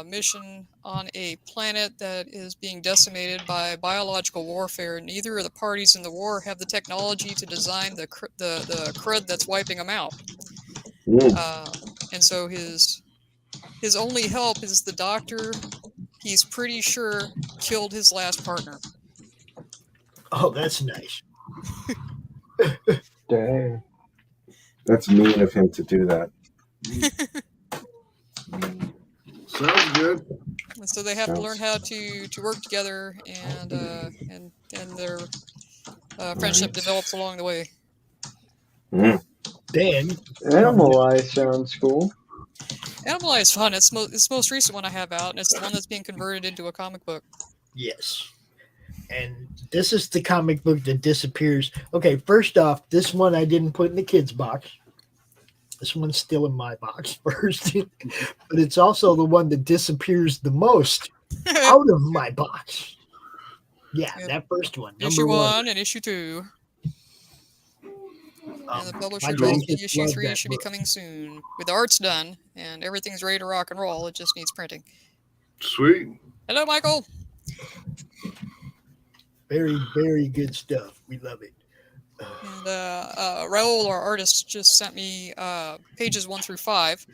mission on a planet that is being decimated by biological warfare. Neither of the parties in the war have the technology to design the crud that's wiping them out. And so his only help is the doctor. He's pretty sure killed his last partner. Oh, that's nice. Dang. That's mean of him to do that. Sounds good. And so they have to learn how to work together, and their friendship develops along the way. Dan, Animal Eye sounds cool. Animal Eye is fun. It's the most recent one I have out, and it's the one that's being converted into a comic book. Yes. And this is the comic book that disappears. Okay, first off, this one I didn't put in the kids' box. This one's still in my box first. But it's also the one that disappears the most out of my box. Yeah, that first one. Issue 1 and issue 2. And the publisher tells me issue 3 should be coming soon. With the art's done and everything's ready to rock and roll, it just needs printing. Sweet. Hello, Michael. Very, very good stuff. We love it. And Raul, our artist, just sent me pages 1 through 5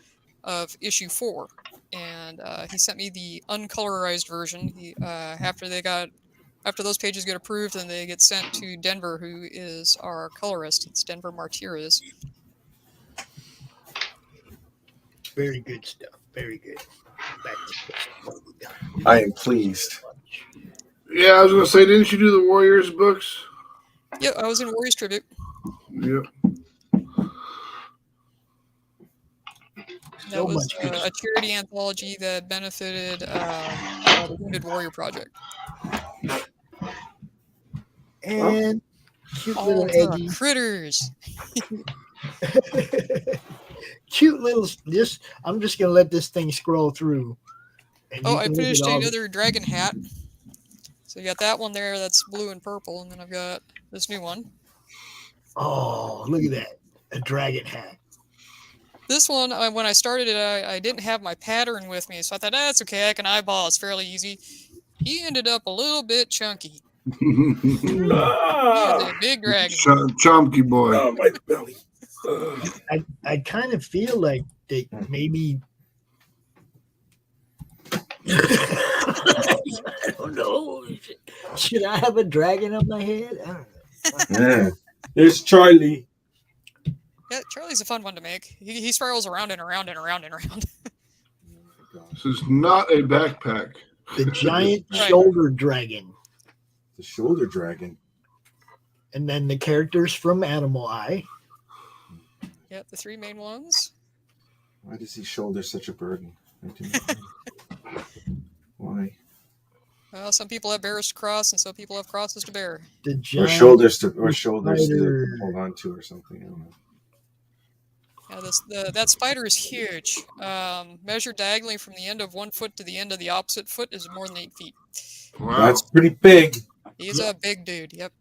of issue 4, and he sent me the uncolorized version. After those pages get approved, and they get sent to Denver, who is our colorist. It's Denver Martirez. Very good stuff. Very good. Back to I am pleased. Yeah, I was gonna say, didn't you do the Warriors books? Yep, I was in Warriors Tribute. Yep. That was a charity anthology that benefited the Wounded Warrior Project. And cute little Eggie. Critters. Cute little. I'm just gonna let this thing scroll through. I finished another dragon hat. So you got that one there that's blue and purple, and then I've got this new one. Oh, look at that. A dragon hat. This one, when I started it, I didn't have my pattern with me, so I thought, that's okay, I can eyeball, it's fairly easy. He ended up a little bit chunky. He is a big dragon. Chunky boy. Oh, my belly. I kind of feel like they maybe... I don't know. Should I have a dragon on my head? I don't know. Yeah. There's Charlie. Yeah, Charlie's a fun one to make. He spirals around and around and around and around. This is not a backpack. The giant shoulder dragon. The shoulder dragon. And then the characters from Animal Eye. Yep, the 3 main ones. Why does he shoulder such a burden? Why? Well, some people have bears to cross, and some people have crosses to bear. Or shoulders to hold on to, or something. I don't know. Yeah, That spider is huge. Measured diagonally from the end of 1 foot to the end of the opposite foot is more than 8 feet. Wow. That's pretty big. He's a big dude. Yep.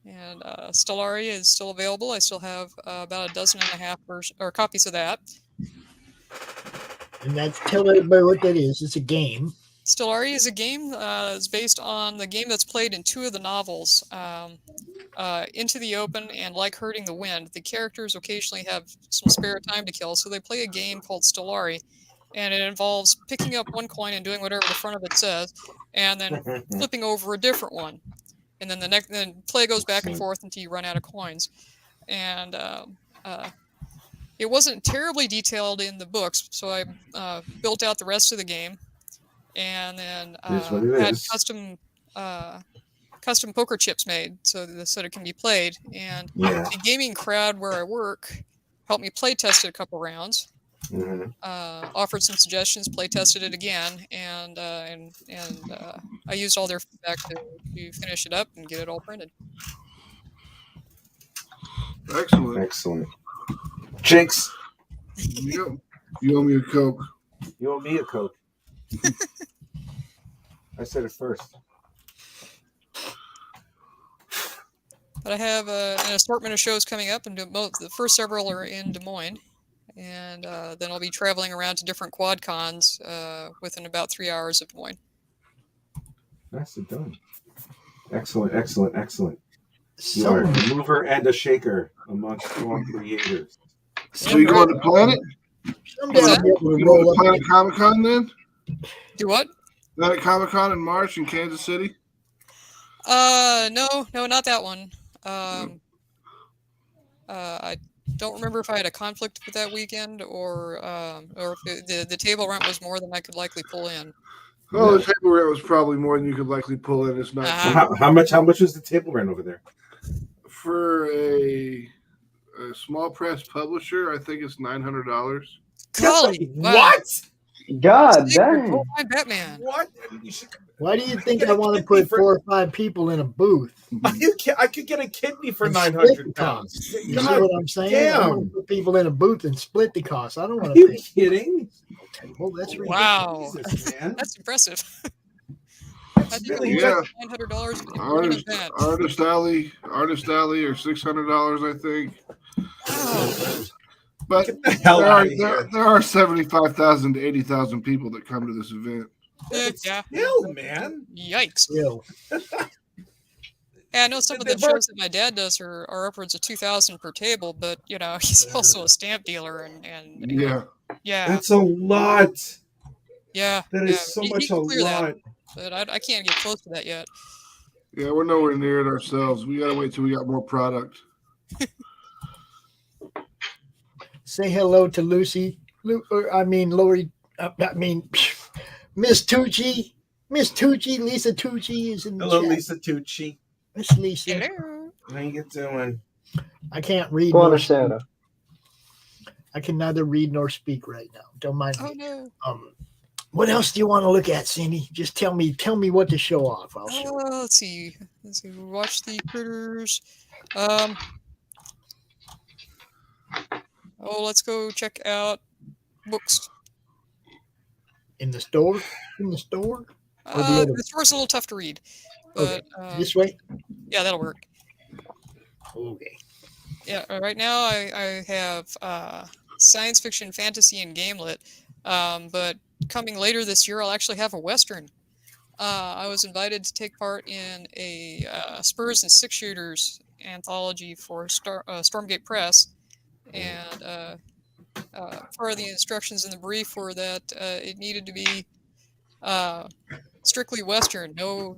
And Stellaria is still available. I still have about 12.5 copies of that. And that's tell everybody what that is. It's a game. Stellaria is a game that's based on the game that's played in 2 of the novels, Into the Open and Like Hurting the Wind. The characters occasionally have some spare time to kill, so they play a game called Stellaria, and it involves picking up one coin and doing whatever the front of it says, and then flipping over a different one. And then then play goes back and forth until you run out of coins. And it wasn't terribly detailed in the books, so I built out the rest of the game, and then had custom poker chips made so that it can be played. And the gaming crowd where I work helped me play test it a couple rounds. Offered some suggestions, play tested it again, and I used all their feedback to finish it up and get it all printed. Excellent. Jinx. You owe me a Coke. You owe me a Coke. I said it first. But I have an assortment of shows coming up, and the first several are in Des Moines. And then I'll be traveling around to different quad cons within about 3 hours of Des Moines. Nicely done. Excellent. You are a mover and a shaker amongst strong creators. So you going to Planet? You going to Planet Comic Con then? Do what? Planet Comic Con in March in Kansas City? No, not that one. I don't remember if I had a conflict with that weekend or if the table rent was more than I could likely pull in. Oh, the table rent was probably more than you could likely pull in. It's not. How much is the table rent over there? For a small press publisher, I think it's $900. Golly, what? God dang! Batman. What? Why do you think I want to put 4 or 5 people in a booth? I could get a kidney for £900. You see what I'm saying? Damn. I want to put people in a booth and split the cost. I don't want Are to you pay. kidding? Okay, well, that's ridiculous. Wow, Jesus, man. that's impressive. Yeah. $900 for the Artist Alley, or $600, I think. Oh. But there are 75,000 to 80,000 people that come to this event. Yeah. Still, man. Yikes. Still. Yeah, I know some of the shows that my dad does are upwards of 2,000 per table, but he's also a stamp dealer and yeah. That's a lot. Yeah. That is so much a lot. But I can't get close to that yet. Yeah, we're nowhere near it ourselves. We gotta wait till we got more product. Say hello to Lucy. Laurie. Miss Tucci. Miss Tucci. Lisa Tucci is in the Hello, chat. Lisa Tucci. Miss Lisa. Hello. How you doing? I can't read. Go on, Santa. I can neither read nor speak right now. Don't mind me. No. What else do you want to look at, Cindy? Just tell me what to show off. I'll show. Let's see. Watch the critters. Let's go check out books. In the store? The store's a little tough to read. But, okay. This way? Yeah, that'll work. Okay. Yeah, right now I have science fiction, fantasy, and gamelit. But coming later this year, I'll actually have a Western. I was invited to take part in a Spurs and Six Shooters anthology for Stormgate Press. And part of the instructions in the brief were that it needed to be strictly Western, no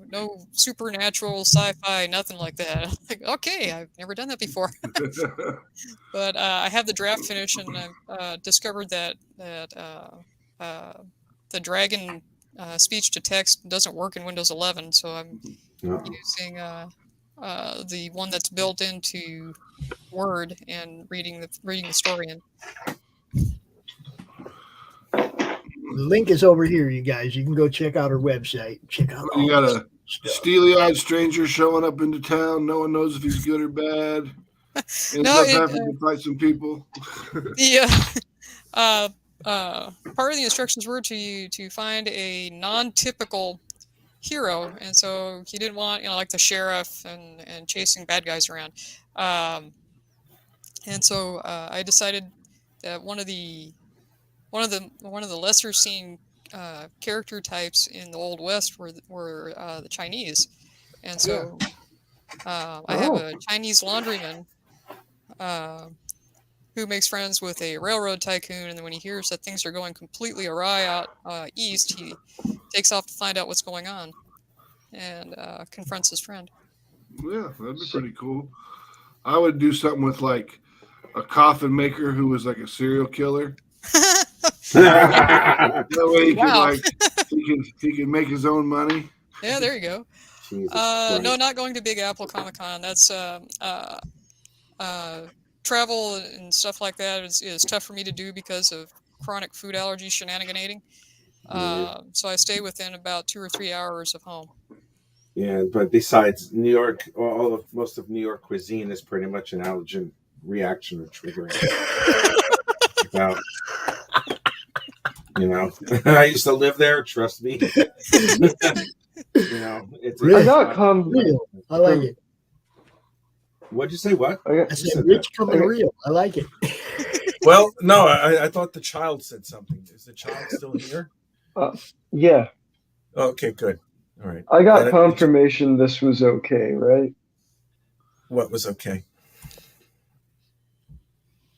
supernatural, sci-fi, nothing like that. Like, okay, I've never done that before. But I have the draft finished, and I've discovered that the dragon speech to text doesn't work in Windows 11, so I'm using the one that's built into Word and reading the story in. The link is over here, you guys. You can go check out our website. Check out. You got a steely-eyed stranger showing up into town. No one knows if he's good or bad. Ends No, up having to fight some people. Part of the instructions were to find a non-typical hero, and so he didn't want, like the sheriff and chasing bad guys around. And so I decided that one of the lesser seen character types in the Old West were the Chinese, and so I have a Chinese laundryman who makes friends with a railroad tycoon, and then when he hears that things are going completely awry out east, he takes off to find out what's going on and confronts his friend. Yeah, that'd be pretty cool. I would do something with like a coffin maker who was like a serial killer. That way he he can make his own money. Yeah, there you go. No, not going to Big Apple Comic Con. That's travel and stuff like that is tough for me to do because of chronic food allergy shenaniganating. So I stay within about 2 or 3 hours of home. Yeah, but besides New York, most of New York cuisine is pretty much an allergen reaction or triggering. I used to live there. Trust me. I got real. I like it. What'd you say? What? I said Rich coming real. I like it. Well, no, I thought the child said something. Is the child still here? Yeah. Okay, good. All right. I got confirmation this was okay, right? What was okay?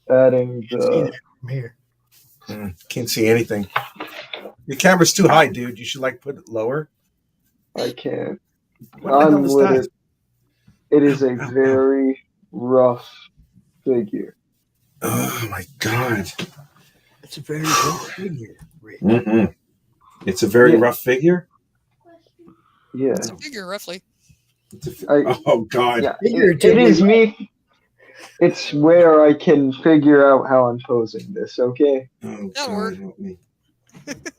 Adding the from here. Can't see anything. Your camera's too high, dude. You should put it lower. I can't. What the hell is that? It is a very rough figure. Oh my god! It's a very rough figure. Mm-hmm. It's a very rough figure. Yeah, it's a figure roughly. Oh god! Yeah, it is me. It's where I can figure out how I'm posing this. Okay. Oh, that'll work. Help me.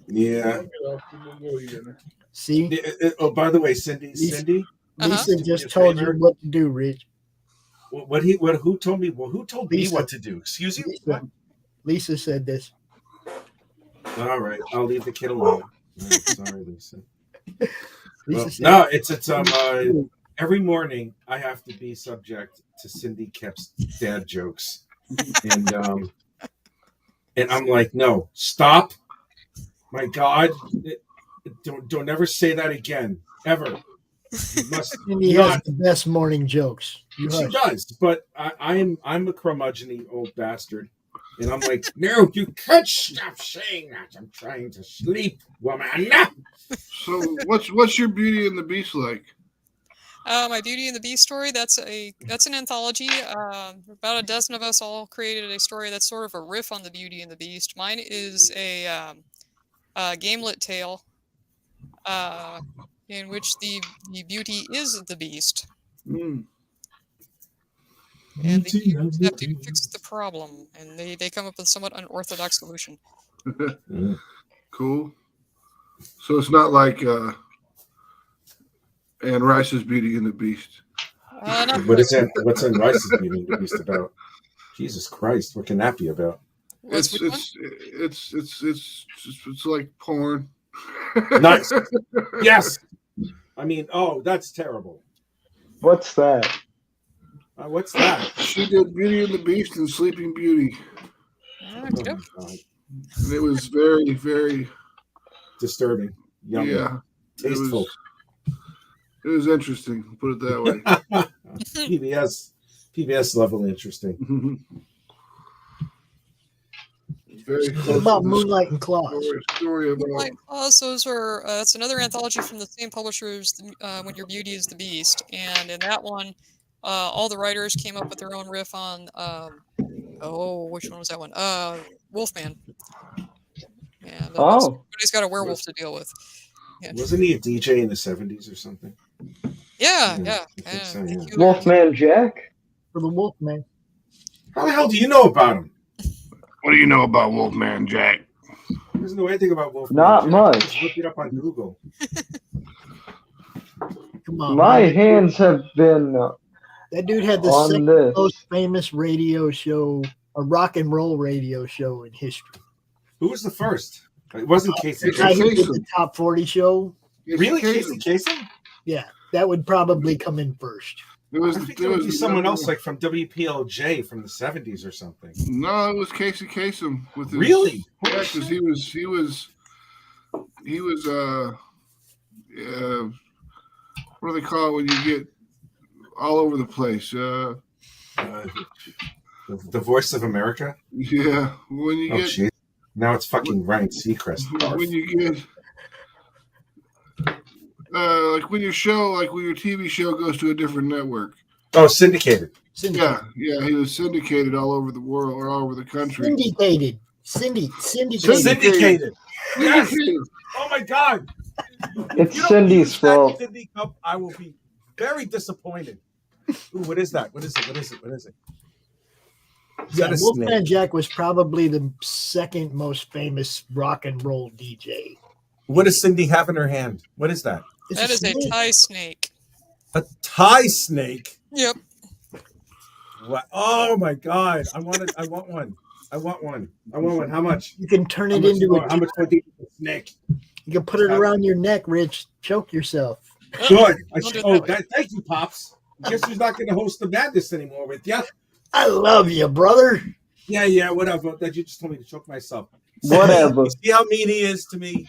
Yeah. See? Oh, by the way, Cindy. Lisa just told you what to do, Rich. Who told me? Well, who told me what to do? Excuse you. Lisa said this. All right, I'll leave the kid alone. Sorry, Lisa. Lisa it's every morning I have to be subject to Cindy Koepp's dad jokes, and I'm like, no, stop. My God, don't ever say that again, ever. You must Cindy has the best morning jokes. She does, but I'm a curmudgeon old bastard, and I'm like, no, you can't stop saying that. I'm trying to sleep, woman. So what's your Beauty and the Beast like? My Beauty and the Beast story, that's an anthology. About a dozen of us all created a story that's sort of a riff on the Beauty and the Beast. Mine is a gamelit tale in which the beauty is the beast. Mm. And the heroes have to fix the problem, and they come up with a somewhat unorthodox solution. Cool. So it's not like Anne Rice's Beauty and the Beast. What's Anne Rice's Beauty and the Beast about? Jesus Christ, what can that be about? It's like porn. Nice. Yes. I mean, that's terrible. What's that? What's that? She did Beauty and the Beast and Sleeping Beauty. Oh, God. And it was very, very disturbing. Yummy. Yeah. Tasteful. It was interesting, put it that way. PBS level interesting. Very what about Moonlight and Claws? Story about Moonlight and Claws, that's another anthology from the same publishers, When Your Beauty is the Beast. And in that one, all the writers came up with their own riff on, which one was that one? Wolfman. And everybody's got a werewolf to deal with. Yeah. Wasn't he a DJ in the 70s or something? Yeah. So, yeah. Wolfman Jack? For the Wolfman. How the hell do you know about him? What do you know about Wolfman Jack? He doesn't know anything about Wolfman Not Jack. much. Just look it up on Google. My hands have been That dude had the On second this. most famous radio show, a rock and roll radio show in history. Who was the first? It wasn't Casey The guy who did Kasem. the top 40 show. Really, Casey Kasem? Yeah, that would probably come in first. It was, I think it would be someone else, like from WPLJ from the 70s or something. No, it was Casey Kasem with his, Really? Yeah, because he was what do they call it when you get all over the place? The Voice of America? Yeah, when you get Geez. Now it's fucking Ryan Seacrest. when you get like when your show, like when your TV show goes to a different network. Oh, syndicated. Yeah, he was syndicated all over the world or all over the country. Syndicated. Syndicated. Syndicated. Yes. Oh my God. It's You don't Cindy's use that, fault. Cindy Koepp, I will be very disappointed. Ooh, what is that? What is it? Is Yeah, that a Wolfman snake? Jack was probably the second most famous rock and roll DJ. What does Cindy have in her hand? What is that? That is a Thai snake. A Thai snake? Yep. What? Oh my God. I want one. How much? You can turn it How much into more? a How much for the snake? You can put it around your neck, Rich. Choke yourself. Good. Don't do that. Thank you, Pops. Guess who's not going to host the madness anymore with you? I love you, brother. Yeah, whatever. That you just told me to choke myself. Whatever. You see how mean he is to me?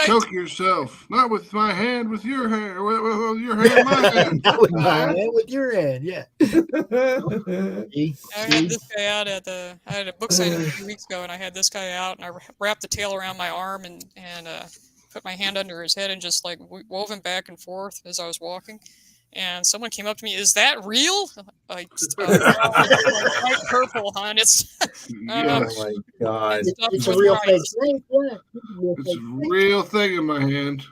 Choke yourself, not with my hand, with your hand, with your hand, my hand. Not with my hand, with your hand. Yeah. I had this guy out I had a book signing a few weeks ago, and I had this guy out, and I wrapped the tail around my arm and put my hand under his head and just like wove him back and forth as I was walking. And someone came up to me, "Is that real?" Like, white purple, hon. It's Oh my God. It's a real fake snake. Yeah. It's a real thing in my hand.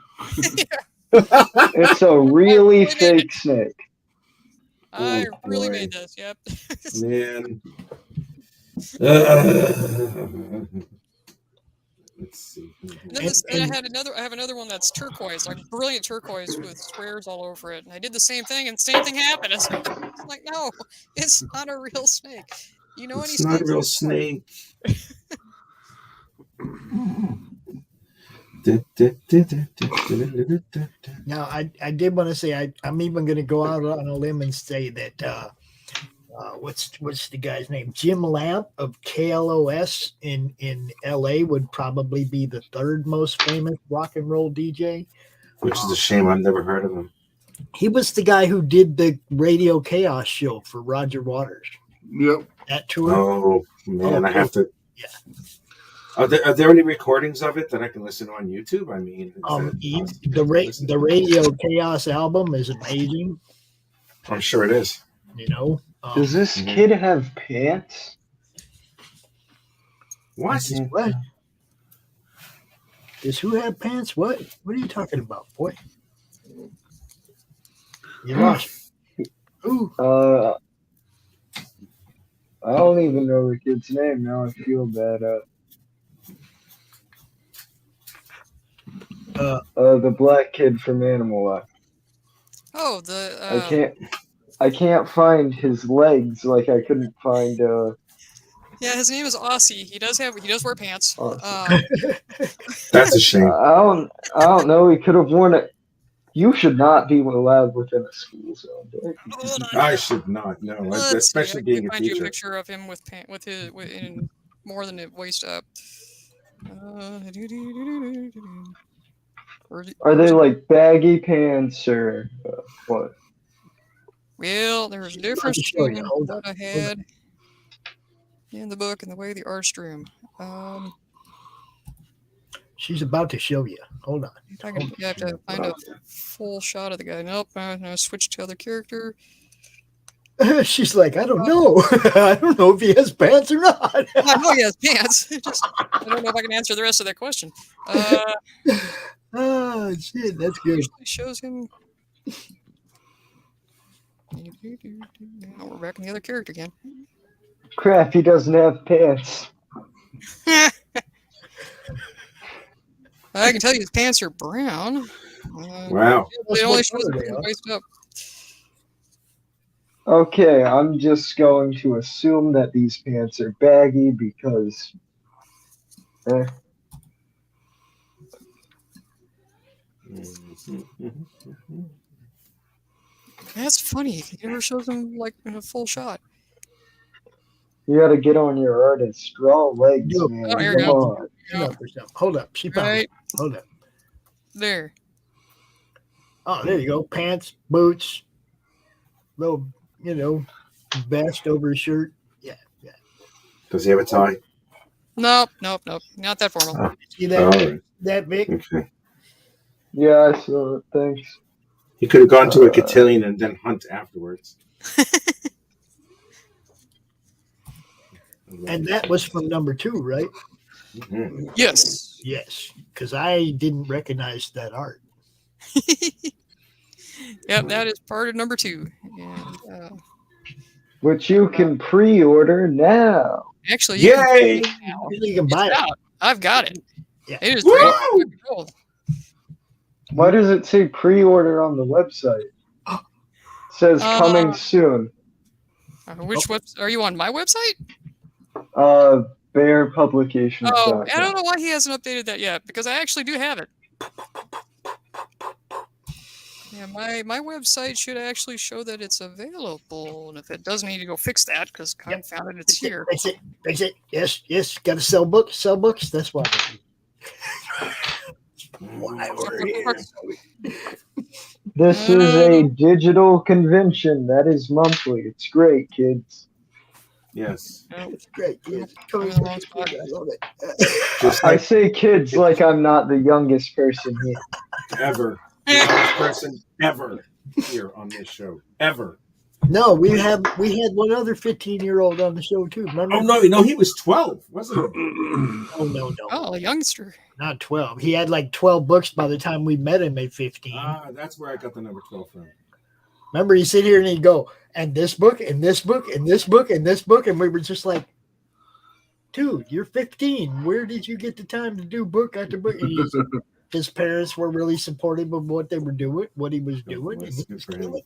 It's a really fake snake. I Oh, really boy. made this. Yep. Man. Let's see. And then I have another one that's turquoise, like brilliant turquoise with squares all over it. And I did the same thing, and same thing happened. It's like, no, it's not a real snake. You know any It's not a snakes? real snake. Now, I did want to say I'm even going to go out on a limb and say that what's the guy's name? Jim Lamp of KLOS in LA would probably be the third most famous rock and roll DJ. Which is a shame. I've never heard of him. He was the guy who did the Radio Chaos show for Roger Waters. Yep. That tour. Oh man, I have to. Yeah. Are there any recordings of it that I can listen to on YouTube? I mean, The Radio Chaos album is amazing. I'm sure it is. You know. Does this kid have pants? What? What? Does who have pants? What? What are you talking about, boy? You lost. Who? I don't even know the kid's name now. I feel bad. The black kid from Animal Life. Oh, I can't find his legs like I couldn't find. Yeah, his name is Aussie. He does wear pants. That's a shame. I don't know. He could have worn it. You should not be allowed within a school zone. I should not. No, especially being a find you a teacher. picture of him with in more than a waist up. Are they like baggy pants or what? Well, there's a difference between what I had in the book and the way the art's drew. She's about to show you. Hold on. You have to find a full shot of the guy. Nope, I switched to other character. She's like, I don't know. I don't know if he has pants or not. I know he has pants. I don't know if I can answer the rest of that question. Oh shit, that's good. Usually shows him. Now we're back in the other character again. Crap, he doesn't have pants. I can tell you his pants are brown. Wow. It only shows him from the waist up. Okay, I'm just going to assume that these pants are baggy because. That's funny. He never shows them like in a full shot. You gotta get on your artist. Draw legs, Do man. here Come you go. on. Hold up. She found Right. it. Hold up. There. Oh, there you go. Pants, boots, little, vest over his shirt. Yeah. Does he have a tie? Nope. Not that formal. Oh. See that? All right. That big? Okay. Yeah, I saw it. Thanks. He could have gone to a cotillion and then hunt afterwards. And that was from number 2, right? Mm-hmm. Yes. Yes, because I didn't recognize that art. Yep, that is part of number 2. And, Which you can pre-order now. actually, you Yay! You can buy it's it. out. I've got it. Yeah. It is ready to go. Why does it say pre-order on the website? It says coming soon. Which website? Are you on my website? Bearpublications.com. Oh, I don't know why he hasn't updated that yet, because I actually do have it. Yeah, my website should actually show that it's available, and if it doesn't, need to go fix that because confounded it's here. Fix it. Yes. Got to sell books. That's why. Why we're here. This is a digital convention that is monthly. It's great, kids. Yes. It's great, kids. I love it. I say kids like I'm not the youngest person here. Ever. The youngest person ever here on this show. Ever. No, we had one other 15-year-old on the show too. Remember? Oh no, he was 12, wasn't he? Oh no. Oh, a youngster. Not 12. He had like 12 books by the time we met him at 15. That's where I got the number 12 from. Remember, he'd sit here and he'd go, and this book, and this book, and this book, and this book, and we were just like, dude, you're 15. Where did you get the time to do book after book? And his parents were really supportive of what they were doing, what he was doing. And he was doing it.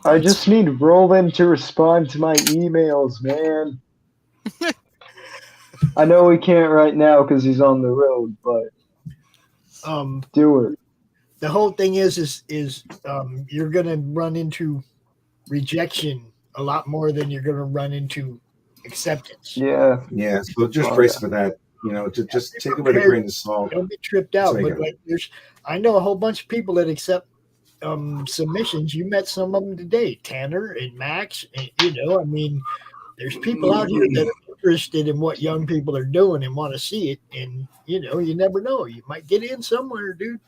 I just need Roland to respond to my emails, man. I know he can't right now because he's on the road, but do it. The whole thing is you're gonna run into rejection a lot more than you're gonna run into acceptance. Yeah. Yeah. So just brace for that. Just take it with a grain of salt. Don't be tripped out. But I know a whole bunch of people that accept submissions. You met some of them today, Tanner and Max, and there's people out here that are interested in what young people are doing and want to see it, and you never know, you might get in somewhere, dude.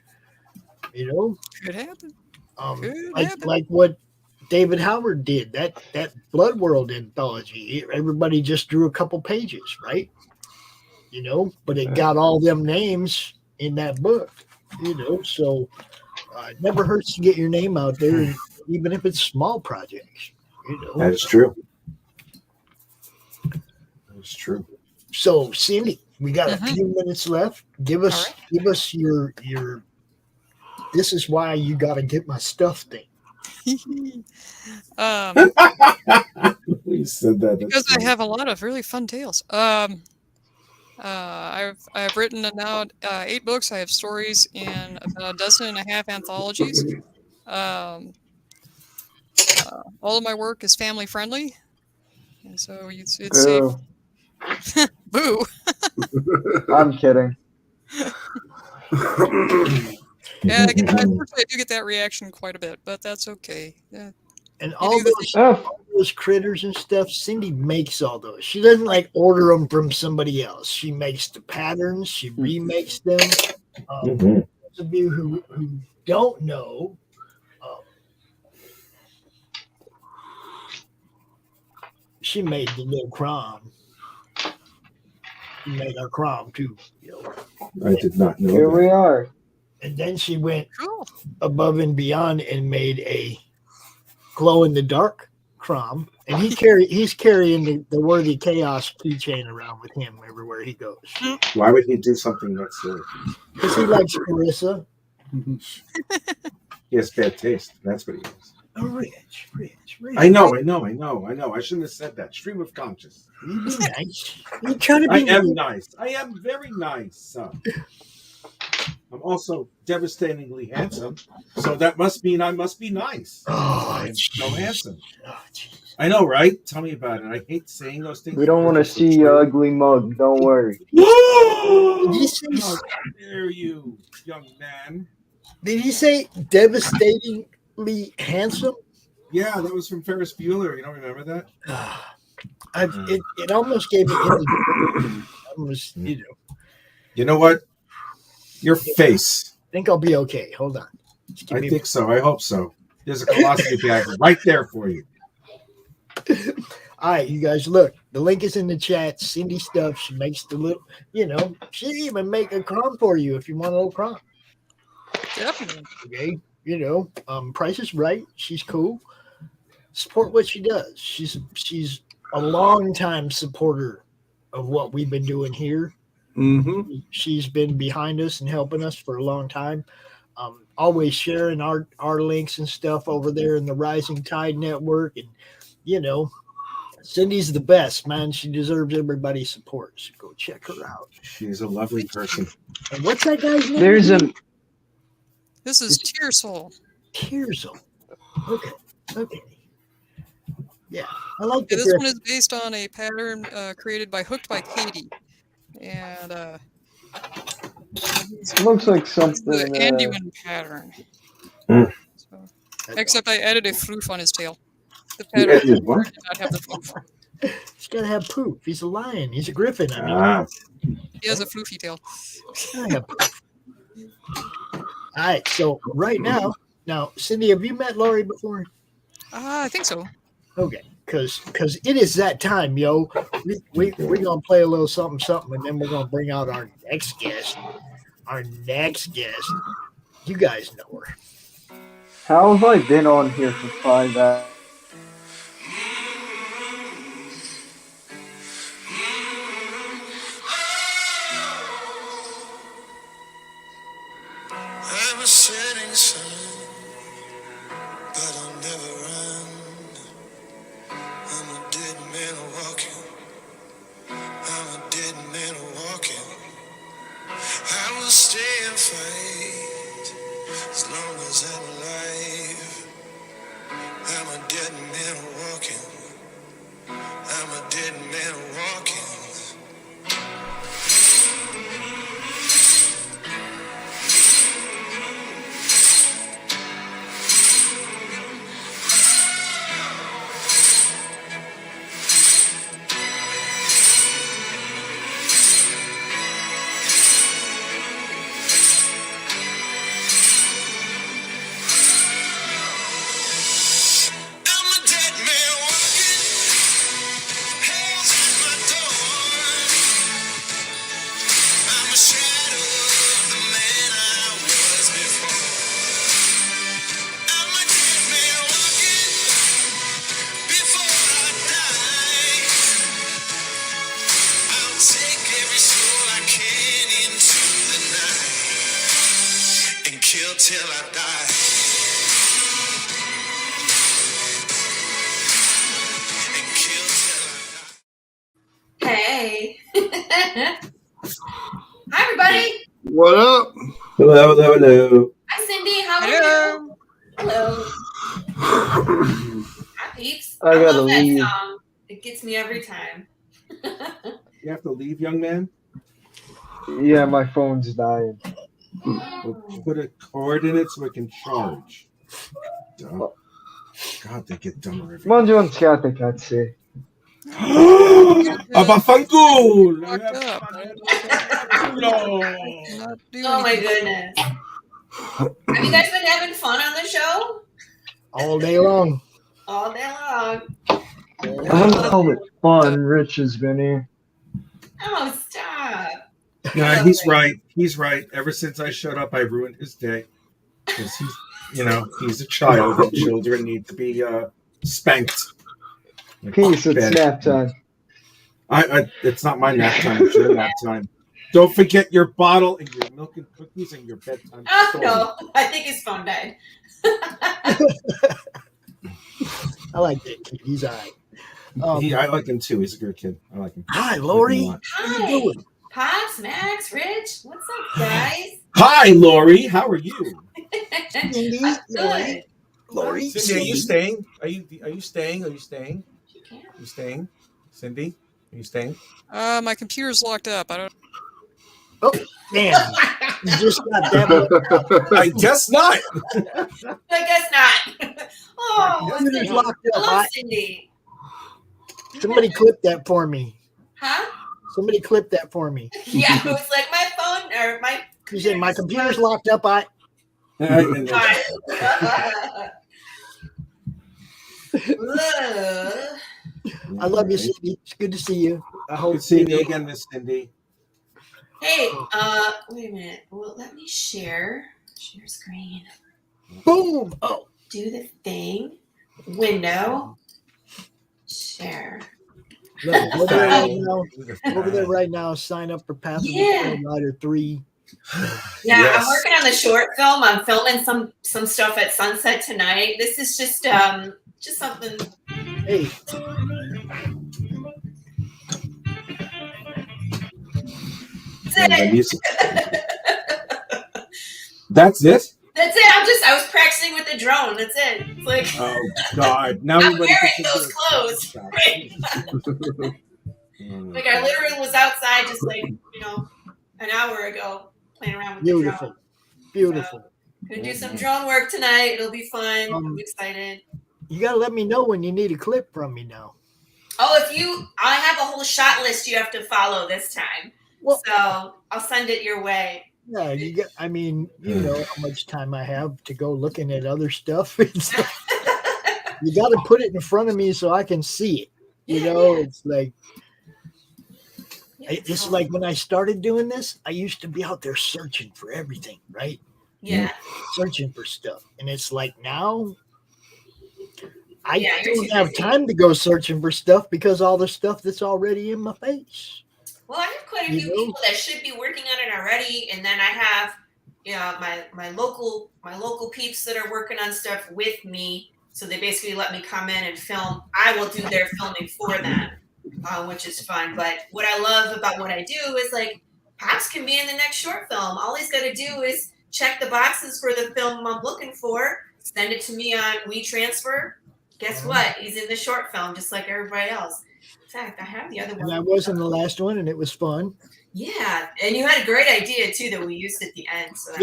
Could happen. Like what David Howard did, that Blood World anthology. Everybody just drew a couple pages, right? But it got all them names in that book, so it never hurts to get your name out there, even if it's small projects. That is true. That's true. So, Cindy, we got a few minutes left. Give us your. This is why you got to get my stuff thing. We said that because I have a lot of really fun tales. I've written now 8 books. I have stories in about 12.5 anthologies. All of my work is family friendly, and so it's safe. Boo. I'm kidding. Yeah, unfortunately, I do get that reaction quite a bit, but that's okay. Yeah. And all those critters and stuff, Cindy makes all those. She doesn't order them from somebody else. She makes the patterns. She remakes them. Those of you who don't know, she made the little CRoM. She made our CRoM too. I did not know. Here we are. And then she went above and beyond and made a glow-in-the-dark CRoM. And he's carrying the Worthy Chaos keychain around with him everywhere he goes. Why would he do something that silly? Because he likes Carissa. He has bad taste. That's what he is. Rich. I know. I shouldn't have said that. Stream of conscious. You be nice. You trying to I be am nice. I am very nice. I'm also devastatingly handsome, so that must mean I must be nice. I am so handsome. I know, right? Tell me about it. I hate saying those things. We don't want to see your ugly mug. Don't worry. How dare you, young man? Did he say devastatingly handsome? Yeah, that was from Ferris Bueller. You don't remember that? It almost gave me almost, You know what? Your face. I think I'll be okay. Hold on. I think so. I hope so. There's a colostomy bag right there for you. All right, you guys, look. The link is in the chat. Cindy stuff. She makes the little, she even make a CRoM for you if you want a little CRoM. Definitely. Okay. Price is right. She's cool. Support what she does. She's a long time supporter of what we've been doing here. Mm-hmm. She's been behind us and helping us for a long time. Always sharing our links and stuff over there in the Rising Tide Network. And, Cindy's the best, man. She deserves everybody's support. So go check her out. She's a lovely person. And what's that guy's name? This is Tearsole. Tearsole. Okay. Yeah, I like this one is based on a pattern created by Hooked by Katie. And it looks like something. The Anduin pattern. Mm. So, except I added a floof on his tail. The pattern did not have the floof. He's got to have poof. He's a lion. He's a griffin. He has a floofy tail. All right, so right now, Cindy, have you met Laurie before? I think so. Okay, because it is that time, yo. We're gonna play a little something, and then we're gonna bring out our next guest. You guys know her. How have I been on here for 5 hours? I'm a setting sun, but I'll never run. I'm a dead man walking. I will stay and fight as long as I'm alive. I'm a dead man walking. I'm a dead man walking. Till I die. Hey. Hi, everybody. What up? Hello. Hi, Cindy. How are you? Hello. Hi, peeps. I gotta love that leave. song. It gets me every time. You have to leave, young man? Yeah, my phone's dying. We'll put a cord in it so it can charge. Dumb. God, they get dumber every Mangio un schiate, cazzi. Abafangul! Oh my goodness. Have you guys been having fun on the show? All day long. All day long. I wouldn't call it fun. Rich has been here. Oh, stop. Nah, he's right. He's right. Ever since I showed up, I ruined his day. Because he's a child, and children need to be spanked. Peace, it's nap time. It's not my nap time. It's your nap time. Don't forget your bottle and your milk and cookies and your bedtime story. No, I think his phone died. I like that kid. He's all right. I like him too. He's a good kid. I like him. Hi, I like him a Laurie. lot. Hi, Pops, Max, Rich. What's up, guys? Hi, Laurie. How are you? I'm good. Laurie, Cindy, are you staying? Are you staying? Are you staying? You staying? Cindy, are you staying? My computer's locked up. I don't. Oh, damn. You just got that much. I guess not. I guess not. Oh, Computer's Cindy. locked up. Hello, Cindy. Somebody clip that for me. Huh? Somebody clip that for me. Yeah, it was like my phone or my. You said my computer's locked up. I love you, Cindy. It's good to see you. I hope Good seeing you again, Miss Cindy. Hey, wait a minute. Well, let me share screen. Boom. Oh, do the thing. Window. Share. Look, over there right now. Sign up for Path of the Film Rider 3. Yeah, yes. I'm working on the short film. I'm filming some stuff at sunset tonight. This is just something. Hey. That's it. That's it. I was practicing with the drone. That's it. It's like, oh God! Now I'm wearing those clothes. Right? Like I literally was outside just like an hour ago playing around with the drone. Beautiful. Gonna do some drone work tonight. It'll be fun. I'm excited. You gotta let me know when you need a clip from me now. Oh, I have a whole shot list you have to follow this time. Well, so I'll send it your way. Yeah, you know how much time I have to go looking at other stuff. You got to put it in front of me so I can see it. It's like like when I started doing this, I used to be out there searching for everything, right? Yeah. Searching for stuff. And it's like now I don't have time to go searching for stuff because all the stuff that's already in my face. Well, I have quite a few people that should be working on it already, and then I have, my local peeps that are working on stuff with me. So they basically let me come in and film. I will do their filming for them, which is fun. But what I love about what I do is like Pops can be in the next short film. All he's got to do is check the boxes for the film I'm looking for, send it to me on WeTransfer. Guess what? He's in the short film just like everybody else. In fact, I have the other one. And I was in the last one, and it was fun. Yeah, and you had a great idea too that we used at the end. So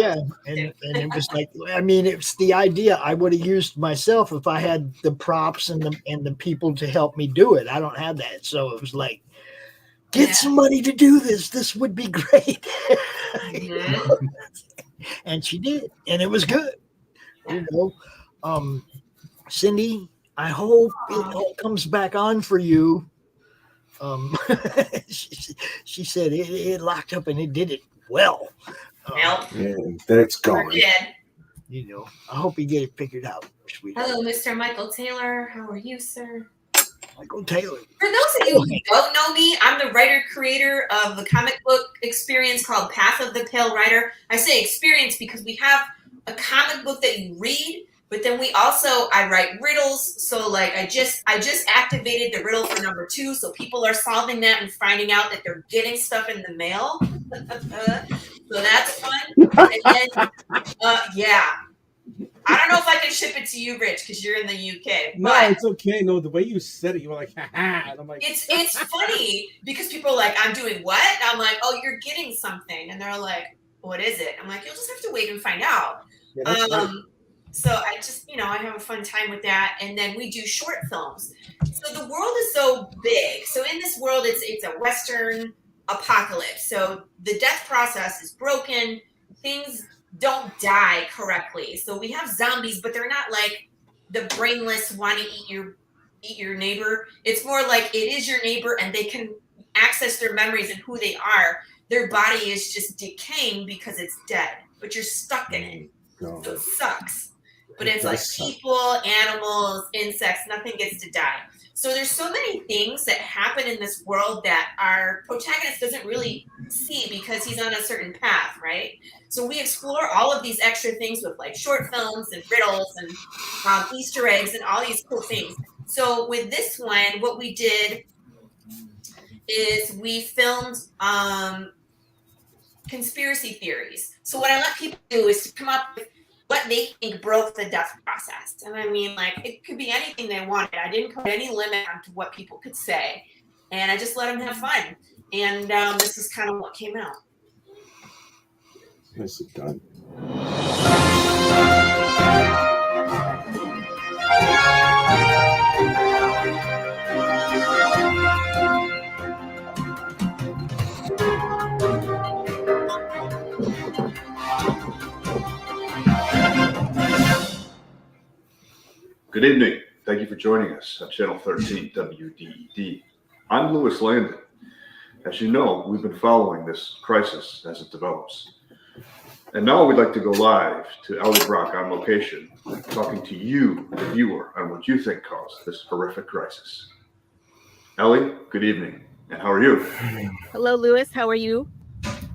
and it was like, it's the idea I would have used myself if I had the props and the people to help me do it. I don't have that, so it was like, get somebody to do this. This would be great. And she did, and it was good. Cindy, I hope it all comes back on for you. She said it locked up and it did it well. That's gone. I hope you get it figured out, sweetheart. Hello, Mr. Michael Taylor. How are you, sir? Michael Taylor. For those of you who don't know me, I'm the writer-creator of the comic book experience called Path of the Pale Rider. I say experience because we have a comic book that you read, but then I write riddles. So like I just activated the riddle for number 2. So people are solving that and finding out that they're getting stuff in the mail. So that's fun. And then, I don't know if I can ship it to you, Rich, because you're in the UK. No, it's okay. No, the way you said it, you were like, ha ha. And I'm like, it's funny because people are like, I'm doing what? And I'm like, oh, you're getting something. And they're like, what is it? I'm like, you'll just have to wait and find out. Right. So I just, I have a fun time with that. And then we do short films. So the world is so big. So in this world, it's a Western apocalypse. So the death process is broken. Things don't die correctly. So we have zombies, but they're not like the brainless want to eat your neighbor. It's more like it is your neighbor and they can access their memories and who they are. Their body is just decaying because it's dead, but you're stuck in it. So it sucks. But it's like people, animals, insects, nothing gets to die. So there's so many things that happen in this world that our protagonist doesn't really see because he's on a certain path, right? So we explore all of these extra things with like short films and riddles and Easter eggs and all these cool things. So with this one, what we did is we filmed conspiracy theories. So what I let people do is to come up with what they think broke the death process. And I mean, like, it could be anything they wanted. I didn't put any limit onto what people could say. And I just let them have fun. And this is kind of what came out. Nicely done. Good evening. Thank you for joining us on Channel 13 WDED. I'm Lewis Landon. As you know, we've been following this crisis as it develops. And now we'd like to go live to Ellie Brock on location, talking to you, the viewer, on what you think caused this horrific crisis. Ellie, good evening. And how are you? Hello, Lewis. How are you?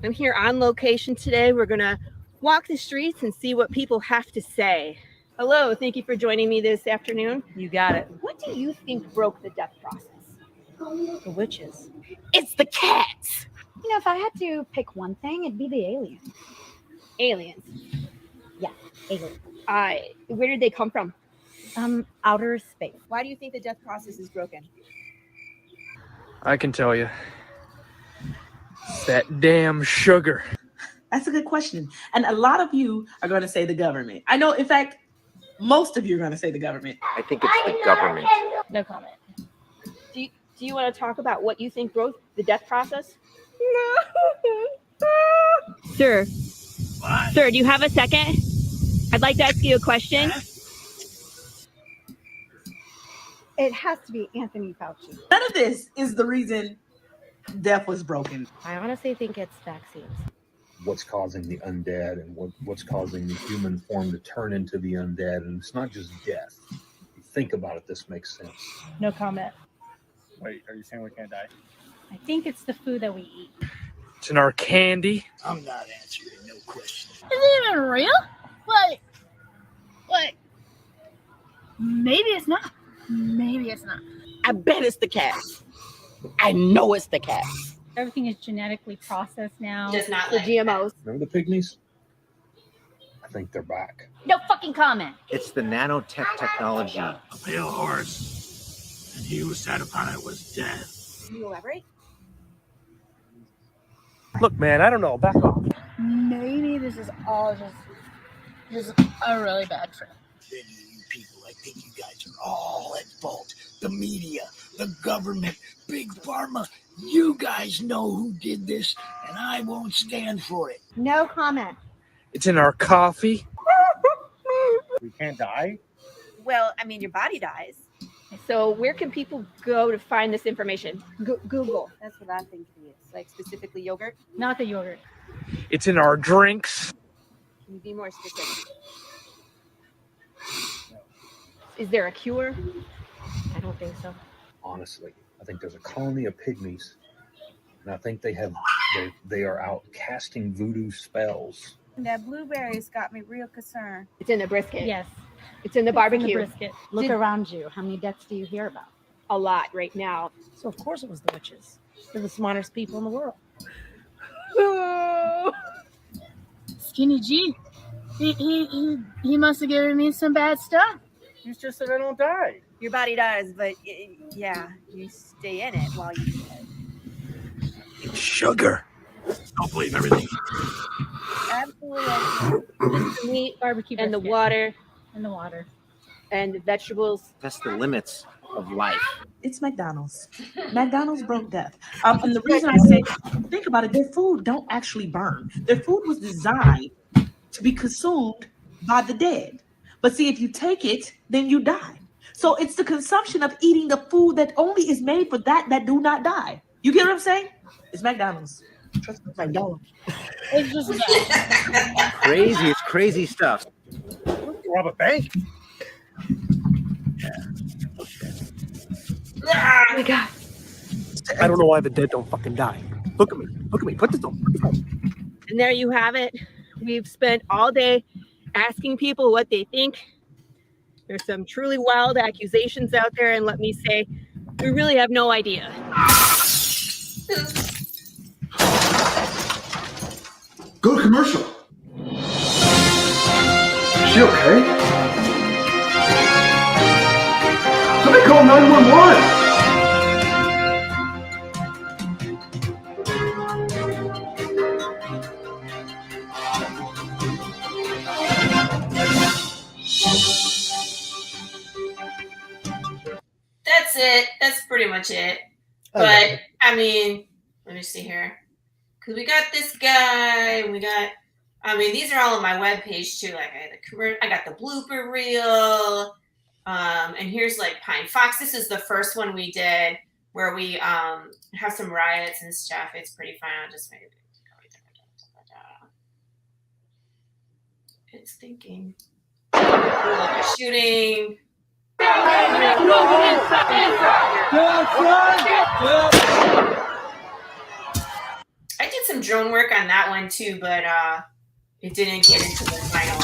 I'm here on location today. We're going to walk the streets and see what people have to say. Hello. Thank you for joining me this afternoon. You got it. What do you think broke the death process? The witches. It's the cats. You know, if I had to pick one thing, it'd be the aliens. Aliens. Yeah, aliens. Where did they come from? Outer space. Why do you think the death process is broken? I can tell you. It's that damn sugar. That's a good question. And a lot of you are going to say the government. I know, in fact, most of you are going to say the government. I think it's the government. No comment. Do you want to talk about what you think broke the death process? Sir. What? Sir, do you have a second? I'd like to ask you a question. It has to be Anthony Fauci. None of this is the reason death was broken. I honestly think it's vaccines. What's causing the undead and what's causing the human form to turn into the undead. And it's not just death. If you think about it, this makes sense. No comment. Wait, are you saying we can't die? I think it's the food that we eat. It's in our candy. I'm not answering no questions. Is it even real? What? Maybe it's not. Maybe it's not. I bet it's the cats. I know it's the cats. Everything is genetically processed now. Just not the GMOs. Remember the pygmies? I think they're back. No fucking comment. It's the nanotech technology. A pale horse, and he who sat upon it was death. Can you elaborate? Look, man, I don't know. Back off. Maybe this is all just a really bad trip. You people, I think you guys are all at fault. The media, the government, big pharma. You guys know who did this, and I won't stand for it. No comment. It's in our coffee. We can't die? Well, I mean, your body dies. So where can people go to find this information? Google. That's what I think it is. Like specifically yogurt? Not the yogurt. It's in our drinks. Can you be more specific? Is there a cure? I don't think so. Honestly, I think there's a colony of pygmies, and I think they are out casting voodoo spells. And that blueberries got me real concerned. It's in the brisket. Yes. It's in the barbecue. In the brisket. Look around you. How many deaths do you hear about? A lot right now. So of course it was the witches. They're the smartest people in the world. Skinny G. He must have given me some bad stuff. You just said I don't die. Your body dies, but yeah, you stay in it while you live. It's sugar. Don't believe everything. Absolutely. Just the meat, Barbecue and the brisket. water, And the water. and the vegetables. That's the limits of life. It's McDonald's. McDonald's broke death. And the reason I say, think about it, their food don't actually burn. Their food was designed to be consumed by the dead. But see, if you take it, then you die. So it's the consumption of eating the food that only is made for that do not die. You get what I'm saying? It's McDonald's. Trust me, McDonald's. It's just Crazy. It's crazy stuff. Rob a bank. Oh my God. I don't know why the dead don't fucking die. Look at me. Look at me. Put this on. And there you have it. We've spent all day asking people what they think. There's some truly wild accusations out there, and let me say, we really have no idea. Go to commercial. Is she okay? Somebody call 911. That's it. That's pretty much it. But I mean, let me see here. Because we got this guy. We got. I mean, these are all on my webpage too. Like I got the blooper reel. And here's like Pine Fox. This is the first one we did where we have some riots and stuff. It's pretty fun. I'll just maybe. It's thinking. Shooting. I did some drone work on that one too, but it didn't get into the final.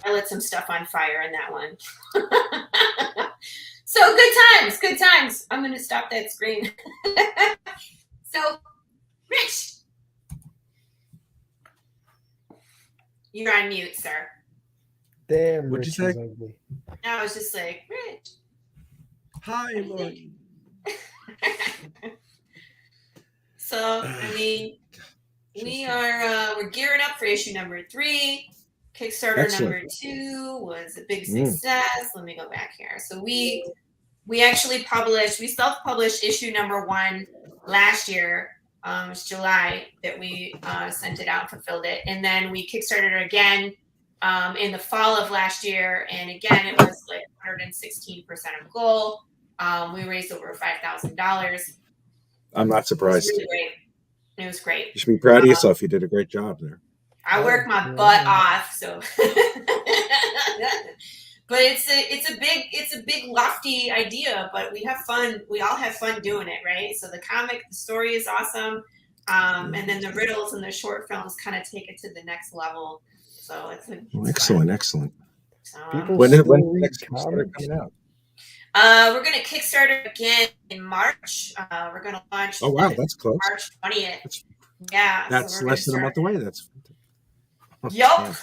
I lit some stuff on fire in that one. So good times. I'm going to stop that screen. So, Rich, you're on mute, sir. Damn, What'd Rich you is say? ugly. I was just like, Rich. Hi, Laurie. So, I mean, we're gearing up for issue number 3. Kickstarter Excellent. number 2 was a big success. Let me go back here. So we actually self-published issue number 1 last year. It was July that we sent it out and fulfilled it. And then we Kickstarted it again in the fall of last year. And again, it was like 116% of goal. We raised over $5,000. I'm not surprised. It was really great. It was great. You should be proud of yourself. You did a great job there. I work my butt off, so. But it's a big lofty idea, but we have fun. We all have fun doing it, right? So the story is awesome, and then the riddles and the short films kind of take it to the next level. So it's Excellent. So, when the next Kickstarter coming out? We're gonna Kickstarter again in March. We're gonna launch. Oh wow, that's close. March 20th. Yeah, That's less than a month away. That's. Yep.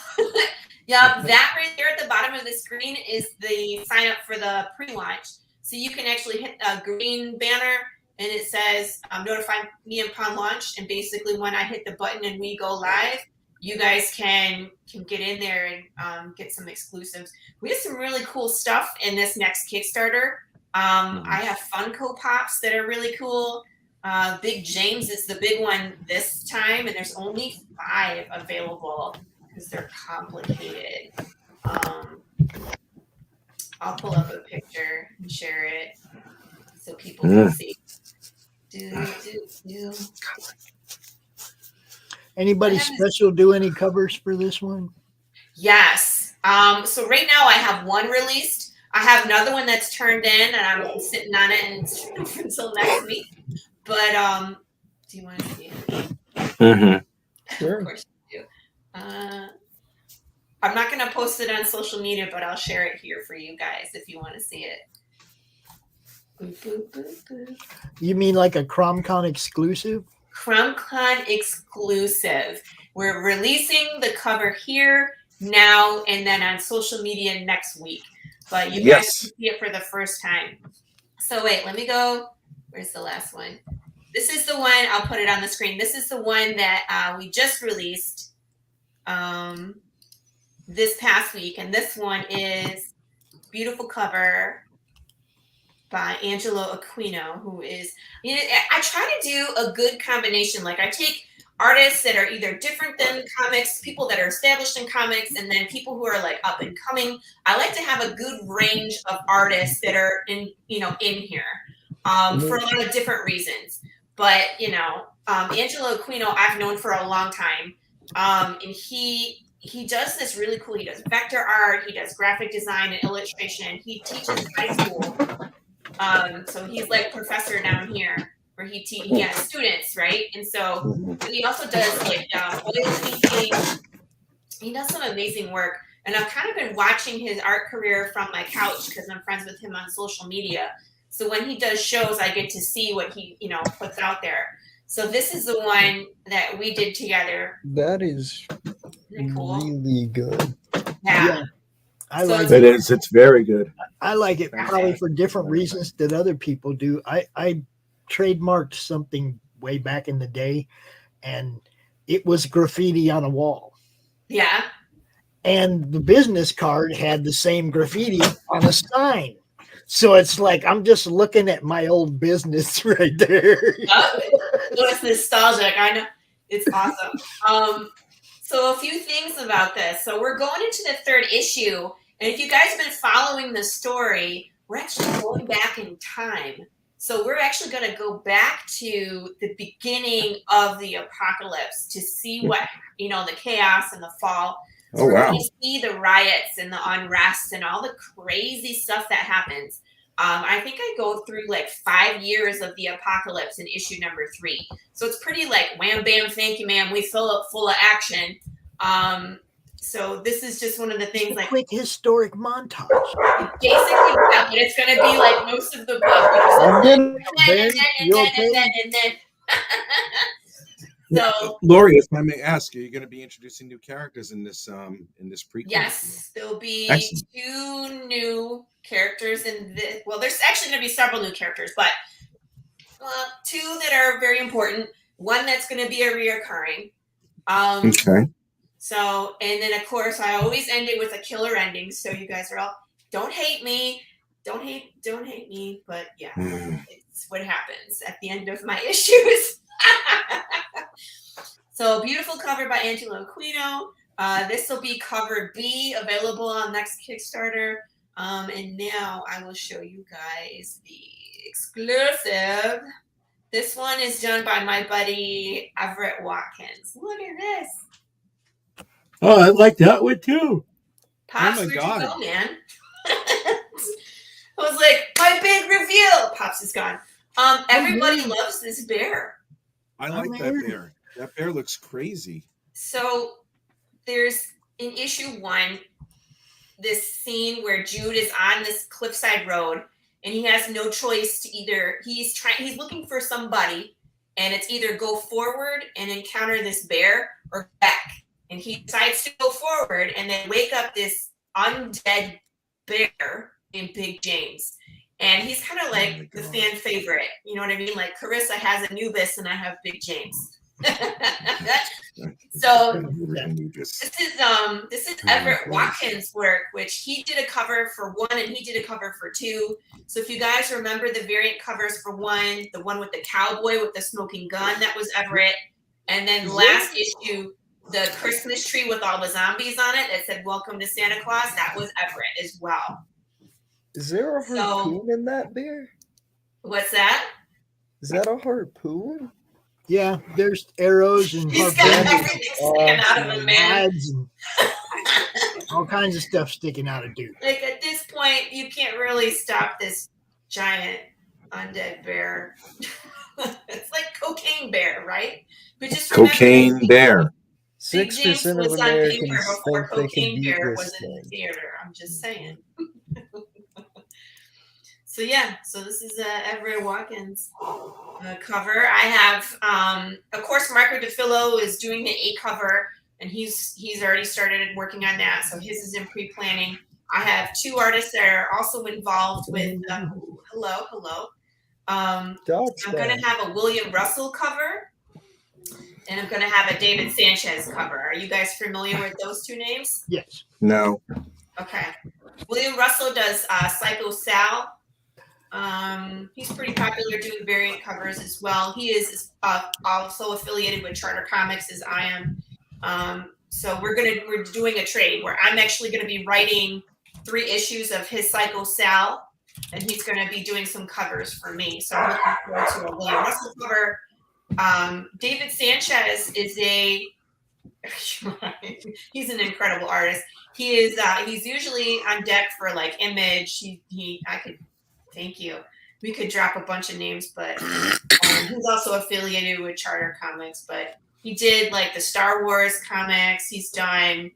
Yep. That right there at the bottom of the screen is the sign up for the pre-launch. So you can actually hit a green banner and it says notify me upon launch. And basically when I hit the button and we go live, you guys can get in there and get some exclusives. We have some really cool stuff in this next Kickstarter. I have Funko Pops that are really cool. Big James is the big one this time, and there's only 5 available because they're complicated. I'll pull up a picture and share it so people can see. Anybody special do any covers for this one? Yes. So right now I have one released. I have another one that's turned in, and I'm sitting on it until next week. But do you want to see it? Mm-hmm. Sure. Of course you do. I'm not going to post it on social media, but I'll share it here for you guys if you want to see it. Boop, boop, boop, boop. You mean like a CRoM Con exclusive? CRoM Con exclusive. We're releasing the cover here now and then on social media next week. But you guys can see it for the first time. So wait, let me go. Where's the last one? This is the one. I'll put it on the screen. This is the one that we just released this past week. And this one is beautiful cover by Angelo Aquino, who is, I try to do a good combination. Like I take artists that are either different than comics, people that are established in comics, and then people who are like up and coming. I like to have a good range of artists that are in here for a lot of different reasons. But, Angelo Aquino, I've known for a long time. And he does this really cool. He does vector art. He does graphic design and illustration. He teaches high school. So he's like a professor down here where he has students, right? And so but he also does like oil painting. He does some amazing work. And I've kind of been watching his art career from my couch because I'm friends with him on social media. So when he does shows, I get to see what he, puts out there. So this is the one that we did together. That is really good. Yeah. I like it. Is. It's very good. I like it probably for different reasons that other people do. I trademarked something way back in the day, and it was graffiti on a wall. Yeah. And the business card had the same graffiti on a sign. So it's like I'm just looking at my old business right there. It's nostalgic. I know. It's awesome. So a few things about this. So we're going into the third issue. And if you guys have been following the story, we're actually going back in time. So we're actually going to go back to the beginning of the apocalypse to see what, the chaos and the fall. So we're going to see the riots and the unrest and all the crazy stuff that happens. I think I go through like 5 years of the apocalypse in issue number 3. So it's pretty like wham, bam, thank you, ma'am. We fill up full of action. So this is just one of the things like quick historic montage. Basically, yeah, but it's going to be like most of the book. So, Laurie, if I may ask, are you going to be introducing new characters in this prequel? Yes, there'll be Excellent. 2 new characters in this. Well, there's actually going to be several new characters, but 2 that are very important. One that's going to be a reoccurring. Okay. So, and then of course, I always end it with a killer ending. So you guys are all, don't hate me, don't hate me, but yeah, it's what happens at the end of my issues. So beautiful cover by Angelo Aquino. This will be cover B, available on next Kickstarter. And now I will show you guys the exclusive. This one is done by my buddy Everett Watkins. Look at this. Oh, I like that one too. Pops, where'd you go, man? I was like, my big reveal. Pops is gone. Everybody loves this bear. I like that bear. That bear looks crazy. So there's in issue 1 this scene where Jude is on this cliffside road and he has no choice to either he's looking for somebody, and it's either go forward and encounter this bear or back. And he decides to go forward and then wake up this undead bear in Big James. And he's kind of like the fan favorite. You know what I mean? Like Carissa has Anubis and I have Big James. So this is Everett Watkins' work, which he did a cover for 1 and he did a cover for 2. So if you guys remember the variant covers for 1, the one with the cowboy with the smoking gun, that was Everett. And then last issue, the Christmas tree with all the zombies on it that said "Welcome to Santa Claus," that was Everett as well. Is there a harpoon in that bear? What's that? Is that a harpoon? Yeah, there's arrows and He's got everything sticking out of him, man. and all kinds of stuff sticking out of dude. Like at this point, you can't really stop this giant undead bear. It's like Cocaine Bear, right? But just Cocaine Bear. 6% of Americans think they can beat this thing. Theater. I'm just saying. So yeah, so this is Everett Watkins cover. I have, of course, Marco DeFillo is doing the A cover, and he's already started working on that. So his is in pre-planning. I have 2 artists that are also involved with. Hello. I'm going to have a William Russell cover, and I'm going to have a David Sanchez cover. Are you guys familiar with those 2 names? Yes. No. Okay. William Russell does Psycho Sal. He's pretty popular doing variant covers as well. He is also affiliated with Charter Comics as I am. So we're doing a trade where I'm actually going to be writing 3 issues of his Psycho Sal, and he's going to be doing some covers for me. So I'm looking forward to a William Russell cover. David Sanchez is he's an incredible artist. He is he's usually on deck for like Image. Thank you. we could drop a bunch of names, but he's also affiliated with Charter Comics. But he did like the Star Wars comics. He's done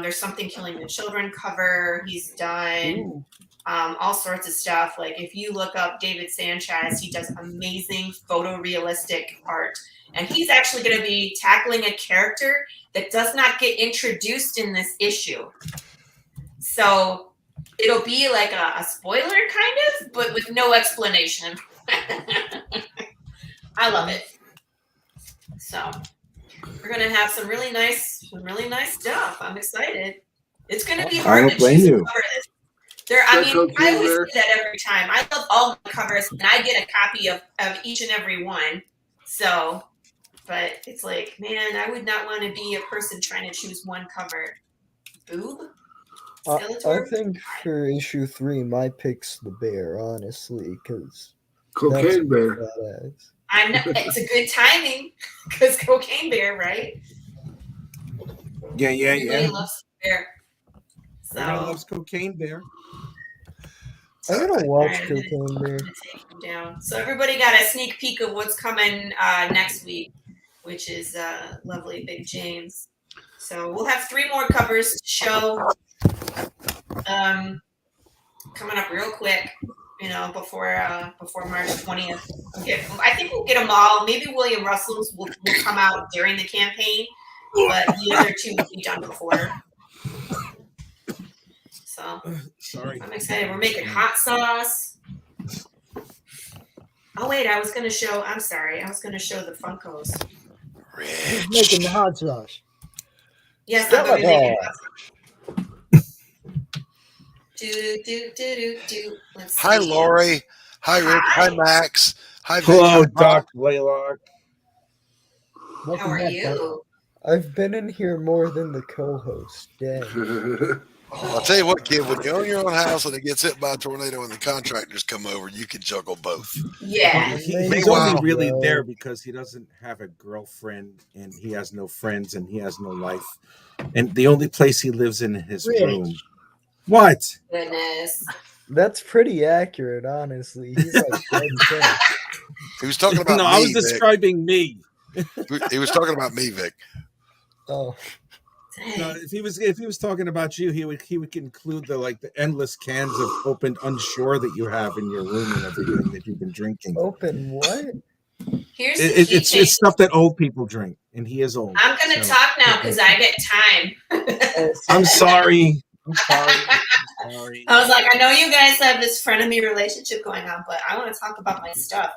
There's Something Killing the Children cover. He's done all sorts of stuff. Like if you look up David Sanchez, he does amazing photorealistic art. And he's actually going to be tackling a character that does not get introduced in this issue. So it'll be like a spoiler kind of, but with no explanation. I love it. So we're going to have some really nice stuff. I'm excited. It's going to be hard to choose a cover this. I always say that every time. I love all my covers, and I get a copy of each and every one. So, but it's like, man, I would not want to be a person trying to choose one cover. Boob? I think for issue 3, my pick's the bear, honestly, because Cocaine Bear. I know it's a good timing because Cocaine Bear, right? Yeah. Everybody loves Bear. Everybody loves Cocaine Bear. I'm gonna watch Cocaine Bear. Take him down. So everybody got a sneak peek of what's coming next week, which is lovely Big James. So we'll have 3 more covers to show. Coming up real quick, before March 20th. I think we'll get them all. Maybe William Russell's will come out during the campaign, but the other 2 will be done before. So sorry, I'm excited. We're making hot sauce. Oh wait, I was gonna show the Funkos. Who's making the hot sauce? Yes, I'm gonna be making hot sauce. Let's Hi, see. Laurie. Hi, Rick. Hi, Max. Hi, Vic. Hello, Hi, Bob. Doc Laylock. How are you? I've been in here more than the co-host. Dang. I'll tell you what, kid, when you own your own house and it gets hit by a tornado and the contractors come over, you can juggle both. Yeah. He's only really there because he doesn't have a girlfriend and he has no friends and he has no life. And the only place he lives in his room. What? Goodness. That's pretty accurate, honestly. He's like dead. He was talking about no, me, I was Vic. describing me. He was talking about me, Vic. Oh. No, if he was talking about you, he would include the endless cans of opened Unshore that you have in your room and everything that you've been drinking. Open what? Here's it's stuff that old people drink, and he is old. I'm gonna talk now because I get time. I'm sorry. I was like, I know you guys have this frenemy relationship going on, but I want to talk about my stuff.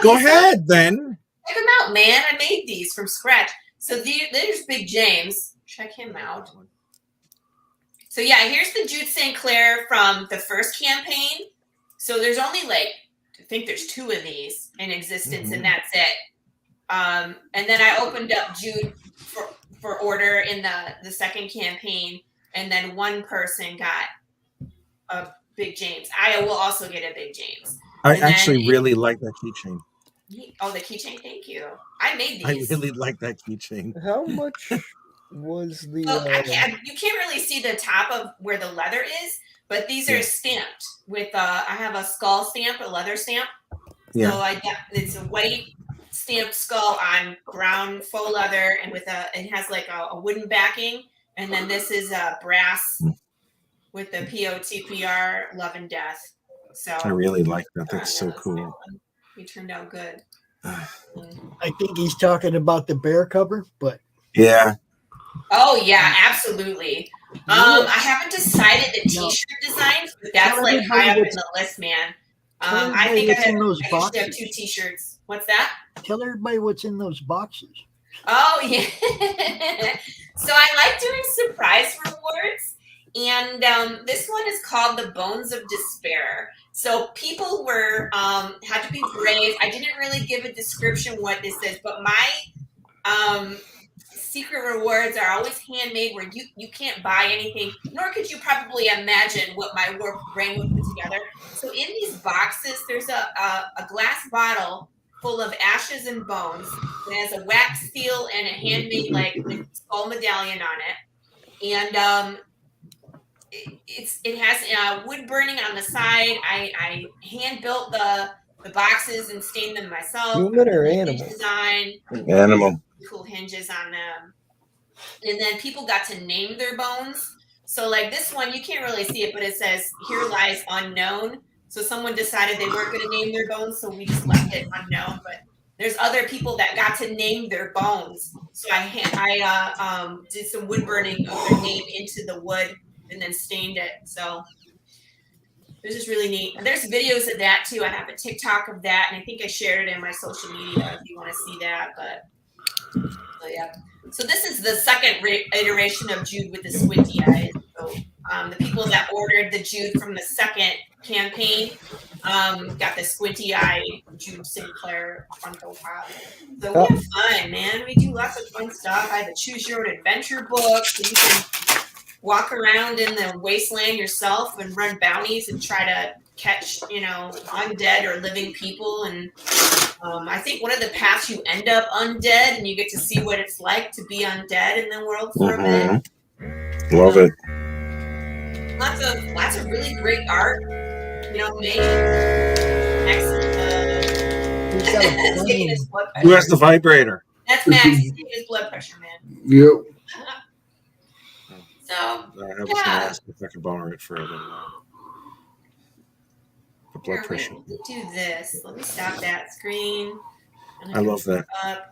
Go ahead, then. Check them out, man. I made these from scratch. So there's Big James. Check him out. So yeah, here's the Jude St. Clair from the first campaign. So there's only I think there's 2 of these in existence, and that's it. And then I opened up Jude for order in the second campaign, and then 1 person got a Big James. I will also get a Big James. I actually really like that keychain. Oh, the keychain. Thank you. I made these. I really like that keychain. How much was the? You can't really see the top of where the leather is, but these are stamped with. I have a skull stamp, a leather stamp. Yeah. So it's a white stamped skull on brown faux leather, and it has a wooden backing, and then this is brass with the POTPR Love and Death. So I really like that. That's so cool. He turned out good. I think he's talking about the bear cover, but yeah. Oh yeah, absolutely. I haven't decided the T-shirt designs, but that's high up in the list, man. I think I have 2 T-shirts. What's that? Tell everybody what's in those boxes. Oh yeah. So I like doing surprise rewards, and this one is called the Bones of Despair. So people had to be brave. I didn't really give a description what this is, but my secret rewards are always handmade, where you can't buy anything, nor could you probably imagine what my warped brain would put together. So in these boxes, there's a glass bottle full of ashes and bones. It has a wax seal and a handmade skull medallion on it. And it has wood burning on the side. I hand built the boxes and stained them myself. Human or The animal? hinge design. Animal. Cool hinges on them. And then people got to name their bones. So like this one, you can't really see it, but it says "Here lies unknown." So someone decided they weren't going to name their bones, so we just left it unknown. But there's other people that got to name their bones. So I did some wood burning of their name into the wood and then stained it. So this is really neat. There's videos of that too. I have a TikTok of that, and I think I shared it in my social media if you want to see that. But yeah. So this is the second iteration of Jude with the squinty eyes. So the people that ordered the Jude from the second campaign got the squinty eye Jude Sinclair frontal pop. So we have fun, man. We do lots of fun stuff. I have a choose your own adventure book, so you can walk around in the wasteland yourself and run bounties and try to catch, undead or living people. And I think one of the paths you end up undead, and you get to see what it's like to be undead in the world for a bit. Love it. Lots of really great art, made. Excellent. Who has the vibrator? That's Max. His blood pressure, man. Yep. So I was going to ask if I could borrow it for the blood pressure. Do this. Let me stop that screen. I love that.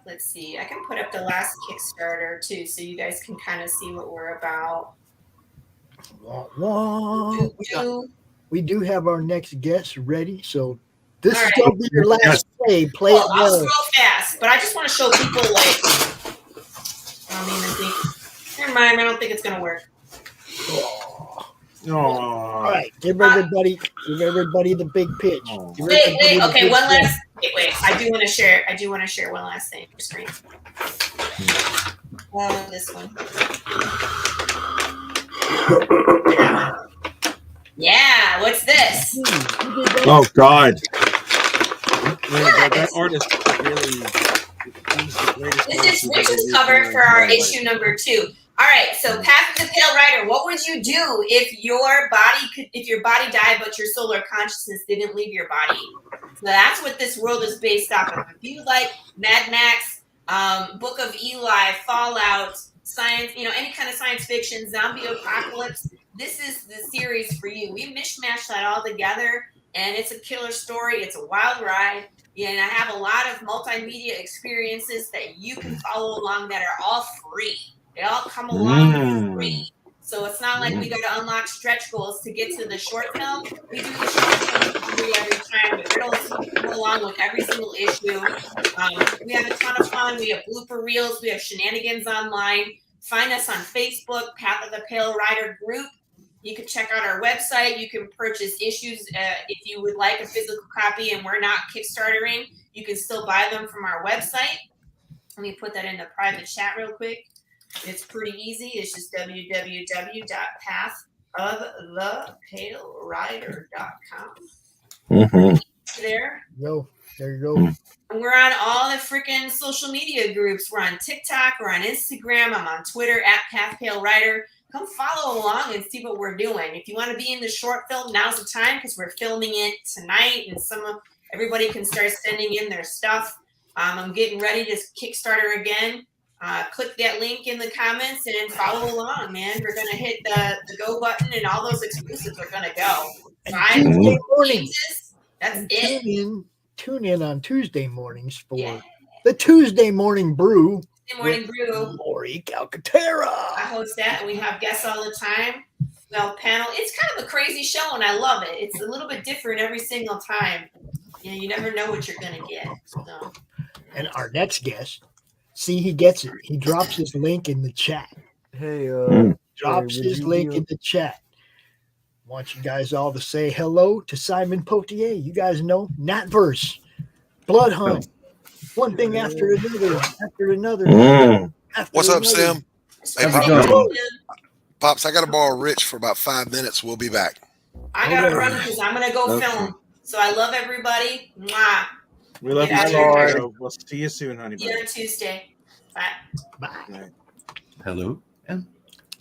Let's see. I can put up the last Kickstarter too, so you guys can kind of see what we're about. We do have our next guest ready, so this is going to be your last play. Play it I'll well. scroll fast, but I just want to show people I don't even think. Never mind. I don't think it's going to work. All right, give everybody the big pitch. Wait. Okay, one last. Wait. I do want to share one last thing for screen. This one. Yeah. What's this? Oh God. That artist really. This is Rich's cover for our issue number 2. All right, so Path of the Pale Rider. What would you do if your body died, but your solar consciousness didn't leave your body? So that's what this world is based off of. If you like Mad Max, Book of Eli, Fallout, science, any kind of science fiction, zombie apocalypse, this is the series for you. We mishmash that all together, and it's a killer story. It's a wild ride. And I have a lot of multimedia experiences that you can follow along that are all free. They all come along for free. So it's not like we got to unlock stretch goals to get to the short film. We do the short film for free every time. The riddles come along with every single issue. We have a ton of fun. We have blooper reels. We have shenanigans online. Find us on Facebook, Path of the Pale Rider group. You can check out our website. You can purchase issues if you would like a physical copy and we're not Kickstartering. You can still buy them from our website. Let me put that in the private chat real quick. It's pretty easy. It's just www.pathofthepalerider.com. There you go. And we're on all the freaking social media groups. We're on TikTok. We're on Instagram. I'm on Twitter @PathPaleRider. Come follow along and see what we're doing. If you want to be in the short film, now's the time because we're filming it tonight, and everybody can start sending in their stuff. I'm getting ready to Kickstarter again. Click that link in the comments and follow along, man. We're gonna hit the go button, and all those exclusives are gonna go. Tuesday mornings. That's it. Tune in on Tuesday mornings for the Tuesday Morning Brew. Morning Brew. Laurie Calcaterra. I host that, and we have guests all the time. Panel. It's kind of a crazy show, and I love it. It's a little bit different every single time. You never know what you're gonna get. So. And our next guest, see, he gets it. He drops his link in the chat. Hey, drops his link in the chat. Want you guys all to say hello to Simon Pothier. You guys know Natverse, Blood Hunt, one thing after another. What's up, Sim? Hey, Pops, I got to borrow Rich for about 5 minutes. We'll be back. I got to run because I'm going to go film. So I love everybody. Mwah. We love you too. We'll see you soon, honey. See you on Tuesday. Bye. Bye. Hello and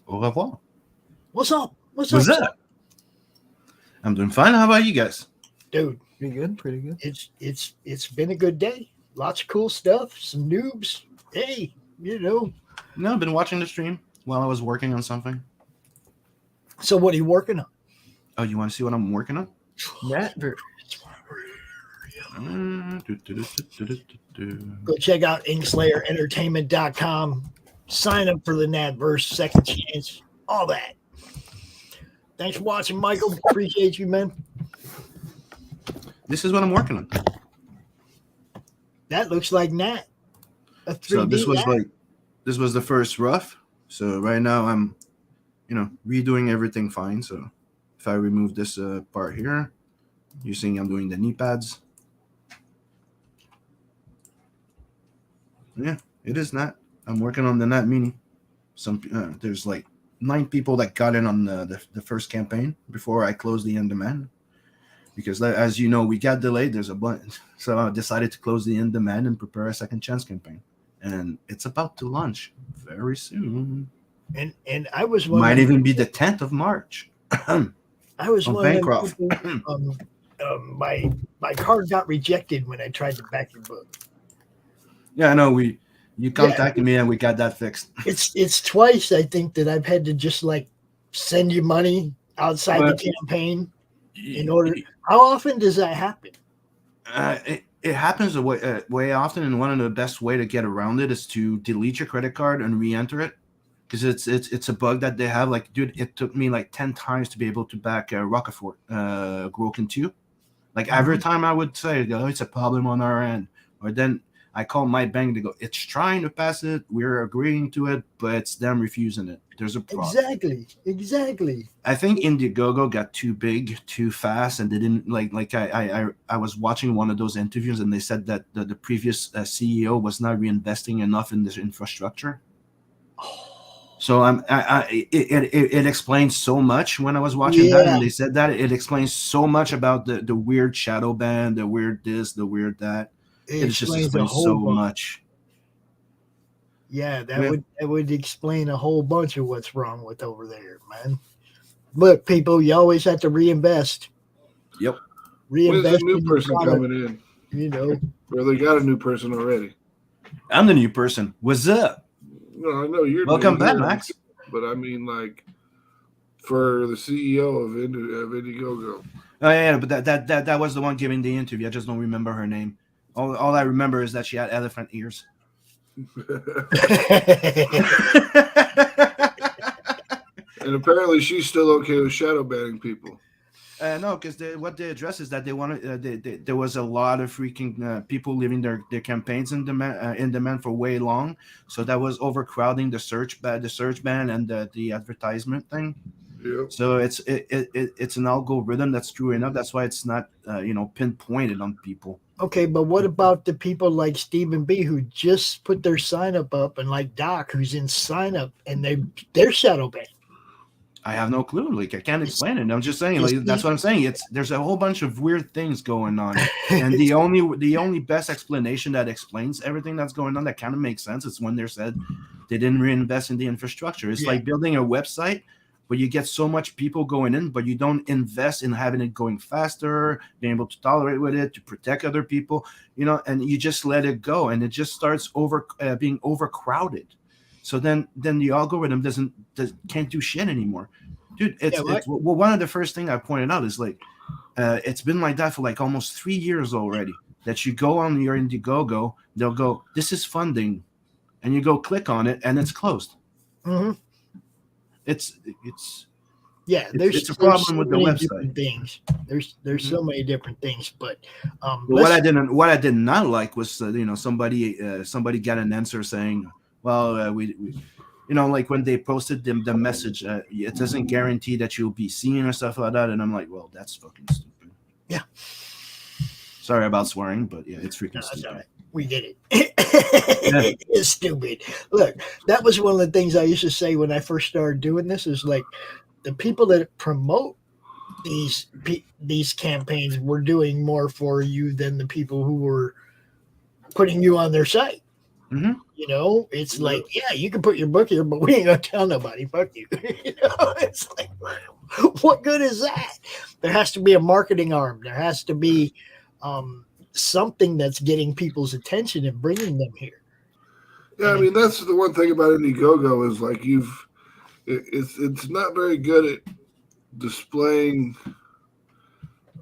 au revoir. What's up? What's What's up, up? I'm doing fine. How about you guys? dude? Pretty good. Pretty good. It's been a good day. Lots of cool stuff. Some noobs. Hey, No, I've been watching the stream while I was working on something. So what are you working on? Oh, you want to see what I'm working on? Go check out InkSlayerEntertainment.com. Sign up for the Natverse, Second Chance, all that. Thanks for watching, Michael. Appreciate you, man. This is what I'm working on. That looks like Nat. A 3D So this was Nat. this was the first rough. So right now I'm, redoing everything fine. So if I remove this part here, you're seeing I'm doing the knee pads. Yeah, it is Nat. I'm working on the Nat Mini. There's like 9 people that got in on the first campaign before I closed the in-demand. Because as you know, we got delayed. There's a bunch. So I decided to close the in-demand and prepare a second chance campaign. And it's about to launch very soon. And I was Might even be the 10th of March. I was on one of them Bancroft. people, my card got rejected when I tried to back your book. Yeah, I know. You contacted me and we got that fixed. It's twice I think that I've had to just like send you money outside the campaign in order. How often does that happen? It happens way often, and one of the best way to get around it is to delete your credit card and re-enter it, because it's a bug that they have. Like, dude, it took me like 10 times to be able to back Rockefort, Groken 2. Like every time I would say, oh, it's a problem on our end, or then I call my bank to go, it's trying to pass it, we're agreeing to it, but it's them refusing it. There's a problem. Exactly. I think Indiegogo got too big too fast, and they didn't I was watching one of those interviews, and they said that the previous CEO was not reinvesting enough in this infrastructure. So it explains so much when I was watching that, and they said that it explains so much about the weird shadow ban, the weird this, the weird that. It just explains so much. Yeah, that would explain a whole bunch of what's wrong with over there, man. Look, people, you always have to reinvest. Yep. When's Reinvest the new in your person product, coming in? Or they got a new person already? I'm the new person. What's up? No, I know you're welcome new, back, Max. But I mean, like, for the CEO of Indiegogo. Oh yeah, but that was the one giving the interview. I just don't remember her name. All I remember is that she had elephant ears. And apparently she's still okay with shadow banning people. No, because what they address is that they wanted. There was a lot of freaking people leaving their campaigns in demand for way long, so that was overcrowding the search ban and the advertisement thing. Yep. So it's an algorithm that's screwing up. That's why it's not pinpointed on people. Okay, but what about the people like Stephen B who just put their sign up, and like Doc who's in sign up and they're shadow banned? I have no clue. Like, I can't explain it. I'm just saying, like, that's what I'm saying. There's a whole bunch of weird things going on, and the only best explanation that explains everything that's going on that kind of makes sense is when they said they didn't reinvest in the infrastructure. It's like building a website, but you get so much people going in, but you don't invest in having it going faster, being able to tolerate with it, to protect other people, and you just let it go, and it just starts being overcrowded. So then the algorithm can't do shit anymore, dude. It's one of the first thing I pointed out is like, it's been like that for like almost 3 years already. That you go on your Indiegogo, they'll go, this is funding, and you go click on it, and it's closed. Mm-hmm. It's there's a problem with the many website. different things. There's so many different things, but what I did not like was somebody got an answer saying, well, we like when they posted the message, it doesn't guarantee that you'll be seen or stuff like that, and I'm like, well, that's fucking stupid. Yeah. Sorry about swearing, but yeah, it's freaking stupid. Right. We get it. It's stupid. Look, that was one of the things I used to say when I first started doing this. Is like the people that promote these campaigns were doing more for you than the people who were putting you on their site. You know, it's like, yeah, you can put your book here, but we ain't gonna tell nobody. Fuck you. You know, it's like, what good is that? There has to be a marketing arm. There has to be something that's getting people's attention and bringing them here. Yeah, I mean that's the one thing about Indiegogo is like it's not very good at displaying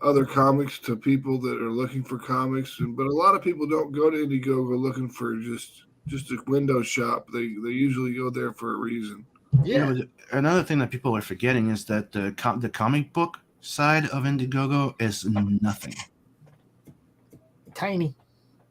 other comics to people that are looking for comics, but a lot of people don't go to Indiegogo looking for just a window shop. They usually go there for a reason. Yeah. Another thing that people are forgetting is that the comic book side of Indiegogo is nothing. Tiny.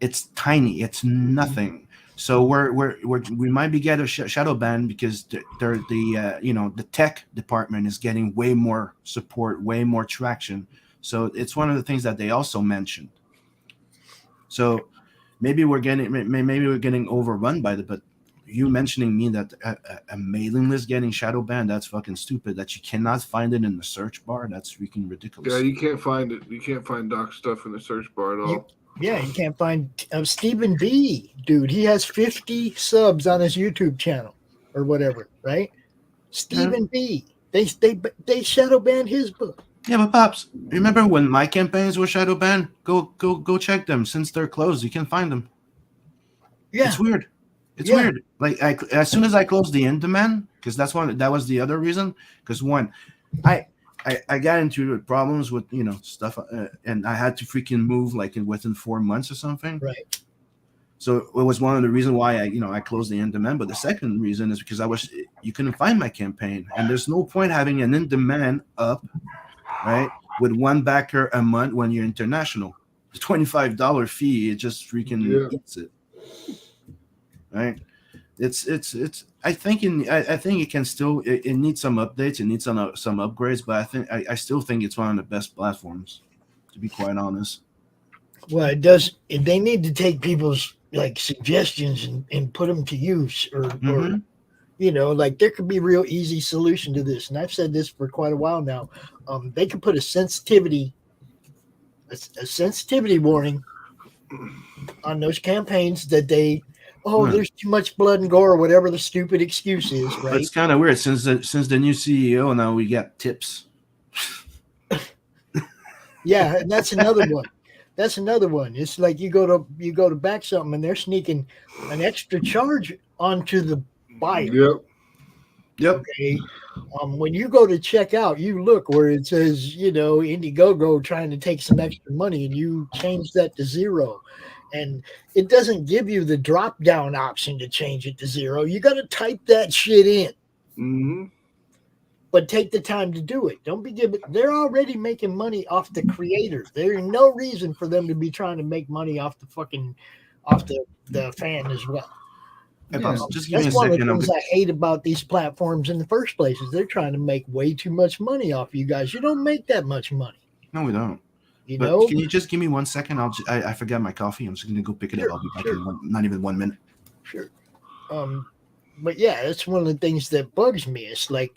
It's tiny. It's nothing. So we might be getting a shadow ban because the tech department is getting way more support, way more traction. So it's one of the things that they also mentioned. So maybe we're getting overrun by but you mentioning me that a mailing list getting shadow banned, that's fucking stupid. That you cannot find it in the search bar, that's freaking ridiculous. Yeah, you can't find it. You can't find Doc stuff in the search bar at all. You can't find Stephen B. Dude, he has 50 subs on his YouTube channel or whatever, right? Stephen B. They shadow banned his book. Yeah, but Pops, remember when my campaigns were shadow banned? Go check them. Since they're closed, you can find them. Yeah, it's weird. It's weird. Like as soon as I closed the in-demand, because that was the other reason. Because one, I got into problems with stuff, and I had to freaking move like within 4 months or something. Right. So it was one of the reasons why I closed the in-demand. But the second reason is because you couldn't find my campaign, and there's no point having an in-demand up, right, with one backer a month when you're international. The $25 fee, it just freaking eats it. Right. It's I think it can still it needs some updates, it needs some upgrades, but I still think it's one of the best platforms, to be quite honest. Well, it does. They need to take people's like suggestions and put them to use, or like there could be a real easy solution to this. And I've said this for quite a while now. They could put a sensitivity warning on those campaigns that there's too much blood and gore, or whatever the stupid excuse is, right? It's kind of weird since the new CEO now we got tips. Yeah, and that's another one. That's another one. It's like you go to back something and they're sneaking an extra charge onto the buyer. Yep. Okay. When you go to check out, you look where it says, Indiegogo trying to take some extra money, and you change that to 0. And it doesn't give you the drop down option to change it to 0. You got to type that shit in. Mm-hmm. But take the time to do it. Don't be giving. They're already making money off the creators. There's no reason for them to be trying to make money off the fan as well. Just give me That's a one of second. the things I hate about these platforms in the first place is they're trying to make way too much money off you guys. You don't make that much money. No, we don't. But can you just give me 1 second? I forgot my coffee. I'm just going to go pick it up. I'll be back in not even 1 minute. Sure. But yeah, that's one of the things that bugs me. It's like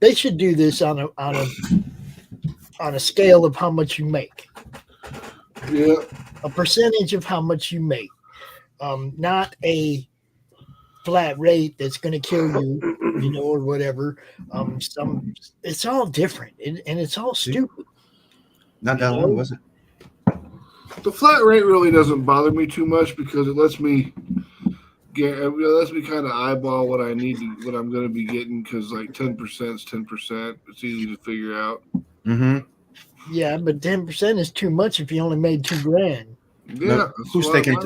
they should do this on a scale of how much you make. Yeah. A percentage of how much you make. Not a flat rate that's going to kill you, or whatever. It's all different, and it's all stupid. Not that long, was it? The flat rate really doesn't bother me too much because it lets me kind of eyeball what I need, what I'm going to be getting. Because like 10% is 10%. It's easy to figure out. Mm-hmm. Yeah, but 10% is too much if you only made $2,000. Yeah. No, who's taking?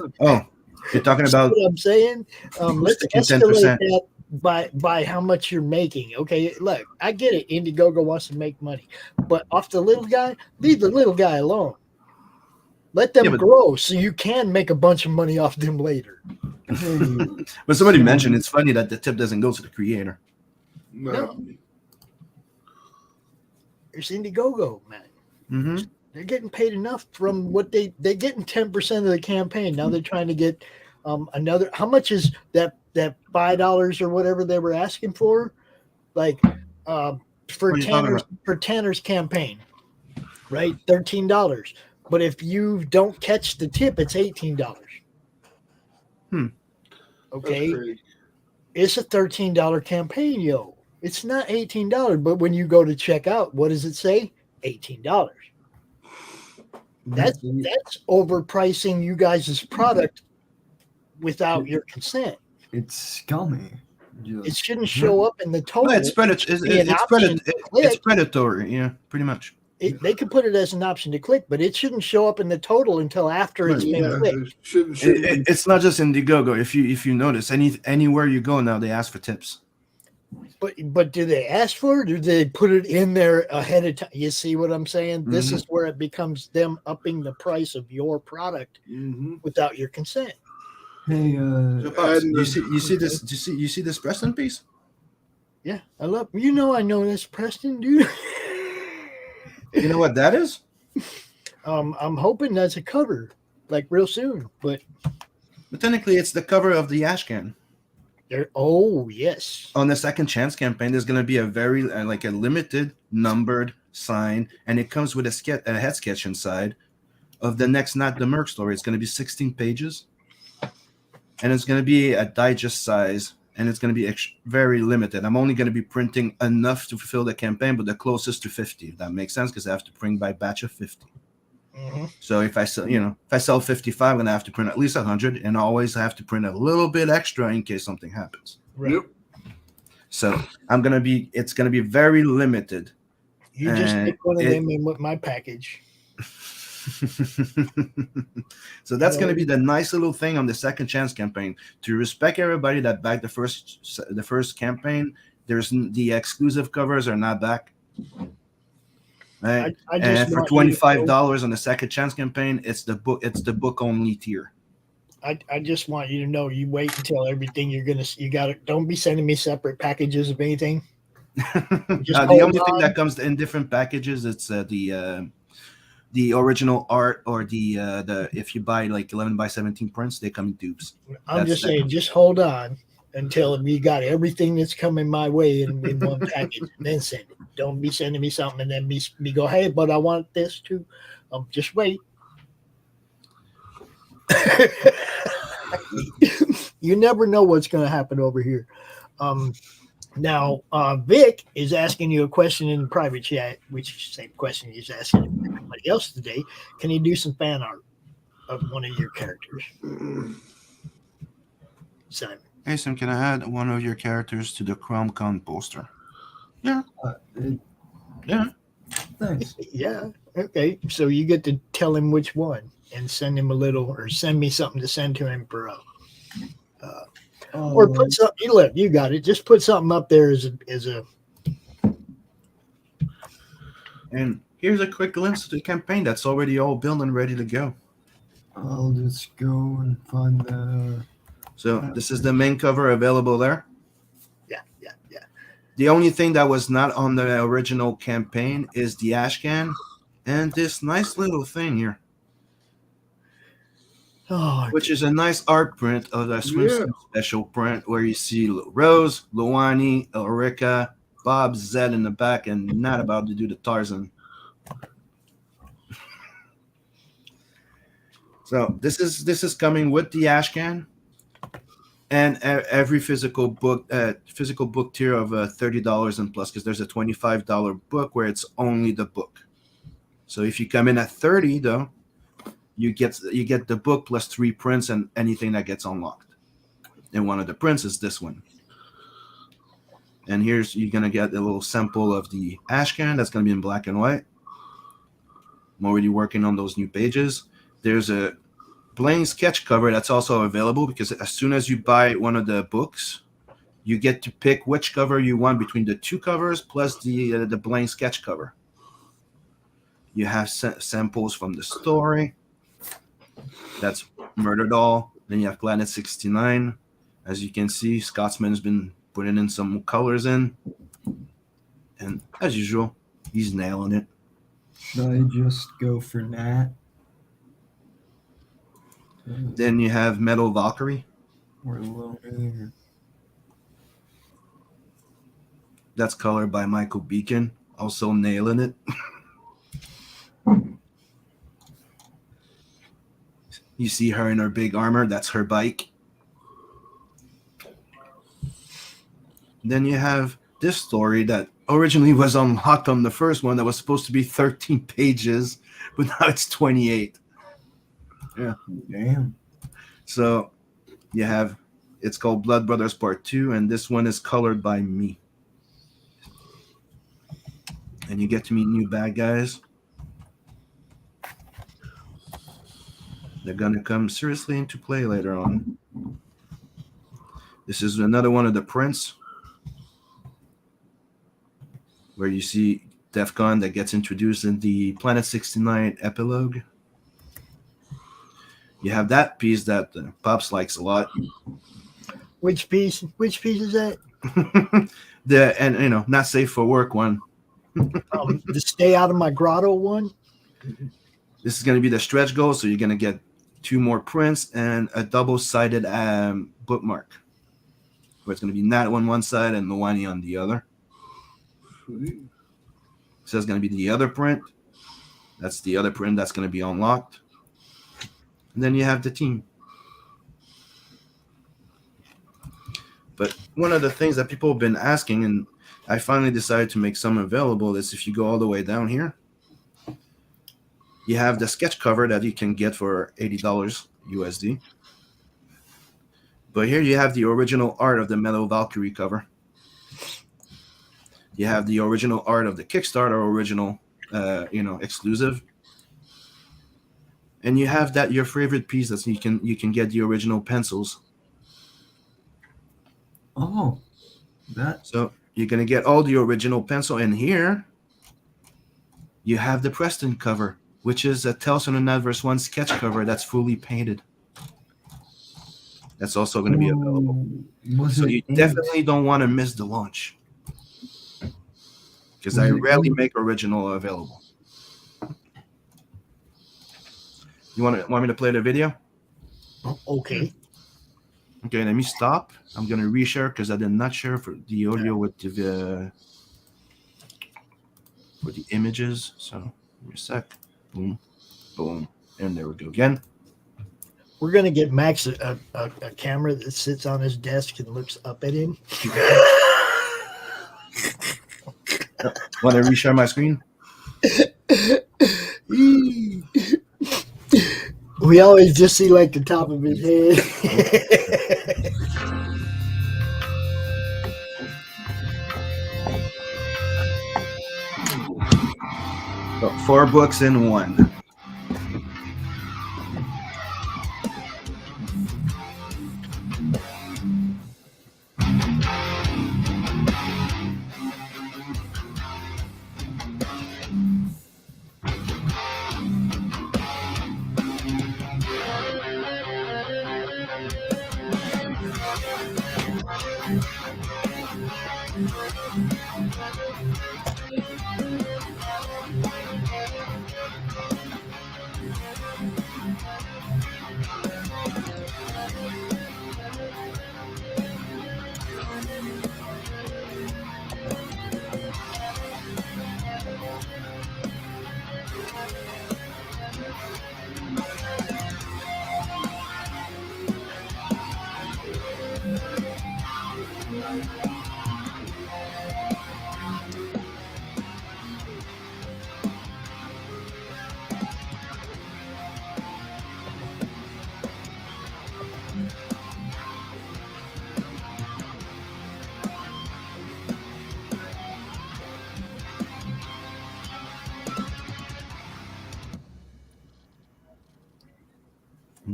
You're talking about what I'm saying. Let's escalate that by how much you're making. Okay, look, I get it. Indiegogo wants to make money, but off the little guy, leave the little guy alone. Let them grow so you can make a bunch of money off them later. But somebody mentioned it's funny that the tip doesn't go to the creator. No. It's Indiegogo, man. Mm-hmm. They're getting paid enough from what they're getting 10% of the campaign. Now they're trying to get another. How much is that $5 or whatever they were asking for? Like for Tanner's campaign, right? $13. But if you don't catch the tip, it's $18. Okay. It's a $13 campaign, yo. It's not $18, but when you go to check out, what does it say? $18. That's overpricing you guys' product without your consent. It's scummy. It shouldn't show up in the total. Well, it's It's predatory. Yeah, pretty much. They could put it as an option to click, but it shouldn't show up in the total until after it's been clicked. It's not just Indiegogo. If you notice, anywhere you go now, they ask for tips. But do they ask for it, or do they put it in there ahead of time? You see what I'm saying? This is where it becomes them upping the price of your product without your consent. Hey, you see this Preston piece? Yeah, I love. I know this Preston, dude. You know what that is? I'm hoping that's a cover, like real soon. But technically, it's the cover of the Ashcan. Oh yes. On the Second Chance campaign, there's going to be a very like a limited numbered sign, and it comes with a head sketch inside of the next Not the Merc story. It's going to be 16 pages, and it's going to be a digest size, and it's going to be very limited. I'm only going to be printing enough to fulfill the campaign, but the closest to 50. If that makes sense, because I have to print by batch of 50. So if I sell 55, I'm going to have to print at least 100, and I always have to print a little bit extra in case something happens. Right. So it's going to be very limited. You just pick one of them in with my package. So that's going to be the nice little thing on the Second Chance campaign, to respect everybody that backed the first campaign. There's the exclusive covers are not back. Right? And for $25 on the Second Chance campaign, it's the book only tier. I just want you to know, you wait until everything you got it. Don't be sending me separate packages of anything. The only thing that comes in different packages, it's the original art, or the if you buy like 11 by 17 prints, they come in tubes. I'm just saying, just hold on until you got everything that's coming my way in one package, then send it. Don't be sending me something and then me go, hey, but I want this too. Just wait. You never know what's going to happen over here. Now, Vic is asking you a question in the private chat, which is the same question he's asking everybody else today. Can you do some fan art of one of your characters? Simon. Hey, Sam, can I add one of your characters to the CRoM Con poster? Yeah. Yeah. Thanks. Yeah. Okay. So you get to tell him which one and send him a little, or send me something to send to him for or put something. Look, you got it. Just put something up there as a. And here's a quick glimpse of the campaign that's already all built and ready to go. I'll just go and find the. So this is the main cover available there. Yeah. The only thing that was not on the original campaign is the Ashcan and this nice little thing here. Which is a nice art print of the swimsuit special print, where you see Rose, Luani, Ulrika, Bob, Zed in the back, and not about to do the Tarzan. So this is coming with the Ashcan and every physical book tier of $30 and plus, because there's a $25 book where it's only the book. So if you come in at $30 though, you get the book plus 3 prints and anything that gets unlocked. And one of the prints is this one. And here's, you're gonna get a little sample of the Ashcan that's gonna be in black and white. I'm already working on those new pages. There's a blank sketch cover that's also available, because as soon as you buy one of the books, you get to pick which cover you want between the 2 covers plus the blank sketch cover. You have samples from the story. That's Murder Doll. Then you have Planet 69. As you can see, Scotsman has been putting in some colors in. And as usual, he's nailing it. Should I just go for Nat? Then you have Metal Valkyrie. Or Loner. That's colored by Michael Beacon. Also nailing it. You see her in her big armor. That's her bike. Then you have this story that originally was unlocked on the first one that was supposed to be 13 pages, but now it's 28. Yeah. Damn. So you have, it's called Blood Brothers Part 2, and this one is colored by me. And you get to meet new bad guys. They're going to come seriously into play later on. This is another one of the prints where you see DEFCON that gets introduced in the Planet 69 epilogue. You have that piece that Pops likes a lot. Which piece? Which piece is that? The not safe for work one. The stay out of my grotto one. This is going to be the stretch goal, so you're going to get 2 more prints and a double-sided bookmark, where it's going to be Nat on one side and Luani on the other. So that's going to be the other print. That's the other print that's going to be unlocked. And then you have the team. But one of the things that people have been asking, and I finally decided to make some available, is if you go all the way down here, you have the sketch cover that you can get for $80 USD. But here you have the original art of the Metal Valkyrie cover. You have the original art of the Kickstarter original, exclusive. And you have that your favorite piece that you can get the original pencils. Oh, that. So you're gonna get all the original pencil. And here you have the Preston cover, which is a Tales from the Adverse One sketch cover that's fully painted. That's also going to be available. So you definitely don't want to miss the launch, because I rarely make original available. You want me to play the video? Okay. Okay, let me stop. I'm going to reshare because I did not share for the audio with the images. So give me a sec. Boom, boom, and there we go again. We're going to get Max a camera that sits on his desk and looks up at him. Want to reshare my screen? We always just see like the top of his head. So 4 books in one.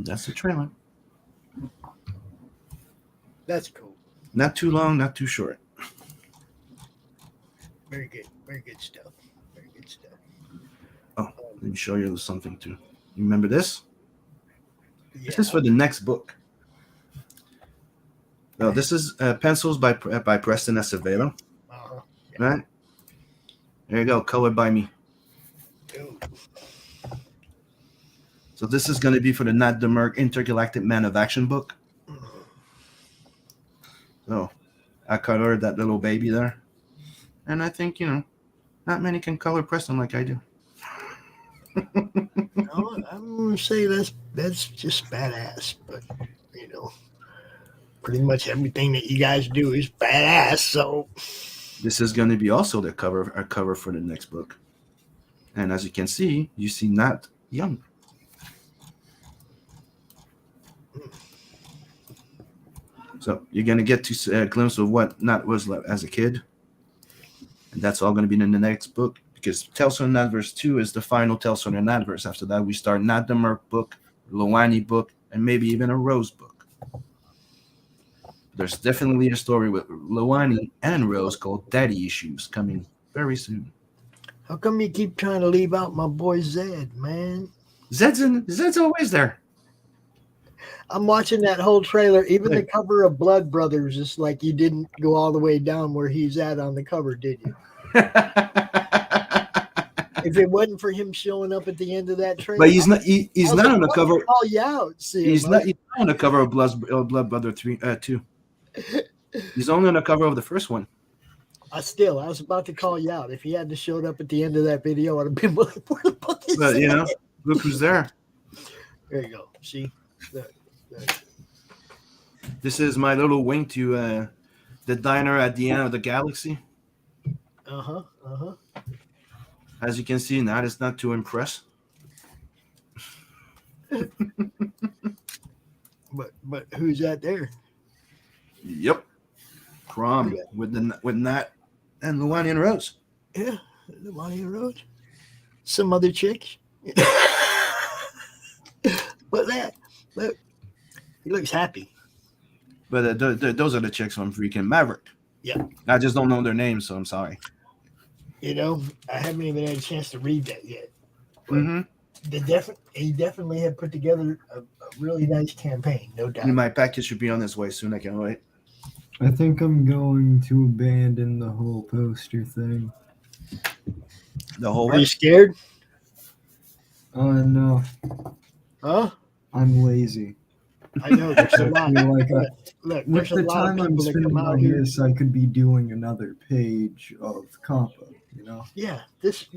That's the trailer. That's cool. Not too long, not too short. Very good. Very good stuff. Very good stuff. Oh, let me show you something too. You remember this? Yeah. This is for the next book. Well, this is pencils by Preston Acevedo. Uh-huh. Yeah. Right? There you go, colored by me. Ooh. So this is going to be for the Nat DeMerck Intergalactic Man of Action book. So I colored that little baby there. And I think, not many can color Preston like I do. No, I'm going to say that's just badass. But, pretty much everything that you guys do is badass. So this is going to be also a cover for the next book. And as you can see, you see Nat young. So you're going to get to see a glimpse of what Nat was like as a kid. And that's all going to be in the next book, because Tales from the Natverse 2 is the final Tales from the Natverse. After that, we start Nat the Merc book, Loani book, and maybe even a Rose book. There's definitely a story with Loani and Rose called Daddy Issues coming very soon. how come you keep trying to leave out my boy Zed, man? Zed's always there. I'm watching that whole trailer. Even the cover of Blood Brothers is like you didn't go all the way down where he's at on the cover, did you? If it wasn't for him showing up at the end of that trailer, But he's not. He's not on the cover. Call you out. He's not on the cover of Blood Brother 2. He's only on the cover of the first one. I was about to call you out. If he hadn't showed up at the end of that video, I'd have been like, where the fuck is But that? look who's there. There you go. See? Look. This is my little wink to the diner at the end of the galaxy. As you can see, Nat is not too impressed. But who's that there? Yep, CRoM with Nat and Luani and Rose. Yeah, Luani and Rose. Some other chicks. But look, he looks happy. But those are the chicks from freaking Maverick. Yeah. I just don't know their names, so I'm sorry. You know, I haven't even had a chance to read that yet. Mm-hmm. He definitely had put together a really nice campaign, no doubt. My package should be on its way soon. I can't wait. I think I'm going to abandon the whole poster thing. The whole. Are you scared? No. Huh? I'm lazy. I know there's a lot. Look, with there's a the lot time of I'm people that spending come out on here. this, I could be doing another page of compa, you know? Yeah, that's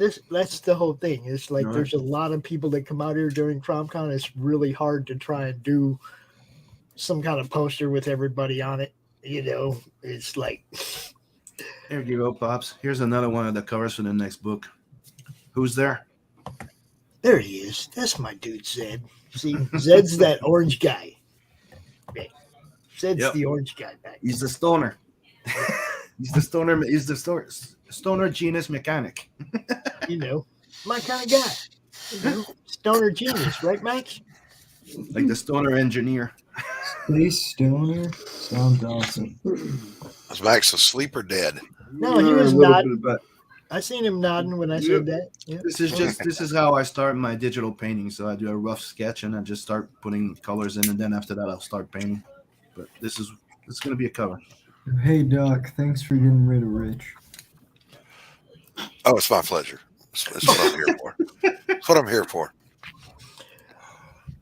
the whole thing. It's like Right. there's a lot of people that come out here during CRoM Con. It's really hard to try and do some kind of poster with everybody on it. You know, it's like Here you go, Pops. Here's another one of the covers for the next book. Who's there? there he is. That's my dude, Zed. See, Zed's that orange guy. Okay. Zed's Yep. the orange guy back. He's the stoner. He's the stoner. He's the stoner genius mechanic. You know, my kind of guy. You know, stoner genius, right, Max? Like the stoner engineer. Space Stoner sounds awesome. Was Max asleep or dead? No, he was A little nodding. bit, but I seen him nodding when I said that. Yeah. this is how I start my digital painting. So I do a rough sketch and I just start putting colors in, and then after that I'll start painting. But it's gonna be a cover. Hey, Doc, thanks for getting rid of Rich. Oh, it's my pleasure. It's what I'm here for. It's what I'm here for.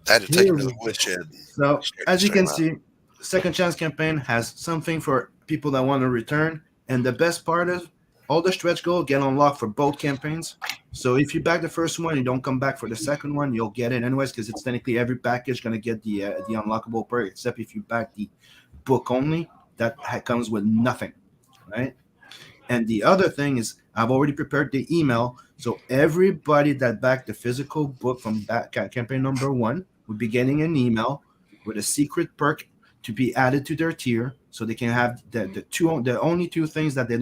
I had to take him to the woodshed. So as you Check can him out. see, Second Chance campaign has something for people that want to return, and the best part is all the stretch goals get unlocked for both campaigns. So if you back the first one, you don't come back for the second one, you'll get it anyways, because it's technically every package gonna get the unlockable perk, except if you back the book only, that comes with nothing, right? And the other thing is, I've already prepared the email, so everybody that backed the physical book from campaign number 1 would be getting an email with a secret perk to be added to their tier, so they can have the only two things that they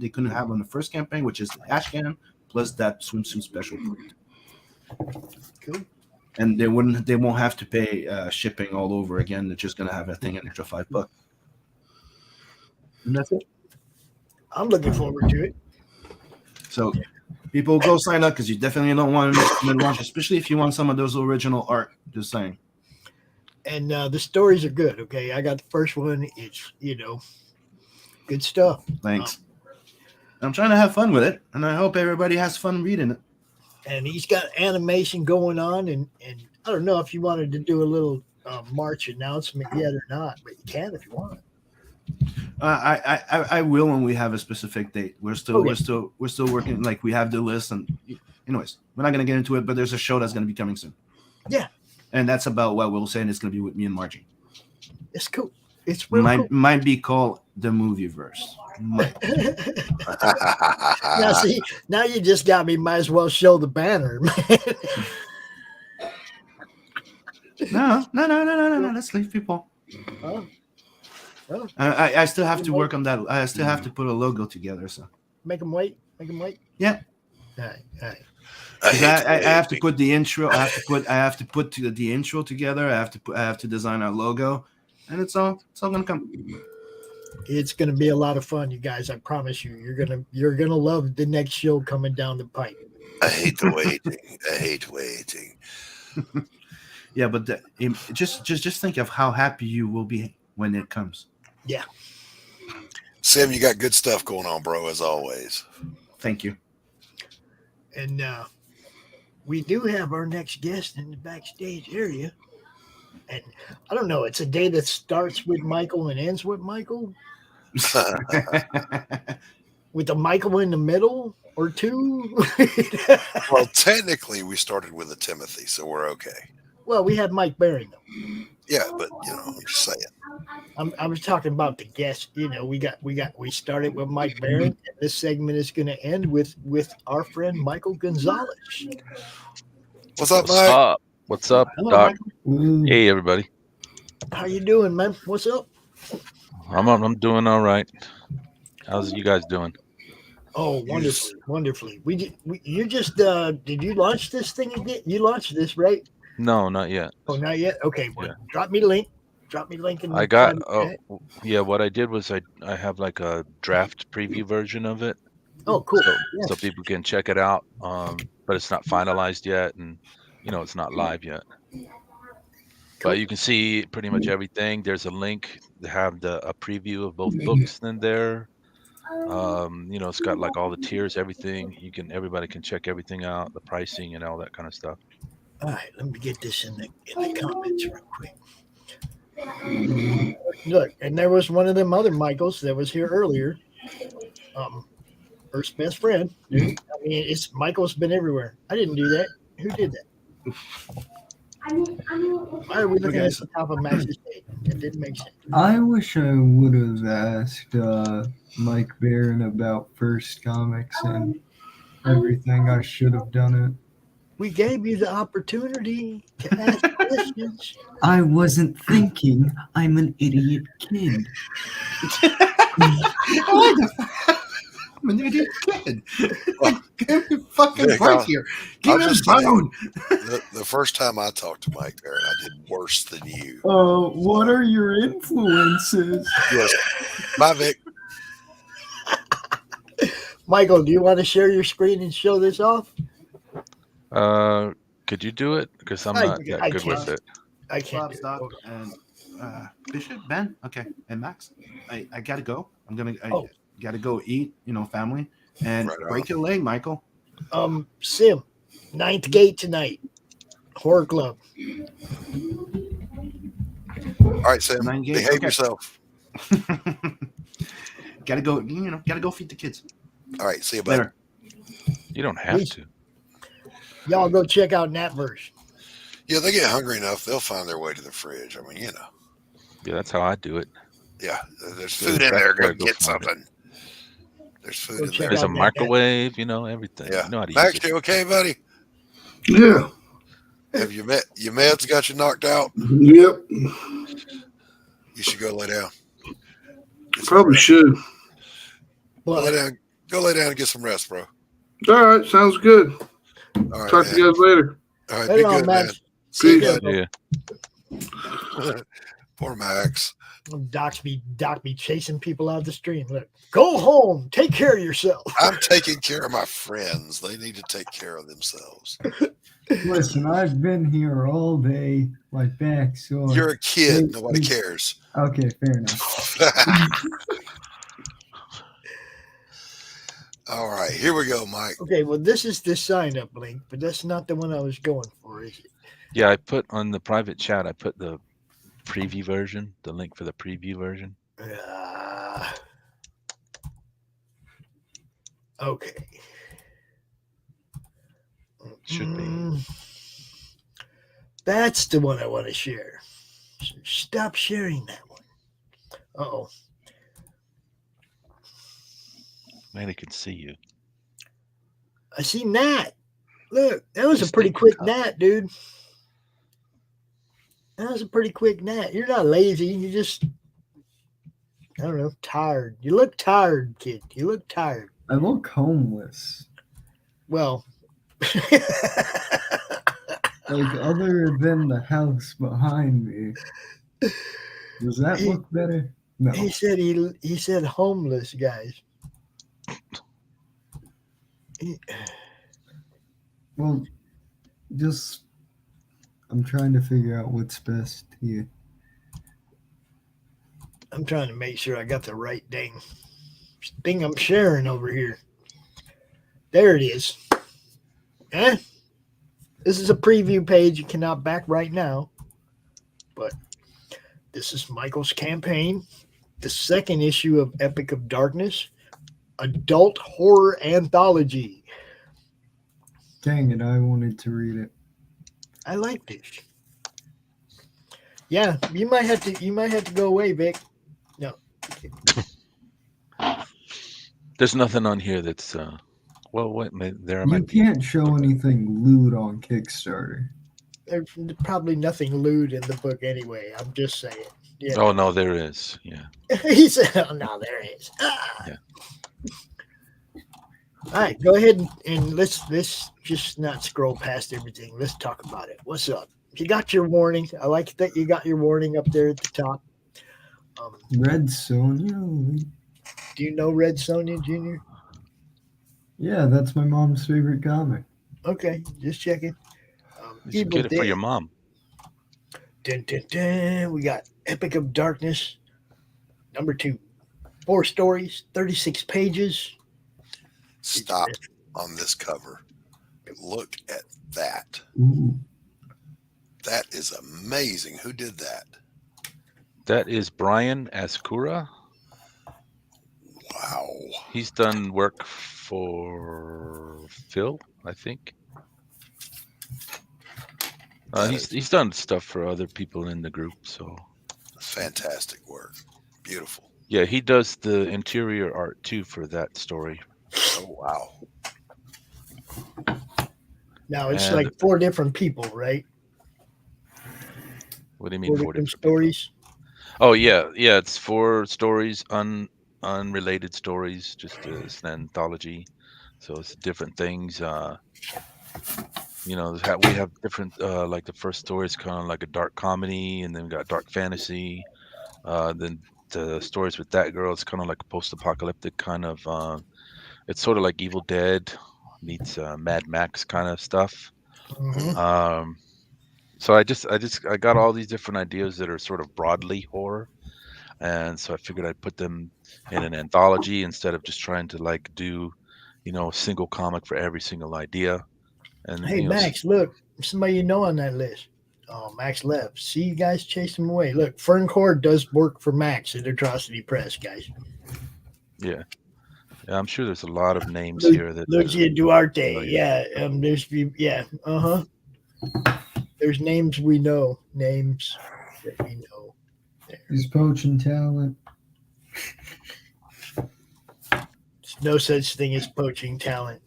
couldn't have on the first campaign, which is the ash cannon plus that swimsuit special perk. Cool. And they won't have to pay shipping all over again. They're just gonna have a thing an extra $5. And that's it. I'm looking forward to it. So people go sign up, because you definitely don't want to miss mid-launch, especially if you want some of those original art. Just saying. And the stories are good. Okay, I got the first one. It's good stuff. Thanks. I'm trying to have fun with it, and I hope everybody has fun reading it. And he's got animation going on, and I don't know if you wanted to do a little March announcement yet or not, but you can if you want. I will when we have a specific date. We're still working. Like, we have the list, and anyways, we're not gonna get into it. But there's a show that's gonna be coming soon. Yeah. And that's about what we'll say, and it's gonna be with me and Margie. It's cool. It's real cool. Might be called the movie verse. Now see, now you just got me. Might as well show the banner, man. No. Let's leave people. Oh. I still have to work on that. I still have to put a logo together. So Make them wait. yeah. All right. I have to put the intro. I have to put the intro together. I have to design our logo, and it's all gonna come. It's gonna be a lot of fun, you guys. I promise you. You're gonna love the next show coming down the pipe. I hate the waiting. Yeah, but just think of how happy you will be when it comes. Yeah. Sim, you got good stuff going on, bro, as always. Thank you. And we do have our next guest in the backstage area. And I don't know, it's a day that starts with Michael and ends with Michael. With a Michael in the middle or two. Well, technically, we started with a Timothy, so we're okay. Well, we have Mike Barron, though. Yeah, but I'm just saying. I was talking about the guest. We started with Mike Barron, and this segment is going to end with our friend Michael Gonzalez. What's up, Mike? What's up, Hello, Doc? Michael. Hey, everybody. How you doing, man? What's up? I'm doing all right. How's you guys doing? Oh, wonderfully. You just did you launch this thing again? You launched this, right? No, not yet. Oh, not yet. Okay, well, drop me the link. Drop me the link. I got. Yeah. What I did was I have like a draft preview version of it. Oh, cool. So people can check it out. But it's not finalized yet, and it's not live yet. But you can see pretty much everything. There's a link to have a preview of both books in there. It's got like all the tiers, everything. Everybody can check everything out, the pricing and all that kind of stuff. All right, let me get this in the comments real quick. Look, and there was one of them other Michaels that was here earlier. Earth's best friend. I mean, Michael's been everywhere. I didn't do that. Who did that? Why are we looking at the top of Max's page? That didn't make sense. I wish I would have asked Mike Barron about First Comics and everything. I should have done it. We gave you the opportunity to ask questions. I wasn't thinking. I'm an idiot kid. I'm an idiot kid. Give me fucking Nick, break here. Give me a saying, bone. the first time I talked to Mike Barron, I did worse than you. What are your influences? Yes. Bye, Vic. Michael, do you want to share your screen and show this off? Could you do it? Because I'm not that good with it. I can't. Doc, and Bishop, Ben, okay, and Max. I gotta go. Gotta go eat. Family, and break your leg, Michael. Sim, 9th Gate tonight. Horror Club. All right, Sam. Behave yourself. Gotta go. Gotta go feed the kids. All right, see you later. You don't have to. Y'all go check out Natverse. Yeah, they get hungry enough, they'll find their way to the fridge. I mean, Yeah, that's how I do it. Yeah, there's food in there. Go get something. There's food in there. There's a microwave, everything. Yeah. You know how to Max, use it. you okay, buddy? Yeah. Have your meds got you knocked out? Yep. You should go lay down. Probably should. Go lay down and get some rest, bro. All right, sounds good. All right, Talk to you guys later. All right, Later be on, good, man. Max. See Peace. you. Poor Max. Doc be chasing people out the stream. Look, go home. Take care of yourself. I'm taking care of my friends. They need to take care of themselves. Listen, I've been here all day, like back. So You're a kid. Nobody cares. Okay, fair enough. All right, here we go, Mike. Okay, well, this is the sign up link, but that's not the one I was going for, is it? Yeah, I put on the private chat. I put the preview version, the link for the preview version. Okay. Should be. That's the one I want to share. Stop sharing that one. Uh-oh. Man, he can see you. I see Nat. Look, that was Just a pretty take a quick cup. Nat, dude. That was a pretty quick Nat. You're not lazy. You just, I don't know, tired. You look tired, kid. You look tired. I look homeless. Well, like other than the house behind me. Does that look better? No. He said homeless, guys. Well, just I'm trying to figure out what's best here. I'm trying to make sure I got the right thing I'm sharing over here. There it is. Eh? This is a preview page. You cannot back right now. But this is Michael's campaign. The second issue of Epic of Darkness. Adult horror anthology. Dang it, I wanted to read it. I like this. Yeah, you might have to go away, Vic. No. There's nothing on here that's well, wait, there You can't show anything lewd on Kickstarter. There's probably nothing lewd in the book anyway. I'm just saying. Yeah. Oh no, there is. Yeah. He said, "Oh no, there is." Ah. Yeah. All right, go ahead and let's just not scroll past everything. Let's talk about it. What's up? You got your warning. I like that you got your warning up there at the top. Red Sonja. Do you know Red Sonja Jr.? Yeah, that's my mom's favorite comic. Okay, just checking. You should get it for your mom. Dun, dun, dun. We got Epic of Darkness, number 2. 4 stories, 36 pages. Stop on this cover. Look at that. Ooh. That is amazing. Who did that? That is Brian Ascura. Wow. He's done work for Phil, I think. He's done stuff for other people in the group. So fantastic work. Beautiful. Yeah, he does the interior art too for that story. Oh wow. Now it's like 4 different people, right? What do you mean 4 different stories? Oh yeah, it's 4 stories, unrelated stories. Just it's an anthology, so it's different things. We have different. Like the first story is kind of like a dark comedy, and then we got dark fantasy. Then the stories with that girl, it's kind of like a post-apocalyptic kind of. It's sort of like Evil Dead meets Mad Max kind of stuff. Mm-hmm. So I got all these different ideas that are sort of broadly horror, and so I figured I'd put them in an anthology instead of just trying to like do, a single comic for every single idea. And Hey, Max, look, somebody you know on that list. Oh, Max left. See, you guys chase him away. Look, Fern Cord does work for Max at Atrocity Press, guys. Yeah, I'm sure there's a lot of names here that. Lucia Duarte, yeah. There's names we know. Names that we know. He's poaching talent. There's no such thing as poaching talent.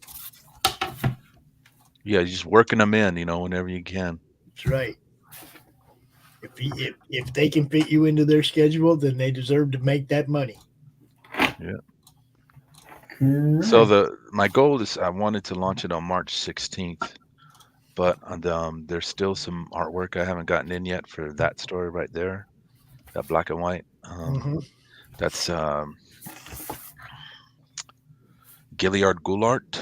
Yeah, you're just working them in, whenever you can. That's right. If they can fit you into their schedule, then they deserve to make that money. Yeah. So my goal is I wanted to launch it on March 16th, but there's still some artwork I haven't gotten in yet for that story right there, that black and white. That's Gilliard Goulart.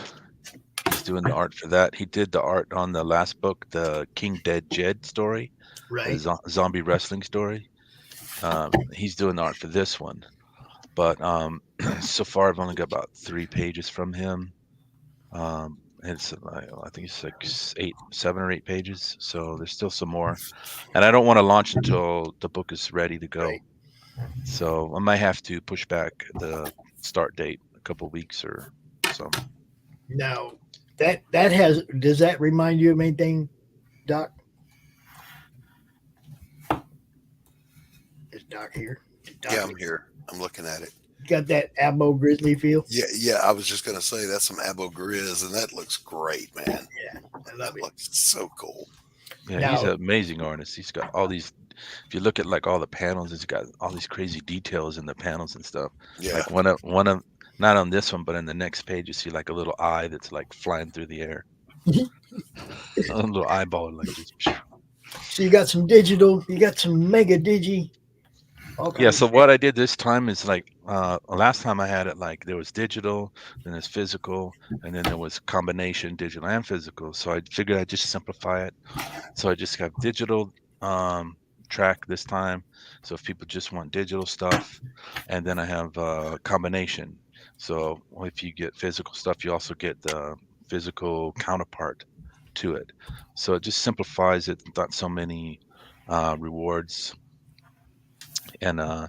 He's doing the art for that. He did the art on the last book, the King Dead Jed story, right? The zombie wrestling story. He's doing the art for this one, but so far I've only got about 3 pages from him. It's I think it's like 7 or 8 pages. So there's still some more, and I don't want to launch until the book is ready to go. Right. So I might have to push back the start date a couple weeks or something. Now, does that remind you of anything, Doc? Doc here. Doc, Yeah, I'm here. I'm looking at it. got that Abo Grizzly feel? Yeah. I was just gonna say that's some Abo Grizz, and that looks great, man. Yeah, I love That it. looks so cool. Yeah, Now- he's an amazing artist. He's got all these. If you look at like all the panels, he's got all these crazy details in the panels and stuff. Yeah. Like one of not on this one, but in the next page, you see like a little eye that's like flying through the air. A little eyeball, like just. So you got some digital, you got some mega digi. Okay. Yeah. So what I did this time is like last time I had it like there was digital, then there's physical, and then there was combination digital and physical. So I figured I'd just simplify it. So I just have digital track this time. So if people just want digital stuff, and then I have combination. So if you get physical stuff, you also get the physical counterpart to it. So it just simplifies it. Not so many rewards, and I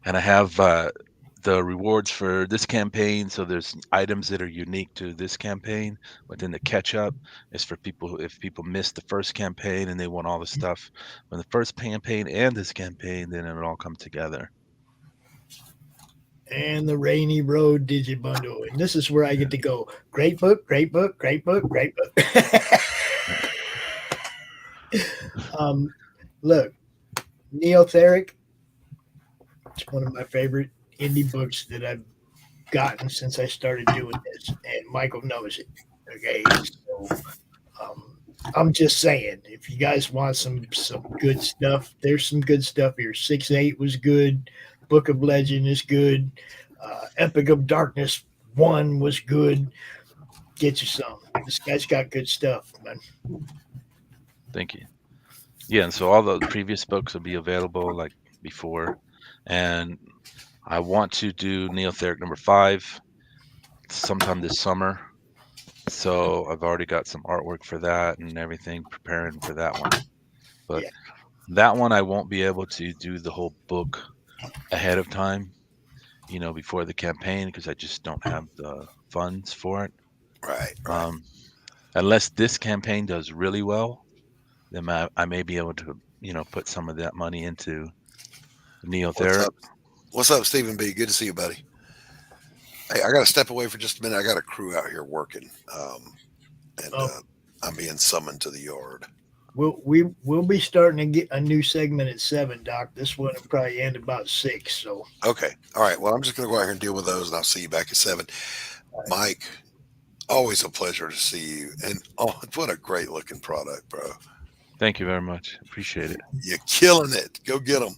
have the rewards for this campaign. So there's items that are unique to this campaign, but then the catch up is for people if people missed the first campaign and they want all the stuff from the first campaign and this campaign, then it'll all come together. And the Rainy Road Digi Bundle. And this is where I get to go. Great book, great book, great book, great book. Look, Neotheric. It's one of my favorite indie books that I've gotten since I started doing this, and Michael knows it. Okay, so I'm just saying, if you guys want some good stuff, there's some good stuff here. 6-8 was good. Book of Legend is good. Epic of Darkness 1 was good. Get you some. This guy's got good stuff, man. Thank you. Yeah, and so all the previous books will be available like before, and I want to do Neotheric number 5 sometime this summer. So I've already got some artwork for that and everything, preparing for that one. But that one I won't be able to do the whole book ahead of time, before the campaign, because I just don't have the funds for it. Right. Unless this campaign does really well, then I may be able to, put some of that money into Neotheric. What's up, Stephen B? Good to see you, buddy. Hey, I got to step away for just a minute. I got a crew out here working, and I'm being summoned to the yard. We'll be starting to get a new segment at 7, Doc. This one will probably end about 6. So Okay, all right. Well, I'm just going to go out here and deal with those, and I'll see you back at 7. Mike, always a pleasure to see you, and what a great looking product, bro. Thank you very much. Appreciate it. You're killing it. Go get them.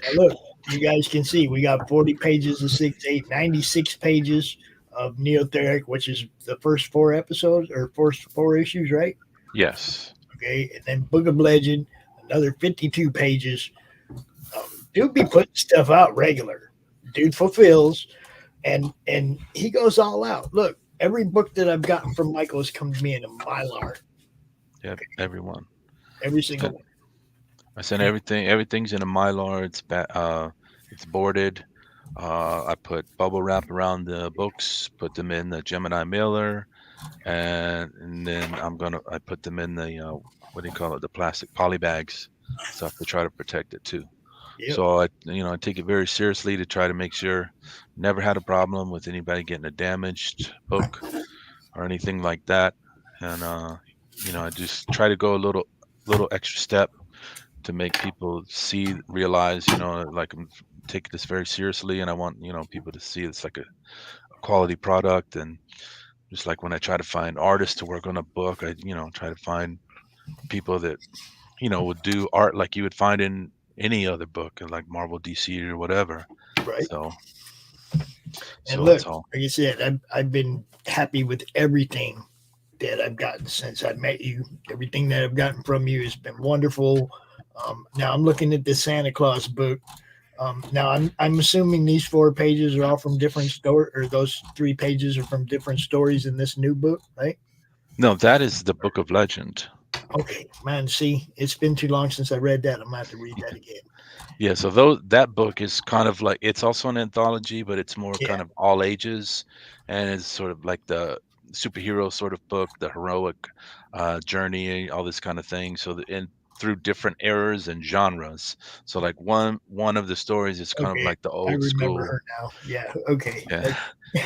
Now look, you guys can see we got 40 pages of 6-8, 96 pages of Neotheric, which is the first 4 episodes or first 4 issues, right? Yes. Okay, and then Book of Legend, another 52 pages. Dude be putting stuff out regular. Dude fulfills, and he goes all out. Look, every book that I've gotten from Michael has come to me in a Mylar. Yep, everyone. Every single one. I sent everything. Everything's in a Mylar. It's boarded. I put bubble wrap around the books. Put them in the Gemini mailer, and then I put them in the what do you call it? The plastic poly bags, stuff to try to protect it too. Yep. So I take it very seriously to try to make sure. Never had a problem with anybody getting a damaged book or anything like that, and I just try to go a little extra step to make people realize, like I'm taking this very seriously, and I want, people to see it's like a quality product. And just like when I try to find artists to work on a book, I, try to find people that, would do art like you would find in any other book, like Marvel, DC, or whatever. Right. So look, that's all. like I said, I've been happy with everything that I've gotten since I met you. Everything that I've gotten from you has been wonderful. Now I'm looking at the Santa Claus book. Now I'm assuming these 4 pages are all from different stories, or those 3 pages are from different stories in this new book, right? No, that is the Book of Legend. Okay, man. See, it's been too long since I read that. I'm gonna have to read that again. Yeah, so that book is kind of like, it's also an anthology, but it's more kind of all ages, and it's sort of like the superhero sort of book, the heroic journey, all this kind of thing. So through different eras and genres. So like one of the stories is kind of Okay, like the I old remember school. her now. Yeah. Okay. Yeah.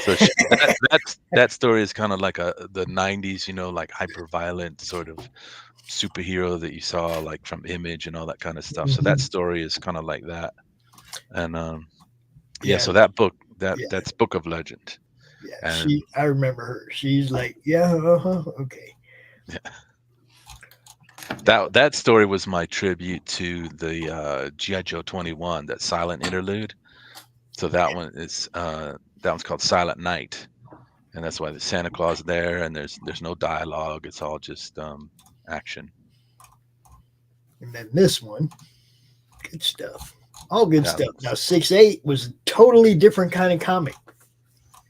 So that story is kind of like the 90s, like hyper violent sort of superhero that you saw like from Image and all that kind of stuff. So that Mhm. story is kind of like that. And yeah, Yeah. so that book Yeah. that's Book of Legend. Yeah. And I remember her. She's like, yeah. Okay. that story was my tribute to the GI Joe 21, that silent interlude. So that one's called Silent Night, and that's why the Santa Claus there, and there's no dialogue. It's all just action. And then this one, good stuff. All good Yeah, stuff. Now 6-8 was a totally different kind of comic.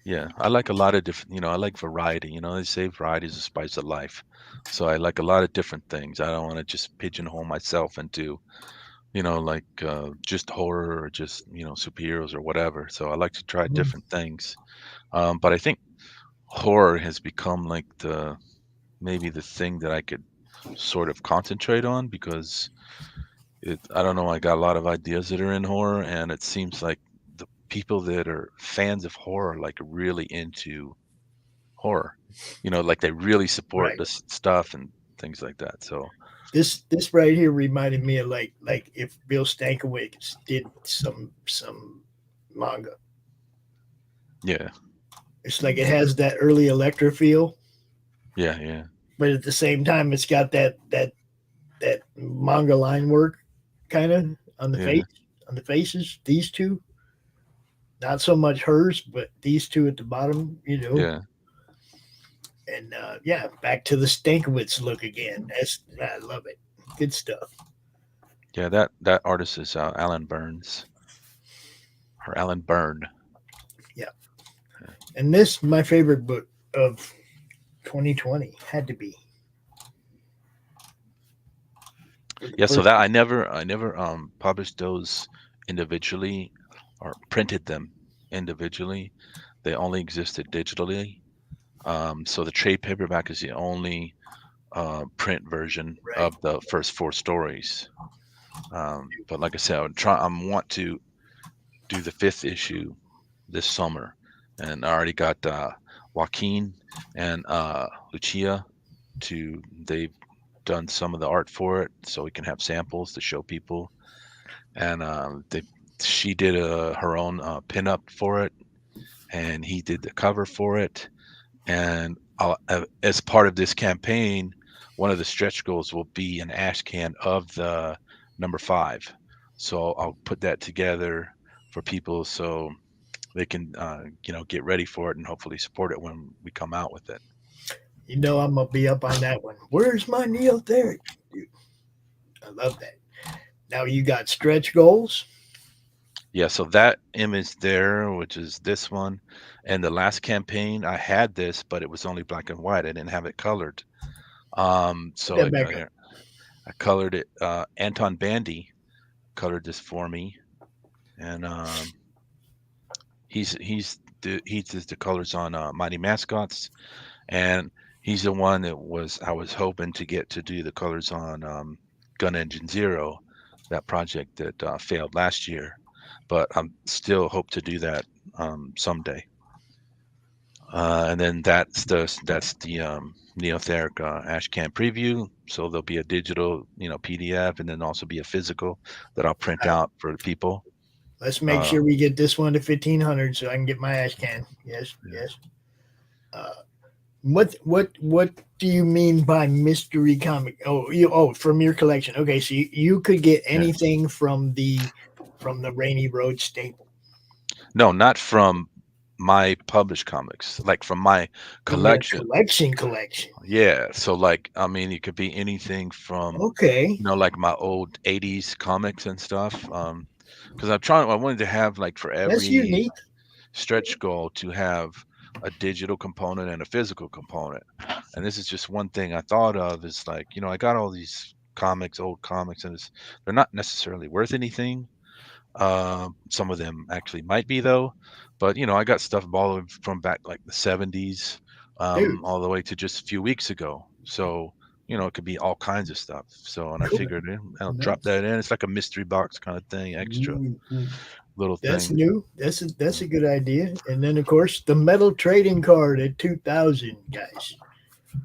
yeah. I like a lot of different. I like variety. They say variety is the spice of life. So I like a lot of different things. I don't want to just pigeonhole myself into like just horror or just superheroes or whatever. So I like to try Mhm. different things. But I think horror has become like maybe the thing that I could sort of concentrate on, because I don't know, I got a lot of ideas that are in horror, and it seems like the people that are fans of horror like really into horror. Like they really support Right. this stuff and things like that. So This right here reminded me of like if Bill Stankiewicz did some manga. yeah, It's like it has that early Electra feel, yeah. but at the same time, it's got that manga line work kind of on the Yeah. faces. These two, not so much hers, but these two at the bottom. Yeah. And yeah, back to the Stankiewicz look again. I love it. Good stuff. Yeah, that artist is Alan Burns, or Alan Byrne. Yeah. And this, my favorite book of 2020, had to be. Yeah, so that I never published those individually or printed them individually. They only existed digitally. So the trade paperback is the only print version Right. of the first 4 stories. But like I said, I want to do the 5th issue this summer, and I already got Joaquin and Lucia they've done some of the art for it, so we can have samples to show people. And she did her own pinup for it, and he did the cover for it. And as part of this campaign, one of the stretch goals will be an ash can of the number 5. So I'll put that together for people so they can get ready for it and hopefully support it when we come out with it. I'm gonna be up on that one. Where's my Neotherapy? Dude, I love that. Now you got stretch goals. Yeah, so that image there, which is this one, and the last campaign I had this, but it was only black and white. I didn't have it colored. So Put that back up. I colored it. Anton Bandy colored this for me, and he does the colors on Mighty Mascots, and he's the one that I was hoping to get to do the colors on Gun Engine Zero, that project that failed last year, but I'm still hope to do that someday. And then that's the Neotheric Ashcan preview. So there'll be a digital, PDF, and then also be a physical that I'll print out for people. Let's make sure we get this one to 1,500 so I can get my ash can. Yes, yes. What do you mean by mystery comic? From your collection. Okay, so you could get anything from the Rainy Road staple. No, not from my published comics, like from my collection. Collection. Yeah, so like it could be anything from like my old 80s comics and stuff. Because I wanted to have like for That's every unique. stretch goal to have a digital component and a physical component. And this is just one thing I thought of, is like, I got all these old comics, and they're not necessarily worth anything. Some of them actually might be though, but I got stuff all the way from back like the 70s, all the way to just a few weeks ago. So it could be all kinds of stuff. So, and I Cool. figured I'll drop that in. It's like a mystery box kind of thing, extra little That's thing. new. That's a good idea. And then of course the metal trading card at 2,000, guys.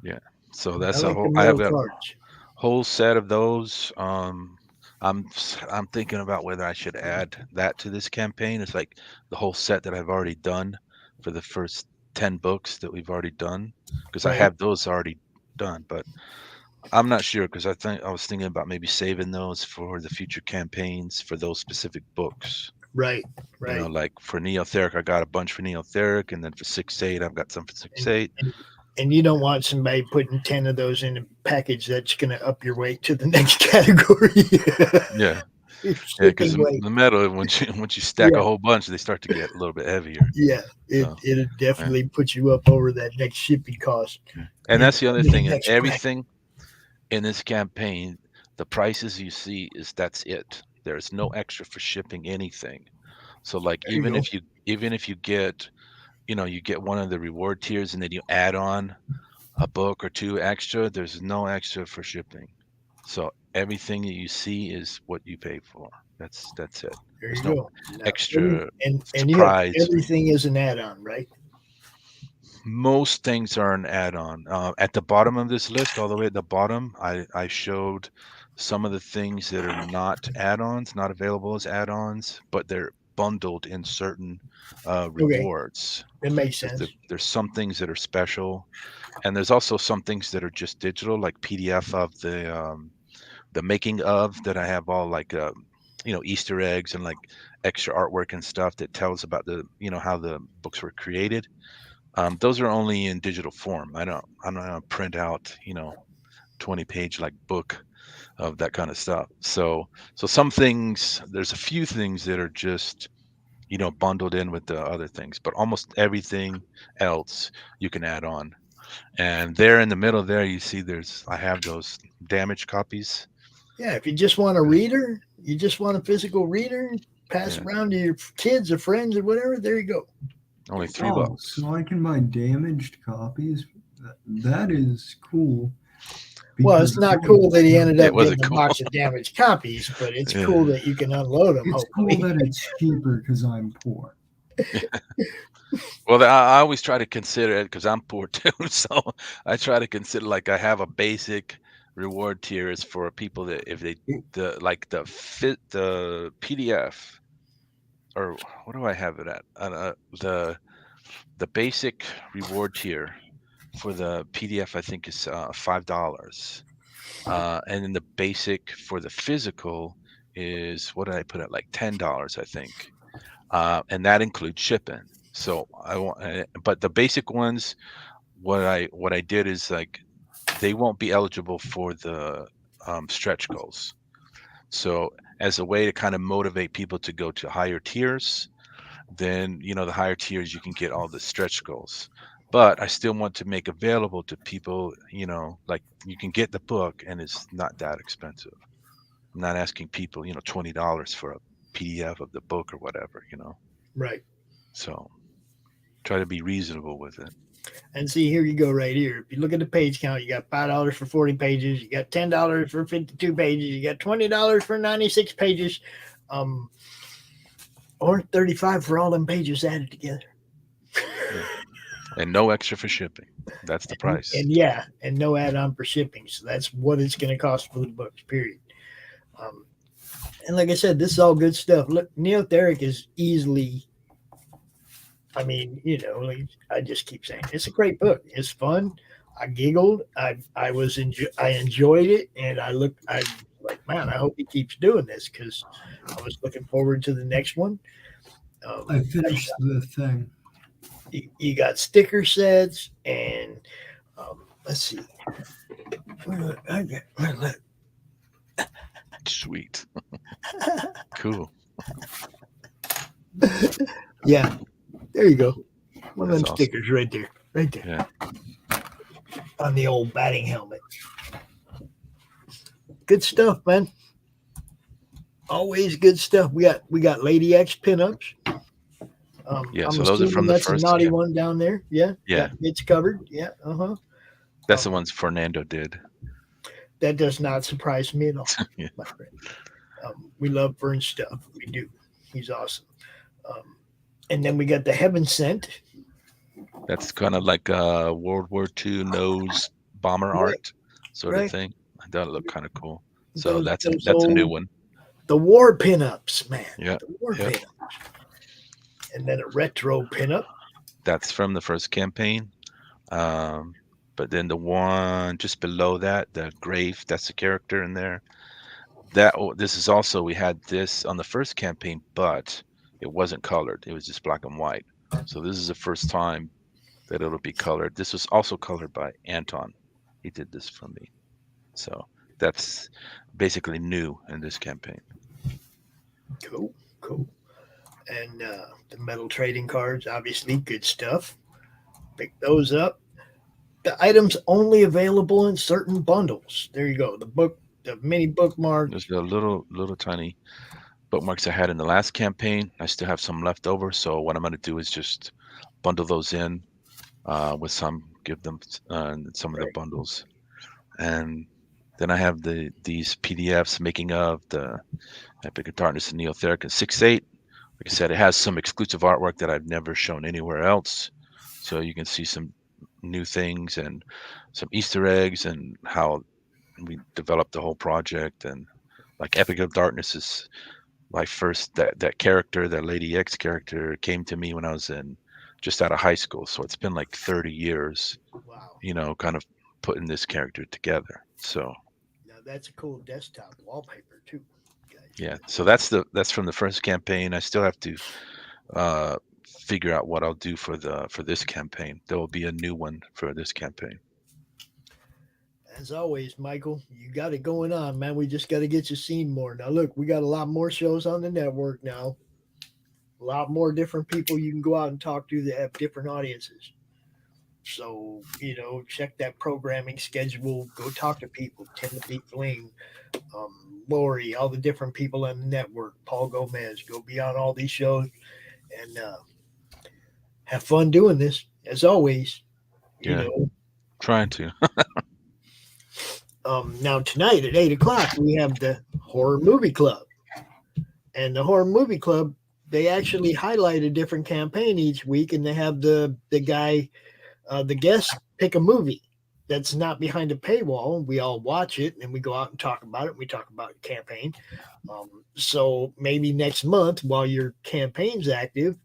Yeah. So that's I like the I have metal got cards. a whole set of those. I'm thinking about whether I should add that to this campaign. It's like the whole set that I've already done for the first 10 books that we've already done, because I Right. have those already done, but I'm not sure, because I was thinking about maybe saving those for the future campaigns for those specific books. Right. Right. Like for Neotheric, I got a bunch for Neotheric, and then for 6-8, I've got some for 6-8. And you don't want somebody putting 10 of those in a package that's going to up your weight to the next category. Yeah. Your Yeah, because shipping weight. the metal, once you stack Yeah. a whole bunch, they start to get a little bit heavier. Yeah, So, it'll definitely put you up over that next shipping cost. and that's the other in thing. next bracket. Everything in this campaign, the prices you see that's it. There's no extra for shipping anything. So like There you even go. if you get, you get one of the reward tiers and then you add on a book or two extra, there's no extra for shipping. So everything that you see is what you pay for. That's it. There There's you no go. extra And surprise. everything is an add-on, right? Most things are an add-on. At the bottom of this list, all the way at the bottom, I showed some of the things that are not add-ons, not available as add-ons, but they're bundled in certain rewards. That makes sense. There's some things that are special, and there's also some things that are just digital, like PDF of the making of, that I have all like Easter eggs and like extra artwork and stuff that tells about the how the books were created. Those are only in digital form. I don't print out 20-page like book of that kind of stuff. So some things, there's a few things that are just bundled in with the other things, but almost everything else you can add on. And there in the middle there, you see I have those damaged copies. Yeah, if you just want a reader, you just want a physical reader, pass around to your kids or friends or whatever, there you go. Only $3. So I can buy damaged copies. That is cool. Well, it's not cool that he ended up wasn't getting a cool. box of damaged copies, but it's cool that you can unload them. It's Hopefully. cool that it's cheaper because I'm poor. Well, I always try to consider it because I'm poor too. So I try to consider, like, I have a basic reward tiers for people that if they the PDF, or what do I have it at? The basic reward tier for the PDF, I think, is $5, and then the basic for the physical is, what did I put at, like $10, I think, and that includes shipping. So but the basic ones, what I did is, like, they won't be eligible for the stretch goals. So as a way to kind of motivate people to go to higher tiers, then the higher tiers you can get all the stretch goals. But I still want to make available to people, like, you can get the book and it's not that expensive. I'm not asking people, $20 for a PDF of the book or whatever, Right. So try to be reasonable with it. And see, here you go right here. If you look at the page count, you got $5 for 40 pages, you got $10 for 52 pages, you got $20 for 96 pages, or 35 for all them pages added together. And no extra for shipping. That's the price. And no add-on for shipping. So that's what it's going to cost for the books, period. And like I said, this is all good stuff. Look, Neotheric is easily, I mean, like I just keep saying, it's a great book. It's fun. I giggled. I enjoyed it, and I like, man, I hope he keeps doing this, because I was looking forward to the next one. I finished the thing. You got sticker sets, and let's see. Sweet. Cool. Yeah, there you go. One of That's them awesome. stickers right there. Yeah. On the old batting helmet. Good stuff, man. Always good stuff. We got Lady X pinups. Yeah, I'm so those are assuming from the that's first. a naughty Yeah. one down there. Yeah. Yeah. It's covered. Yeah. That's the ones Fernando did. That does not surprise me at all, Yeah. my friend. We love Vern's stuff. We do. He's awesome. And then we got the Heaven Sent. That's kind of like a World War II nose bomber Right. art sort Right. of thing. That look kind of cool. So Those that's a new old- one. The war pinups, man. Yeah. The war Yeah. pinups. And then a retro pinup. That's from the first campaign. But then the one just below that, the Grave, that's the character in there. This is also, we had this on the first campaign, but it wasn't colored. It was just black and white. So this is the first time that it'll be colored. This was also colored by Anton. He did this for me. So that's basically new in this campaign. Cool. And the metal trading cards, obviously good stuff. Pick those up. The items only available in certain bundles. There you go. The mini bookmark. There's the little tiny bookmarks I had in the last campaign. I still have some left over. So what I'm going to do is just bundle those in with some, give them some of the bundles. And then I have these PDFs making of the Epic of Darkness and Neotheric and 6.8. Like I said, it has some exclusive artwork that I've never shown anywhere else. So you can see some new things and some Easter eggs and how we developed the whole project. And like Epic of Darkness is my first, that character, that Lady X character came to me when I was just out of high school. So it's been like 30 years, kind of putting this character together. So Now that's a cool desktop wallpaper too. yeah, so that's from the first campaign. I still have to figure out what I'll do for this campaign. There will be a new one for this campaign. As always, Michael, you got it going on, man. We just got to get you seen more. Now, look, we got a lot more shows on the network now. A lot more different people you can go out and talk to that have different audiences. So, check that programming schedule. Go talk to people. Timothy Fling, Laurie, all the different people on the network. Paul Gomez. Go be on all these shows and have fun doing this. As always, Trying to. Now tonight at 8:00 we have the Horror Movie Club, and the Horror Movie Club, they actually highlight a different campaign each week, and they have the guy, the guest, pick a movie that's not behind a paywall. We all watch it and we go out and talk about it. We talk about the campaign. So maybe next month, while your campaign's active,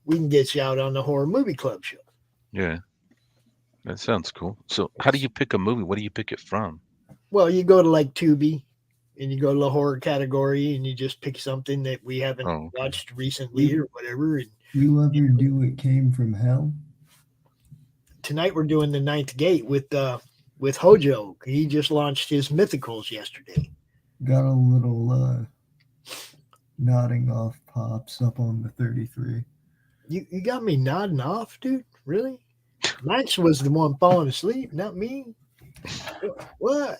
we can get you out on the Horror Movie Club show. Yeah, that sounds cool. So how do you pick a movie? What do you pick it from? Well, you go to like Tubi and you go to the horror category and you just pick something that we haven't watched recently or whatever. And You ever do It Came From Hell? tonight we're doing the Ninth Gate with Hojo. He just launched his Mythicals yesterday. Got a little nodding off pops up on the 33. You got me nodding off, dude? Really? Max was the one falling asleep, not me. What?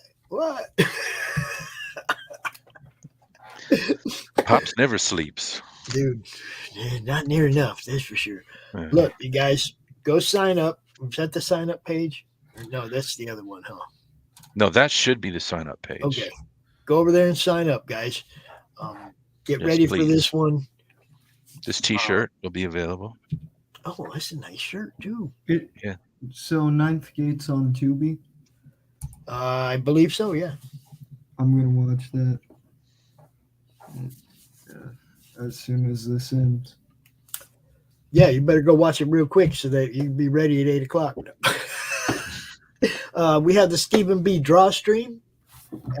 Pops never sleeps. Dude, not near enough, that's for sure. Yeah. Look, you guys, go sign up. Is that the sign up page? No, that's the other one, huh? No, that should be the sign up page. Okay. Go over there and sign up, guys. Get Yes, ready for please. this one. This T-shirt will be available. Oh, that's a nice shirt, too. Yeah. So Ninth Gate's on Tubi? I believe so, yeah. I'm going to watch that as soon as this ends. Yeah, you better go watch it real quick so that you can be ready at 8:00. We have the Stephen B. Draw stream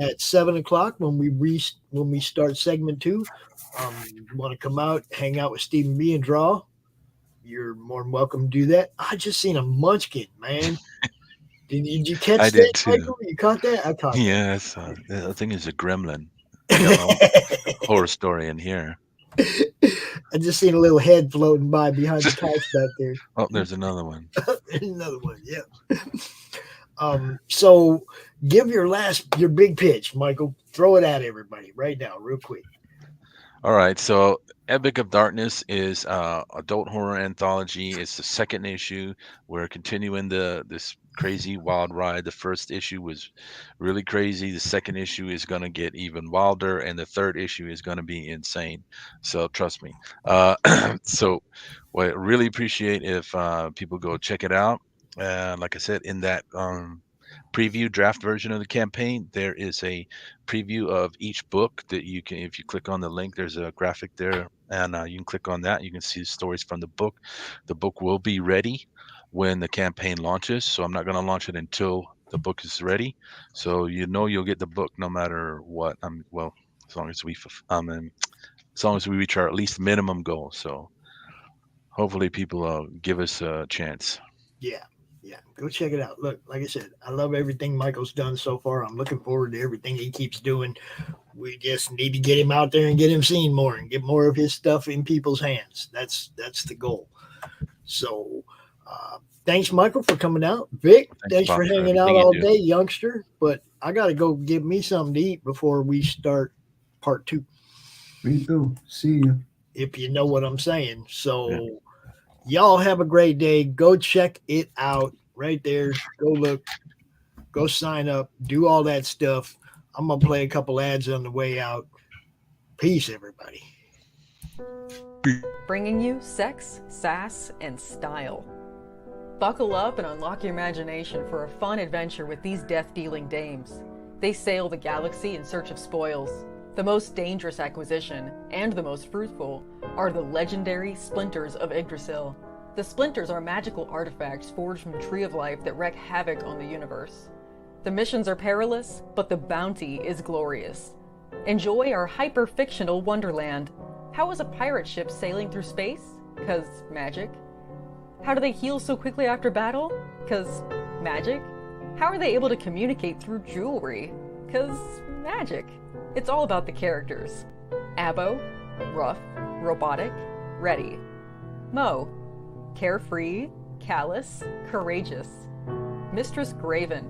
at 7:00 when we start segment 2. You want to come out, hang out with Stephen B. and draw? You're more than welcome to do that. I just seen a munchkin, man. Did you catch I that, did too. Michael? You caught that? I caught Yes, I think it's a gremlin. Horror story in here. I just seen a little head floating by behind the couch back there. Oh, there's another one. There's another one, yeah. So give your big pitch, Michael. Throw it at everybody right now, real quick. All right, so Epic of Darkness is adult horror anthology. It's the second issue. We're continuing this crazy wild ride. The first issue was really crazy. The second issue is going to get even wilder, and the third issue is going to be insane. So trust me. So what I really appreciate if people go check it out. Like I said, in that preview draft version of the campaign, there is a preview of each book that you can, if you click on the link, there's a graphic there, and you can click on that. You can see the stories from the book. The book will be ready when the campaign launches, so I'm not going to launch it until the book is ready. So you'll get the book no matter what. Well, as long as we as long as we reach our at least minimum goal. So hopefully people give us a chance. Yeah, go check it out. Look, like I said, I love everything Michael's done so far. I'm looking forward to everything he keeps doing. We just need to get him out there and get him seen more and get more of his stuff in people's hands. That's the goal. So thanks, Michael, for coming out. Vic, thanks for hanging out all day, youngster. But I got to go give me something to eat before we start part 2. Me too. See you. If you know what I'm saying. So y'all have a great day. Go check it out right there. Go look. Go sign up. Do all that stuff. I'm going to play a couple ads on the way out. Peace, everybody. Bringing you sex, sass, and style. Buckle up and unlock your imagination for a fun adventure with these death-dealing dames. They sail the galaxy in search of spoils. The most dangerous acquisition, and the most fruitful, are the legendary Splinters of Yggdrasil. The Splinters are magical artifacts forged from the Tree of Life that wreak havoc on the universe. The missions are perilous, but the bounty is glorious. Enjoy our hyper-fictional wonderland. How is a pirate ship sailing through space? 'Cause magic. How do they heal so quickly after battle? 'Cause magic. How are they able to communicate through jewelry? 'Cause magic. It's all about the characters. Abo, rough, robotic, ready. Mo, carefree, callous, courageous. Mistress Graven,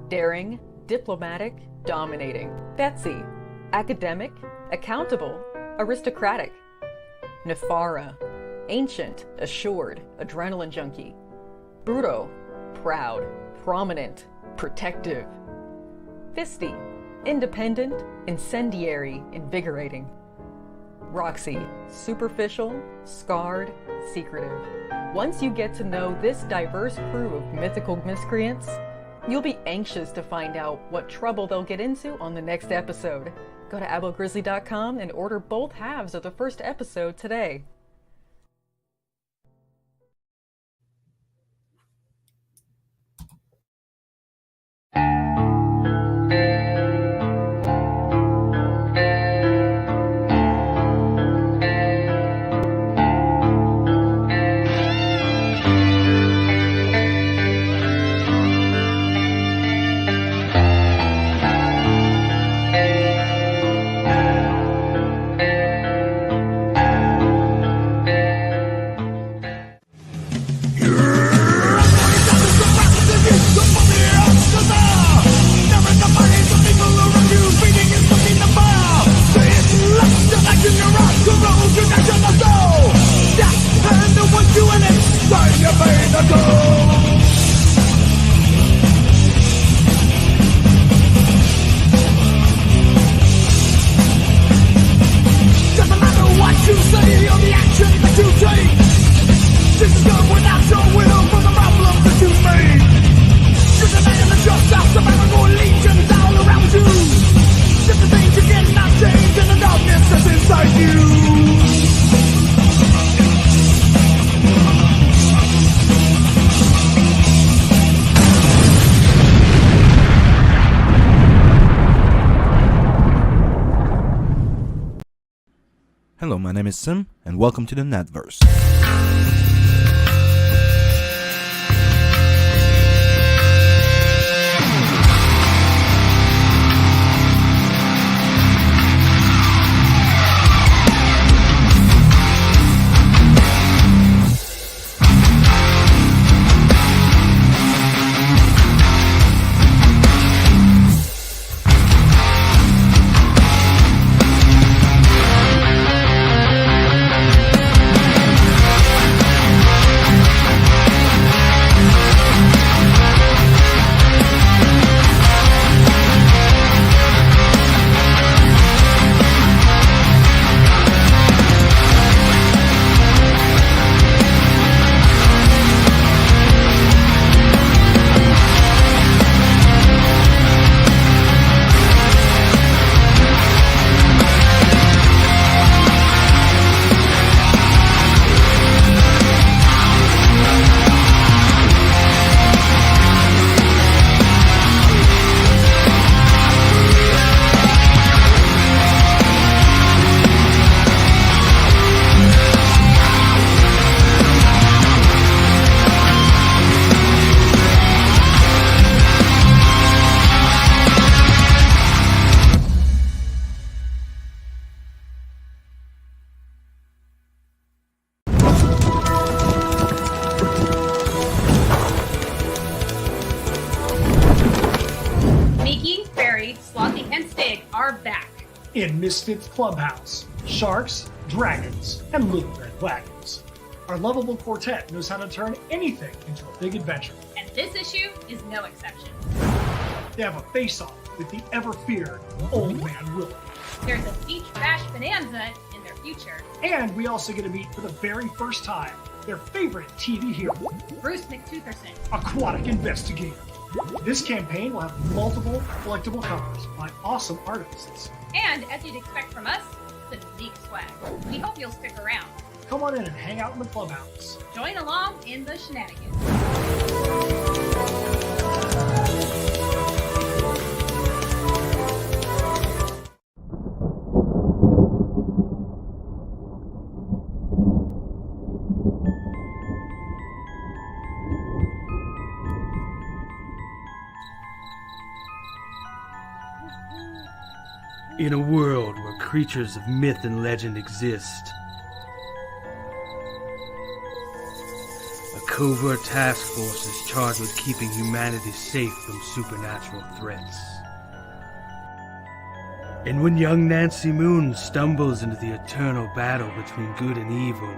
daring, diplomatic, dominating. Betsy, academic, accountable, aristocratic. Nefara, ancient, assured, adrenaline junkie. Bruto, proud, prominent, protective. Fisty, independent, incendiary, invigorating. Roxy, superficial, scarred, secretive. Once you get to know this diverse crew of mythical miscreants, you'll be anxious to find out what trouble they'll get into on the next episode. Go to abogrizzly.com and order both halves of the first episode today. Hello, my name is Sim, and welcome to the Netverse. in Misfits Clubhouse, Sharks, Dragons, and Little Red Wagons. Our lovable quartet knows how to turn anything into a big adventure. And this issue is no exception. They have a face-off with the ever-feared Old Man Willie. There's a beach bash bonanza in their future. And we also get to meet for the very first time their favorite TV hero, Bruce McTutherson, Aquatic Investigator. This campaign will have multiple collectible covers by awesome artists. And as you'd expect from us, some unique swag. We hope you'll stick around. Come on in and hang out in the clubhouse. Join along in the shenanigans. In a world where creatures of myth and legend exist, a covert task force is charged with keeping humanity safe from supernatural threats. And when young Nancy Moon stumbles into the eternal battle between good and evil,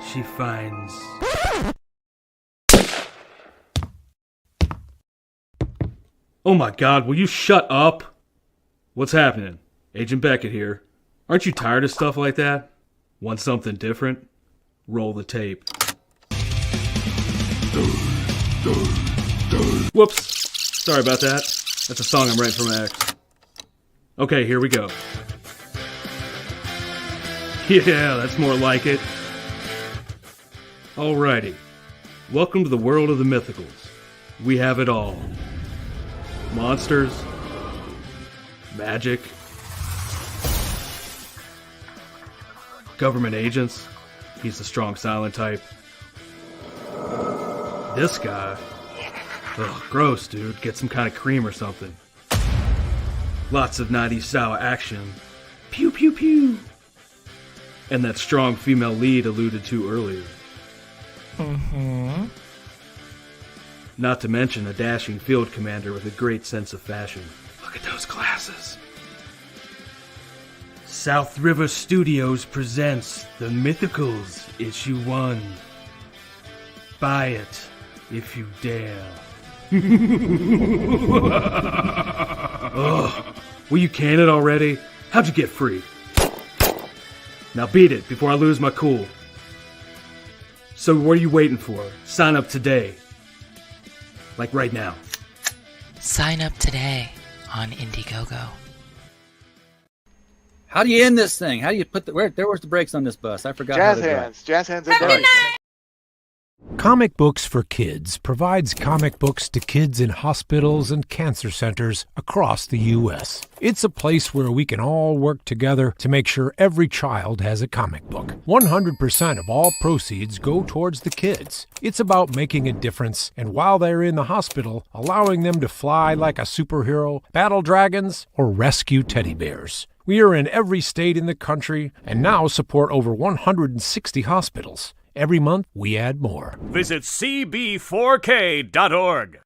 she finds... Oh my God, will you shut up? What's happening? Agent Beckett here. Aren't you tired of stuff like that? Want something different? Roll the tape. Whoops. Sorry about that. That's a song I'm writing for my ex. Okay, here we go. Yeah, that's more like it. Alrighty. Welcome to the world of the mythicals. We have it all. Monsters. Magic. Government agents. He's the strong silent type. This guy. Ugh, gross, dude. Get some kind of cream or something. Lots of 90s style action. Pew pew pew. And that strong female lead alluded to earlier. Not to mention a dashing field commander with a great sense of fashion. Look at those glasses. South River Studios presents The Mythicals, Issue 1. Buy it, if you dare. Ugh, will you can it already? How'd you get free? Now beat it before I lose my cool. So what are you waiting for? Sign up today. Like right now. Sign up today on Indiegogo. How do you end this thing? How do you put the where's the brakes on this bus? I forgot. Jazz hands. Jazz hands are done. Comic Books for Kids provides comic books to kids in hospitals and cancer centers across the U.S. It's a place where we can all work together to make sure every child has a comic book. 100% of all proceeds go towards the kids. It's about making a difference, and while they're in the hospital, allowing them to fly like a superhero, battle dragons, or rescue teddy bears. We are in every state in the country and now support over 160 hospitals. Every month, we add more. Visit cb4k.org.